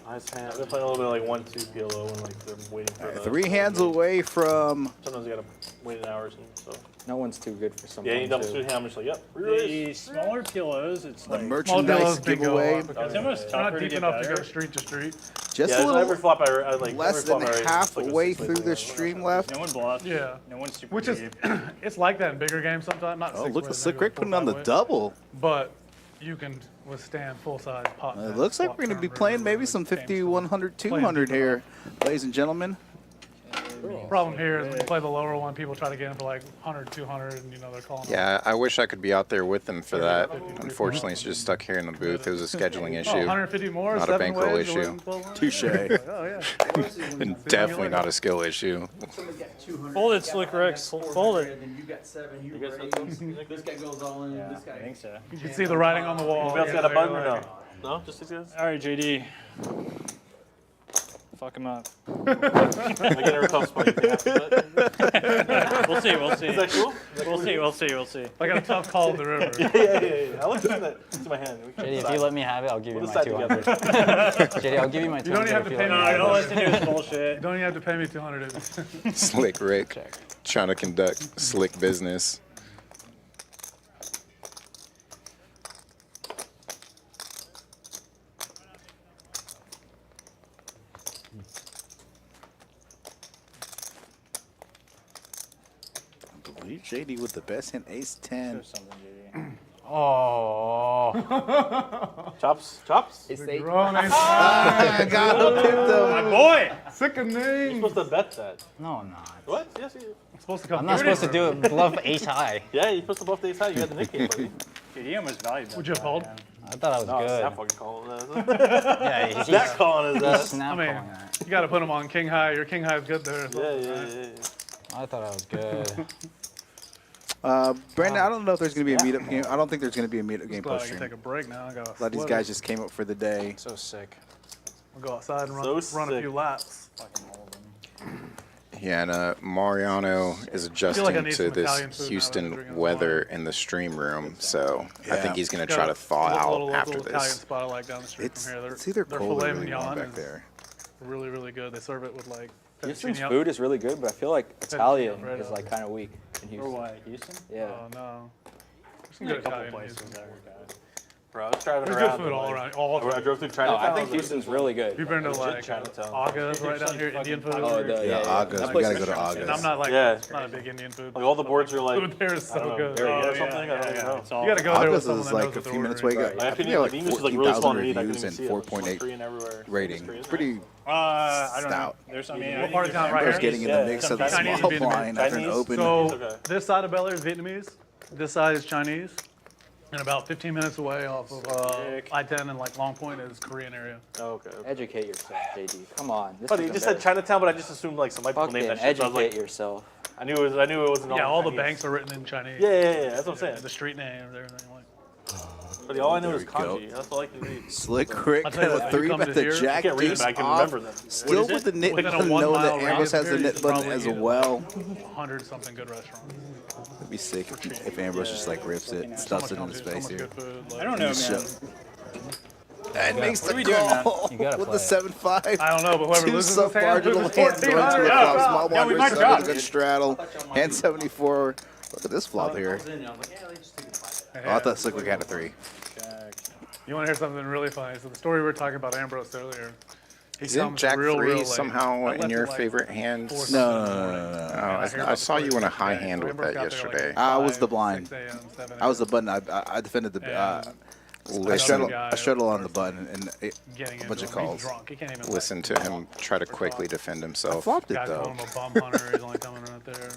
Nice hand. I've been playing a little bit of like 1-2 PLO when like they're waiting for All right, the 3 hands away from. Sometimes you gotta wait an hour or something. So No one's too good for some. yeah, you double suit hand. I'm just like, yep. The smaller PLOs, it's The like merchandise giveaway. It's almost They're not tougher to deep get enough to better. go street to street. Just yeah, a so little every flop I like less every flop than I raise, half it's like a way 6 through way the thing. stream left. No one bluffs. Yeah. No one's super Which is, deep. it's like that in bigger games sometimes. Not Oh, 6 look ways, at Slick maybe Rick putting on the 4 or 5 ways. double. But you can withstand full-size pot. It looks like we're going to be playing maybe some 50, 100, 200 here, ladies and gentlemen. Problem here is when you play the lower one, people try to get in for like 100, 200, and they're calling. Yeah, I wish I could be out there with them for that. Unfortunately, it's just stuck here in the booth. It was a scheduling Oh, issue, 150 more, not a 7 bankroll ways to issue. win 1200? Touche. Oh yeah. And definitely not a skill issue. Fold it, Slick Rick. Fold it. Then you got 7. You You guys raised. have This guy goes all in. Yeah, This guy. I think so. You can see the writing on the wall. Anybody else got a button or no? No, just 6 guys. All right, JD. Fuck him up. I get a tough spot. You think after We'll see. We'll see. Is that cool? We'll see. I got a tough call in the river. Yeah. I like that. It's my hand. JD, if you let me have it, I'll give you We'll my decide 200. JD, I'll give you my 200. You don't even have to if pay let me. me No, have I don't it. listen to his bullshit. You don't even have to pay me 200. Slick Rick trying to conduct slick business. JD with the best hand, ace 10. Oh. Chops. It's Ah, got him, pipped him. My boy. Sickening. You're supposed to bet that. No, I'm not. What? Yes, you. I'm supposed to come. I'm not supposed to do it. Bluff ace high. Yeah, you're supposed to bluff the ace high. You got the nick game, buddy. Dude, he almost valued Would you have called? I thought I was No, good. snap fucking calling that. Yeah, he's Snap calling his ass. snap I mean, calling that. you got to put him on king high. Your king high is good there. Yeah. I thought I was good. Brandon, I don't know if there's going to be a meetup game. I don't think there's going to be a meetup game Glad I post can stream. take a break now. I got A lot of these guys just came up for the day. So sick. We'll go outside and So run a sick. few laps. Yeah, and Mariano is I adjusting need to some this Italian food now that I'm drinking Houston the weather in the stream room, so I think he's going to try to Got thaw a out little after local Italian this. spot I like down the street from here. It's either their cold or filet really warm mignon back is there. really, really good. They serve it with like Houston's fettuccine food is really good, but I feel like Italian Alfredo. is like kind of weak in Houston. Or what? Houston? Yeah. Oh no. There's some There's good a couple Italian places Houston. that work out. Bro, I was driving There's around. good food all and, around. All I drove through No, Chinatown. I think Houston's really good. You've been to Legit like Chinatown. Aga's right down here, Indian food. Oh, Yeah, Aga's. That We place got to is go to strong. Aga's. And I'm not like Yeah. not a big Indian food. Like all the boards are like. Food there is I don't so know, good. Very good or yeah, something. I don't even know. It's all You gotta go there with Aga's someone is that like knows a what few they're minutes ordering. away. Right. I I've think seen they have the like English is like really 14,000 small underneath. I reviews couldn't and see it. It was on 4.8 screen everywhere. rating. Screen, isn't it? Pretty I don't know. stout. There's, I mean, I What think part of there's town right Amber's here? getting in the mix of the Chinese small and Vietnamese. blind after an Chinese? open. So Okay. this side of Bel Air is Vietnamese. This side is Chinese. And about 15 minutes away off of I-10 and like Long Point is Korean area. Oh, okay. Educate yourself, JD. Come on. This Buddy, is you just said embarrassing. Chinatown, but I just assumed like some white people named Fucking that shit. So I was educate like, yourself. I knew it wasn't. Yeah, all the Chinese. banks are written in Chinese. Yeah. That's what I'm saying. The street names, everything. Like. But all I know There is we go. kanji. That's all I can read. Slick Rick I'll tell you got what, a if you 3 come bet to the here- Jack I can't read it, deuce but I can off. remember them. Still What is with the it? knit Within a button, 1 knowing mile that Ambrose has the radius knit period, button you as probably well. 100 something good restaurants. It'd be sick if Ambrose just like rips it, stuffs it in his face here. I don't know, man. And makes What are we the doing, man? call You gotta with play the it. 7-5. I don't know, but whoever Two loses this hand sub-marginal loses hands going to the 1400. flop. Small blind we might versus drop. under, good straddle. Hand 74. Look at this flop here. Oh, I thought Slick Rick had a 3. You want to hear something really funny? So the story we were talking about Ambrose earlier. He Isn't comes Jack real 3 late. somehow I in left your at, like, favorite hand? 4 No, something no, in the no, morning. no, no. Oh, I hear I about saw the you in a story. high Yeah, hand so with Ambrose that got there, like, yesterday. I was the 5, blind. 6 a.m., 7 I was the a.m. button. I defended the. And I straddled on the button and getting a bunch into of him. He's calls. drunk. He can't even Listen to him try to quickly defend I himself. flopped it Guys though, calling him a bum hunter. He's only coming right there.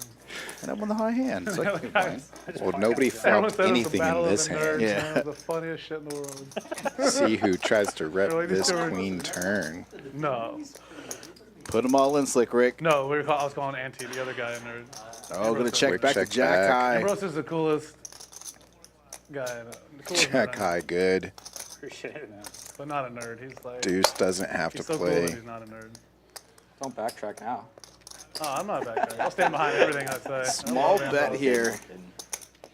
and I'm on the high hand. So I can be fine. Well, nobody Everyone flopped said it was anything the battle in of this the nerds, hand. man. Yeah. It was the funniest shit in the world. See who tries to rep Really, these this two are- queen turn. No. Put them all in, Slick Rick. No, I was calling Auntie, the other guy in there. Oh, gonna check Quick back to check Jack back. high. Ambrose is the coolest guy. The coolest Jack nerd, high good. Appreciate it, man. but not a nerd. He's like Deuce doesn't have to he's so cool, play. but he's not a nerd. Don't backtrack now. Oh, I'm not back there. I'll stand behind everything I say. Small I love bet Ambrose. here.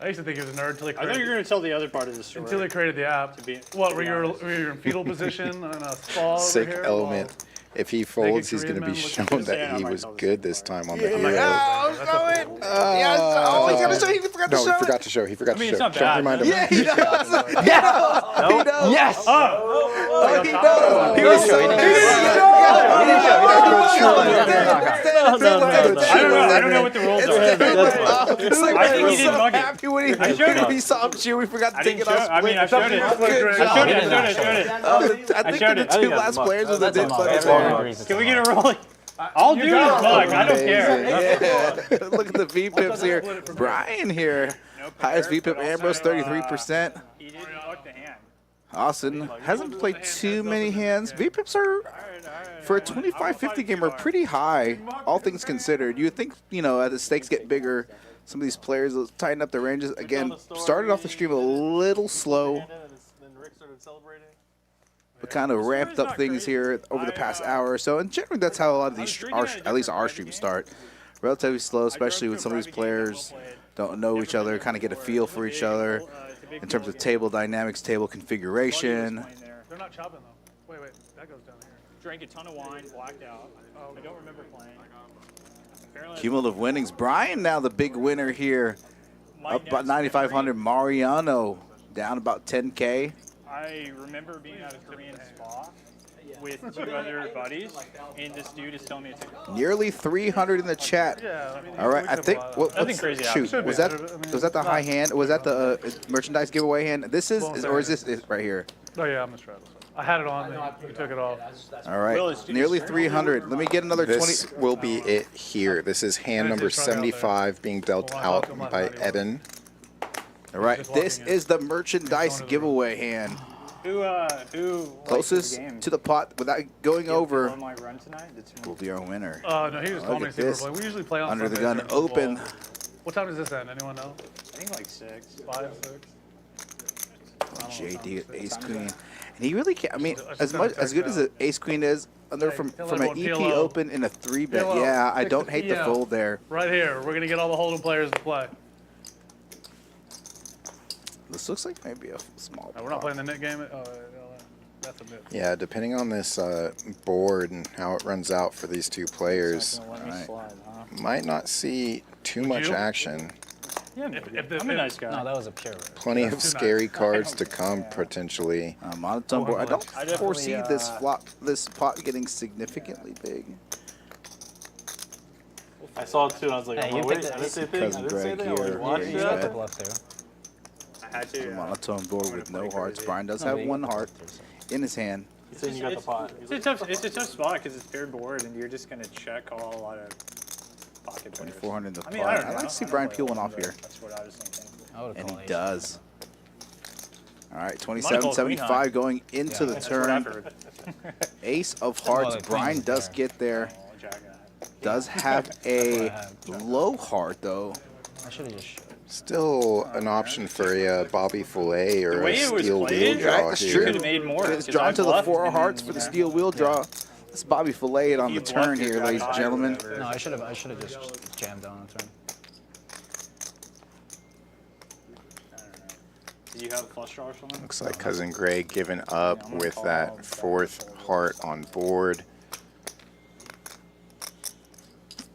I used to think he was a nerd until he I thought you created, were going to tell the other part of the story. until he created the app. To be- What, to were be you honest. in fetal position on a spa over Sick here? element. If he folds, he's going to Korean be man shown looking that Yeah, I he might was tell this good this time on the Yeah. heel. I was going. Yes. Oh, he's gonna show. He forgot to No, show. he forgot to show. He forgot I mean, to it's show. not Don't bad, remind man. him. Yeah, he does. He does. He does. Yes! Oh, he does. Oh, He was he so didn't good. I don't know what the rules are. It's like I think he was he didn't so mug it. happy when he I showed it. he saw him cheer. We forgot to I take didn't it show. off. I mean, I showed it. Good I showed it. job. I showed it. I think showed the it. two last players with the dip Everyone agrees it's Can we a get a rolling? I'll do this mug. I don't care. Yeah. Look at the V pips here. Brian here. Highest V pip Ambrose, 33%. He didn't fuck the hand. Austin hasn't played too many hands. V pips are, for a 25-50 game, are pretty high, all things considered. You would think, as the stakes get bigger, some of these players will tighten up their ranges. Again, started off the stream a little slow, Then Rick started celebrating. but kind of ramped up things here over the past hour or so. And generally, that's how a lot of these, at least our streams start. Relatively slow, especially when some of these players don't know each other, kind of get a feel for each other in terms of table dynamics, table configuration. They're not chopping though. Wait, that goes down here. Drank a ton of wine, blacked out. I don't remember playing. Apparently Cumulative winnings. Brian now the big winner here. Up about 9,500. Mariano down about 10K. I remember being at a Korean spa with 2 other buddies, and this dude is telling me to take it. Nearly 300 in the chat. Yeah, I mean, All right, I think. Nothing crazy Shoot, happened. was that the high hand? Was that the merchandise giveaway hand? This is or is this right here? Oh yeah, I'm gonna try this. I had it on. We took it off. All right, nearly 300. Let me get another 20. This will be it here. This is hand number 75 being dealt out by Evan. All right, this is the merchandise giveaway hand. Who Closest to the pot without going over on my run tonight? will be our winner. No, he just told me to see this. we're playing. We usually play on Under the Sundays gun during open. football. What time does this end? Anyone know? I think like 6. 5, 6. JD Ace Queen, and he really can't. I mean, as good as an Ace Queen is, from an EP open in a 3-bet. Yeah, I don't hate the fold there. Right here, we're gonna get all the hold'em players to play. This looks like maybe a small. We're not playing the net game. That's a bit. Yeah, depending on this board and how it runs out for these two players, might not see too much action. Yeah, I'm a nice guy. No, that was a pure rip. Plenty of scary cards to come potentially. Monotone board. I don't foresee this pot getting significantly big. I saw it too, and I was like, Hey, oh, you wait, picked I didn't say a thing. Cousin I didn't say a Greg thing. I was here. like, watch He's that. got the Bluff there. I had to. Monotone board with no hearts. Brian does have one heart in his hand. He's saying you got the pot. It's a tough spot because it's paired board, and you're just gonna check call a lot of pocket pairs. 2400 in the pot. I mean, I don't I'd know. like to see I Brian don't peel play one off a lot, here. That's what I was thinking. And he ace. does. All right, Might have called queen 27.75 going into the That's what I've turn. heard. Ace of hearts. like Brian queen does get there. Does have a low heart though. I should have just showed. Still an option for a Bobby Fillet or The a way it was steel wheel played, draw That's here. true. Could've made more, It's 'cause drawn I to the bluffed 4 and hearts then, for the you know. steel wheel draw. It's Bobby Fillet on You the bluffed turn your here, jack ladies and high or gentlemen. whatever. No, I should have just jammed down on turn. Do you have flush draw or something? Looks like Cousin Greg giving up with that 4th heart on board.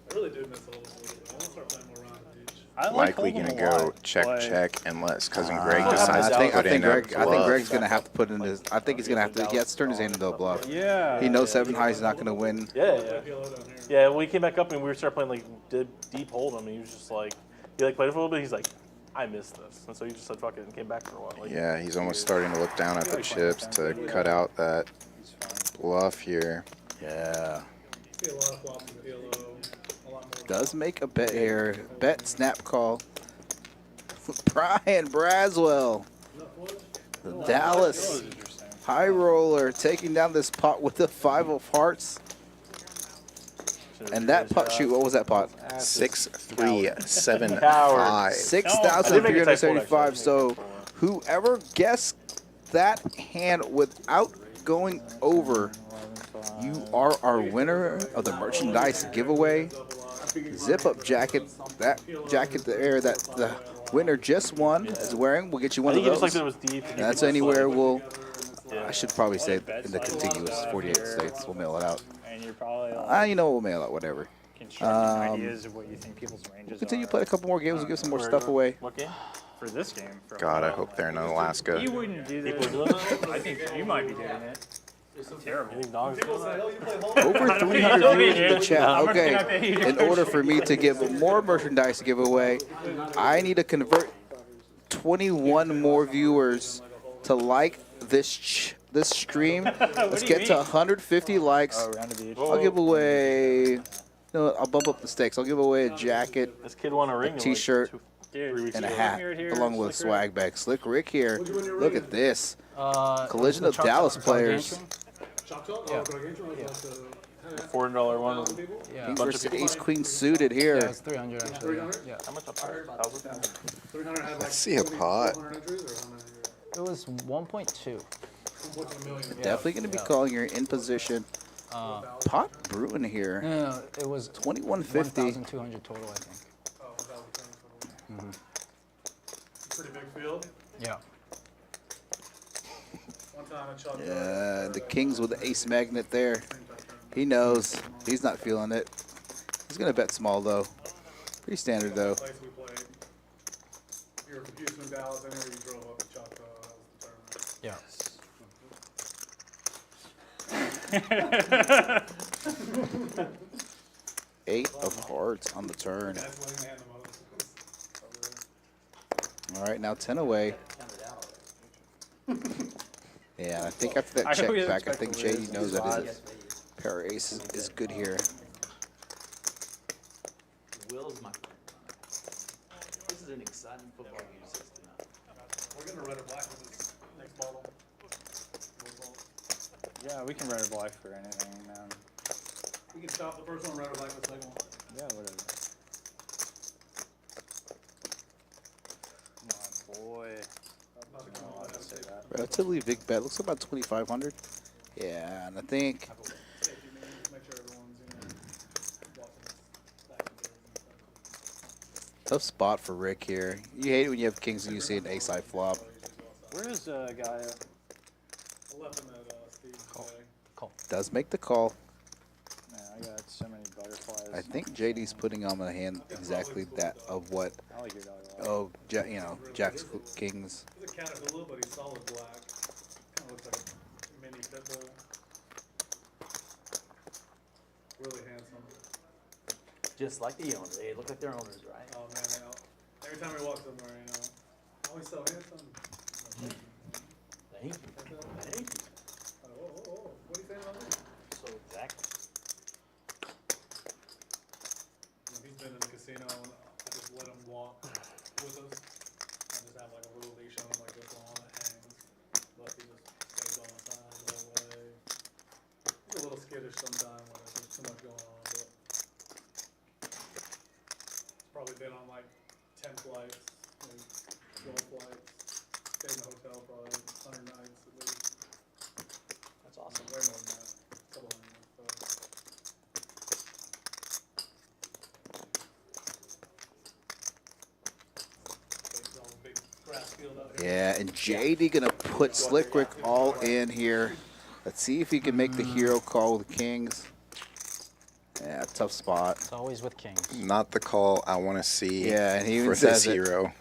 I really did miss the hold'em a little bit. I want to start playing more rounds each. I like Likely hold'em gonna a go lot, check but- check unless Cousin Greg I decides to think put in a I think bluff. Greg's gonna have to put in his. I think he's gonna have to. He has to turn his hand into a bluff. Yeah. He knows 7 high is not gonna win. Yeah. Yeah, when we came back up and we started playing like deep hold'em, and he was just like, he like played for a little bit. He's like, I missed this, and so he just said fuck it and came back for a while. Like, Yeah, he's almost starting to look down at the chips to cut out that bluff here. Yeah. See a lot of flops in PLO. A lot more. Does make a bet here. Bet snap call. Brian Braswell. The Dallas high roller taking down this pot with the 5 of hearts. And that pot, shoot, what was that pot? 6,375. 6,375. So whoever guessed that hand without going over, you are our winner of the merchandise giveaway. Zip up jacket. That jacket there that the winner just won is wearing. We'll get you one I of think he those. just liked that it was deep. and That's he was anywhere like- we'll. Yeah. I should probably say in the contiguous 48 states. We'll mail it out. And you're probably like You know, we'll mail it, whatever. constructing ideas of what you think people's ranges Continue are. to play a couple more games. We'll give some more stuff away. What game? For this game. For God, I hope they're in Alaska. You wouldn't do People this. are doing that? I think you might be doing it. Terrible. You think dogs do that? Over 300 viewers in the chat. Okay, in order for me to give more merchandise to give away, I need to convert 21 more viewers to like this stream. Let's get to 150 likes. I'll give away. No, I'll bump up the stakes. I'll give away a jacket, This kid won a ring. a T-shirt, and a hat, along with a swag bag. Slick Rick here. Look at this. Collision of Dallas players. $400 one. Yeah. King versus Ace Queen suited here. Yeah, it's 300 actually. Yeah. How much up there? 1,000? 300 had like Let's see a pot. 400 entries, or how many? It was 1.2. Definitely going to be calling here in position. Pot brewing here. No, it was 2150. 1,200 total, I think. Oh, 1,200. Pretty big field. Yeah. One time I chucked Yeah, the Kings with the ace magnet there. He knows. He's not feeling it. He's going to bet small, though. Pretty standard, though. place we played. You were from Houston, Dallas, anywhere you drove up to Choctaw, that was the tournament. Yeah. 8 of hearts on the turn. All right, now 10 away. Yeah, I think after that check back, I think JD knows that his pair of aces is good here. Will's my friend. This is an exciting football game system. We're going to red or black with this next bottle. Yeah, we can red or black for anything, man. We can stop the first one, red or black the second one. Yeah, whatever. Come on, boy. I don't say that. Relatively big bet. Looks about 2,500. Yeah, and I think. Tough spot for Rick here. You hate it when you have kings and you see an ace-high flop. Where is Gaia? I left him at Steve today. Does make the call. Man, I got so many butterflies. I think JD's putting on a hand exactly that of what. I like your dog a lot. Oh, Jack's kings. He's a caterpillar, but he's solid black. Kind of looks like a mini pit bull. Really handsome. Just like the owners. They look like their owners, right? Oh man, every time we walk somewhere, oh, he's so handsome. Thank you. Thank you. Oh, what are you saying about me? So exactly. He's been in the casino, and I just let him walk with us. I just have like a little leash on him, like this long that hangs. But he just stays on my side the whole way. He's a little skittish sometimes when there's too much going on, but he's probably been on like 10 flights, 12 flights. Stayed in the hotel probably 100 nights at least. That's awesome. Way more than that. A couple hundred. Yeah, and JD gonna put Slick Rick all in here. Let's see if he can make the hero call with the kings. Yeah, tough spot. It's always with kings. Not the call I want to see. Yeah, and he even for says this it. hero.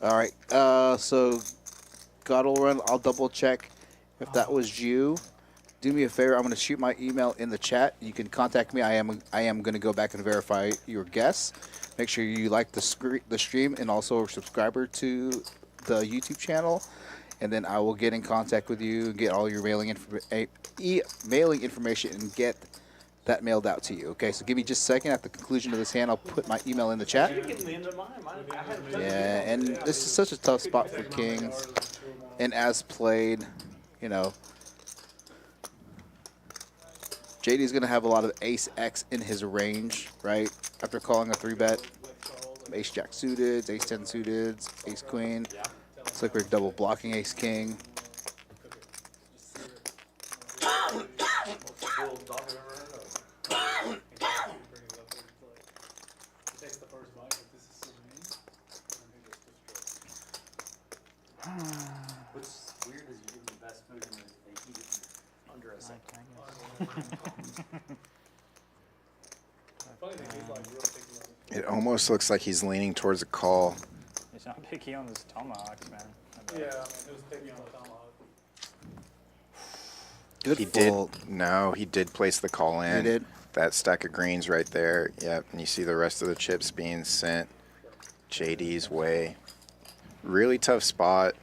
All right, so God will run. I'll double check if that was you. Do me a favor. I'm going to shoot my email in the chat. You can contact me. I am going to go back and verify your guess. Make sure you like the stream and also a subscriber to the YouTube channel, and then I will get in contact with you, get all your mailing information, and get that mailed out to you. Okay, so give me just a second. At the conclusion of this hand, I'll put my email in the chat. Yeah, and this is such a tough spot for kings, and as played, you know, JD's going to have a lot of ace-X in his range, right? After calling a 3-bet. Ace-Jack suited, ace-10 suited, ace-queen. Slick Rick double blocking ace-king. What's weird is you give them the best food and they eat it under a second. It almost looks like he's leaning towards a call. He's not picky on his tomahawks, man. Yeah, it was picky on the tomahawk. Good he fold. did. No, he did place the call in. He did? That stack of greens right there. Yep, and you see the rest of the chips being sent JD's way. Really tough spot.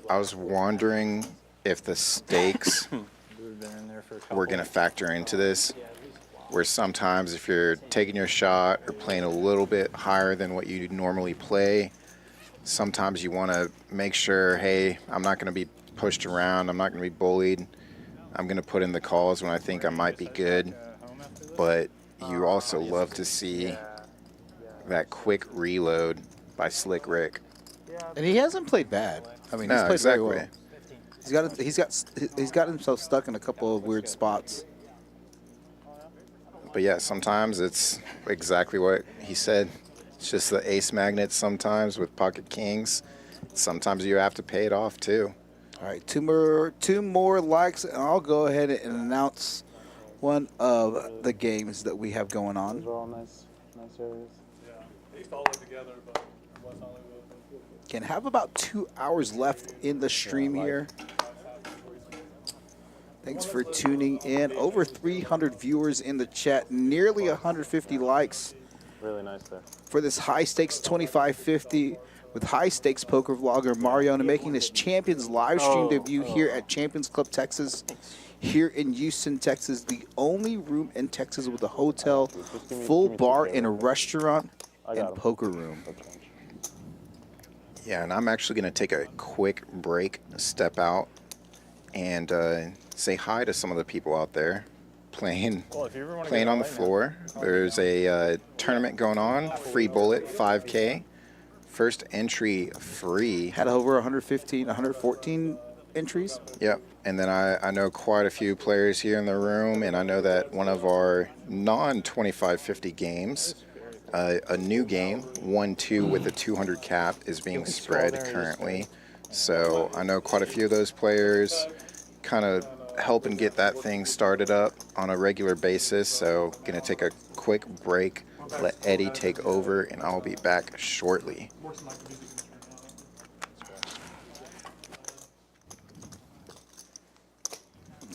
I was wondering if the stakes were going to factor into this, where sometimes if you're taking your shot or playing a little bit higher than what you normally play, sometimes you want to make sure, hey, I'm not going to be pushed around, I'm not going to be bullied, I'm going to put in the calls when I think I might be good. But you also love to see that quick reload by Slick Rick. And he hasn't played bad. I mean, he's No, played exactly. very well. He's got himself stuck in a couple of weird spots. But yeah, sometimes it's exactly what he said. It's just the ace magnets sometimes with pocket kings. Sometimes you have to pay it off too. All right, two more likes, and I'll go ahead and announce one of the games that we have going on. Those are all nice areas. Yeah, they used to all live together, but Can have about 2 hours left in the stream here. Thanks for tuning in. Over 300 viewers in the chat, nearly 150 likes. Really nice there. For this high stakes 2550 with high stakes poker vlogger Mariano making his Champions live stream debut here at Champions Club Texas, here in Houston, Texas, the only room in Texas with a hotel, full bar and a restaurant and poker room. Yeah, and I'm actually going to take a quick break, step out, and say hi to some of the people out there playing on the floor. There's a tournament going on, free bullet, 5K. First entry free. Had over 115, 114 entries. Yep. And then I know quite a few players here in the room, and I know that one of our non-2550 games, a new game, 1-2 with a 200 cap, is being spread currently. So I know quite a few of those players, kind of helping get that thing started up on a regular basis. So gonna take a quick break, let Eddie take over, and I'll be back shortly.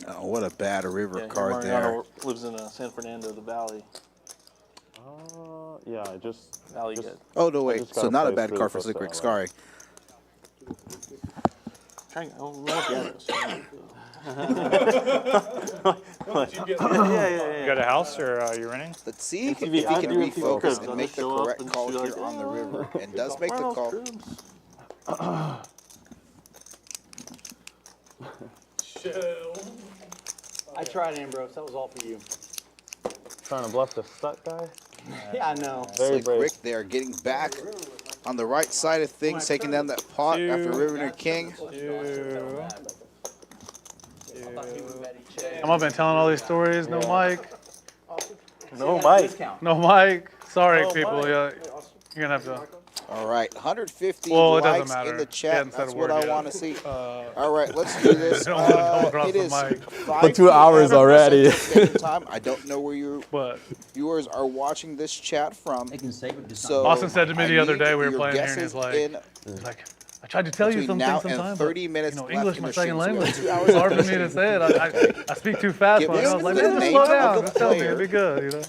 Oh, what a bad river card Mariano lives in San Fernando, the Valley. Yeah, I just Valley good. Oh, no, wait. So not a bad card for Slick Rick. Sorry. Trying to look at it. You got a house or are you renting? Let's see if he can refocus and make the correct call here on the river. And does make the call. I tried, Ambrose. That was all for you. Trying to bluff the stuck guy. Yeah, I know. Very Slick brave. Rick there getting back on the right side of things, taking down that pot after River King. I'm up and telling all these stories. No mic. No mic. No mic. Sorry, people. Yeah, you're gonna have to. All right, 150 Well, it doesn't likes matter. in the He chat. hadn't said That's a what word I yet. want to see. All right, let's do this. I don't want to come across It the is mic. 5 2 hours p.m. already. Central Standard Time. I don't know where your viewers are watching this chat from. So Austin said to me I the other need day we were your playing here, and guesses he's like, in I tried to tell you between something now sometime, and but 30 minutes you know, left English in my the second stream, so we have language. 2 hours It's hard for left me in to the say it. I speak too fast, but I was like, the man, just name slow of down. the Just tell me, player. it'd be good, you know.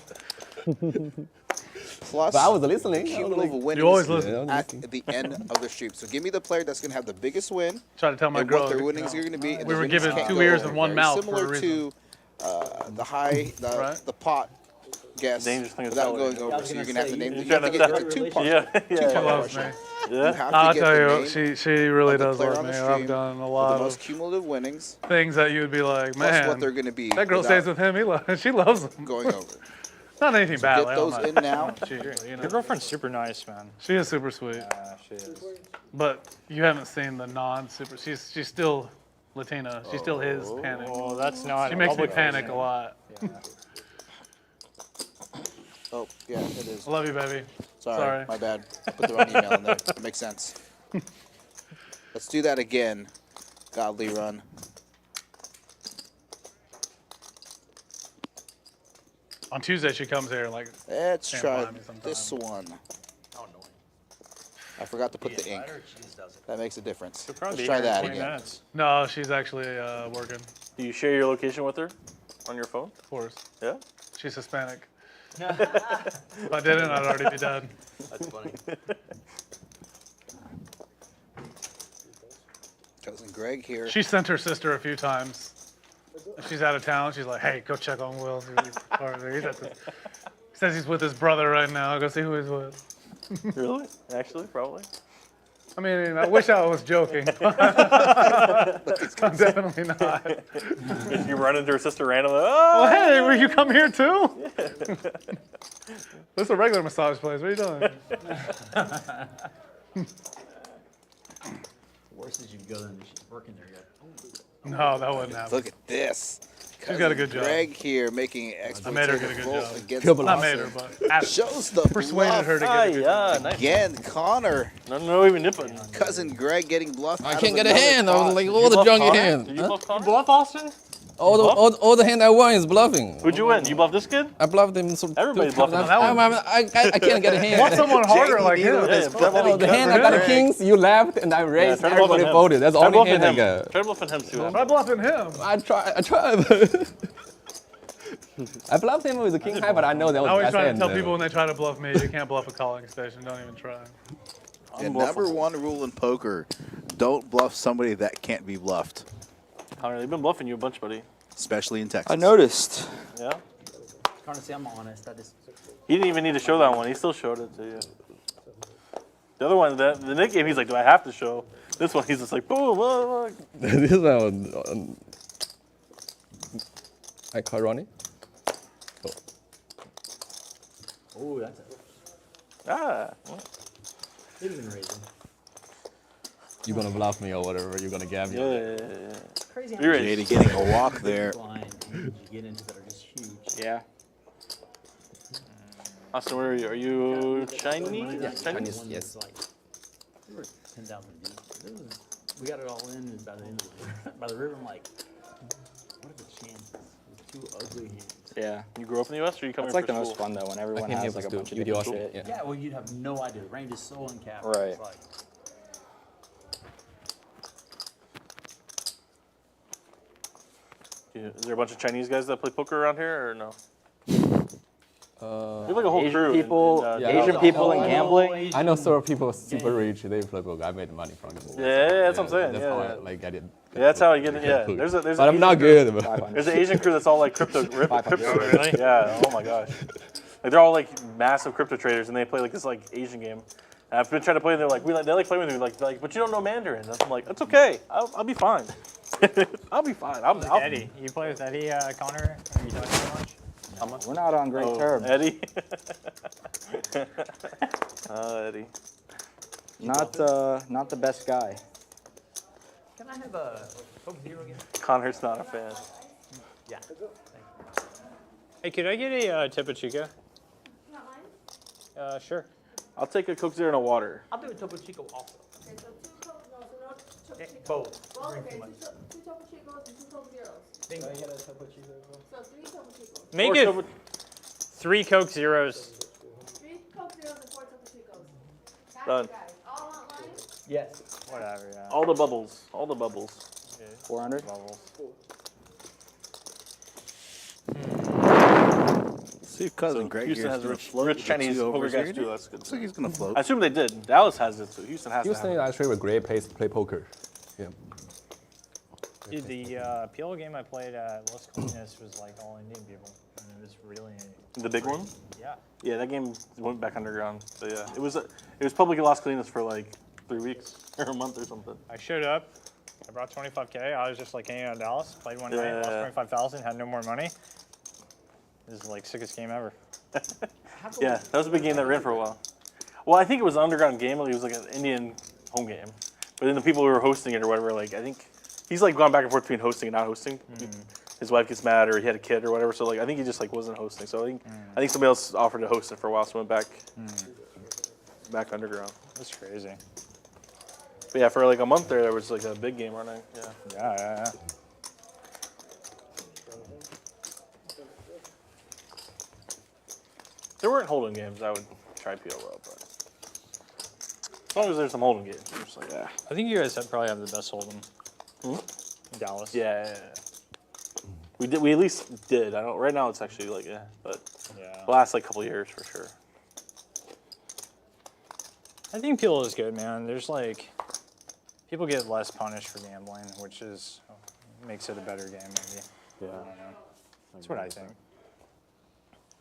Plus But I was listening. cumulative winnings You always listen. at the end of the stream. So give me the player that's going to have the biggest win. Try to tell my and girl. what their winnings are going to be. And We the were winnings given can't 2 go ears over. and 1 Very mouth similar for a to the pot guess Dangerous thing to without tell going her. over. So you're going to have to name. You trying have to to get tell the her. 2 part. Yeah, yeah. 2 She part loves me. question. Yeah. You have to I'll get tell the you, name she really of the does player love on me. the I've stream done a with lot the most of cumulative winnings. things that you would be like, Plus man, what they're going to be. that girl without stays with him. She loves him. going over. Not anything bad. Get like, those I'm in not- now. She, you know, Your girlfriend's super nice, man. she is super sweet. Yeah, she is. But you haven't seen the non-super. She's still Latina. She's still his panic. Oh, that's not. She a makes me public panic person. a lot. Yeah. Oh, yeah, it is. I love you, baby. Sorry, my bad. Put the wrong email in there. That makes sense. Let's do that again. Godly run. On Tuesday, she comes here like. Let's stand try by me sometime. this one. I forgot to put the ink. That makes a difference. Let's be try here in that 20 again. minutes. No, she's actually working. Do you share your location with her on your phone? Of course. Yeah. She's Hispanic. If I didn't, I'd already be dead. That's funny. Cousin Greg here. She sent her sister a few times. If she's out of town, she's like, hey, go check on Will. See what he's part of. He says he's with his brother right now. Go see who he's with. Really? Actually, probably. I mean, I wish I was joking. I'm definitely not. If you run into her sister randomly, Oh, hey, will you come here too? This is a regular massage place. What are you doing? Worse is you go there and she's working there yet. No, that wouldn't happen. Look at this. She's got a good job. Greg here making I made her get a exploitative good roll job. against I made her, but shows the persuaded bluff. her to get a good job. nice. Again, Connor. No, even nipping. Cousin Greg getting bluffed. I out can't of get a another hand. I pot. was like, oh, the junky hand. Did you Huh? bluff Connor? Bluff Austin? All the hand I won is bluffing. Who'd you win? You bluffed this kid? I bluffed him. So Everybody's bluffing him. I can't get a hand. Want someone harder like him? Oh, the hand I got the kings, you laughed, and I raised, try everybody bluffing him. folded. That's the Try only bluffing hand I him. got. Try bluffing him too. Try bluffing him. I tried. I bluffed him with the king high, but I know that was I always best try to hand, tell though. people when they try to bluff me, you can't bluff a calling station. Don't even try. The number one rule in poker: don't bluff somebody that can't be bluffed. Connor, they've been bluffing you a bunch, buddy. Especially in Texas. I noticed. Yeah. Trying to say I'm honest. I just. He didn't even need to show that one. He still showed it to you. The other one, the Nick game, he's like, do I have to show? This one, he's just like, boom. This one was I call Ronnie. Oh, that's it. Ah. Didn't even raise him. You're gonna bluff me or whatever. You're gonna gab me. Yeah. Crazy. You're JD getting a walk there. Blind hands you get into that are just huge. Yeah. Austin, where are you? Are you Chinese? Yeah, Chinese, one yes. that's like, we were 10,000 deep. We got it all in, and by the end of by the river, I'm like, what are the chances? With two ugly hands. Yeah. You grew up in the U.S. or you come That's here like for the most school? fun though when everyone came here has for like a school. bunch of You do different also? shit. Yeah. Yeah, well, you'd have no idea. The range is so uncapped. Right. It's like, Is there a bunch of Chinese guys that play poker around here or no? You're like a whole Asian crew. people, Asian people and gambling. I know several people super rich. They play poker. I made money from them. Yeah, that's what I'm saying. That's Yeah, how yeah. I like I did. Yeah, that's how you get it. Yeah, there's But an I'm Asian not crew- good. But There's an Asian crew that's all like crypto. crypto Really? Yeah. Oh my gosh. Like they're all like massive crypto traders, and they play like this like Asian game. And I've been trying to play. And they're like, they like playing with me. Like, but you don't know Mandarin. I'm like, that's okay. I'll be fine. I'll be fine. I'll Eddie, you play with Eddie, Connor? Are you talking so much? We're not on great terms. Eddie. Eddie. Not the best guy. can I have a Coke Zero again? Connor's not a fan. Yeah. Hey, could I get a Topo Chico? Sure. I'll take a Coke Zero and a water. I'll do a Topo Chico also. Both. Drink too much. Two Topo Chicos and two Coke Zeros. Can I get a Topo Chico as well? So 3 Topo Chicos. Make it 3 Coke Zeros. 3 Coke Zeros and 4 Topo Chicos. Done. Guys, all online? Yes. Whatever, yeah. All the bubbles. All the bubbles. 400. See, cousin Greg Houston here has is rich gonna float Chinese the two poker overs guys here. too. That's good. Looks like he's gonna float. I assume they did. Dallas has it too. Houston has Houston it. is actually a great place to play poker. Yeah. Dude, the PLO game I played at Las Colinas was like all Indian people. And it was really... The big one? Yeah. Yeah, that game went back underground. So yeah, it was public in Las Colinas for like 3 weeks or a month or something. I showed up. I brought 25K. I was just like hanging out in Dallas. Played one night, lost Yeah. 25,000, had no more money. This is like sickest game ever. Yeah, that was a big game that ran for a while. Well, I think it was an underground game. It was like an Indian home game. But then the people who were hosting it or whatever, like I think he's like gone back and forth between hosting and not hosting. His wife gets mad or he had a kid or whatever. So like I think he just like wasn't hosting. So I think somebody else offered to host it for a while. So went back underground. That's crazy. But yeah, for like a month there was like a big game running. Yeah. Yeah. If there weren't hold'em games, I would try PLO, but as long as there's some hold'em games, I'm just like, yeah. I think you guys probably have the best hold'em. Dallas. Yeah. We did. We at least did. I don't. Right now, it's actually like but Yeah. the last like couple of years for sure. I think PLO is good, man. There's like people get less punished for gambling, which is makes it a better game, maybe. Yeah. I don't know. That's what I think.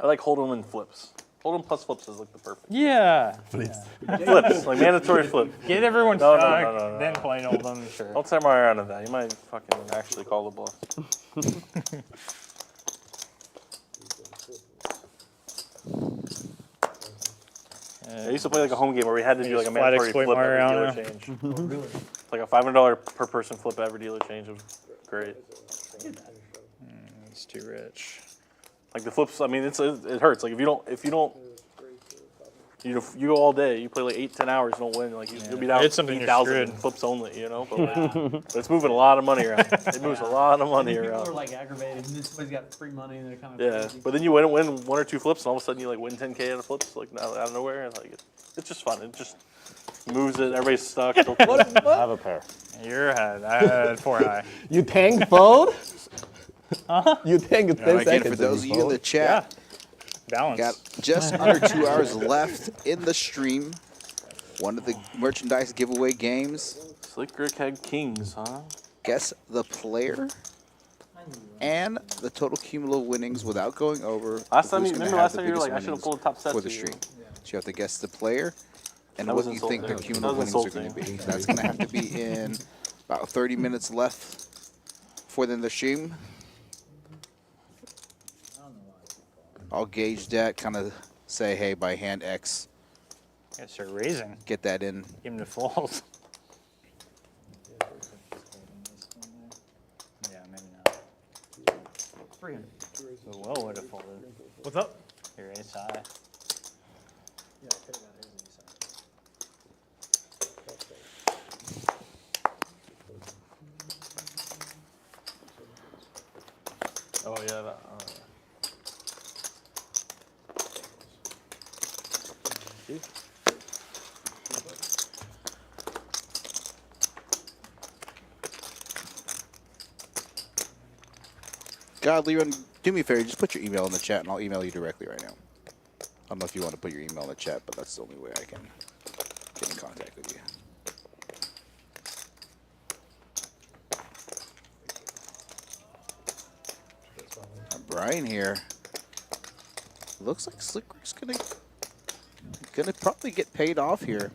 I like hold'em and flips. Hold'em plus flips is like the perfect. Yeah. Flips. Flips, like mandatory flip. Get everyone No, stuck, no. then play hold'em. Sure. Don't set my around to that. You might fucking actually call the bluff. I used to play like a home game where we had to do like a Flat mandatory exploit flip every Mariano. dealer change. Like a $500 per person flip every dealer change. It was great. It's too rich. Like the flips, I mean, it hurts. Like if you don't You go all day. You play like 8-10 hours. Don't win. Like you'll be down It's something you're 8,000 screwed. in flips only. You know, but, like, but it's moving a lot of money around. It moves a lot of money People around. are like aggravated, and then somebody's got free money, and they're kind of Yeah, crazy. but then you win 1 or 2 flips, and all of a sudden you like win 10K out of flips, like out of nowhere, and like it's just fun. It just moves it. Everybody's stuck. I have a pair. You're ahead. I had 4 high. You tank fold? You tank in 10 Again, seconds. for those of you in the chat, Balance. got just under 2 hours left in the stream. One of the merchandise giveaway games. Slick Rick had kings, huh? Guess the player and the total cumulative winnings without going over. Last time, who's gonna remember have last the time you were biggest like, I should have winnings pulled top sets for the for you. stream. So you have to guess the player and That what was you think their insulting. cumulative That was winnings are going to be. That's going to have to be in about 30 minutes left for the stream. I'll gauge that, kind of say, hey, by hand X. Gotta start raising. Get that in. Give him the fold. Yeah, maybe not. 300. So well would have folded. What's up? Your ace high. Yeah, I could have got his Oh yeah. Godly Run, do me a favor, just put your email in the chat and I'll email you directly right now. I don't know if you want to put your email in the chat, but that's the only way I can get in contact with you. Brian here. Looks like Slick Rick's gonna probably get paid off here.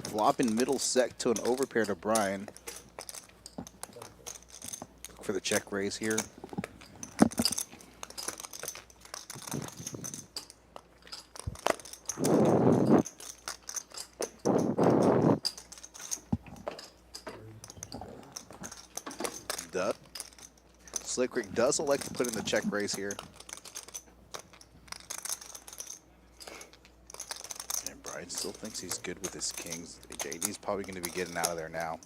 Flopping middle sec to an overpair to Brian. Look for the check raise here. Slick Rick does elect to put in the check raise here. And Brian still thinks he's good with his kings. JD's probably going to be getting out of there now.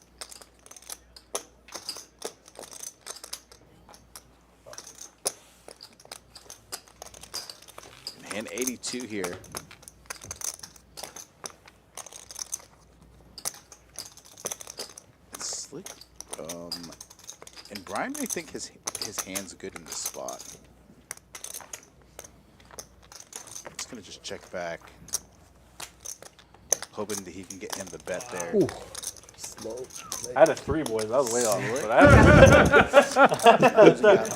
And hand 82 here. Slick, and Brian may think his hand's good in this spot. Just gonna just check back, hoping that he can get him the bet there. Ooh. I had a 3, boys. I was way off. But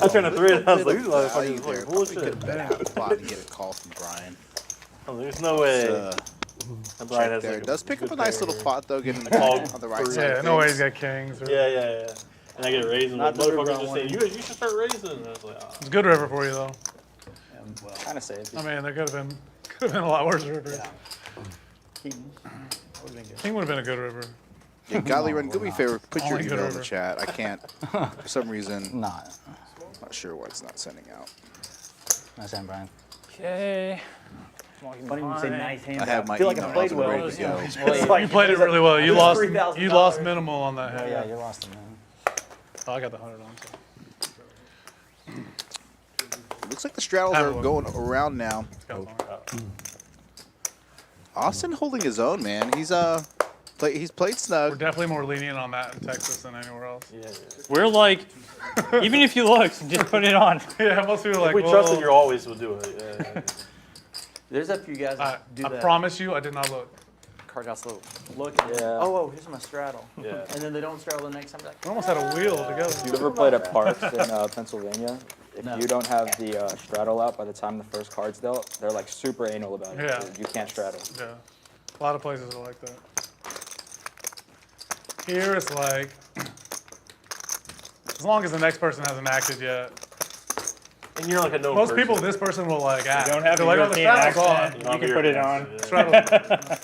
I turned a 3 and I was like, these motherfuckers are bullshit. Could bet half the pot and get a call from Brian. Oh, there's no way. And Brian has there. like Does pick up a nice little here. pot though, getting the call on the right side. Yeah, of no way things. he's got kings. Or... Yeah. And I get raised, and Not the the river motherfuckers I just saying, wanted. you should start raising. And I was like, oh. It's a good river for you though. Kind of safe. I mean, there could have been a lot worse rivers. King. King would have been a good river. Yeah, Godly Run, do me a favor, put your Only good email in the river. chat. I can't, for some reason, Not. not sure why it's not sending out. Nice hand, Brian. Okay. Funny when you say nice hand. I have my feel like email I played also well. ready to go. It's like- You played it really well. You It was lost. $3,000. You lost minimal on that hand. Yeah, you lost him, man. Oh, I got the 100 on. So. Looks like the straddles Have a are look. going around now. Austin holding his own, man. He's played We're snug. definitely more lenient on that in Texas than anywhere else. We're like, even if you look, just put it on. Yeah, most people are like, we well, trusted you always would do it. Yeah. There's a few guys that do I that. promise you, I did not look. Card got slow. Look. Yeah. Oh, here's my straddle. Yeah. And then they don't straddle the next time. Like, We almost had a wheel together. You ever played at Parks in Pennsylvania? If No. you don't have the straddle out by the time the first card's dealt, they're like super anal about it. Yeah. You can't straddle. Yeah, a lot of places are like that. Here it's like, as long as the next person hasn't acted yet. And you're like a known Most person. people, this person will like act. don't have They're a like, oh, the European straddle's on. accent. You can put it on. Straddle.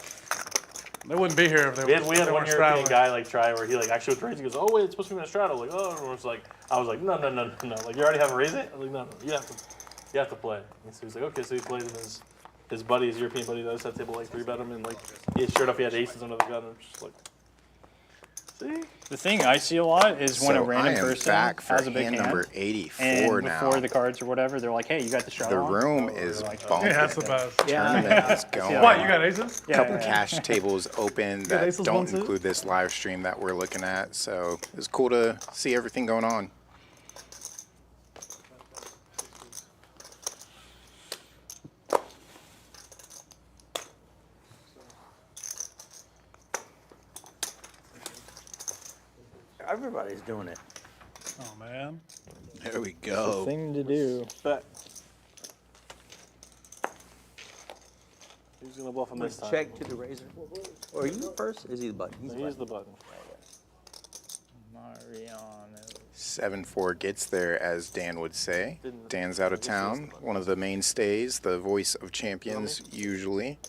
They wouldn't be here if they, We had they one weren't European straddling. guy like try where he like actually was raising. He goes, oh wait, it's supposed to be a straddle. Like oh, and it's like I was like no. Like you already have a raise it. I was like no, you have to play. And so he's like okay, so he played in his his buddy, his European buddy, that was that table like 3-bet him, and like sure enough he had aces under the gun. I'm just like, see. The thing I see a lot is when a random person back for has a big hand hand, number 84 and now. before the cards or whatever, they're like, "Hey, you got the straw." The room is bumping. Yeah, that's the best. Tournament is going. What, you got aces? A couple cash tables open that aces don't one, too? include this live stream that we're looking at. So it's cool to see everything going on. Everybody's doing it. Oh, man. There we It's the go. thing to do. But who's gonna bluff him this time? Check to the razor. Or are you first? Is he the button? He's the button. Mariano. 7-4 gets there, as Dan would say. Dan's out of town. One of the mainstays, the voice of champions, usually.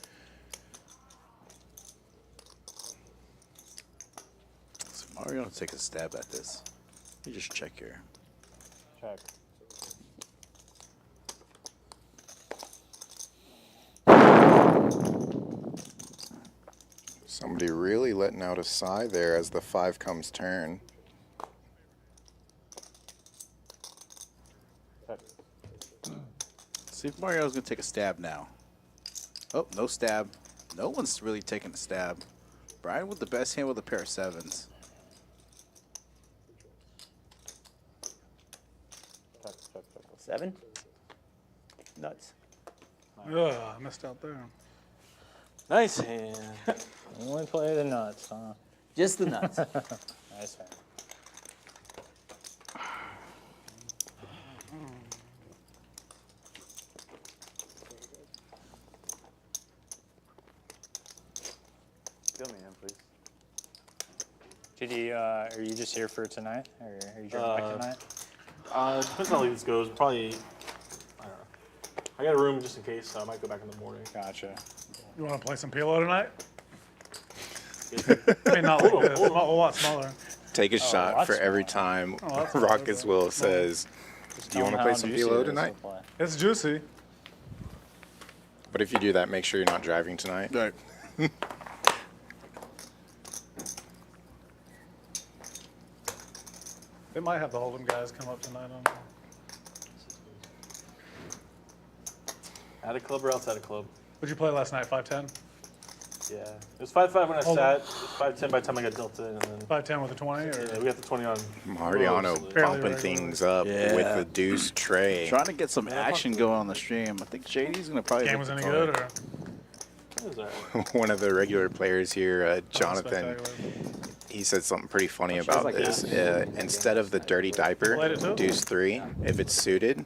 So Mario, take a stab at this. You just check here. Check. Somebody really letting out a sigh there as the 5 comes turn. See if Mario's gonna take a stab now. Oh, no stab. No one's really taking a stab. Brian with the best hand with a pair of 7s. Seven? Nuts. Ugh, I missed out there. Nice hand. Only play the nuts, huh? Just the nuts. Nice hand. Fill me in, please. GD, are you just here for tonight, or are you driving back tonight? Depends on how late this goes. Probably, I don't know. I got a room just in case, so I might go back in the morning. Gotcha. You want to play some Pilo tonight? I mean, not like this. A lot smaller. Take a shot for every time Rockets Will says, "Do you want to play some Pilo tonight?" It's juicy. But if you do that, make sure you're not driving tonight. Right. They might have the Hold'em guys come up tonight. On. At a club or outside a club? What'd you play last night? 5-10? Yeah. It was 5-5 when I Hold sat. on. 5-10 by the time I got dealt in. And then 5-10 with a 20? Or? Yeah, we got the 20 on. Mariano bumping things up with the deuce tray. Trying to get some action going on the stream. I think JD's gonna probably. Game was any good, or? One of the regular players here, Jonathan, he said something pretty funny about this. Instead of the dirty diaper, deuce 3, if it's suited,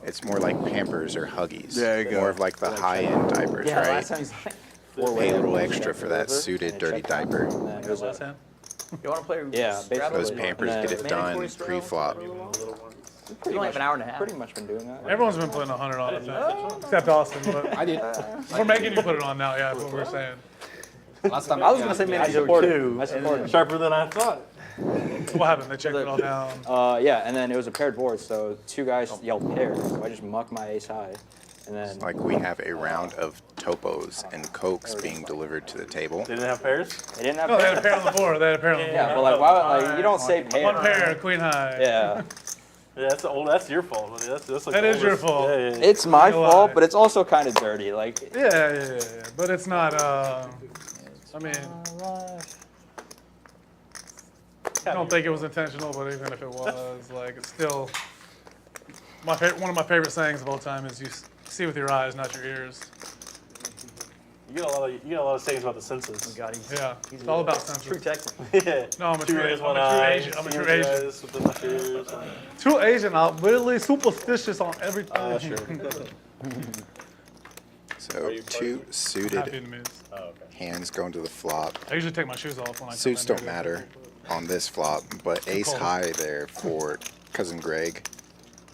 it's more like Pampers or Huggies. There you go. More of like the high-end diapers, Yeah, right? last time he's like, Pay a little extra for that suited dirty diaper. You want to play? Yeah, Those Pampers get it done pre-flop. Pretty much an hour and a half. Pretty much been doing that. Everyone's been putting 100 on it, except Austin. But I did. We're making you put it on now. Yeah, that's what we're saying. Last time I was gonna say maybe I support two. I support Sharper than I thought. What happened? They checked it all down. Yeah, and then it was a paired board, so two guys yelled pair, so I just mucked my ace high, and then. It's like we have a round of topos and cokes being delivered to the table. They didn't have pairs? They didn't have No, they pairs. had a pair on the board. They had a pair on the board. Yeah, but like, why? Like, you don't say pair. One pair, queen high. Yeah. Yeah, that's your fault, buddy. That's like That is your fault. Yeah, yeah, yeah. It's my fault, but it's also kind of dirty. Like. Yeah. But it's not. I mean, I don't think it was intentional, but even if it was, like, it's still. One of my favorite sayings of all time is you see with your eyes, not your ears. You get a lot of sayings about the senses. Yeah, it's all about senses. True Texan. Yeah. No, I'm a Two true ears, Asian. one I'm a true eye, Asian. I'm a see true with your Asian. eyes, with the ears. True Asian. I'm really superstitious on everything. Oh, sure. So 2 suited Vietnamese. hands going to the flop. I usually take my shoes off when I Suits come in don't here. matter on this flop, but ace cold. high there for cousin Greg.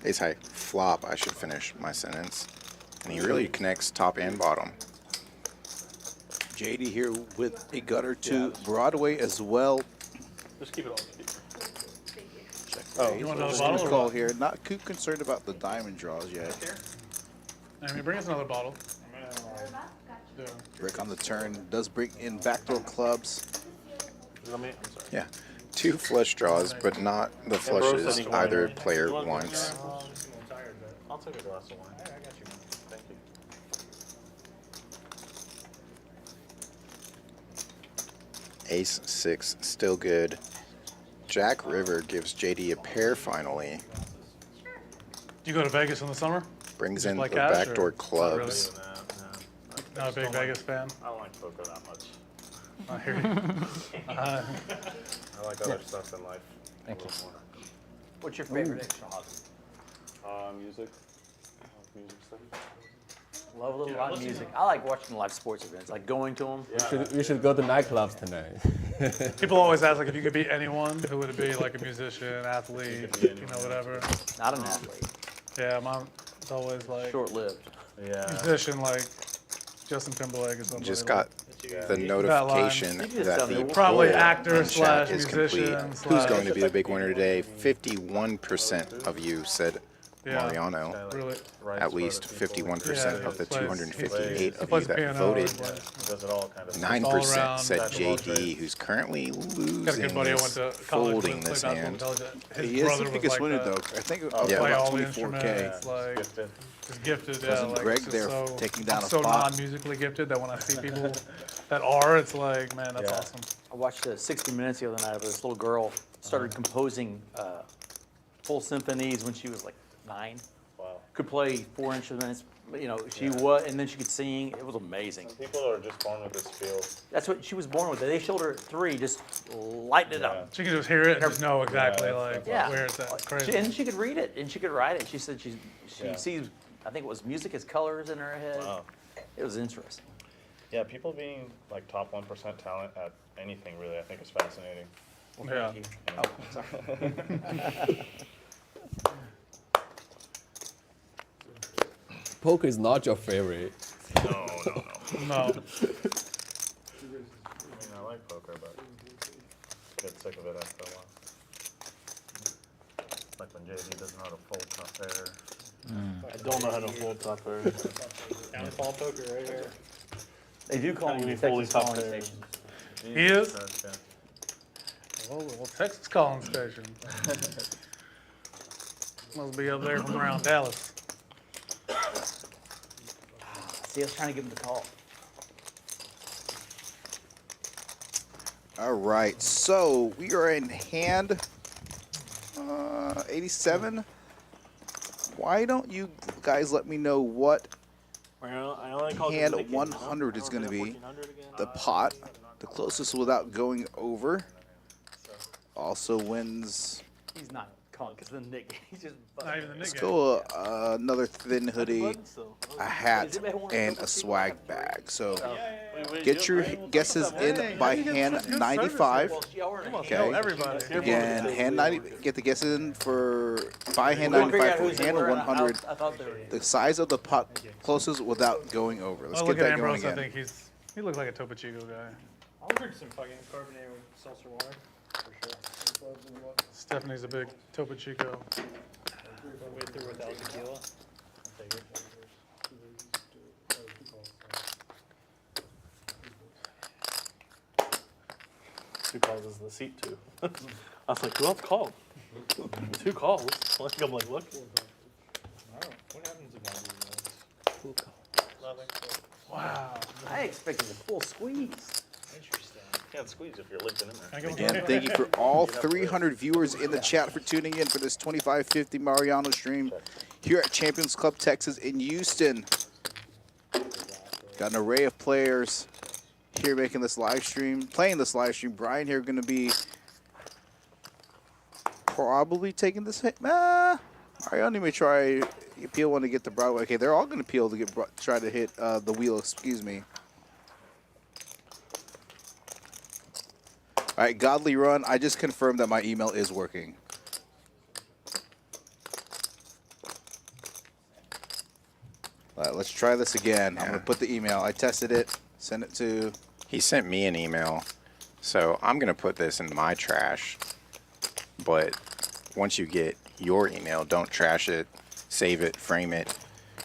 Ace high flop, I should finish my sentence. And he really connects top and bottom. JD here with a gutter to Broadway as well. Just keep it on. Oh, You want another just bottle gonna or call what? here. Not too concerned about the diamond draws yet. I mean, bring us another bottle. Yeah. Brick on the turn does bring in backdoor clubs. Is that me? I'm sorry. Yeah. 2 flush draws, but not the And Bro said flushes he can either win, right? player You want one? wants. I'll take a glass of wine. I got you. Thank you. Ace 6, still good. Jack River gives JD a pair finally. Do you go to Vegas in the summer? Brings Just in play the cash, or backdoor not clubs. really? Not a big Vegas fan? I don't like poker that much. I hear you. I like other stuff in life. Thank you. More. What's your favorite extra hobby? Music. I like music stuff. Love a little live music. I like watching live sports events, like going to them. We should go to nightclubs tonight. People always ask, like, if you could be anyone, who would it be? Like a musician, athlete, you know, whatever. Not an athlete. Yeah, mine's always like Short-lived. Yeah. musician, like Justin Timberlake or something. Just like got the notification You just that tell the me. Probably poll actor in chat slash is complete. musician Who's slash- going to be the big winner today? 51% of you said Yeah. Mariano. Really? At least 51% Yeah, of the he plays- 258 he of you plays that piano, voted. he plays- He does it all kind of. 9% all-around said basketball JD, trade. who's currently Got a losing good buddy I went this, to college folding with, this played hand. basketball intelligent. His He is brother the was biggest like winner, that. though. I think Yeah. Play about all the 24K. instruments, like Gifted. just gifted. Yeah, Cousin like Greg it's there just so, taking down I'm a so spot. non-musically gifted that when I see people that are, it's like, man, that's Yeah. awesome. I watched 60 Minutes the other night where this little girl started composing full symphonies when she was like 9. Wow. Could play 4 instruments, you know, she was, and then she could sing. It was amazing. Some people are just born with this feel. That's what she was born with. They showed her at 3, just lighting it up. She can just hear it and just know exactly Yeah, like Yeah. where it's at. It's crazy. And she could read it, and she could write it. She said she Yeah. sees, I think it was music as colors in her head. Wow. It was interesting. Yeah, people being like top 1% talent at anything really, I think is fascinating. Yeah. Oh, sorry. Poker is not your favorite. No. No. I mean, I like poker, but get sick of it after a while. Like when JD doesn't know how to fold top pair. I don't know how to fold top pair. Downfall poker right here. They do call How do me you fold Texas top calling pair? station. He is? Yeah. Well, Texas calling station. Must be up there from around Dallas. See, I was trying to give him the call. All right, so we are in hand 87. Why don't you guys let me know what I only called hand the Nick 100 is going to be? 1400 again? The pot, the closest without going over, also wins. He's not calling because the Nick. He's just. Not even the Let's Nick go another thin hoodie, a hat, and a swag bag. So get your guesses in by hand 95. Okay. Everybody. Again, hand 90. Get the guesses in for by hand 95 for hand 100. The size of the pot closest without going over. Let's Oh, get look at that going Ambrose. I again. think he looks like a Topo Chico guy. I'll drink some fucking carbonated seltzer water for sure. Stephanie's a big Topo Chico. Way through without tequila. I'll take it. 2 calls is the seat too. I was like, who else called? 2 calls. Like, I'm like, look. What happens in my Wow. I expected a full squeeze. Interesting. Can't squeeze if you're lifting in there. Again, thank you for all 300 viewers in the chat for tuning in for this 2550 Mariano stream here at Champions Club Texas in Houston. Got an array of players here making this live stream, playing this live stream. Brian here going to be probably taking this hit. Mariano may try peel one to get the Broadway. Okay, they're all going to peel to get try to hit the wheel. Excuse me. All right, Godly Run. I just confirmed that my email is working. All right, let's try this again. I'm going to put the email. I tested it. Send it to... He sent me an email, so I'm going to put this in my trash. But once you get your email, don't trash it, save it, frame it,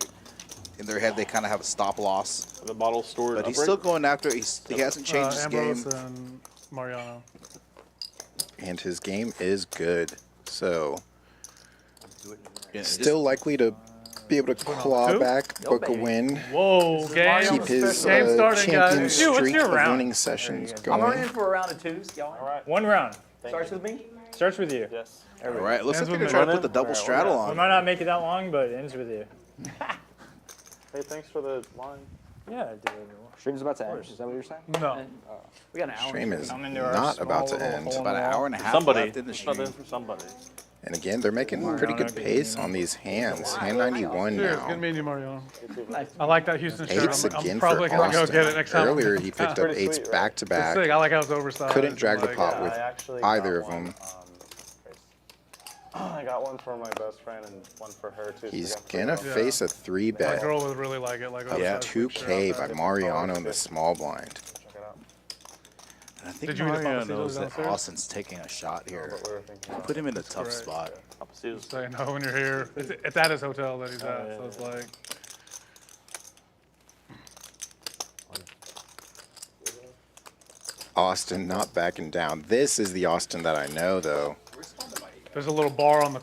dude. in their head they kind of have a stop loss. The bottle stored. But he's still going after it. He hasn't changed his Ambrose game. and Mariano. And his game is good. So Yeah, still likely to be able to claw back, book a win. Whoa, game. Keep his Game starting, champion guys. streak of winning sessions I'm going. running for a round of twos. Y'all. All right. One round. Starts with me. Starts with you. Yes. All right, looks like they're Ends with trying to me. put the double straddle We on. might not make it that long, but it ends with you. Hey, thanks for the line. Yeah, dude. Stream's about to end. Is that what you're saying? No. We got an hour. Stream is I'm into our not small about to little end. hole in About an the wall. hour and a half Somebody. left in the stream. For somebody. And again, they're making pretty good pace on these hands. Hand 91 Cheers. Good now. meeting you, Mariano. I like that Houston shirt. Eights I'm again probably for going to go Austin. get it next time. Earlier he picked up Pretty eights sweet, right? back to It's back. sick. I like how it's oversized. Couldn't drag the Like, pot with I actually either got of them. one, I got one for my best friend and one for her too. so He's we got three gonna of them. face a 3-bet My girl would really like it. Like of oversized 2K shirt. by Mariano in the small blind. Check it out. And I think Did you eat a Mario Papacitos knows that downstairs? Austin's taking a shot here. What we were thinking. Put him in a tough spot. So you know when you're here. It's at his hotel that he's at. So it's like. Austin not backing down. This is the Austin that I know, though. There's a little bar on the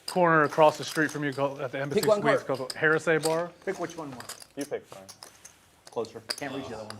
corner across the street from you called, at the Embassy Pick one Suites card. called Heresy Bar. Pick which one you want. You pick Frank. Closer. Can't reach the other one.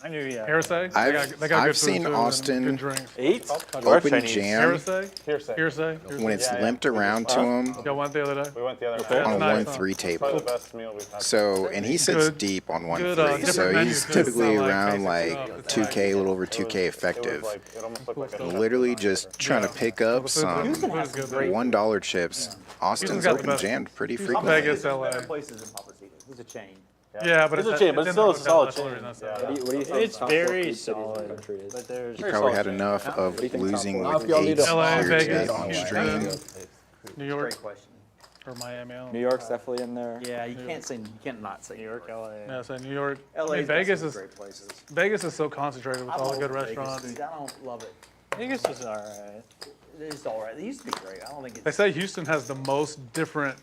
I knew, yeah. Heresy? I've they got good I've food, seen too, and Austin good drinks. Eight? open jam Heresy? Hearsay. Hearsay? when it's Yeah, limped around to him Y'all went the other day? We went the other Okay. night. on Nice, 1-3 table. Probably the best meal we've had. So, and he sits Good- deep on good, 1-3, different so menus, he's too. typically It's not like around basic like stuff. It's 2K, a little over It 2K was effective. like, it almost looked like a Literally just trying to pick up The some food is good, though. $1 chips. Austin's Houston's got the open best- jammed pretty Houston, frequently. Vegas, Better LA. places than Papacitos. It's a chain. Yeah, but It's a at- chain, but in still the it's a hotel, solid that's the only chain. reason I What said do you think? It's top very 4 cities in the solid, country is? but there's He probably had enough of losing Now, if with y'all need eights a- LA, here Vegas, today on Houston. stream. New York Great question. or Miami. I don't New know. York's definitely in there. Yeah, you can't say, you can't not say New York, LA. Yeah, so New York. LA. I mean, Vegas is great places. Vegas is so concentrated with I'm all the good over Vegas, restaurants. dude. I don't love it. Vegas is all right. It is all right. It used to be great. I don't think They it's. say Houston has the most different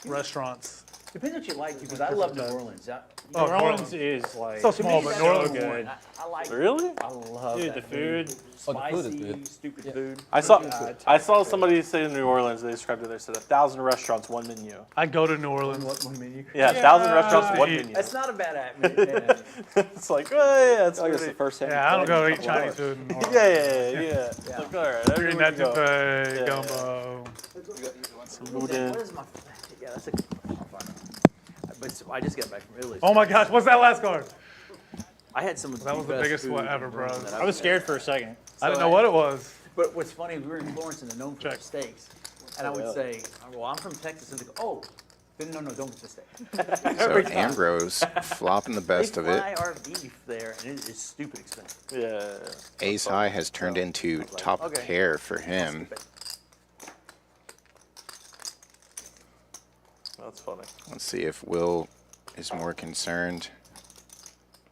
restaurants. Depends what you like, because I love New Orleans. Oh, New New Orleans Orleans. is like So To small, me, but that's New Orleans so is good. I like. Really? I love Dude, that the food. Oh, the food is Spicy, good. stupid food. I saw somebody say in New Orleans, they described it, they said 1,000 restaurants, one menu. I go to New Orleans. One menu. Yeah, 1,000 restaurants, just one to eat. menu. That's not a bad atmosphere. It's like, oh yeah, it's I guess pretty. the first thing. Yeah, I don't go to eat Chinese food in New Orleans. Yeah. It's like, all right, Green everywhere you go. etouffee, Yeah. gumbo. Some boudin. What is my? Yeah, that's a good one. But I just got back from Italy. Oh my gosh, what's that last card? I had some of That was the best biggest food one ever, bro. that I was scared for a second. I didn't know what it was. But what's funny, we were in Florence and they're known for their Check. steaks. And I would say, well, I'm from Texas. And they go, oh, then no, don't get the steak. So Every time. Ambrose flopping the best of They it. fly our beef there, and it is stupid expensive. Yeah. Ace high has turned into top Okay. pair for him. That's funny. Let's see if Will is more concerned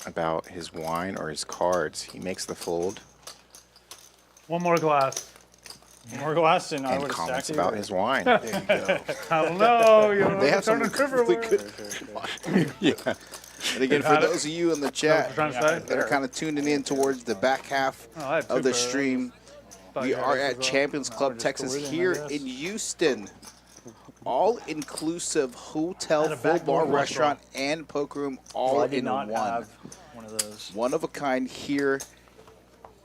about his wine or his cards. He makes the fold One more glass. More glass than I and would have comments stacked about it. his wine. There you go. I don't know. You know, They have some turning really Riverware. good. Yeah. And again, for those of you in the chat Is that what you're trying to say? that are kind of tuning in towards the back half Oh, I had two of the pairs. stream, Thought we you had are this at as well. Champions Club Texas Korean, I here guess. in Houston. All-inclusive hotel, At a full back bar door restaurant, and poker room all Well, I did in not one. have one of those. One of a kind here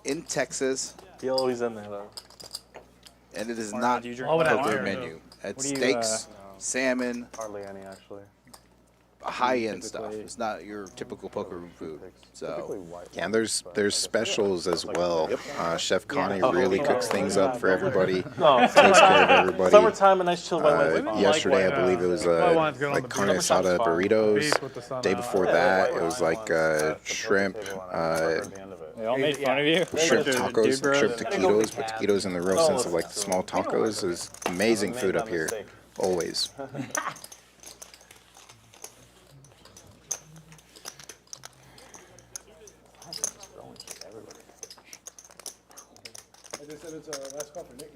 in Texas, He's always in there though. and it is Or not do you a drink Why would I poker care, menu. It's What do you, steaks, salmon, Hardly any, actually. high-end stuff. Typically- It's not your typical poker room food. Typically So white. Yeah, and there's specials as well. Chef Connie really cooks things up for everybody. No, Takes care of everybody. Summertime, a nice chill white wine. Yesterday, I believe it was White wine's good on like the carne beach. asada burritos. Beach with the sun Day out. before Yeah, that, white it was wine like ones at the poker shrimp, table and I heard the end of it. They all made fun of you. shrimp Dude, tacos, bro. shrimp taquitos, but taquitos in the real sense of like the small tacos is amazing Made food that up here, mistake. always. I just said it's a last call for Nick.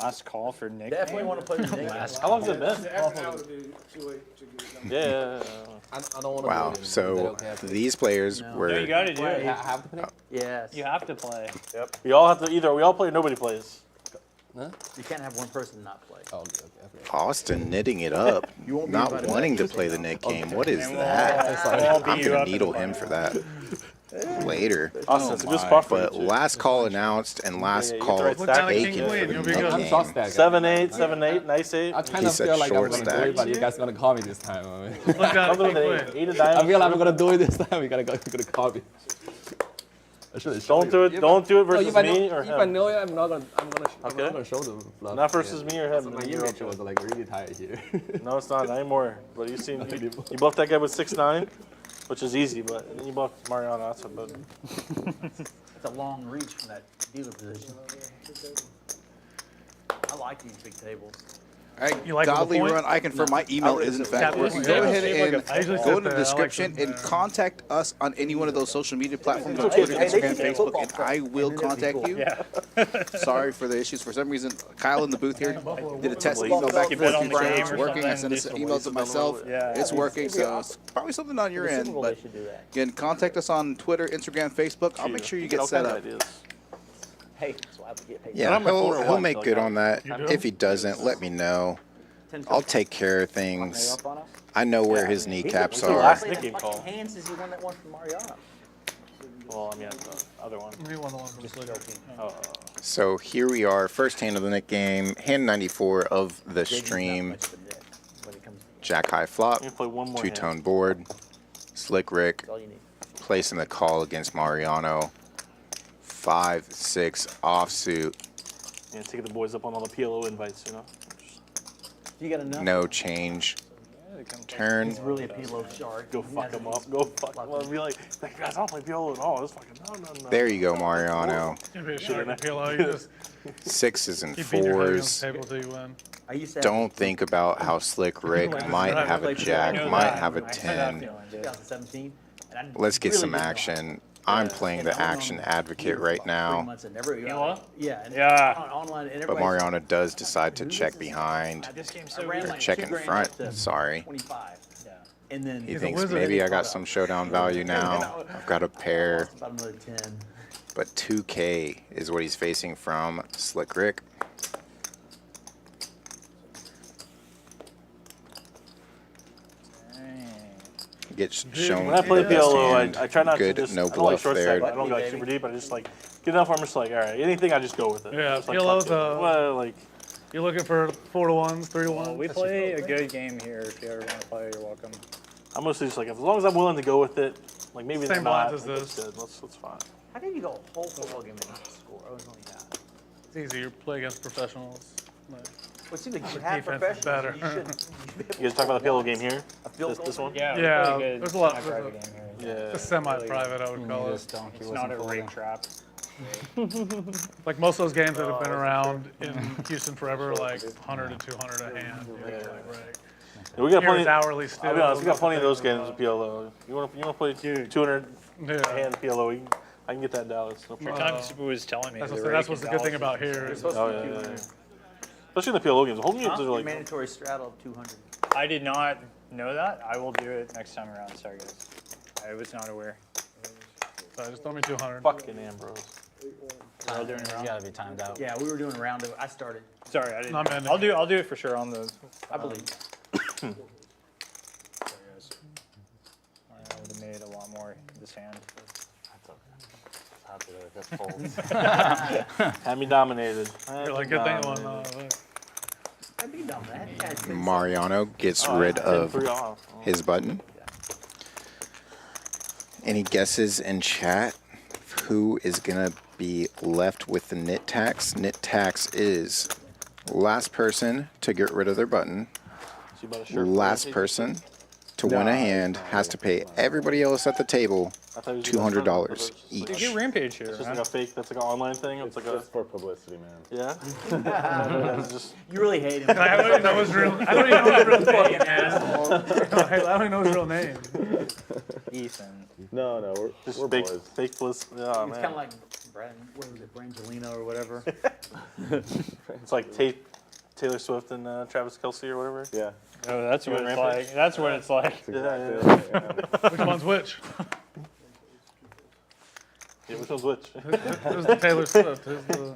Last call for Nick. Definitely want to play the Nick. How long's it been? Yeah. I don't want to. Wow. So these players No, were. you got to do it. Have to play. Yes. You have to play. Yep. We all have to either we all play or nobody plays. Huh? You can't have one person not play. Oh, okay. Austin knitting it up, won't be not invited wanting back. to play the Nick game. What is And that? we'll beat I'm you gonna up in needle the him final. for that later. Austin, it's a good spot for you. But last call announced and last you call get the right stack. taken for the You'll be Nick good. I'm game. short stack. 7-8, 7-8, nice 8. I kind He of said feel like I'm short gonna do stack. it, but you guys gonna call me this time. I mean. Look down I'm doing at the Pkwy. 8 of diamonds. I feel like I'm gonna do it this time. You're gonna call me. I should have Don't do it. Don't do it versus if I me know, or if I him. know it, I'm not Okay. gonna show them. Fluff. Not versus me or him. So my You're ear okay. was like really tight here. No, it's not anymore. But you seen you bluffed that guy with 6-9, which is easy. But you bluffed Mariano. That's a bit. It's a long reach from that dealer position. I like these big tables. All right, You like Godly the point? Run. I confirm my email is in fact working. Go ahead and I usually go sit in the there. I like description them and there. contact us on any one of those social media platforms, on Hey, Twitter, they Instagram, can play Facebook, football and stuff. I will And that'd be contact cool. you. Yeah. Sorry for the issues. For some reason, Kyle in the booth here did a test Football email back and bet forth on before the it's game or working. I something, sent do an some email to myself. Yeah. It's working, so it's probably something on your The end. Super Bowl, But they should do that. again, contact us on Twitter, Instagram, Facebook. I'll make sure you get All set kinds of up. ideas. Hey, so I have to get paid. Yeah, I'm at 4 or he'll 1, make so good like on that. You do? If he doesn't, let me know. I'll take care of things. Up on us? I know where his He's kneecaps the are. last Play Nick the game fucking call. hands is he won that one from Mariano. Well, I mean, the other one. He won the one from Slicker. So here we are, first hand of the Nick game, hand 94 of the stream. Jack high flop, You can play one more two-tone board, Slick Rick, That's all you need. placing the call against Mariano. 5-6 offsuit, Yeah, take the boys up on all the PLO invites, you know. You got enough? no change. Turn, He's really a PLO shark. Go fuck them up. Go fuck them up. Be like, guys, I don't play PLO at all. It's fucking no. there you go, Mariano. You'd be a shark in PLO. You just Sixes and keep beating your head against fours. the table till you win. I used to have Don't think about how Slick Rick might have a jack, might have a 10. 2017. And I Let's get really some didn't know action. I'm playing the action advocate right how. 3 now, months and never, You know what? Yeah. And Yeah. Online, and but everybody's- Mariano does decide to check behind, This game's so I ran weird. like check $2 in grand front. up to Sorry. 25. Yeah. And then He He's a thinks wizard. maybe I got some showdown value now. I've got a pair, about another 10. but 2K is what he's facing from Slick Rick. Gets shown When I play the best PLO, hand. I try not Good, to just. no I don't like bluff short there. stack. I don't go like super deep. I just like get enough. I'm just like, all right, anything I just go with it. Yeah, Just like, PLO's fuck it. Well, like You're looking for 4-1s, 3-1s. Well, we play a good game here. If you ever want to play, you're welcome. I'm mostly just like, as long as I'm willing to go with it, like maybe Same not. lines as like, that's this. good. That's fine. How did you go a whole football game and not score? I was only that. It's easy. You play against professionals. Like, Well, it seems like you the have defense is professionals. better. You guys talk about the PLO game here. A field This goal? one. Yeah, Yeah, we play a good there's a lot- semi-private there's a- game here. Yeah. It's semi-private, I would call it. It's not a rake trap. Like most of those games that have been around in Houston forever, like 100 to 200 a hand. You know, like, right. Yeah, we got Here plenty. it's hourly still. I'll be honest, we got plenty of those games with PLO. You want to play 200 Yeah. hand PLO? I can get that in Dallas. No Your problem. timekeeper was telling me. That's the what's rake the in good thing Dallas about is- here. It's supposed Oh, to be yeah, 200. Especially in the PLO games. The home games Huh? are like. Mandatory straddle of 200. I did not know that. I will do it next time around. Sorry, guys. I was not aware. So just throw me 200. Fucking Ambrose. We're all doing it You around. gotta be timed out. Yeah, we were doing a round of. I started. Sorry, I didn't. No, man. I'll do it for sure on the. I believe. Sorry, guys. I would have made a lot more this hand. Had me dominated. You're like, good thing I won. I'd be dumb. That guy's been Mariano gets Oh, rid of 10-3 off. Oh. his button. Any guesses in chat who is going to be left with the knit tax? Knit tax is last person to get rid of their button. So you bought a shirt for Last me? person to win a hand has to pay everybody else at the table I thought it was $200 You each. get Rampage here. It's just huh? like a fake. That's like an online thing. It's like a. Just for publicity, man. Yeah. Yeah, it's just. You really hate him. I don't even know his real. I don't even know his real name. I don't even know his real name. Ethan. No, Just we're fake, boys. fake bliss. Yeah, It's man. kind of like What was it, Brangelina or whatever? It's like Taylor Swift and Travis Kelce or whatever. Yeah. Oh, that's what it's Rampage? like. That's what it's like. Which one's which? Yeah, which one's which? Who's the Taylor Swift? Who's the...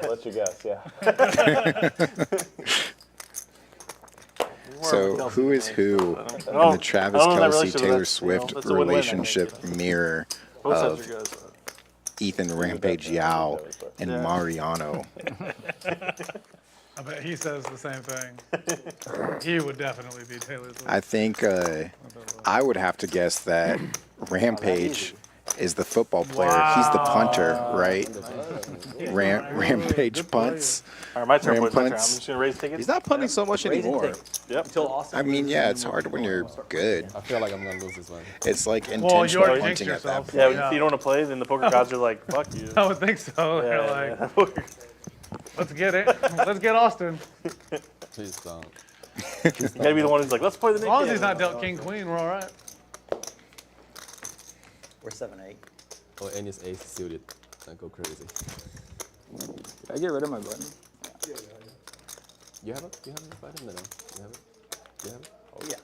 Let you guess, yeah. So who is who in the Travis Kelce Taylor Swift relationship mirror of Ethan Rampage Yao and Mariano? I bet he says the same thing. He would definitely be Taylor Swift. I think I would have to guess that Rampage is the football player. He's the punter, right? Rampage punts. All right, my turn. Ram My turn. I'm punts. just gonna raise tickets. He's not punting so much anymore. Yep. I mean, yeah, it's hard when you're good. I feel like I'm gonna lose this one. It's like Well, intentional you already punting jinxed at that yourself. point. Yeah, if you don't want to play, then the poker gods are like, "Fuck you." I would think so. They're like, let's get it. Let's get Austin. Please don't. You gotta be the one who's like, "Let's play the As Nick." long as he's not dealt King Queen, we're all right. We're 7-8. Oh, and it's ace suited. Don't go crazy. Did I get rid of my button? You have it? You have it? No. You have it? You have it? Oh, yeah.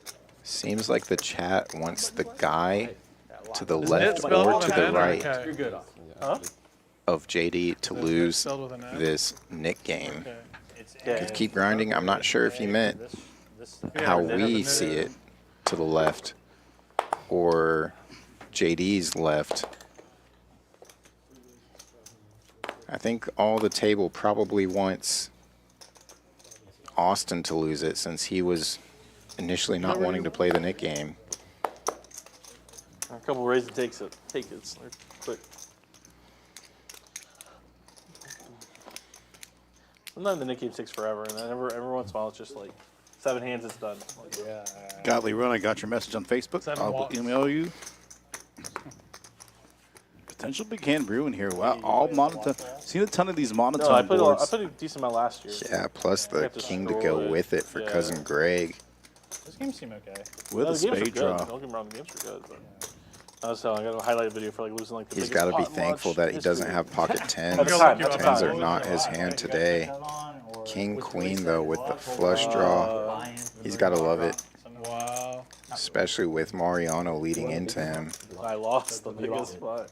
Seems like the chat wants the guy to the Is left it spelled or with to an the N? right Okay. You're good. Huh? of JD to lose spelled with an N? this Nick game. Yeah. Could keep grinding. I'm not sure if you meant how we see it to the left or JD's left. I think all the table probably wants Austin to lose it since he was initially not wanting to play the Nick game. A couple raise and takes it. Take it. Quick. Sometimes the Nick game takes forever, and then every once in a while it's just like 7 hands, it's done. Yeah. Godly Run, I got your message on Facebook. I'll email you. Potential big hand brewing here. Wow, all monotone. Seen a ton of these monotone No, I played boards. I played a decent amount last year. Yeah, plus the king to go with it for Cousin Greg. This game seemed okay. With a the games spade were draw. good. Don't get me wrong, the games were good. But I was telling, I got a highlight video for like losing like the He's biggest got to be pot in thankful launch that he doesn't history. have pocket tens. At the time, at the Tens time. are not his hand today. King, queen, though, with the flush draw. He's got to love it. Wow. Especially with Mariano leading into him. I lost the biggest spot.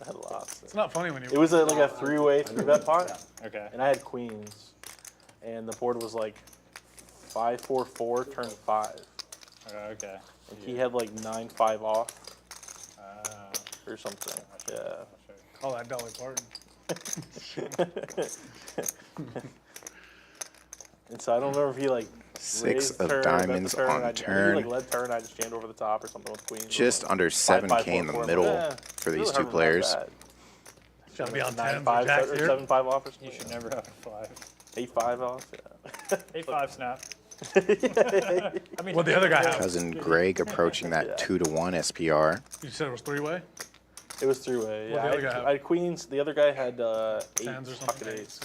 I lost it. It's not funny when you. It was like a 3-way 3-bet pot. Okay. And I had queens, and the board was like 5-4-4, turn 5. Okay. And he had like 9-5 off. Or something. Yeah. Call that Dolly Parton. And so I don't remember if he like 6 raised of turn, bet the diamonds turn, on I think turn. he like led turn, I just jammed over the top or something with queens. Just under 7K in the 5-5-4-4. middle Yeah, for really these hard two to players. bet. Gotta be on 9-5 10s. Jacks or here. 7-5 off or something. You should never have a 5. 8-5 off. Yeah. 8-5 snap. I mean, what the other guy have? Cousin Greg approaching that 2-1 SPR. You said it was 3-way? It was 3-way. What Yeah, the other guy have? I had queens. The other guy had 8 Tens or something. pocket eights.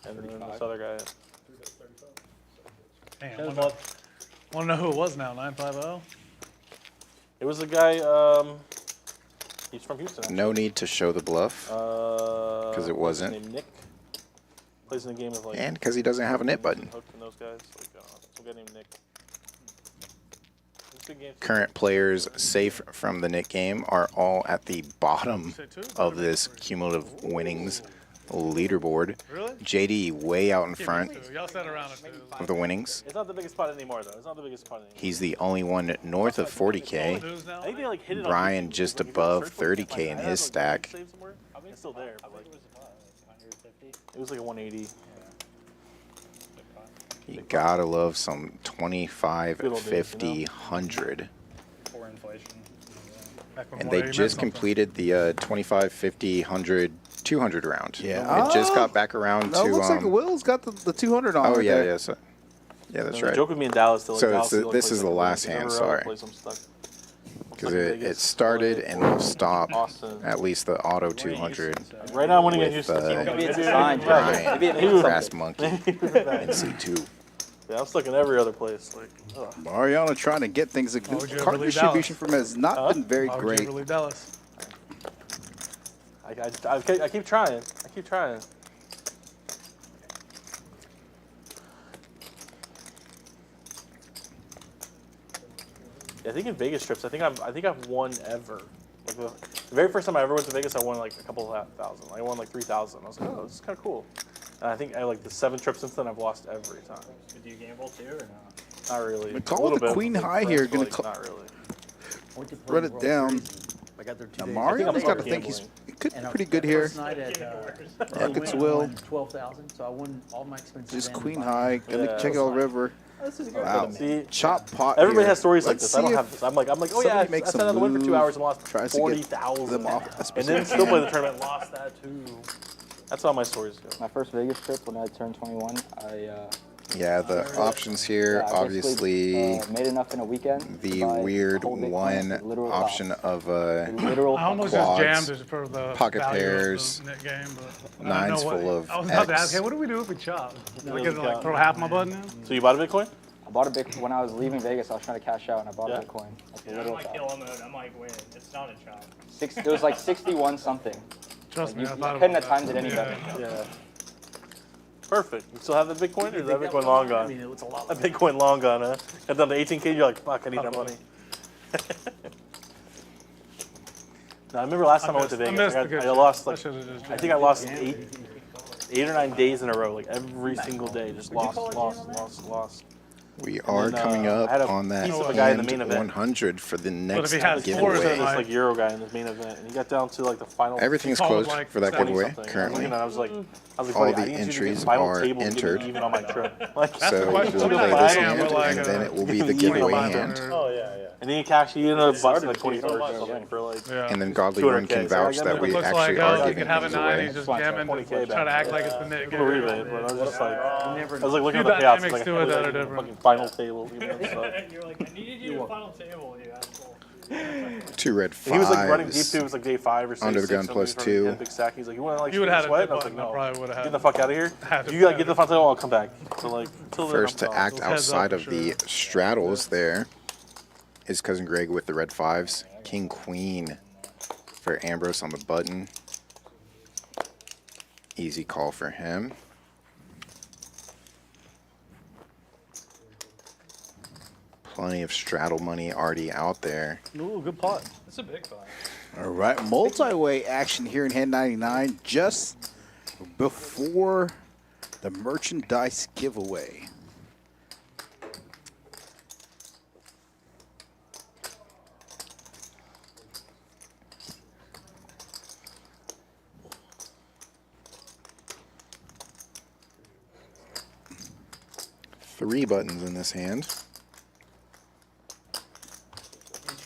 And then this other guy. Damn. Want to know who it was now? 950? It was a guy. He's from Houston. Actually. No need to show the bluff because it what's his wasn't. name? Nick. Plays in the game with like. And because he doesn't have a knit button. Hook and those guys. Like, some guy named Nick. It's a good game. Current players safe from the Nick game are all at the bottom of this cumulative winnings leaderboard. Really? JD way out in front Y'all sat around at 2. of the winnings. It's not the biggest pot anymore, though. It's not the biggest pot anymore. He's the only one north of 40K. I think they like hit it. Brian just above 30K in his stack. It's still there. But like, it was like a 180. You gotta love some 25, 50, 100. For inflation. And they just completed the 25, 50, 100, 200 round. Yeah. It just got back around No, to. it looks like Will's got the 200 on. Oh, right yeah, there. yeah. So, yeah, that's The right. joke with me in Dallas, though, like, So Dallas it's the, still this plays is the like last whenever hand, I sorry. play some stuff. Because it started and will stop Austin. at least the auto 200. Right now, I'm winning with, at Houston. Brian, Maybe it's a sign, Jack. Maybe it means Fast something. Monkey, and C2. Yeah, I'm stuck in every other place. Like, Mariano trying to get things. The would you ever card leave distribution from him has not been very Why would you great. ever leave Dallas? I keep trying. I keep trying. Yeah, I think in Vegas trips, I think I've won ever. Like the very first time I ever went to Vegas, I won like a couple of thousand. I won like 3,000. I was like, oh, this is kind of cool. And I think I like the 7 trips since then, I've lost every time. Do you gamble too or not? Not really. The call with the queen high here, gonna not really. run it down. I got there 2 Now days. Mario's got to think he could be pretty good here. First night at Rockets will. 12,000, so I won all my expenses. Just and queen my- high. Gonna check out river. This is good. Wow. See, Chop pot. Everybody here. has stories like Let's this. I don't see have if this. I'm like, oh yeah, I somebody makes sat on the some win for 2 move, hours and lost tries to get 40,000. them off a And then specific still play the hand. tournament, lost that too. That's how my stories go. My first Vegas trip when I turned 21, Yeah, the options here, I obviously, made enough in a weekend. to the buy weird whole Bitcoin one at the literal option top. of Literal I almost just quads, jammed it for the pocket value pairs, of the net game, but I nines don't know full of I was about to X. ask, hey, what do we do if we chop? No, Like, you is it, like can't. throw half my button in? So you bought a Bitcoin? I bought a Bitcoin when I was leaving Vegas. I was trying to cash out, and I bought Yeah. a Bitcoin at the I'm literal like top. kill mode. I'm like, win. It's not a chop. It was like 61 something. Trust me, I You thought couldn't about have timed it that. any better. Yeah. Perfect. You still have the Bitcoin, or is that think that Bitcoin was long long? I gone? mean, it's a lot That Bitcoin long gone, huh? Got down to 18K, you're like, fuck, I need that money. No, I remember last time I went to I Vegas, missed the good I shit. lost I like, should've just I think I lost 8 or 9 days in a row, like every single day, just lost. We are then, coming I had up a on that piece of a guy in the hand main event. 100 for the if next he has fours, giveaway. then This like Euro guy in this main event, and he got down to like the final. Everything's Called closed like for that 70 giveaway something. currently. And I was like, All buddy, the I need you to get entries final are table to get me entered. even on my trip. Like, That's the So question. we'll Tell me play like this I am, hand, but like, and then it will be give the me giveaway even hand. Oh yeah. And then you cash, you ended up busting like 21 or something for like. Yeah. And then Godly Run 200K. can vouch So that it we looks actually like, are oh, you giving can have a things 9, away. he's just jamming, 20K try to back. act like it's the net Little game. rebate, but I was just like, I was like looking Few at the payouts, dynamics like, to it that are like different. fucking final table. You know, so. You're like, I needed you at final table, you asshole. 2 red He was like running deep fives. too. It was like day 5 or 6. Under the gun so plus he was 2. running Big stack. He's like, you want to like You would've had a sweat? good And I was like, button, I no. probably would've had Get the fuck out of here. Had to You gotta be get the final table. I'll come back. So like, till then, First I'm to gone. act Heads up outside for of the straddles there is Cousin Greg with the red 5s. King Queen for Ambrose on the button. Easy call for him. Plenty of straddle money already out there. Ooh, good pot. It's a big fight. All right, multi-way action here in hand 99 just before the merchandise giveaway. Three buttons in this hand.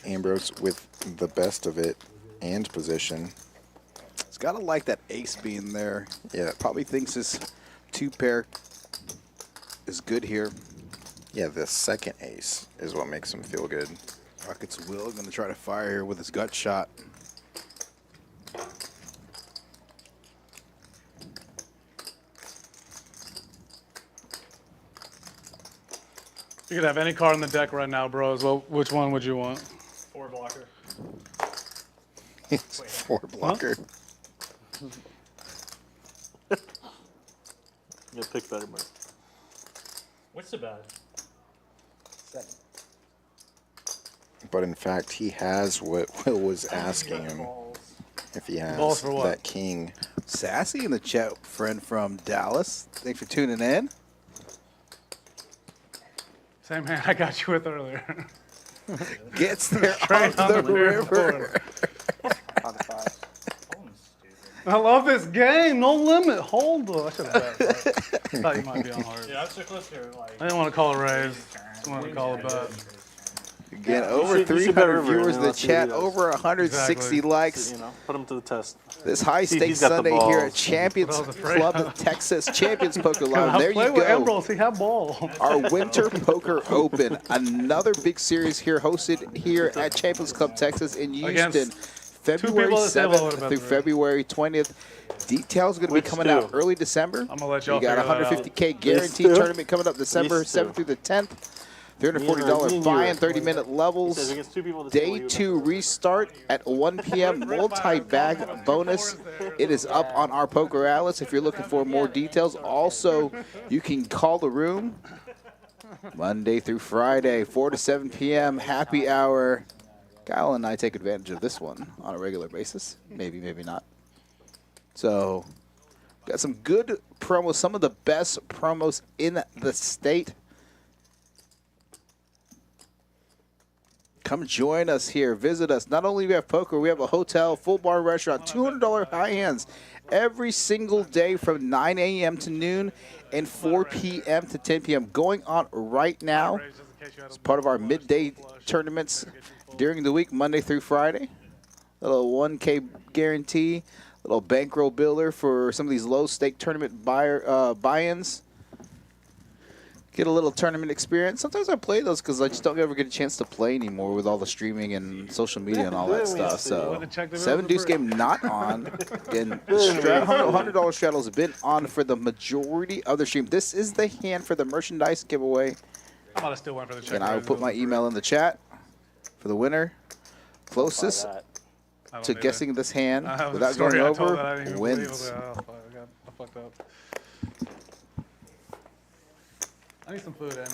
Ambrose with the best of it and position. He's got to like that ace being there. Yeah, Probably thinks his 2-pair is good here. yeah, the second ace is what makes him feel good. Rockets Will going to try to fire here with his gut shot. You could have any card in the deck right now, bros. Well, which one would you want? 4 blocker. It's 4 blocker. Yeah, pick better, man. What's the bet? But in fact, he has what Will was asking him. If he has Balls for what? that king. Sassy in the chat, friend from Dallas. Thanks for tuning in. Same hand I got you with earlier. Gets there Straight on the rear river. I love this game. No limit. Hold on. I should have bet. I thought you might be on hard. Yeah, I was so close to like. I didn't want to call a raise. I wanted to call a bet. Again, You over should bet 300 river, viewers and in the let's see what chat, he does. over 160 Exactly. likes. You know, put him to the test. This high See, stakes he's got the Sunday here at balls. Champions What I was afraid Club of. of Texas, Champions Poker Can Live. I There play you with go. Ambrose? He had ball. Our Winter Poker Open, another big series here hosted here at Champions Club Texas in Houston. Against February people at the table 7th would've been through through. February 20th. Details going to be Which coming two? out early December. I'm gonna let y'all You got figure that out. $150K guaranteed two? tournament coming up December These two. 7th through the 10th. Me $340 and buy-in, you. 30-minute He levels. says against two people at the table, Day you 2 restart at 1 p.m. Multi-bag bonus. It is up on our Poker Atlas if you're looking for more details. Also, you can call the room Monday through Friday, 4 to 7 p.m. Happy hour. Kyle and I take advantage of this one on a regular basis. Maybe, maybe not. So, got some good promos, some of the best promos in the state. Come join us here. Visit us. Not only do we have poker, we have a hotel, full bar restaurant, $200 high hands every single day from 9 a.m. to noon and 4 p.m. to 10 p.m. going on right now. It's part of our midday tournaments during the week, Monday through Friday. Little 1K guarantee, little bankroll builder for some of these low stake tournament buy-ins. Get a little tournament experience. Sometimes I play those because I just don't ever get a chance to play anymore with all the streaming and social media and all that stuff. So, 7 Deuce game not on. Again, $100 straddle has been on for the majority of the stream. This is the hand for the merchandise giveaway. I'm gonna still went for the check. And I will put my email in the chat for the winner. Closest to guessing this hand without going over wins. I fucked up. I need some food, Amy.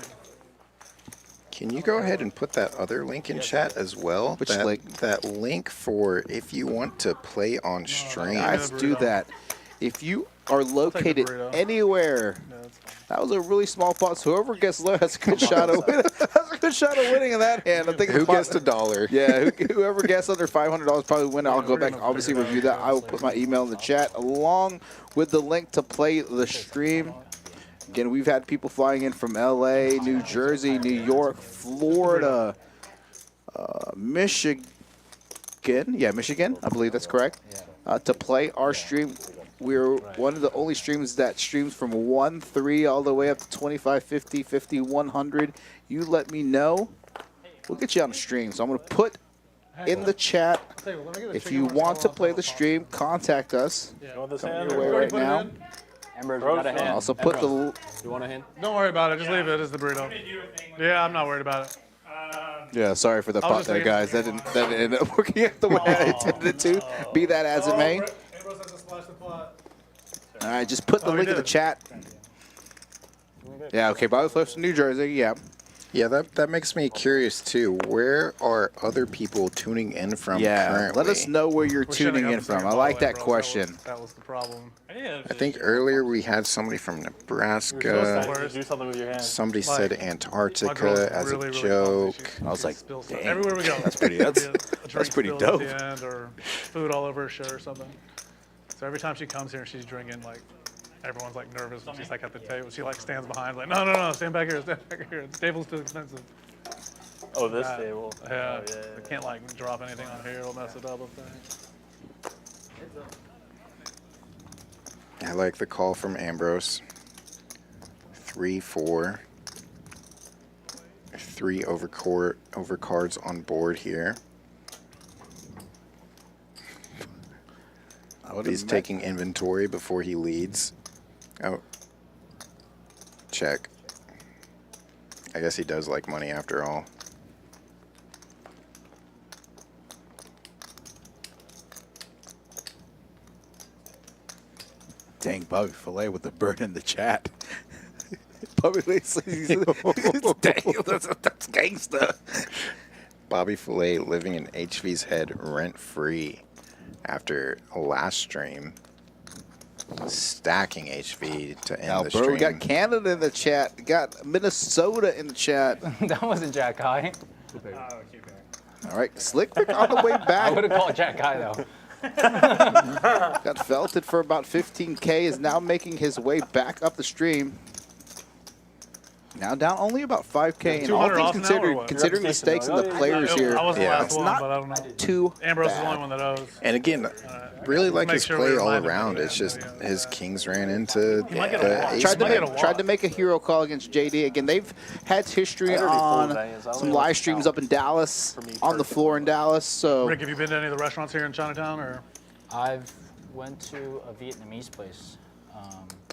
Can you go ahead and put that other link in chat as well? Which that, link? That link for if you want to play on stream. Guys, do that. If you are located anywhere, that was a really small pot. So whoever gets low has a good shot of winning. Has a good shot of winning in that hand. I'm thinking Who gets $1? Yeah, whoever gets under $500 probably win. I'll go back, obviously review that. I will put my email in the chat along with the link to play the stream. Again, we've had people flying in from LA, New Jersey, New York, Florida, Michigan. Yeah, Michigan, I believe that's correct. To play our stream. We're one of the only streams that streams from 1-3 all the way up to 25, 50, 50, 100. You let me know. We'll get you on the stream. So I'm going to put in the chat. If you want to play the stream, contact us. Coming your way right now. Ambrose, you got a hand. Also put the. You want a hand? Don't worry about it. Just leave it as the burrito. Yeah, I'm not worried about it. Yeah, sorry for the I was pot just there, thinking- guys. That didn't end up working out the way I intended it to. Be that as it may. All right, just put the link in the chat. Yeah, okay, Bobby Flips from New Jersey, yeah. Yeah, that makes me curious too. Where are other people tuning in from currently? Let us know where you're tuning in from. I like that question. That was the problem. I think earlier we had somebody from Nebraska. Do something with your hand. Somebody Like, said my girl's Antarctica as really, a really joke. I was like, Spills stuff. dang, Everywhere we go. that's pretty Drink dope. spills at the end, or food all over her shirt or something. So every time she comes here and she's drinking, like, everyone's like nervous when she's like at the table. She like stands behind, like, no, stand back here, stand back here. The table's too expensive. Oh, this Yeah. table. Yeah, Oh, yeah. I can't like drop anything on here. It'll mess it up. I think. I like the call from Ambrose. 3-4. 3 overcards on board here. He's taking inventory before he leads. Oh. Check. I guess he does like money after all. Dang, Bobby Filet with the bird in the chat. Bobby Filet says dang, that's gangsta. Bobby Filet living in HV's head rent-free after last stream. Stacking HV to end Now, the bro, stream. we got Canada in the chat. We got Minnesota in the chat. That wasn't Jack High. All right, Slick Rick on the way back. I would have called Jack High, though. Got felted for about 15K, is now making his way back up the stream. Now down only about 5K, and 200 all off things now, or considered, what? considering the stakes and the players here, I wasn't the last it's one, not but I don't know. too Ambrose is the bad. only one that owes. And again, really like make his sure we play all remind him around. of It's just that. his kings ran into might get a the walk. ace. Tried to make a hero call against JD. Again, they've had history on some live streams up in Dallas, on the floor in Dallas. So Rick, have you been to any of the restaurants here in Chinatown? Or I've went to a Vietnamese place.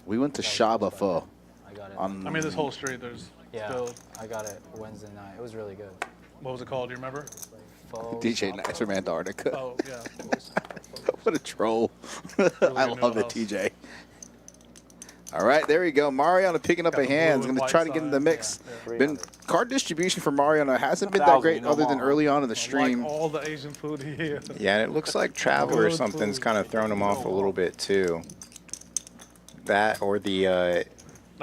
we went to Shaba Pho. I got it. I mean, this whole street, there's Yeah, still. I got it Wednesday night. It was really good. What was it called? Do you remember? DJ Nice from Antarctica. Oh, yeah. What a troll. I love it, TJ. All right, there you go. Mariano picking up a hand. He's going to try to get in the mix. Been card distribution for Mariano hasn't been that great other than early on in the stream. Like all the Asian food he eats. Yeah, and it looks like travel or something's kind of thrown him off a little bit too. That or the I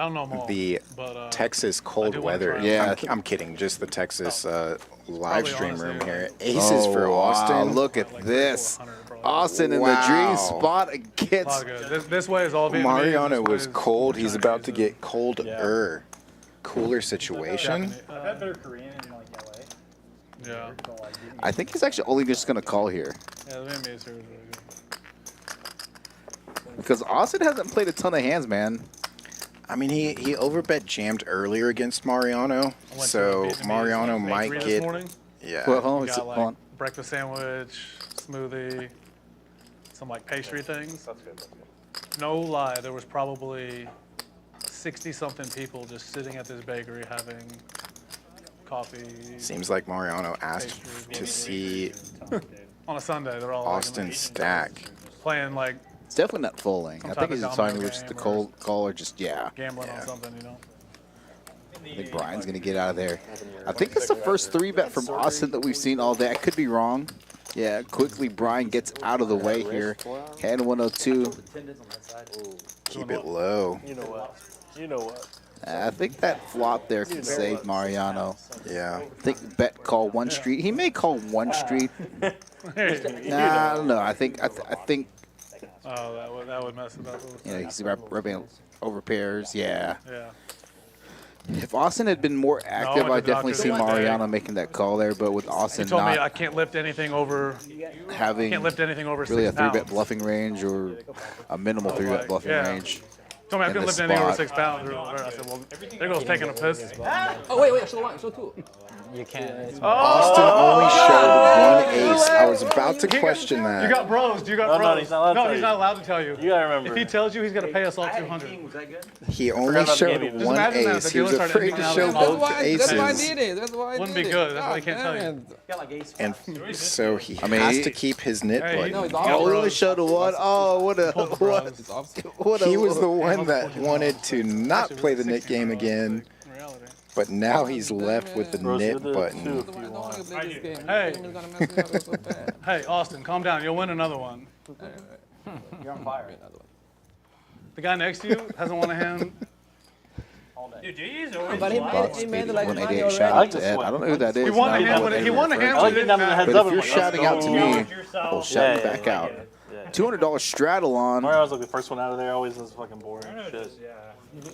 don't know them all, the but, Texas cold do wanna weather. try Yeah, them. I'm kidding. Just the Texas live Probably stream honestly, room here. Aces Oh, for wow, Austin. look at this. Austin in the Wow. dream spot against. This way is all Vietnamese. Mariano this way was is cold. He's about to get colder. Cooler situation. I've had better Korean in like LA. Yeah. I think he's actually only just going to call here. Yeah, the Vietnamese here is really good. Because Austin hasn't played a ton of hands, man. I mean, he overbet jammed earlier against Mariano, so Mariano might This get. morning. Yeah. Well, hold on, We got, hold like, on. breakfast sandwich, smoothie, some like pastry things. That's good. No lie, there was probably 60-something people just sitting at this bakery having coffee. Seems like Mariano asked to see On a Sunday, they're all Austin stack. playing like It's definitely not falling. Some I type think of he's just domino trying to reach the game call or just, yeah. gambling on something, you know. I think Brian's going to get out of there. I think it's the first 3-bet from Austin that we've seen all day. I could be wrong. Yeah, quickly Brian gets out of the way here. Hand 102. Keep it low. You know what? You know what? I think that flop there can save Mariano. Yeah. I think bet call one street. He may call one street. Nah, I don't know. I think Oh, that would mess it up. you know, he's rubbing over pairs. Yeah. Yeah. If Austin had been more active, went I to definitely doctor's see one day. Mariano making that call there. But with He Austin told me I not can't lift anything over. having can't lift anything over really 6 a 3-bet pounds. bluffing range or a minimal 3-bet bluffing yeah. range. Told me I in couldn't this lift anything over spot. 6 pounds. I said, well, there goes taking a piss. Oh, wait, show one, show two. You can't. Austin only showed one ace. I was about to question that. You got bros. You got No, bros. no, he's not allowed to tell he's you. not allowed to tell you. You gotta remember. If he tells you, he's gonna pay us all 200. Was that good? He forgot only about the showed game. Just one imagine that if ace. the He was dealer started afraid to emptying show out both That's why I aces. did it. That's why I Wouldn't did be it. good. That's why he God can't tell you. damn. Got like ace. And so he I mean, has he- to keep his nit Hey, button. No, he's got off. Only bros. showed a one. Oh, what a Pulled the what? bros. It's off. What a, He was the one that wanted to not play the nit game again, In reality. but now he's left with the Bros, you're nit the button. two if Don't you want want. to play this game. Hey. This game is gonna mess me up so bad. Hey, Austin, calm down. You'll win another one. You're on fire. The guy next to you hasn't won a hand. Dude, he's But he made it like money 188 already. shout out to Ed. I don't know who that is. He won a Not hand, what but Ed he won a referred hand. I to. like getting down to the heads But up. if you're and shouting out to me, I'll shout you Yeah, back yeah, out. yeah. $200 straddle on. Mario's like the first one out of there. Always is fucking boring shit.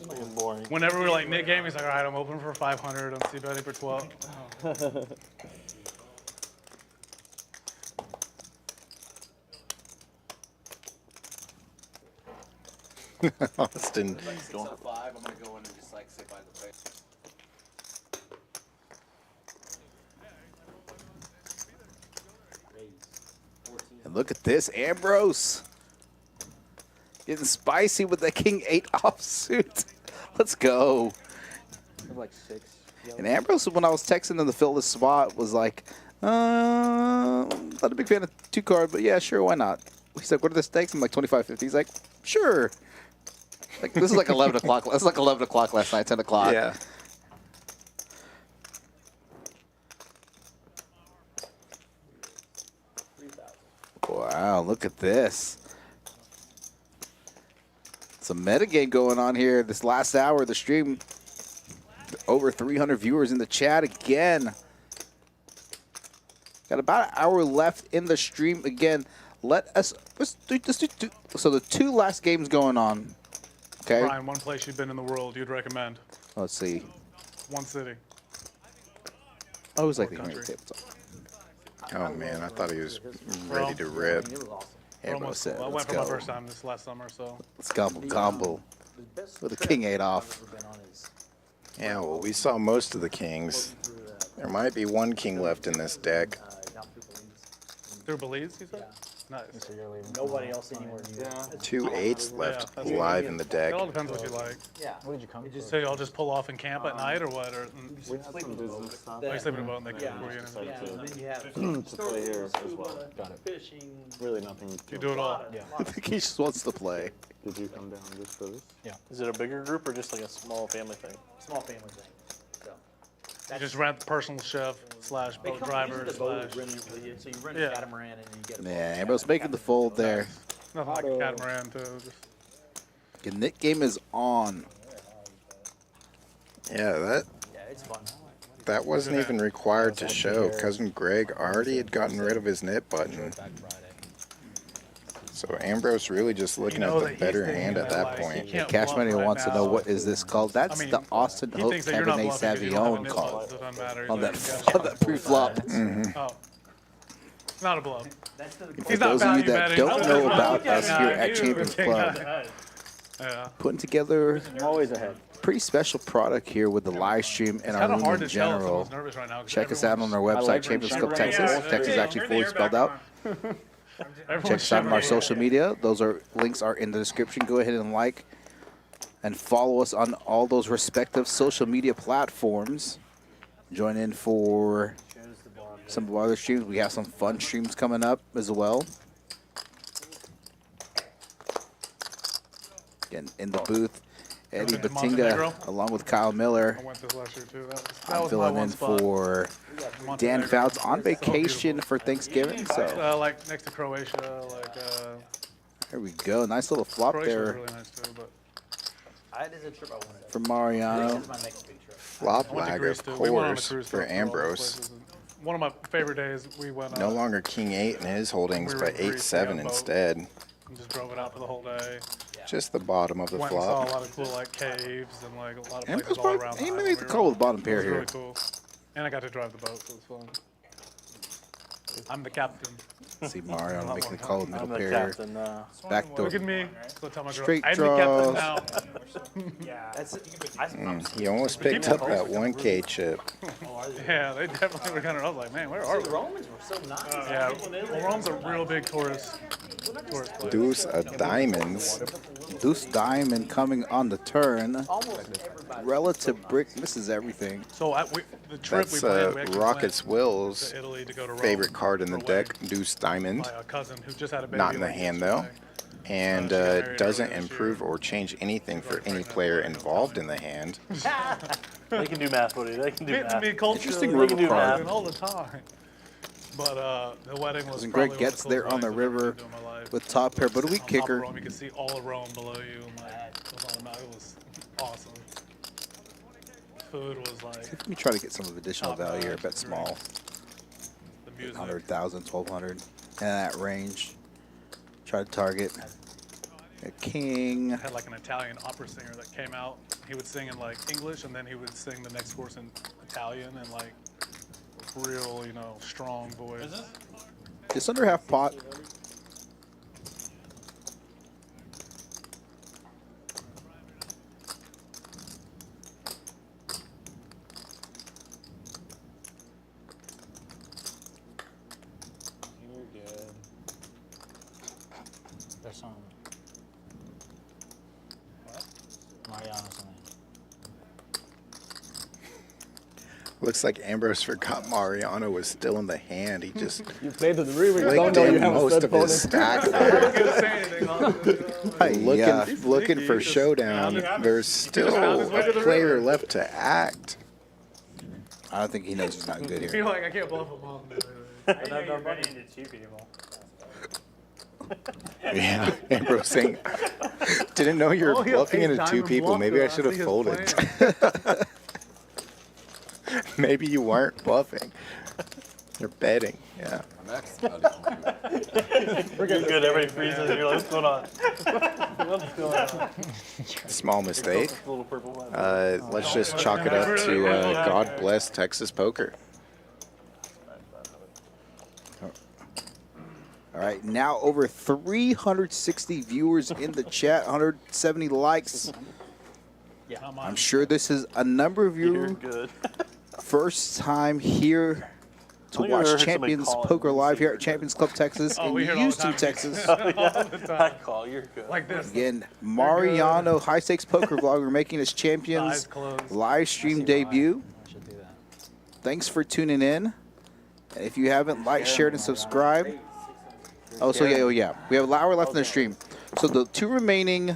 Fucking boring. Whenever we were like mid game, he's like, all right, I'm open for 500. I'm see betting for 12. Oh. Austin. I'm gonna go in and just like sit by the face. And look at this, Ambrose. Getting spicy with the King 8 offsuit. Let's go. Like 6. And Ambrose, when I was texting him to fill this spot, was like, not a big fan of 2-card, but yeah, sure, why not? He's like, what are the stakes? I'm like, 25.50. He's like, sure. Like, this is like 11 o'clock. It's like 11 o'clock last night, 10 o'clock. Yeah. Wow, look at this. Some metagame going on here. This last hour of the stream. Over 300 viewers in the chat again. Got about an hour left in the stream again. Let's do, so the 2 last games going on. Okay. Brian, one place you've been in the world you'd recommend. Let's see. one city. I always like the Country. Henry tabletop. Oh man, I thought he was ready to rip. Ambrose Almost said, cool. I let's went for my go. first time this last summer, so. Let's gobble. With the king 8 off. Yeah, well, we saw most of the kings. There might be one king left in this deck. Through Belize, you said? Nice. Nobody else anywhere near. 2 8s left that's live in the deck. It all depends what you like. Yeah. What did you come for? So y'all just pull off and camp at night or what? Or We had some business stuff. are you sleeping in a boat and they Yeah. camp for you? Yeah, and then you have To play here as well. got it. Fishing. Really nothing. You do it all. Yeah. I think he just wants to play. Did you come down just for this? Is it a bigger group or just like a small family thing? Small family thing. So. You just rent personal chef slash They boat come- driver usually the slash. boat rents with you, so you rent Yeah. a catamaran and then you get a Yeah, Ambrose making the fold there. Nothing like a catamaran too. Just The knit game is on. Yeah, that Yeah, it's fun. that wasn't even required to show. Cousin Greg already had gotten rid of his knit button. So Ambrose really just looking know at that the he's better thinking hand at that, that like, he point. can't Cash bluff Money right wants to now. know what is this called. That's I mean, the Austin he Hope thinks that you're not Cabernet bluffing 'cause you don't have a Sauvignon knit call button, so it doesn't matter. on He's that like, on that pre-flop. Oh. It's not a bluff. For He's not those of you value that betting. don't know about Yeah, us here at he Champions was Club, ahead. Yeah. putting together I'm always ahead. pretty special product here with the live stream and It's our kinda room hard in to tell if general. someone's nervous right now 'cause Check us out on our everyone's- website, Champions Club Yeah, Texas. yeah, Texas is yeah. actually fully spelled out. Everyone's Check us out on our shivering. social media. Those are links are in the description. Go ahead and like and follow us on all those respective social media platforms. Join in for some of our other streams. We have some fun streams coming up as well. Again, in the booth, Eddie Been to Batinga Montenegro? along with Kyle Miller. I went this last year too. That I'm was my filling one in spot. for Dan Montenegro. Fouts on So vacation beautiful. for Thanksgiving. So Like next to Croatia, like there we go. Nice little flop Croatia was there really nice too. But That is a trip I want to for Mariano. This is my next big trip. Flop I went to lag, Greece of too. We went on a course, cruise for to all those Ambrose. places. One of my favorite days, we went. No longer King 8 in his holdings, we were but in Greece, 8 we 7 got a boat. instead. And just drove it out for the whole day. Just the bottom of the Went and saw a flop. lot of cool like caves and like a lot of Ambrose places all probably- around. he the made island the we call were with the bottom on. pair It was here. really cool. And I got to drive the boat, so it was fun. I'm the captain. See Mariano Not making the one call with time. middle I'm the pair. captain. Back door. Look at me. So I tell my girl, Straight I'm draw. the captain now. Yeah. That's He almost picked up that 1K chip. Yeah, they definitely were kind of. I was like, man, where are we? The Romans were so nice. Yeah, well, Rome's a real big tourist place. Deuce of diamonds. Deuce diamond coming on the turn. Almost everybody. Relative brick misses everything. So the trip That's we planned, we actually Rocket's went Will's to Italy to go to Rome favorite card in the for a wedding. deck, Deuce Diamond. My cousin who just had a baby. Not in the like hand yesterday. though. And She got married doesn't earlier this improve year. or change anything for any player involved in the hand. They can do math, buddy. They can do Fits math. me culturally. Interesting They river can do card. math. all the time. But the wedding was Cousin probably Greg one gets of the there coolest on the weddings I've ever river been to in my life. with top pair, but a weak On top of kicker. Rome, you could see all of Rome below you. And like, it was on the map. It was awesome. Food was like Let me try to get some of additional top value here. notch, Bet small. the music. 100,000, 1,200. In that range. Try to target a king. Had like an Italian opera singer that came out. He would sing in like English, and then he would sing the next course in Italian, and like real, strong voice. Just under half pot. You're good. There's some. What? Mariano something. Looks like Ambrose forgot Mariano was still in the hand. He just You played to the river, you clicked don't know you in have a most stud of his stack there. Looking for showdown. There's still a player left to act. I don't think he knows he's not good I here. feel like I can't bluff him on. I know no money into two people. Yeah, Ambrose saying, didn't know you were Oh, he had bluffing into two diamond people. bluff Maybe though. I should have see his folded. plan. Maybe you weren't bluffing. You're betting. Yeah. Next. You're good. Everybody freezes. You're like, what's going on? What's going on? Small mistake. Little purple one. Let's just chalk it up to God bless Texas poker. All right, now over 360 viewers in the chat, 170 likes. Yeah. I'm sure this is a number of You're you good. first time here to I think I've watch heard somebody Champions call it Poker in Live here at secret. Champions Club Texas Oh, in we hear it all the Houston, time. Texas. All the I time. call. You're good. Like this. Again, Mariano, High Stakes Poker Vlogger, making his Eyes Champions closed. live stream debut. Thanks for tuning in. If you haven't liked, shared, and subscribed. Oh, so yeah. We have an hour left in the stream. So the two remaining,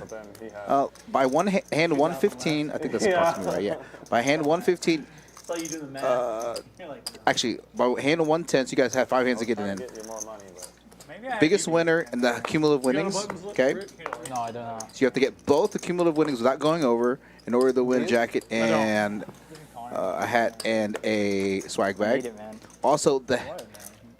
by one hand 115, I think that's approximately right, yeah. By hand 115, Saw you doing the math. You're like, actually, by hand 110, so you guys have 5 hands to get it in. Get you more money, but Biggest winner and the cumulative winnings, okay? No, I don't know. So you have to get both the cumulative winnings without going over in order to win a jacket and a hat and a swag bag. Also, the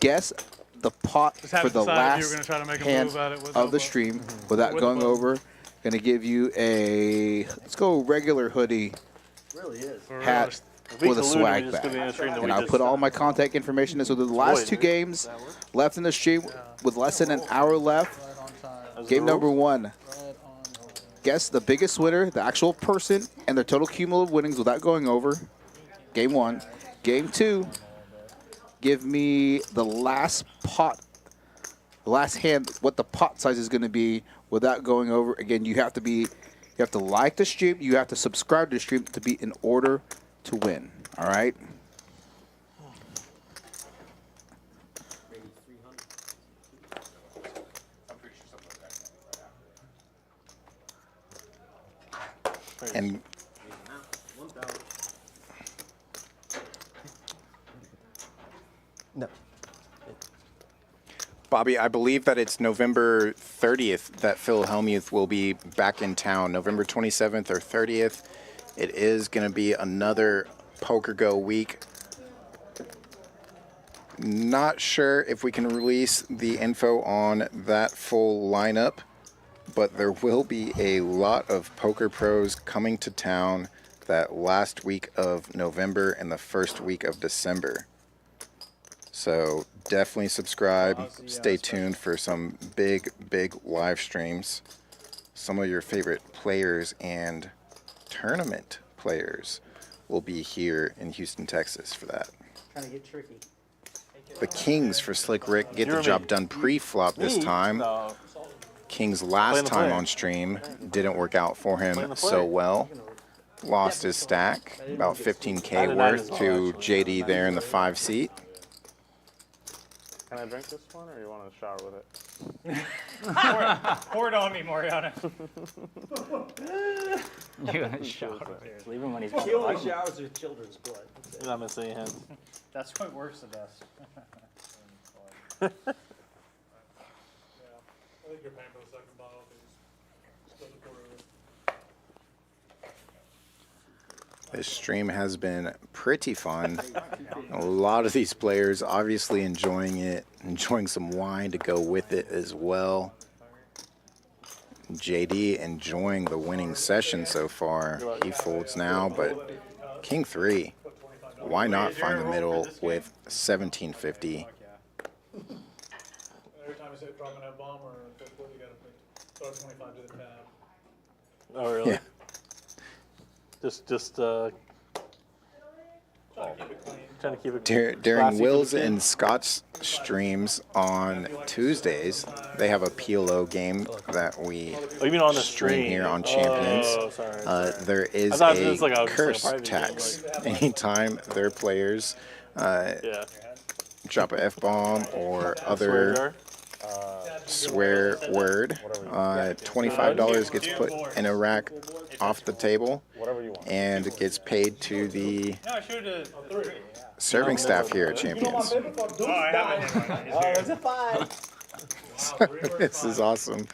guess the pot Just for haven't the decided if you were last gonna try to make a hand move at it with of the elbow. stream without With going button. over. Going to give you a, let's go regular hoodie really is. hat If we with a collude, swag we're just gonna be in bag. a stream that And we I'll just put all my contact information in. So the last two games left in the stream with less than an hour left. Game number 1. Guess the biggest winner, the actual person, and their total cumulative winnings without going over. Game 1. Game 2. Give me the last pot, the last hand, what the pot size is going to be without going over. Again, you have to like the stream, you have to subscribe to the stream to be in order to win. All right. And No. Bobby, I believe that it's November 30th that Phil Hellmuth will be back in town. November 27th or 30th. It is going to be another Poker Go week. Not sure if we can release the info on that full lineup, but there will be a lot of poker pros coming to town that last week of November and the first week of December. So definitely subscribe. Stay tuned for some big live streams. Some of your favorite players and tournament players will be here in Houston, Texas for that. trying to get tricky. The Kings for Slick Rick get the job done pre-flop this time. King's last time on stream didn't work out for him so well. Lost his stack, about 15K worth to JD there in the 5 seat. can I drink this one, or you want to shower with it? Pour it on me, Mariano. You're gonna shower. Leave him when he's He only showers with children's blood. You're not missing him. That's what works the best. I think you're paying for the second bottle. Split the pour over. This stream has been pretty fun. A lot of these players obviously enjoying it, enjoying some wine to go with it as well. JD enjoying the winning session so far. He folds now, but King 3, why not find the middle with 1750? Every time you say drop an F-bomb or fifth foot, you gotta throw 25 to the tab. Oh, really? Yeah. Just trying to keep it During classy for Will's the kid. and Scott's streams on Tuesdays, they have a PLO game that we Oh, you mean on the stream stream? here on Champions. Oh, sorry. There I is thought it a was like a curse private game, tax anytime their players Yeah. drop a F-bomb or other swear word. $25 gets put in a rack off the table and it gets paid to the serving staff here at Champions. Oh, I haven't. Oh, there's a 5. This is awesome.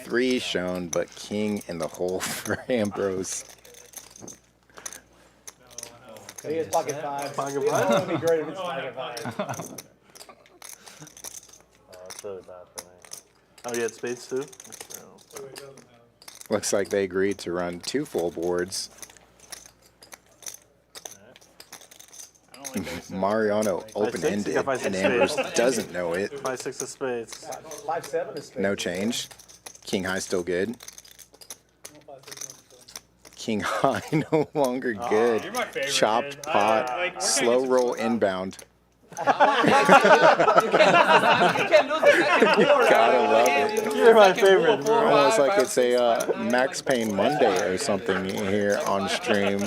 3 shown, but King in the hole for Ambrose. He has pocket five. Pocket It five? would be great if it's pocket five. That's really bad for me. Oh, you had spades too? Looks like they agreed to run 2 full boards. Mariano open-ended, and Ambrose doesn't know it. 5-6 of spades. 5-7 is spades. No change. King high still good. King high no longer good. You're my favorite, Chopped dude. pot, Like, we're slow roll inbound. Gotta love it. You're my favorite, bro. Almost like it's a Max Payne Monday or something here on stream.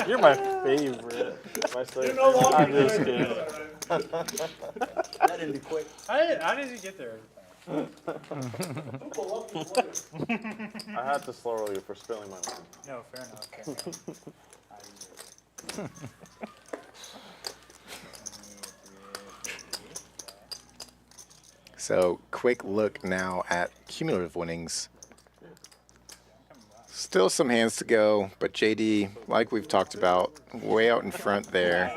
You're my favorite. You're no longer I'm just kidding. That didn't be quick. How did you get there? I had to slow roll you for spilling my wine. No, fair enough. So quick look now at cumulative winnings. Still some hands to go, but JD, like we've talked about, way out in front there.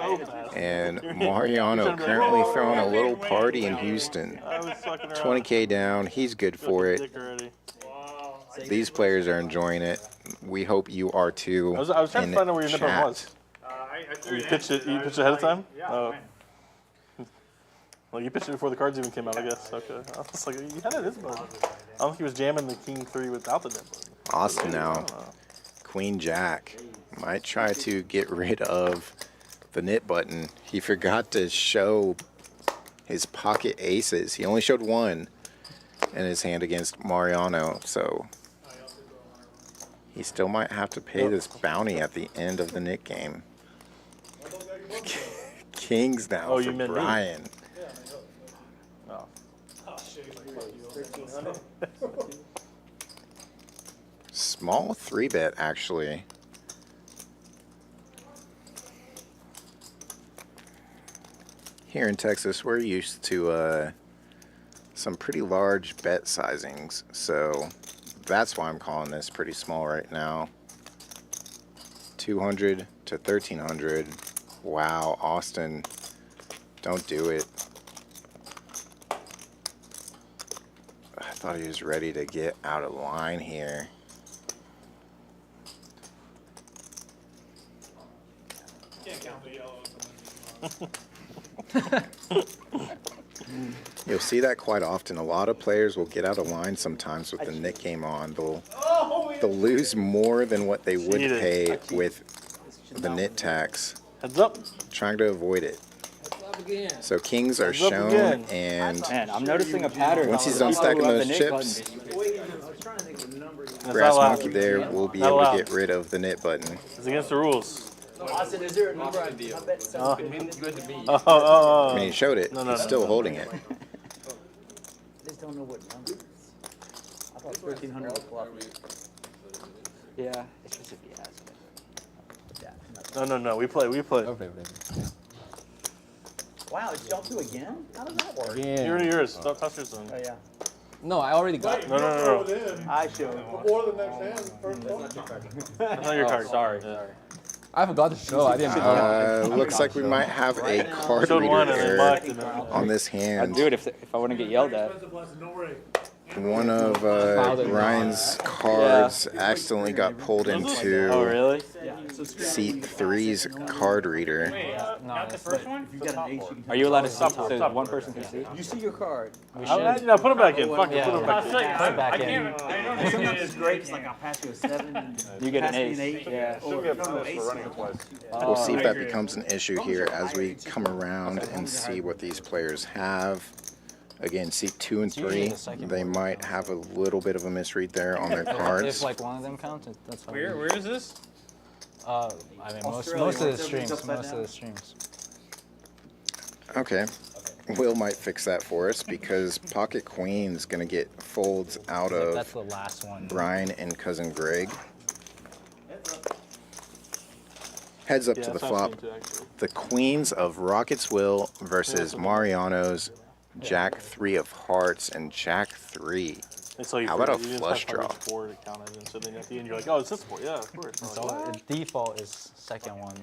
And Mariano currently throwing a little party in Houston. 20K down, he's good for it. These players are enjoying it. We hope you are too. I was trying to find out where your nipper chat. was. You pitched it ahead of time? Oh. Well, you pitched it before the cards even came out, I guess. Okay. I was like, you had it this button. I don't think he was jamming the king 3 without the nip button. Austin now. Queen Jack might try to get rid of the nit button. He forgot to show his pocket aces. He only showed 1 in his hand against Mariano, so he still might have to pay this bounty at the end of the nit game. Kings now Oh, for you meant me. Brian. Small 3-bet, actually. Here in Texas, we're used to some pretty large bet sizings, so that's why I'm calling this pretty small right now. 200 to 1,300. Wow, Austin, don't do it. I thought he was ready to get out of line here. Can't count the yellows. You'll see that quite often. A lot of players will get out of line sometimes with the nit game on. They'll lose more than what they would pay with the nit tax. Heads up. Trying to avoid it. So kings are shown, and Man, I'm noticing a pattern. once he's People done stacking who have those the knit chips, That's Grass not allowed. Monkey there will be Not able allowed. to get rid of the knit button. It's against the rules. Austin, is there a number I bet sounds good? I mean, he showed it. No, no, He's no. still holding it. I just don't know what number. I thought 1,300 was fluffy. Yeah, it's just if you ask me. No. We play. Wow, it's y'all 2 again? How does that work? You're yours. Don't toss yours on. Oh, yeah. No, I already got. No. I show. Before the next hand, first one. That's not your card. Sorry. I forgot to show. I didn't. Looks like we might have a card Showed reader one and then error blocked it, man. on this I'd hand. do it if I wouldn't get yelled at. One of Ryan's cards accidentally got pulled into Oh, really? seat 3's card reader. Not the first one? If you got an ace, you can Are you allowed to see? Stop, So stop. one person can see? You see your card. Put it back in. Fuck it. Put it back in. Put it back in. And sometimes it's great because like I'll pass you a 7. And You get an pass me ace. Yeah. Still Or, get no, punished ace for running is it twice. We'll see if that becomes an issue here as we come around and see what these players have. Again, seat 2 and 3, they might have a little bit of a misread there on their If cards. like one of them counts, that's fine. Where is this? I mean, most of the streams. Most of the streams. Okay. Will might fix that for us because Pocket Queen's going to get folds out That's of the last one. Brian and Cousin Greg. Heads up to the flop. The Queens of Rockets Will versus Mariano's Jack 3 of Hearts and Jack 3. They saw you How for about it. a You didn't flush have coverage draw? for it, it counted, and so then at the end you're like, oh, it's this board. Yeah, of course. I'm So like, what? default is second one.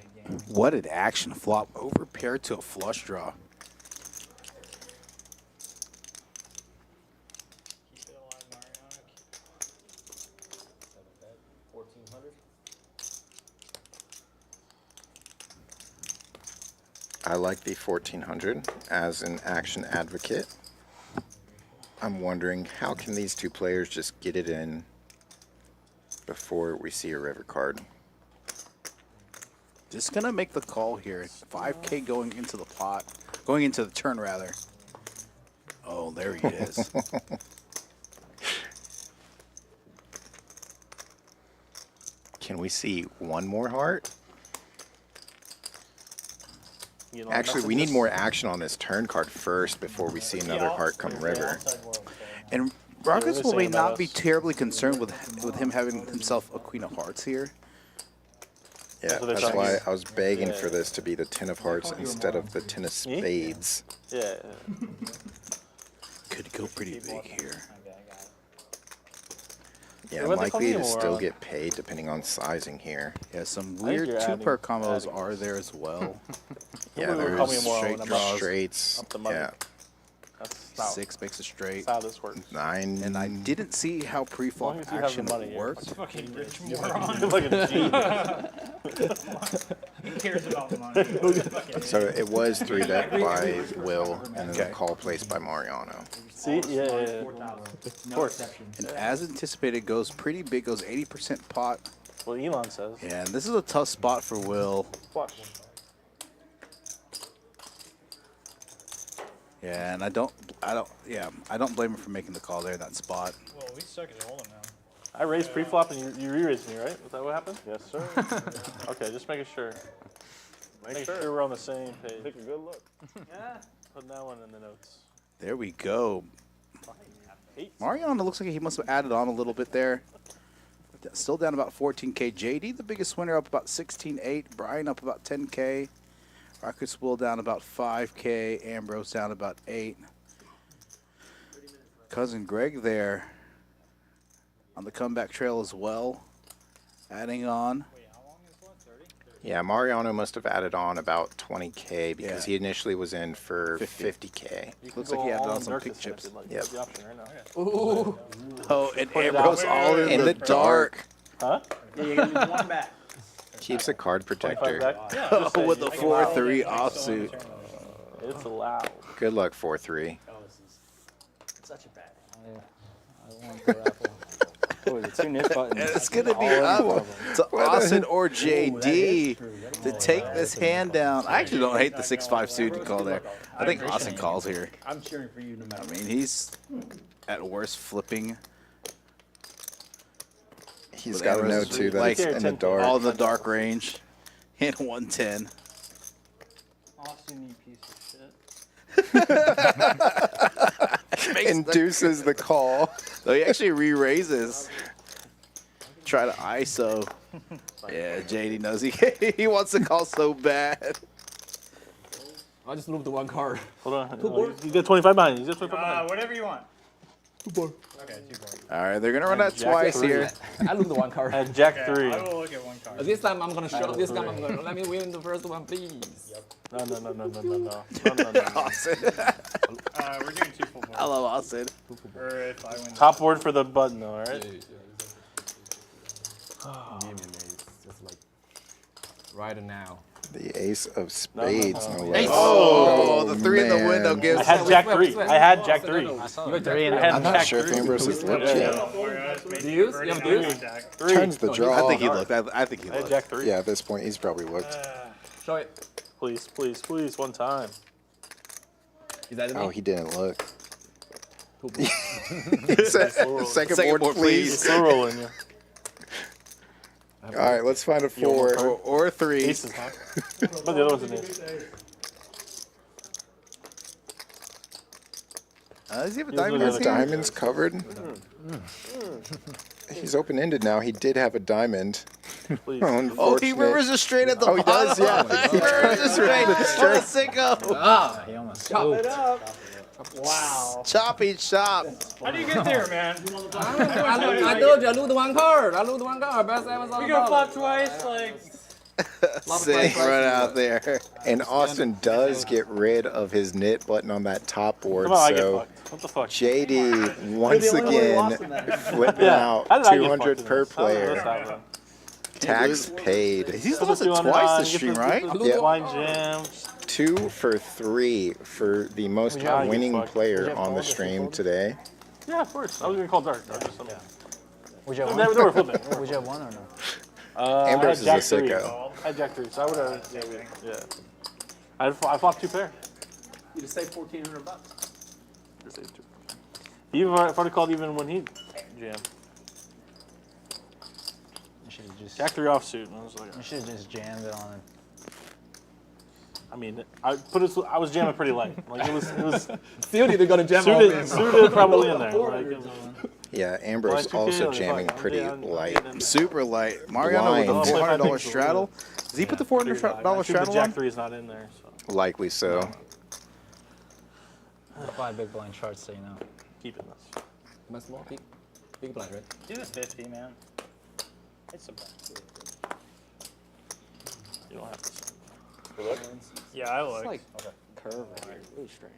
What an action flop over pair to a flush draw. I like the 1400 as an action advocate. I'm wondering how can these two players just get it in before we see a river card? Just gonna make the call here. 5K going into the pot, going into the turn rather. Oh, there he is. Can we see one more heart? You know, Actually, we need more action on this turn card first before we see another heart come river. And Rockets will may not be terribly concerned with him having himself a queen of hearts here. Yeah, that's why I was begging for this to be the 10 of hearts instead of the 10 of spades. Yeah. Could go pretty big here. Yeah, likely to still get paid depending on sizing here. Yeah, some weird two-pair combos are there as well. Yeah, there's straight draws, straights. Yeah. That's 6 makes a straight. That's how this works. 9. And I didn't see how pre-flop action worked. Fucking rich moron. Like a G. Who cares about the money? So it was 3-bet by Will and then the call placed by Mariano. See? Yeah. Of course. And as anticipated, goes pretty big, goes 80% pot. What Elon says. Yeah, and this is a tough spot for Will. Flush. Yeah, and I don't blame him for making the call there in that spot. Well, we suck at hold'em now. I raised pre-flop and you re-raised me, right? Was that what happened? Yes, sir. Okay, just making sure. Make sure we're on the same page. Take a good look. Put that one in the notes. There we go. Mariano looks like he must have added on a little bit there. Still down about 14K. JD, the biggest winner, up about 16.8. Brian up about 10K. Rockets Will down about 5K. Ambrose down about 8. Cousin Greg there on the comeback trail as well, adding on. Yeah, Mariano must have added on about 20K because he initially was in for 50K. Looks like he added on some pick chips. Yep. Ooh. Oh, and Ambrose all in the dark. Huh? Yeah, you're going to lose one back. Keeps a card protector. With the 4-3 offsuit. It's allowed. Good luck, 4-3. Such a bad. I want the raffle. Oh, the 2 nip buttons. And it's going to be up to Austin or JD to take this hand down. I actually don't hate the 6-5 suit call there. I think Austin calls here. I'm cheering for you no matter I mean, he's at worst flipping. He's got to know, too, that it's in the dark. All in the dark range. Hit 110. Austin, you piece of shit. Induces the call. So he actually re-raises. Try to ISO. Yeah, JD knows he wants to call so bad. I just moved the one card. Hold on. You got 25 behind. You got 25 behind. Whatever you want. 2 board. Okay, 2 board. All right, they're going to run that twice here. I lose the one card. And Jack 3. I will look at one card. This time I'm gonna show. This time I'm gonna let me win the first one, please. Yep. No. Austin. We're doing 2 full boards. I love Austin. Or if I win. Top board for the button, though, right? It's just like right now. The ace of spades, no Ace. less. Oh, the 3 in the man. window gives. I had Jack 3. I had Jack 3. You had 3 and I'm not sure if Ambrose has looked yet. Deuce? You have deuce? Turns the draw. I think he looked. I think he I had looked. Jack 3. Yeah, at this point, he's probably looked. Show it. Please, one time. Is that Oh, he didn't look. me? Second board, please. Slow rolling, yeah. All right, let's find a 4 or 3. Aces, huh? But the other one's an ace. Does he have a He was diamond? really His diamond's covered. He's open-ended now. He did have a diamond. Please. Oh, he rivers it straight at the bottom. He does, yeah. He rivers it straight. What a sicko. He almost Chop it up. Wow. Choppy chop. How do you get there, man? I told you, I lose one card. I lose one card. Best $7,000. We got flop twice, like. Sitting right out there. And Austin does get rid of his knit button on that top board. Come on, I get So fucked. What the fuck? JD once You're the only one who again lost in that. flipping Yeah. out How did I get 200 fucked in per this? How did this player. happen? Tax paid. He's lost it twice this stream, right? Yep. Blind jam. 2 for 3 for the most Yeah, you winning fucked. player on the stream today. Yeah, of course. I was gonna call dark. Would you have They one? were flipping. Would you have one or no? Ambrose is I a had Jack three. sicko. I had Jack 3, so I would have. Yeah. I flopped 2 pair. You just saved $1,400. Just saved 2. If I'd have called even when he jammed. You should have just. Jack 3 offsuit. And I was like, You should have just jammed it on him. I mean, I was jamming pretty light. Like it was. Still need to go to jam all in. Suited probably in there. Like, Yeah, Ambrose Blind 2K, also like, jamming fuck, pretty I'm light. Super light. Mariano with Blind. a $400 straddle. Does he put the $400 straddle Jack on? 3 is not in there. So Likely so. Buy big blind charts so you know. keeping this. My small big blind, right? Do the 50, man. It's a bad. You don't have to. Yeah, I look. It's like curve right here. Really straight.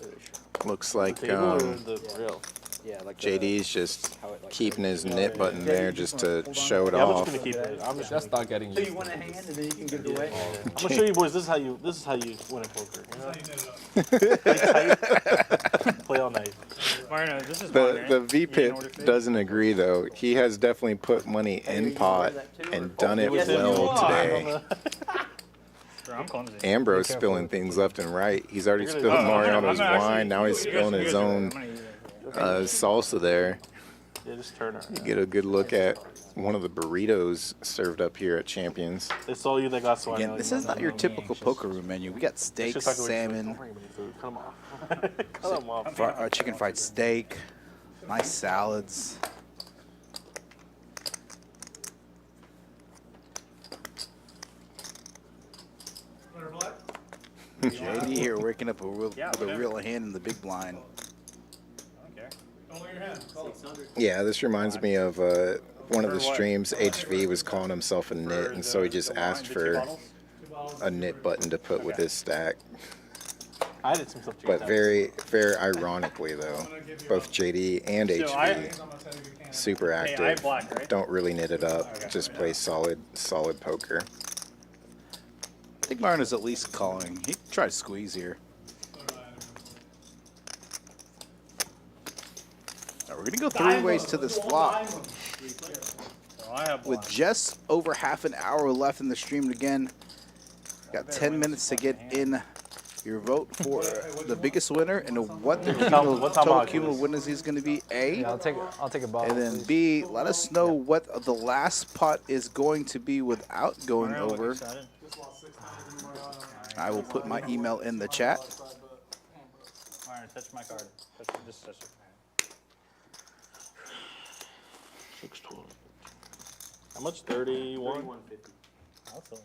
Really straight. Looks like Table or the rail? Yeah, like JD's just how it, like, keeping his knit button there just to show it Yeah, I'm off. just gonna keep it. I'm just Just start getting So used you to want a it. hand and then you can give it away? I'm gonna show you boys. This is how you win at poker. You know? Play all night. Mariano, this is mine, right? The V You can Pit order food? doesn't agree though. He has definitely put money in pot and done it Yes, you well are. today. Bro, I'm clumsy. Ambrose spilling things left and right. He's already You're gonna spilled do it. Mariano's I'm actually- wine. Now he's you guys- spilling you his guys do it. own I'm gonna eat it. salsa there. Yeah, just turn her. You get a good look at one of the burritos served up here at Champions. They saw you. They got so I Again, know this you is not your typical poker room menu. We got steak, It's just like the way you salmon, don't bring any food. Cut 'em off. Cut 'em off. chicken fried steak, nice salads. JD here waking up with a real hand in the big blind. Don't lower your hand. Call it. Yeah, this reminds me of one of the streams. HV was calling himself a knit, and so he just asked for a knit button to put with his stack. I did some stuff to But very ironically though, both JD and HV super Hey, I active. black, right? Don't really knit it up. Just play solid poker. I think Mariano's at least calling. He tried to squeeze here. Now we're gonna go 3 ways to this flop. So I have With black. just over half an hour left in the stream again, got 10 minutes to get in your vote for the biggest winner and what the total cumulative winners is going to be. A, Yeah, I'll take a bottle. and then B, let us know what the last pot is going to be without going Mariano, over. excited? I will put my email in the chat. Mariano, touch my card. Just touch it. 612. How much? 31. That's a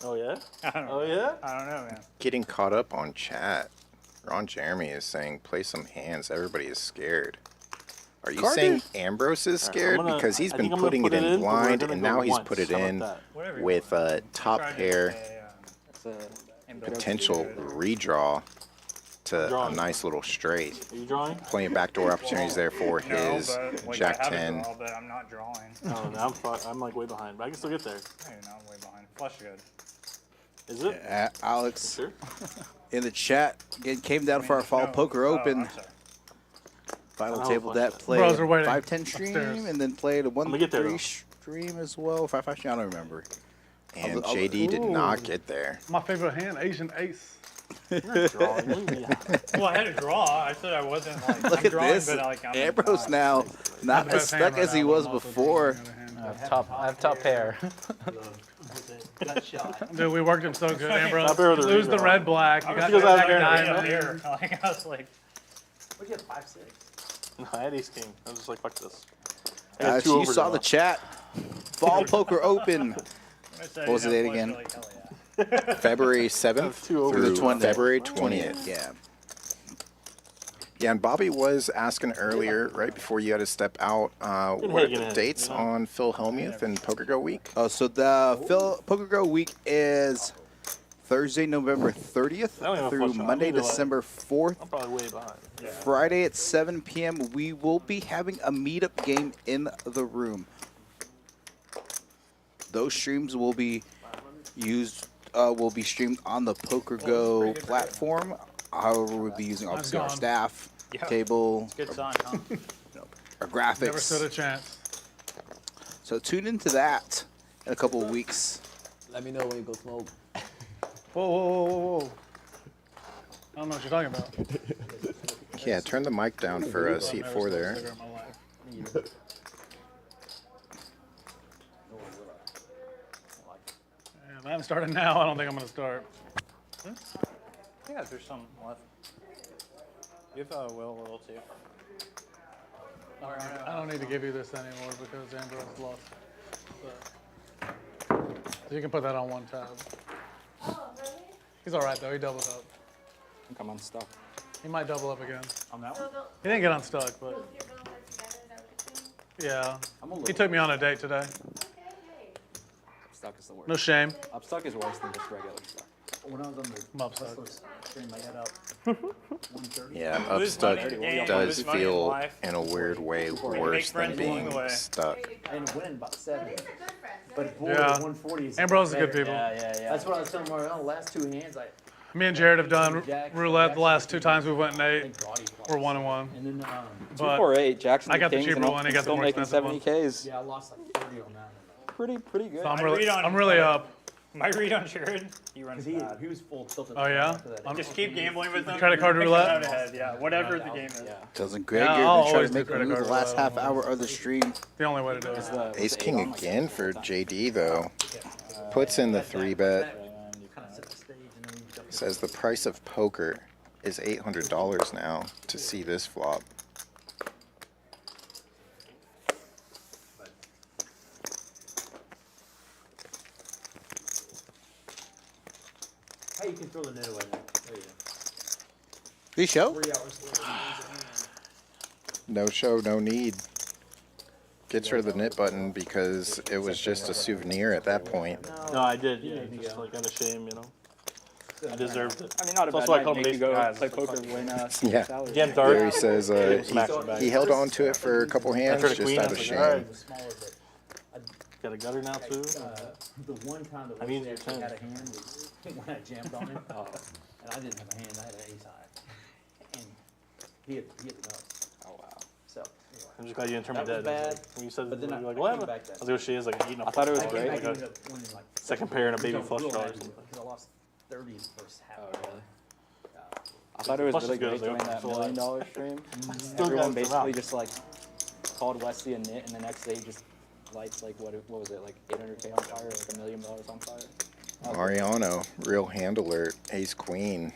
Oh yeah. I don't Oh know. yeah. I don't know, man. Getting caught up on chat. Ron Jeremy is saying play some hands. Everybody is scared. Are you Carter? saying Ambrose is scared? Because he's been putting it in blind, and now he's put it in with top pair potential redraw to a nice little straight. Are you drawing? Plenty of backdoor opportunities there for No, his but, like, Jack I have 10. a draw, but I'm not drawing. Oh, no, I'm like way behind, but I can still get there. No, you're not way behind. Flush good. Is it? Alex Sure. in the chat again came down for our fall poker open. Final Oh, table that flush. played Bros are waiting 510 stream upstairs. and then played a gonna get there, 1-3 though. stream as well. 5-5 stream, I don't remember. And JD did not get there. My favorite hand, Asian ace. You're drawing. Well, I had to draw. I said I wasn't like. Look I'm at drawing, this. But, like, I'm Ambrose now not the as best hand stuck right as he now, was but I'm also before. I have top pair. Gut shot. Dude, we worked him so good, Ambrose. Top pair with the Lose the redraw. red black. You I was got because I that have second Aaron diamond. here. Like I was like, What'd you have, 5-6? No, I had ace king. I was just like, fuck this. As you saw the chat, Fall Poker Open. What was the date again? February 7th through February 20th. Yeah. Yeah, and Bobby was asking earlier, right before you had to step out, what are the dates on Phil Hellmuth and Poker Go Week? Oh, so the Poker Go Week is Thursday, November 30th through Monday, December 4th. I'm probably way behind. Yeah. Friday at 7 p.m. we will be having a meetup game in the room. Those streams will be streamed on the Poker Go platform. However, we'll be using obviously our staff, table, Good sign, huh? our graphics. Never stood a chance. So tune into that in a couple of weeks. Let me know when you go smoke. Whoa, whoa, whoa, whoa, whoa. I don't know what you're talking about. Yeah, turn the mic down for seat 4 there. I haven't started now. I don't think I'm going to start. Yeah, there's some left. Give Will a little too. I don't need to give you this anymore because Ambrose lost. So you can put that on one tab. He's all right, though. He doubled up. I think I'm unstuck. He might double up again. On that one? He didn't get unstuck, but yeah. He took me on a date today. Upstuck is the worst. No shame. Upstuck is worse than just regular stuck. When I was on the Upstuck. stream, I got up 130. Yeah, Lose money Upstuck in the game, does lose money in feel life. in a weird way worse than friends along being the way. stuck. I ended up winning about 7. But boy, Yeah. the 140 is Ambrose is better. good people. Yeah. That's what I was telling Mariano. Last 2 hands, Me and Jared have done roulette the last 2 times we went and 8. We're 1-1. And then, But 248, Jackson. I got the Kings, cheaper and one. He got the still more making expensive 70 one. Ks. yeah, I lost like 30 on that one. Pretty good. So I'm really up. My read on Jared, he runs Because bad. he was full tilted. Oh, yeah? after that. Just keep gambling with them. Credit card Pick roulette? out ahead, yeah, whatever the game is. Doesn't great. Yeah, You're I'll going to try always to do make a credit move the card last roulette. half hour of the stream. The only way to do it. Ace King again for JD, though. Puts in the 3-bet. Says the price of poker is $800 now to see this flop. Hey, you can throw the net away now. There you go. The show? 3 hours later. No show, no need. Gets rid of the knit button because it was just a souvenir at that point. No, I did. Yeah, just like out of shame, you know. I deserved it. I mean, not a That's bad why I night. call Make them you basic go guys. play poker and win Yeah. salary. Jam dart. Gary says Smash it back. he held on to it for a couple hands After the just queen, out I of was shame. like, all right. It was smaller, but Got a gutter now too. the one time that I need Wesley your actually 10. had a hand was when I jammed on him. And I didn't have a hand, I had an ace high. And he hit the nuts. Oh, wow. So, I'm just glad you didn't turn me that was dead. bad. When you said, But then you're I like, came what happened? back I that was like, she is like eating a I thought it was I great. like ended a up winning like second pair and a baby real flush draw. or happy something. because I lost 30 in the first half. Oh, really? I thought it was Plus really it's good, great it's doing like that full $1 million life. stream. Still Everyone got basically some just like called Wesley a nit, and the next day he just lights like what was it, like 800K on fire, like $1 million on fire. Mariano, real hand alert, ace queen.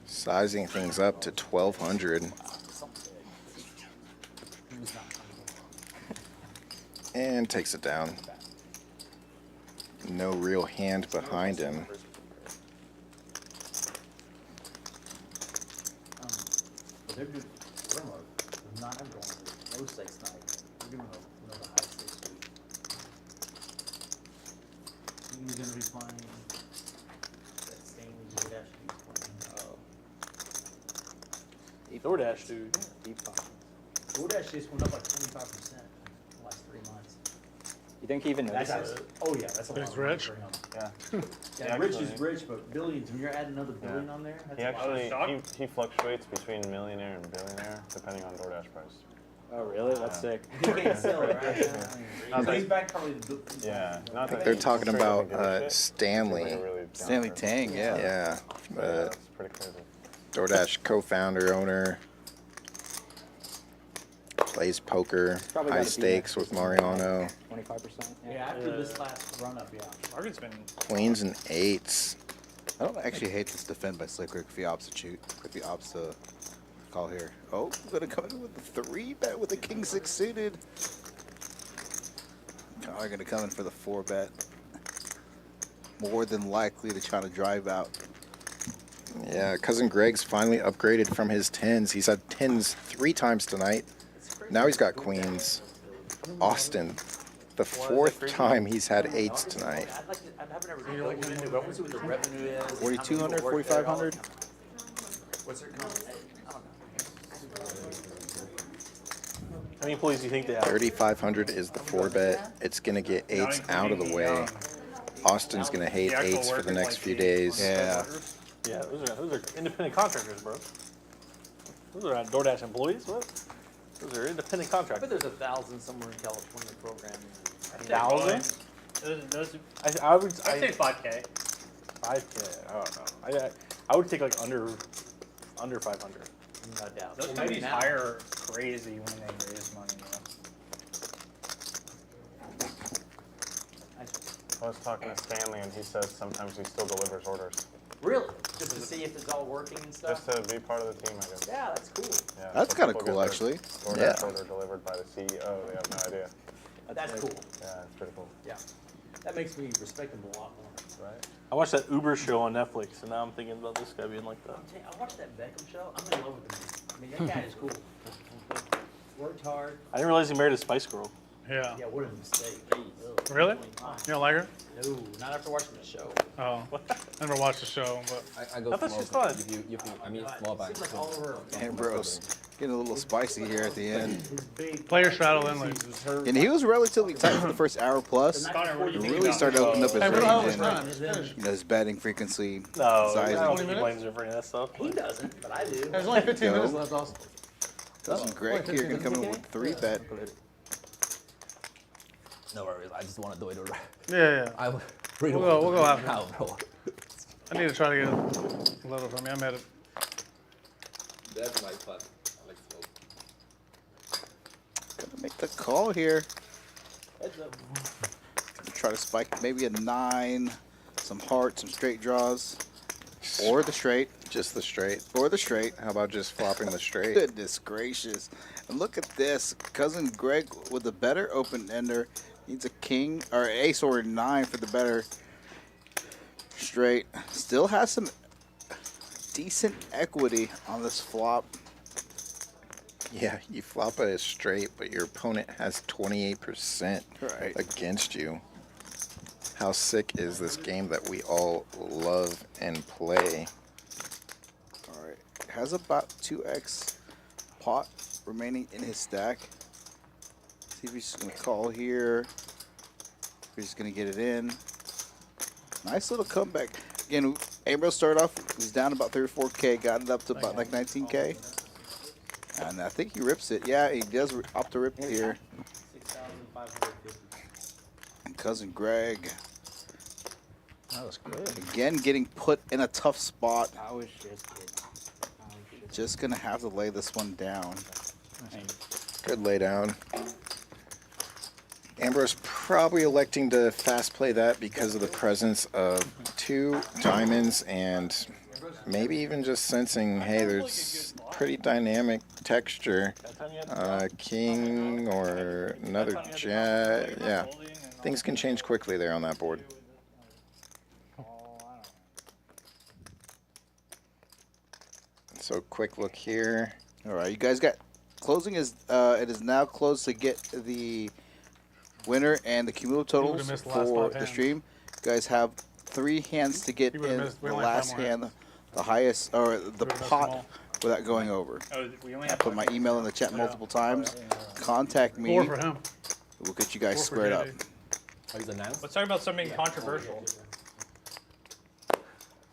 Sizing things up to 1,200. And takes it down. No real hand behind him. They're doing, we're not going to low stakes night. We're doing another high stakes week. He's going to be playing that Stanley Dash he's playing. DoorDash, dude. DoorDash just went up like 25% in the last 3 months. You think he even That's notices? oh yeah, that's a lot He's of money rich? for him. Yeah. Yeah, rich is rich, but billions, when you're adding another billion on there, that's He a lot. actually he fluctuates between millionaire and billionaire depending on DoorDash price. Oh, really? That's sick. You can't sell it, right? Not that- He's back probably the Yeah, I not think that they're he's talking straight up about and give a shit. Stanley. He's like a really Stanley down-to-earth Tang, person. yeah. Yeah, Yeah, that's pretty crazy. DoorDash co-founder, owner. Plays poker, Probably high gotta be stakes with Mariano. 25%. Yeah, after this last run up, yeah. Market's been Queens and eights. I don't actually hate this defend by Slick Rick if he opts to shoot. If he opts to call here. Oh, I'm going to come in with the 3-bet with the King 6 suited. Connor going to come in for the 4-bet. More than likely to try to drive out. Yeah, Cousin Greg's finally upgraded from his 10s. He's had 10s 3 times tonight. Now he's got queens. Austin, the 4th time he's had 8s tonight. You know what we do? What was it with the revenue is? 4,200, 4,500? What's their company? I don't know. How many pulleys do you think they have? 3,500 is the 4-bet. It's going to get 8s out of the way. Austin's going to hate 8s for the next few days. Yeah. Yeah, those are independent contractors, bro. Those are not DoorDash employees. What? Those are independent I contractors. bet there's 1,000 somewhere in California programming. 1,000? I'd say 5K. 5K. I don't know. I would take like under 500. No doubt. Those companies hire crazy when they raise money. I was talking to Stanley, and he says sometimes he still delivers orders. Really? Just to see if it's all working and stuff? Just to be part of the team, I guess. Yeah, that's cool. Yeah, That's so kinda people cool, get actually. their DoorDash Yeah. order delivered by the CEO. They have no idea. That's cool. Yeah, it's pretty cool. Yeah. That makes me respect him a lot more. Right. I watched that Uber show on Netflix, and now I'm thinking about this guy being like that. I'm telling you, I watched that Beckham show. I'm in love with the man. I mean, that guy is cool. Worked hard. I didn't realize he married a Spice Girl. Yeah. Yeah, what a mistake. Really? You don't like her? No, not after watching the show. Oh, I never watched the show, but I go I thought small. she's fun. I mean, small bags. Seems like all over. Ambrose getting a little spicy here at the end. player straddle inlay. And he was relatively tight for the first hour plus. He really started to open up his Hey, what the hell was range time? and Just finish. his batting frequency, No, I sizing. don't think he blames her for any of that stuff. He doesn't, but I do. There's only 15 Go. minutes left, also. Cousin Greg here going to come in with 3-bet. No worries. I just want to do it. Yeah, yeah. We'll go after. Now, bro. I need to try to get a level from you. I'm at it. That's my fun. I like smoke. Gonna make the call here. Heads up. Gonna try to spike maybe a 9, some hearts, some straight draws, or the straight. Just the straight. Or the straight. How about just flopping the straight? Goodness gracious. And look at this. Cousin Greg with the better open ender. Needs a king or ace or 9 for the better straight. Still has some decent equity on this flop. Yeah, you flop a straight, but your opponent has 28% Right. against you. How sick is this game that we all love and play? All right. Has about 2x pot remaining in his stack. See if he's going to call here. If he's going to get it in. Nice little comeback. Again, Ambrose started off, he was down about 34K, got it up to about like 19K. And I think he rips it. Yeah, he does opt to rip it here. 6,550. And Cousin Greg, That was good. again, getting put in a tough spot. I was just kidding. Just going to have to lay this one down. Good lay down. Ambrose probably electing to fast play that because of the presence of 2 diamonds and maybe even just sensing, hey, there's pretty dynamic texture. King or another jack. Yeah, things can change quickly there on that board. So quick look here. All right, you guys got closing is it is now closed to get the winner and the cumulative totals missed the last for 5 the hands. stream. You guys have 3 hands to get You in would've missed- we the only have 5 last more hand, the highest or the would've missed them pot all. without going over. Oh, we only I have put my email in the chat multiple times. Contact me. 4 for him. We'll get you guys 4 for squared up. JD. Let's talk about something controversial.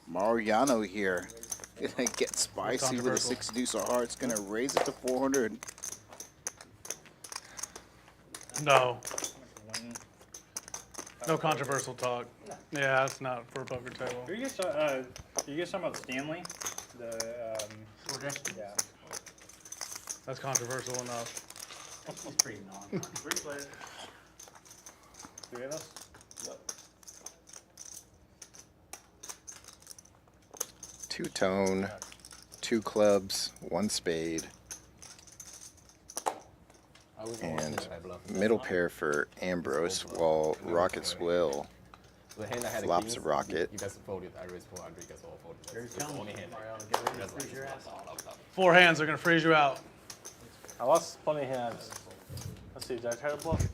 Mariano here. Gonna get spicy with a Controversial. 6 deuce of hearts. Gonna raise it to 400. No. No controversial talk. Yeah, it's not for a poker table. Are you guys talking about Stanley? The yeah. That's controversial enough. He's pretty non. Three of us? two-tone, 2 clubs, 1 spade, and middle pair for Ambrose, while Rocket's Will flops a rocket. You guys folded. I raised 400. You guys all folded. It's the only hand. Four hands are gonna freeze you out. I lost plenty of hands. Let's see, did I try to bluff?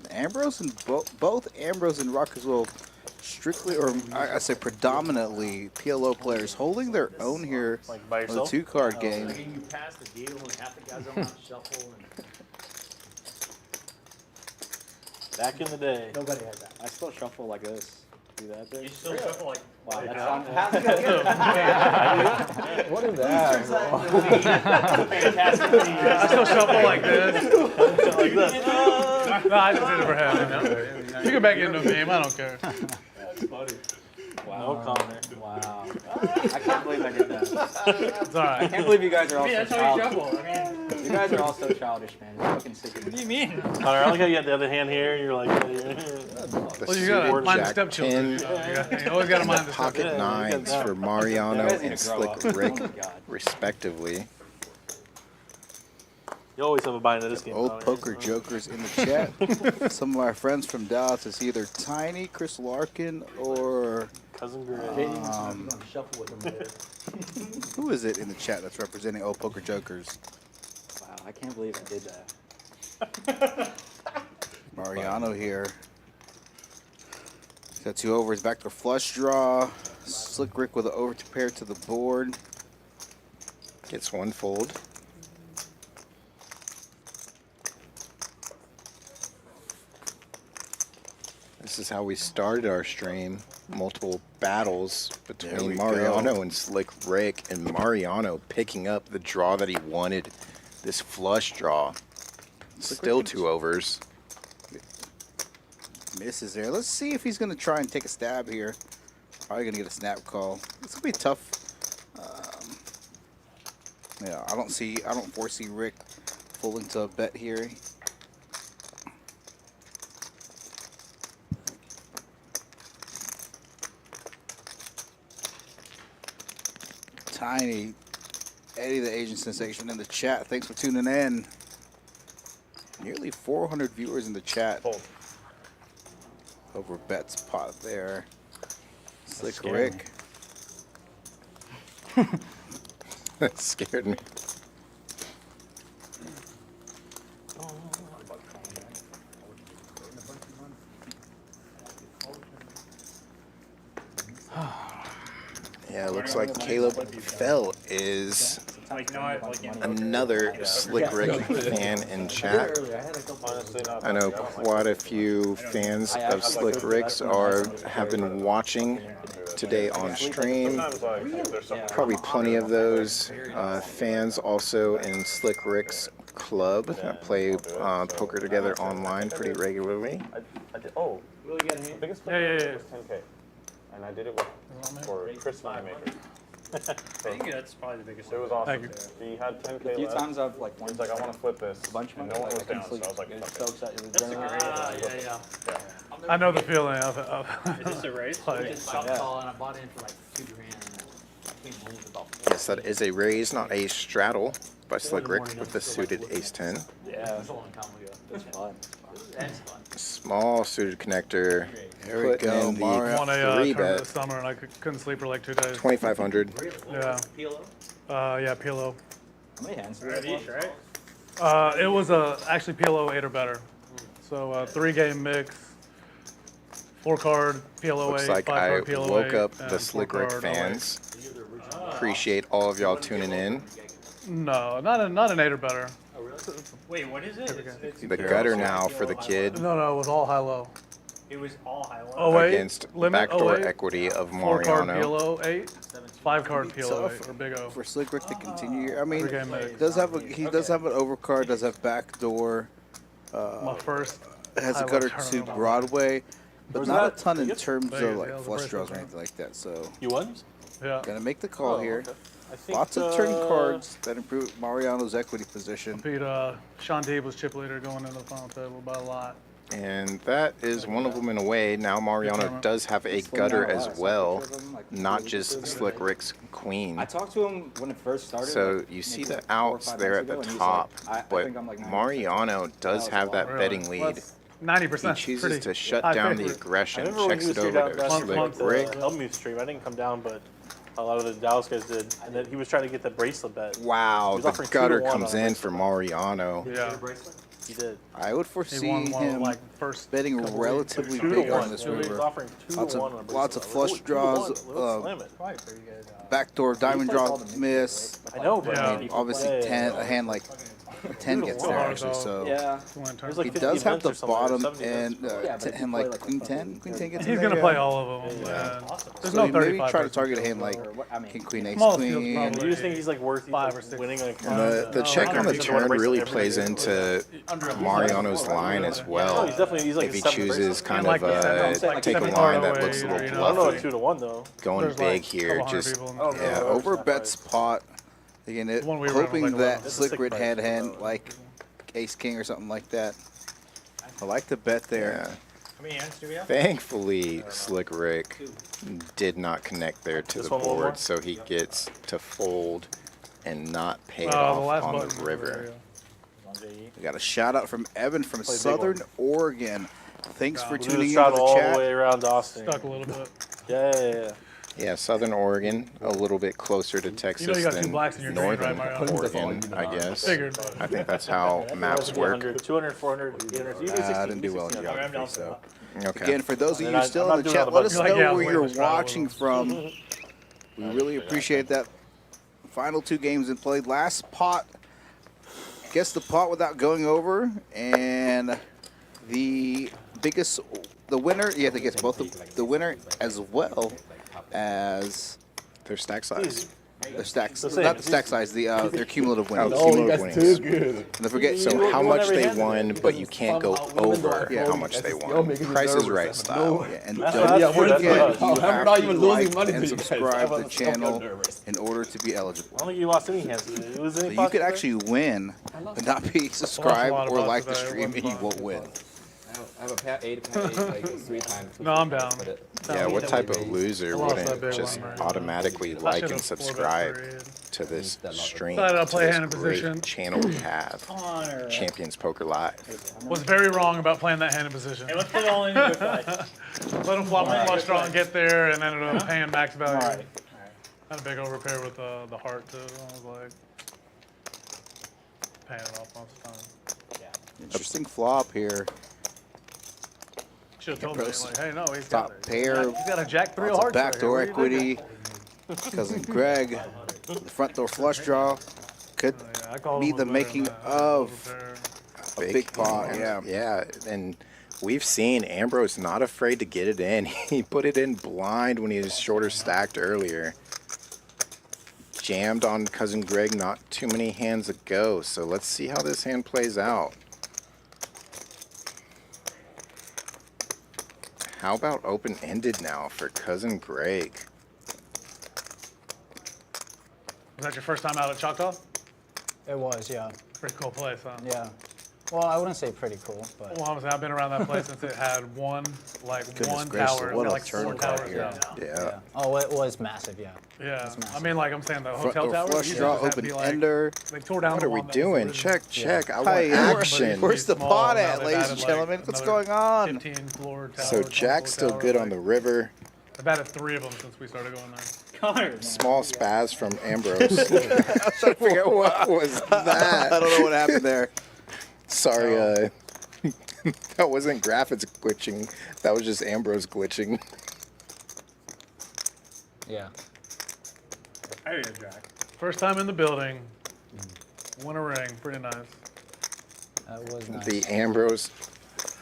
Ambrose and both Ambrose and Rocket's Will strictly, or I say predominantly, PLO players holding their own here Like by on the yourself? 2-card game. Like, you pass the deal and half the guys don't want to shuffle. And Back in the day. nobody had that. I still shuffle like this. Do that thing. You still shuffle like. Wow, that's What is that? I still shuffle like this. Like this. No, I just did it for him. You know? You can back into a meme. I don't care. That's funny. Wow. No comment. Wow. I can't believe I did that. It's all right. I can't believe you guys are all so That's how you childish. shuffle. I mean, You guys are all so childish, man. You're fucking sick of me. what do you mean? Connor, I like how you had the other hand here, and you're like, The Well, you gotta suited mind the Jack stepchildren. 10, You always gotta and mind the the pocket stepchildren. nines for Mariano You guys need and to grow Slick up. Rick, Oh my God. respectively. you always have a bind in this game. Old Connor. poker jokers in the chat. Some of our friends from Dallas is either Tiny, Chris Larkin, or Cousin Gray. You're gonna shuffle with them later. who is it in the chat that's representing Old Poker Jokers? Wow, I can't believe I did that. Mariano here. Got 2 overs, back to flush draw. Slick Rick with an over to pair to the board. Gets 1 fold. This is how we started our stream. Multiple battles There between we Mariano go. and Slick Rick, and Mariano picking up the draw that he wanted. This flush draw. Still Rick 2 overs. Misses there. Let's see if he's going to try and take a stab here. Probably going to get a snap call. It's going to be tough. Yeah, I don't foresee Rick folding to a bet here. Tiny, Eddie the Asian Sensation in the chat. Thanks for tuning in. Nearly 400 viewers in the chat. Over bets pot there. Slick scary. Rick. That scared me. Yeah, it looks like Caleb Fell is another Slick Rick fan in chat. I know quite a few fans of Slick Ricks have been watching today on stream. Probably plenty of those fans also in Slick Rick's club that play poker together online pretty regularly. Oh, the biggest player was 10K. And I did it for Chris Moneymaker. I think that's probably the biggest. It was awesome. He had 10K A few left. times I've like He's like, I want to flip this. a bunch of And money. no one was I couldn't down, so sleep. I was like, It was fuck so it. excited. It was adrenaline. I know the feeling of Is this a race? like, Just softball and I bought in for like $2,000. I came home with about Yes, that is a raise, not a straddle by Slick Rick with the suited ace-10. Yeah, That's a long time ago. it's fun. That's fun. Small suited connector. There we Put go, in the Mario. won a 3 tournament bet. this summer and I couldn't sleep for like 2 days. 2,500. Yeah. Yeah, PLO. How many hands do you have left? Right? It was actually PLO 8 or better. So 3-game mix, 4-card PLO Looks 8, like I 5-card PLO 8. woke up and the Slick Rick 4-card 08. fans. Appreciate all of y'all tuning in. No, not an 8 or better. Wait, what is it? It's The gutter now for the kid No, it was all high-low. It was all highlight. Oh, wait. against Limit backdoor 08, equity of 4-card Mariano. PLO 8, 5-card PLO Tough 8, or Big O. for Slick Rick to continue here. I mean, 3-game mix. he does have an overcard, does have backdoor. My first Has a high-low gutter tournament. to Broadway, but Where's not a that? ton in Vegas? terms Vegas, of yeah, like it was a flush bracelet draws or tournament. anything like that. So You won? Yeah. gonna make the call here. okay. I think, Lots of turn cards that improve Mariano's equity position. Beat Sean Deeb was chip leader going into the final table by a lot. And that is one of them in a way. Now Mariano does have a gutter as well, not just Slick Rick's queen. I talked to him when it first started. So like, you see maybe the 4 or outs 5 there at months the ago, and top, he's like, I but think I'm like 90%. Mariano does have that betting lead. 90%. He chooses Pretty to shut high down favorite. the aggression, I remember when checks he it was over straight to out Slick Rick. help me stream. I didn't come down, but a lot of the Dallas guys did, and then he was trying to get the bracelet bet. Wow, He was the offering 2 to gutter 1 comes on a in for Mariano. Yeah. He did. I would foresee won one of, him like, first betting couple relatively weeks. 2 to big 1. on this He was river. offering 2 Lots to 1 on a of lots of bracelet. flush 2 to 1. draws, Let's slam it. Probably pretty good. backdoor diamond draw miss. I know, but Yeah. Obviously, a hand like 10 gets there actually. So Yeah. he does have the bottom and hand like queen 10. Queen 10 gets. He's in going to there, play yeah. all of them. Man. There's So no he maybe 35. try to target a percent hand like field. king queen ace Small field's queen. probably Do you just think he's like worth 5 or 6. winning like The check on the turn really plays into Mariano's line as well. he's like If he a 7 chooses bracelet. kind Like, of like take a 70 line that away, looks a little you I don't know bluffy, at 2 to 1 though. going There's big like here, a couple hundred just people in Oh, Yeah, no, over that's bets pot. Again, The one we ran was hoping like that 11. Slick Red had hand like ace king or something like that. I like the bet there. How many hands do we have? Thankfully, Slick Rick did not connect there to This the one more? board, so he gets to fold and not pay it The off last on button the river. We got a shout out from Evan from Play big Southern one. Oregon. Thanks for We'll do tuning this in to shot the all chat. the way around Austin. Stuck a little bit. Yeah. Yeah, Southern Oregon, a little bit closer to Texas you got 2 than blacks in your green, Northern right, Mariano? Oregon, I guess. Figured. I think that's how maps work. 200, 400, 800. You I didn't do well in geography, so. Okay. Again, for those of And you I'm still not in the doing all chat, the let us know buttons. Yeah, where way you're much better watching from. We really appreciate that. Final 2 games in play. Last pot, guess the pot without going over, and the winner, you have to guess both the winner as well as Their stack size. their stacks, same. not the stack size, their cumulative winnings. Oh, cumulative winnings. And don't forget, So how much they won, but you can't go over how much they won. Price is Right style. Yeah, and That's don't true, that's forget, right. you I'm have not to even losing like money and to you guys. subscribe to I'm the so channel nervous. in order to be eligible. I don't think you lost any hands. Did you lose any So you pots could today? actually win, but not be subscribed lot of or pots like the today. stream, and you One won't win. I have a pat 8 like 3 times. No, I'm down. Yeah, what type of loser I lost that wouldn't big just one, right? automatically I like should've and 4-bet subscribe period. to this stream, Decided I'll to play this hand in great position. channel we have, Connor. Champions Poker Live. Was very wrong about playing that hand in position. Hey, let's put it all in quick play. Let him flop a flush draw and get there, and ended up paying max value. All right. Had a big overpair with the heart too. I was like, paying it off most of the time. Interesting flop here. Should have told me, like, hey, no, he's Top got it. pair. He's got a jack 3 of Lots of hearts. right backdoor here. What are you equity. Cousin Greg, the front door flush draw could doing? Yeah, I called be him the with making better than of that. a big pot. Yeah. Yeah, and we've seen Ambrose not afraid to get it in. He put it in blind when he was shorter stacked earlier. Jammed on Cousin Greg not too many hands ago, so let's see how this hand plays out. How about open-ended now for Cousin Greg? Was that your first time out at Choctaw? It was, yeah. Pretty cool place, huh? Yeah. Well, I wouldn't say pretty cool, but Well, honestly, I've been around that place since it had one Goodness tower. gracious, what It a had like 4 turn card towers here. down. Yeah. oh, it was massive, yeah. Yeah, It's massive. I mean, like I'm saying, the Front hotel door tower. flush used to draw, just have to open be, like, ender. They tore down What the are we one that was doing? original. Check. I want Hi, action. where's the Small, pot now at, they've ladies added, and like, gentlemen? What's another going on? 15 floor tower. So 20 Jack's floor still tower, good on like, the river. I've added 3 of them since we started going there. Connor, man. Small spaz from Ambrose. I was trying to figure out what was that. I don't know what happened there. Sorry, that wasn't graphics glitching. That was just Ambrose glitching. Yeah. I need a jack. First time in the building. Won a ring. Pretty nice. That was nice. The Ambrose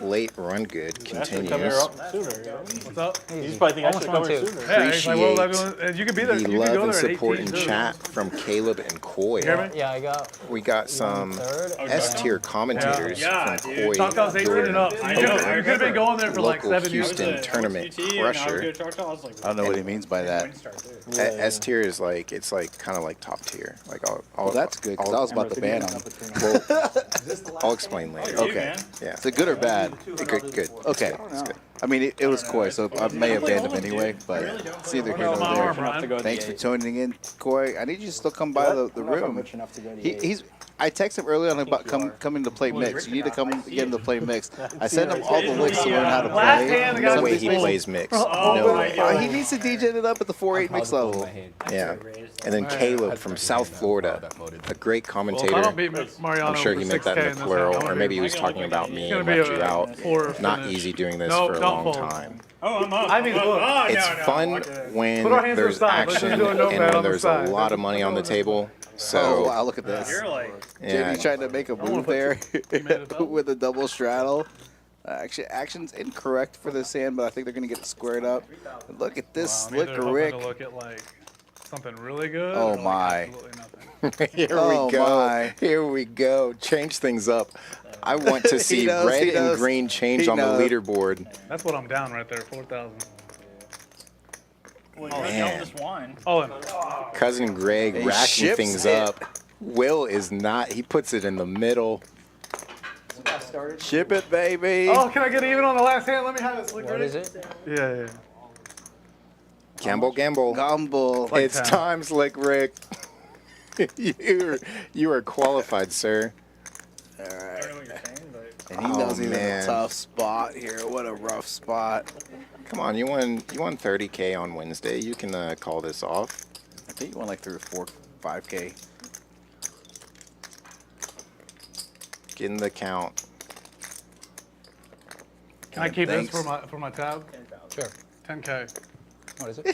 late run good Come here continues. up sooner, you know? What's up? He's probably thinking I should come here Almost sooner. Yeah, he's like, what was I Appreciate doing? You could be there. The You could love go and there at support 18 in too. chat from Caleb and Coy. You hear me? Yeah, I got We got some third. S-tier commentators Yeah, from dude. Coy. Choctaw's 18 and up. You I could know, I have been remember. going there for like Local 7 years. Houston tournament crusher. I don't know what he means by that. S-tier is like, it's like kind of like top tier. Like Well, that's good, because I was about to ban him. I'll explain later. Okay. Yeah. Is it good or bad? hand? Good. Okay. That's good. I mean, it was Koi, so I may abandon him anyway, but it's either here nor there. Thanks for tuning in, Koi. I need you to still come by the room. I texted him earlier on about coming to play mix. You need to come get him to play mix. I sent him all the links to learn how to play. No way he plays mix. No way. He needs to DJ it up at the 4-8 mix level. Yeah. And then Caleb from South Florida, a great commentator. Well, if I don't beat Mariano I'm sure he for meant that 6K in in the this plural, round, I'm or gonna maybe he be- was talking about me It's and gonna left be you a out. poor Not finish. easy doing this No, for a don't long fold. time. Oh, I'm up. I mean, look. It's fun when Put our hands to the there's side. Let's action just do a and notepad when on the there's a side. lot of money on the table. Oh, So wow, look at this. yeah. JD trying to make a move there with a double straddle. Action's incorrect for this hand, but I think they're going to get it squared up. And look at this I'm either slick hoping Rick. to look at like something really good. Oh, or, like, my. absolutely nothing. Here Oh, we go. my. Here we go. Change things up. I want to see knows, red he and knows. green change He on the knows. leaderboard. That's what I'm down right there. 4,000. Well, Oh, you man. just won. Oh, and Cousin Greg He racking ships things it. up. Will is not. He puts it in the middle. Ship it, baby. oh, can I get even on the last hand? Let me have it. Slick What Rick. is it? Yeah. Gamble. Gumble. Like It's 10. time, Slick Rick. you are qualified, sir. All right. I don't know what you're saying, but And he knows he's in man. a tough spot here. What a rough spot. Come on, you won 30K on Wednesday. You can call this off. I think you won like 3 or 4, 5K. Get in the count. Can I keep Thanks. this for my tab? Sure. 10K. What is it?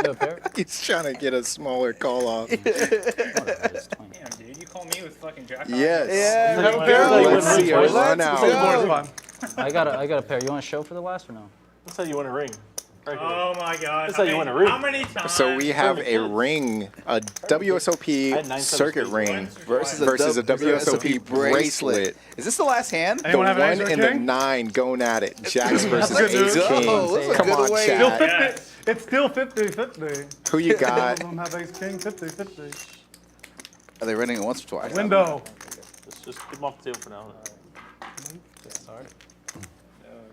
You have a pair? He's trying to get a smaller call off. damn, dude, you call me with fucking jack. Yes. Yeah, You have a pair? Let's see a run Let's out. go. Board's fine. I got a pair. You want to show for the last or no? That's how you win a ring. Right here. Oh my god. That's how you win a ring. How many times? So we have a ring, a WSOP circuit ring versus a WSOP bracelet. Is this the last hand? The Anyone have an 1 ace or and the king? 9 going at it. Jacks versus That's ace good king. news. That's a Come good on, way. Still chat. 50. It's still 50-50. Who you got? Don't have ace king. 50-50. Are they running it once or twice? Window. Just keep them off the table for now. Sorry.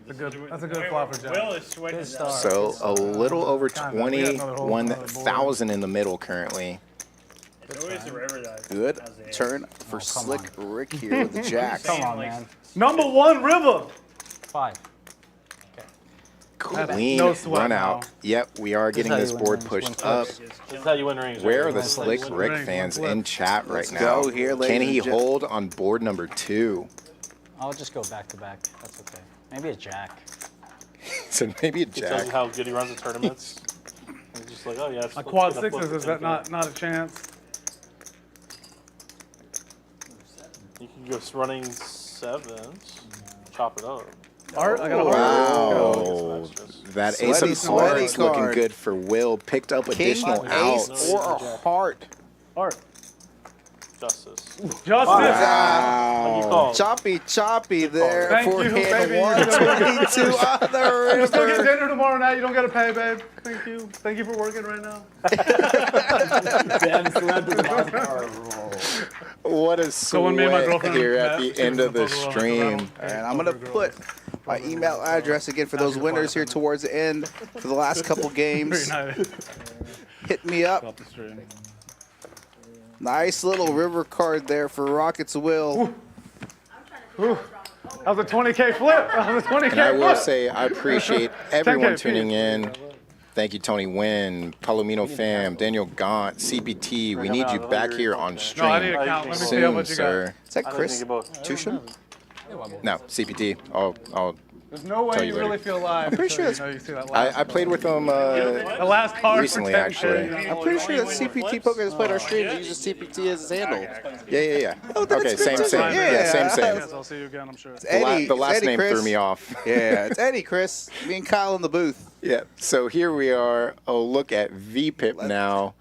That's a good flop for Jack. Will is sweating. Good start. So a little over Kinda. We got another hole on the board. 21,000 in the middle currently. It's always the river that Good has the ace. turn for Slick Rick here with the jacks. Come on, man. Number 1 river. 5. Clean No sweat run now. out. Yep, we are getting how this you win board rings, pushed win up. flips. This is how you win rings. Where are right? the Win Slick flips. Rick Win fans flips. in chat right Let's now? go here, ladies Can he and gen- hold on board number 2? I'll just go back to back. That's okay. Maybe a jack. So maybe a He tells you jack. how good he runs the tournaments. He's just like, oh yeah. A quad sixes, is that not a chance? You can go running 7s, chop it up. Art? I got a heart. Wow. That ace Sweaty, of sweaty hearts looking card. good for Will. Picked up additional ace outs. or a heart. Art. Justice. Justice. Wow. Choppy there Thank for you, hand baby. 122 on the You'll still get river. dinner tomorrow night. You don't got to pay, babe. Thank you. Thank you for working right now. What a So when me and my sweat girlfriend here at met, the she end was of the in Poker World. stream. And I'm going to put my email address again for those winners here towards the end for the last couple games. Hit me up. Off the stream. Nice little river card there for Rockets Will. That was a 20K flip. That was a 20K flip. And I will say I appreciate everyone 10K tuning in. Thank you, Tony Wynn, Palomino Fam, Daniel Gaunt, CPT. We need you back here on stream No, I need a count. Let me see how soon, much you got. sir. Is that Chris Tusham? No, CPT. I'll There's no way tell you you later. really feel alive. I'm pretty sure until that's- you know you see that last I played with him the last card recently, for 10K. actually. I'm pretty sure that CPT Poker has played our streams and uses CPT as his handle. Yeah. Oh, that's Okay, good same. too. Yeah, same. Yes, I'll see you again, I'm sure. It's Eddie, The last it's Eddie, name Chris. threw me off. Yeah, it's Eddie, Chris. Me and Kyle in the booth. Yeah, so here we are. A look at VPIP now.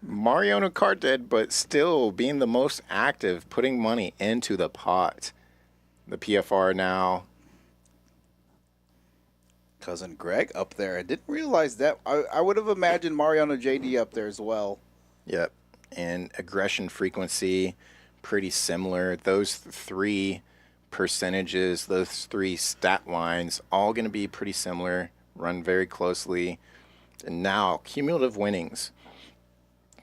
Mariano card dead, but still being the most active, putting money into the pot. The PFR now. Cousin Greg up there. I didn't realize that. I would have imagined Mariano JD up there as well. Yep. And aggression frequency, pretty similar. Those three percentages, those 3 stat lines, all going to be pretty similar, run very closely. And now, cumulative winnings.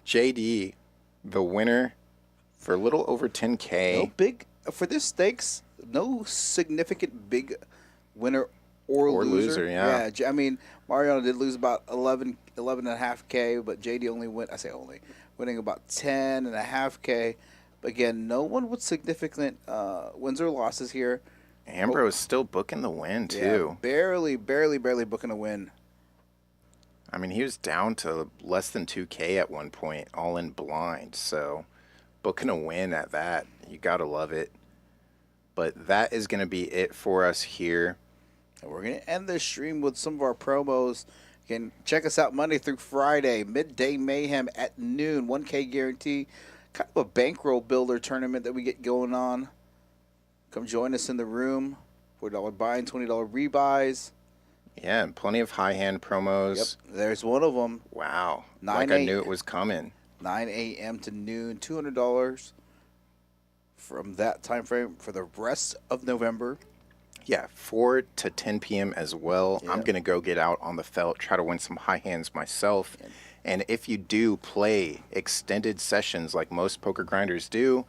JD, the winner for a little over 10K. No big, for this stakes, no significant big winner or loser. Yeah. I mean, Mariano did lose about 11.5K, but JD only went, I say only, winning about 10.5K. But again, no one with significant wins or losses here. Ambrose still booking the win, too. Yeah, barely booking a win. I mean, he was down to less than 2K at one point, all in blind. So booking a win at that, you got to love it. But that is going to be it for us here. And we're going to end this stream with some of our promos. You can check us out Monday through Friday, Midday Mayhem at noon, 1K guarantee. Kind of a bankroll builder tournament that we get going on. Come join us in the room. $4 buy and $20 rebuys. Yeah, and plenty of high hand promos. Yep, there's one of them. Wow. Like I knew it was coming. 9 a.m. to noon, $200 from that time frame for the rest of November. Yeah, 4 to 10 p.m. as well. Yeah. I'm going to go get out on the felt, try to win some high hands myself. And if you do play extended sessions like most poker grinders do,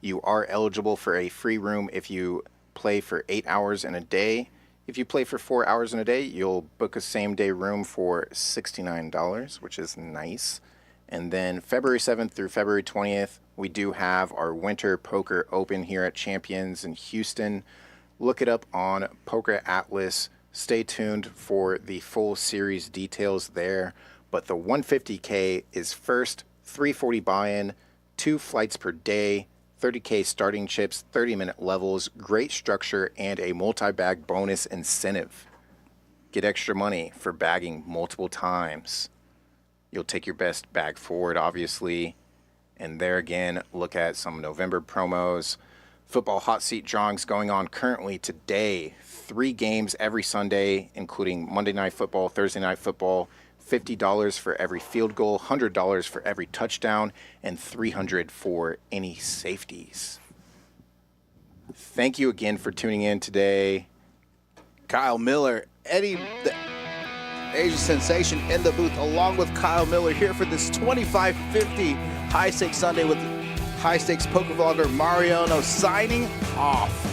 you are eligible for a free room if you play for 8 hours in a day. If you play for 4 hours in a day, you'll book a same-day room for $69, which is nice. And then February 7th through February 20th, we do have our Winter Poker Open here at Champions in Houston. Look it up on Poker Atlas. Stay tuned for the full series details there. But the 150K is first, 340 buy-in, 2 flights per day, 30K starting chips, 30-minute levels, great structure, and a multi-bag bonus incentive. Get extra money for bagging multiple times. You'll take your best bag forward, obviously. And there again, look at some November promos. Football hot seat drawings going on currently today. 3 games every Sunday, including Monday Night Football, Thursday Night Football. $50 for every field goal, $100 for every touchdown, and $300 for any safeties. Thank you again for tuning in today. Kyle Miller, Eddie, the Asian sensation in the booth, along with Kyle Miller here for this 2550 High Stakes Sunday with High Stakes Poker Vlogger Mariano signing off.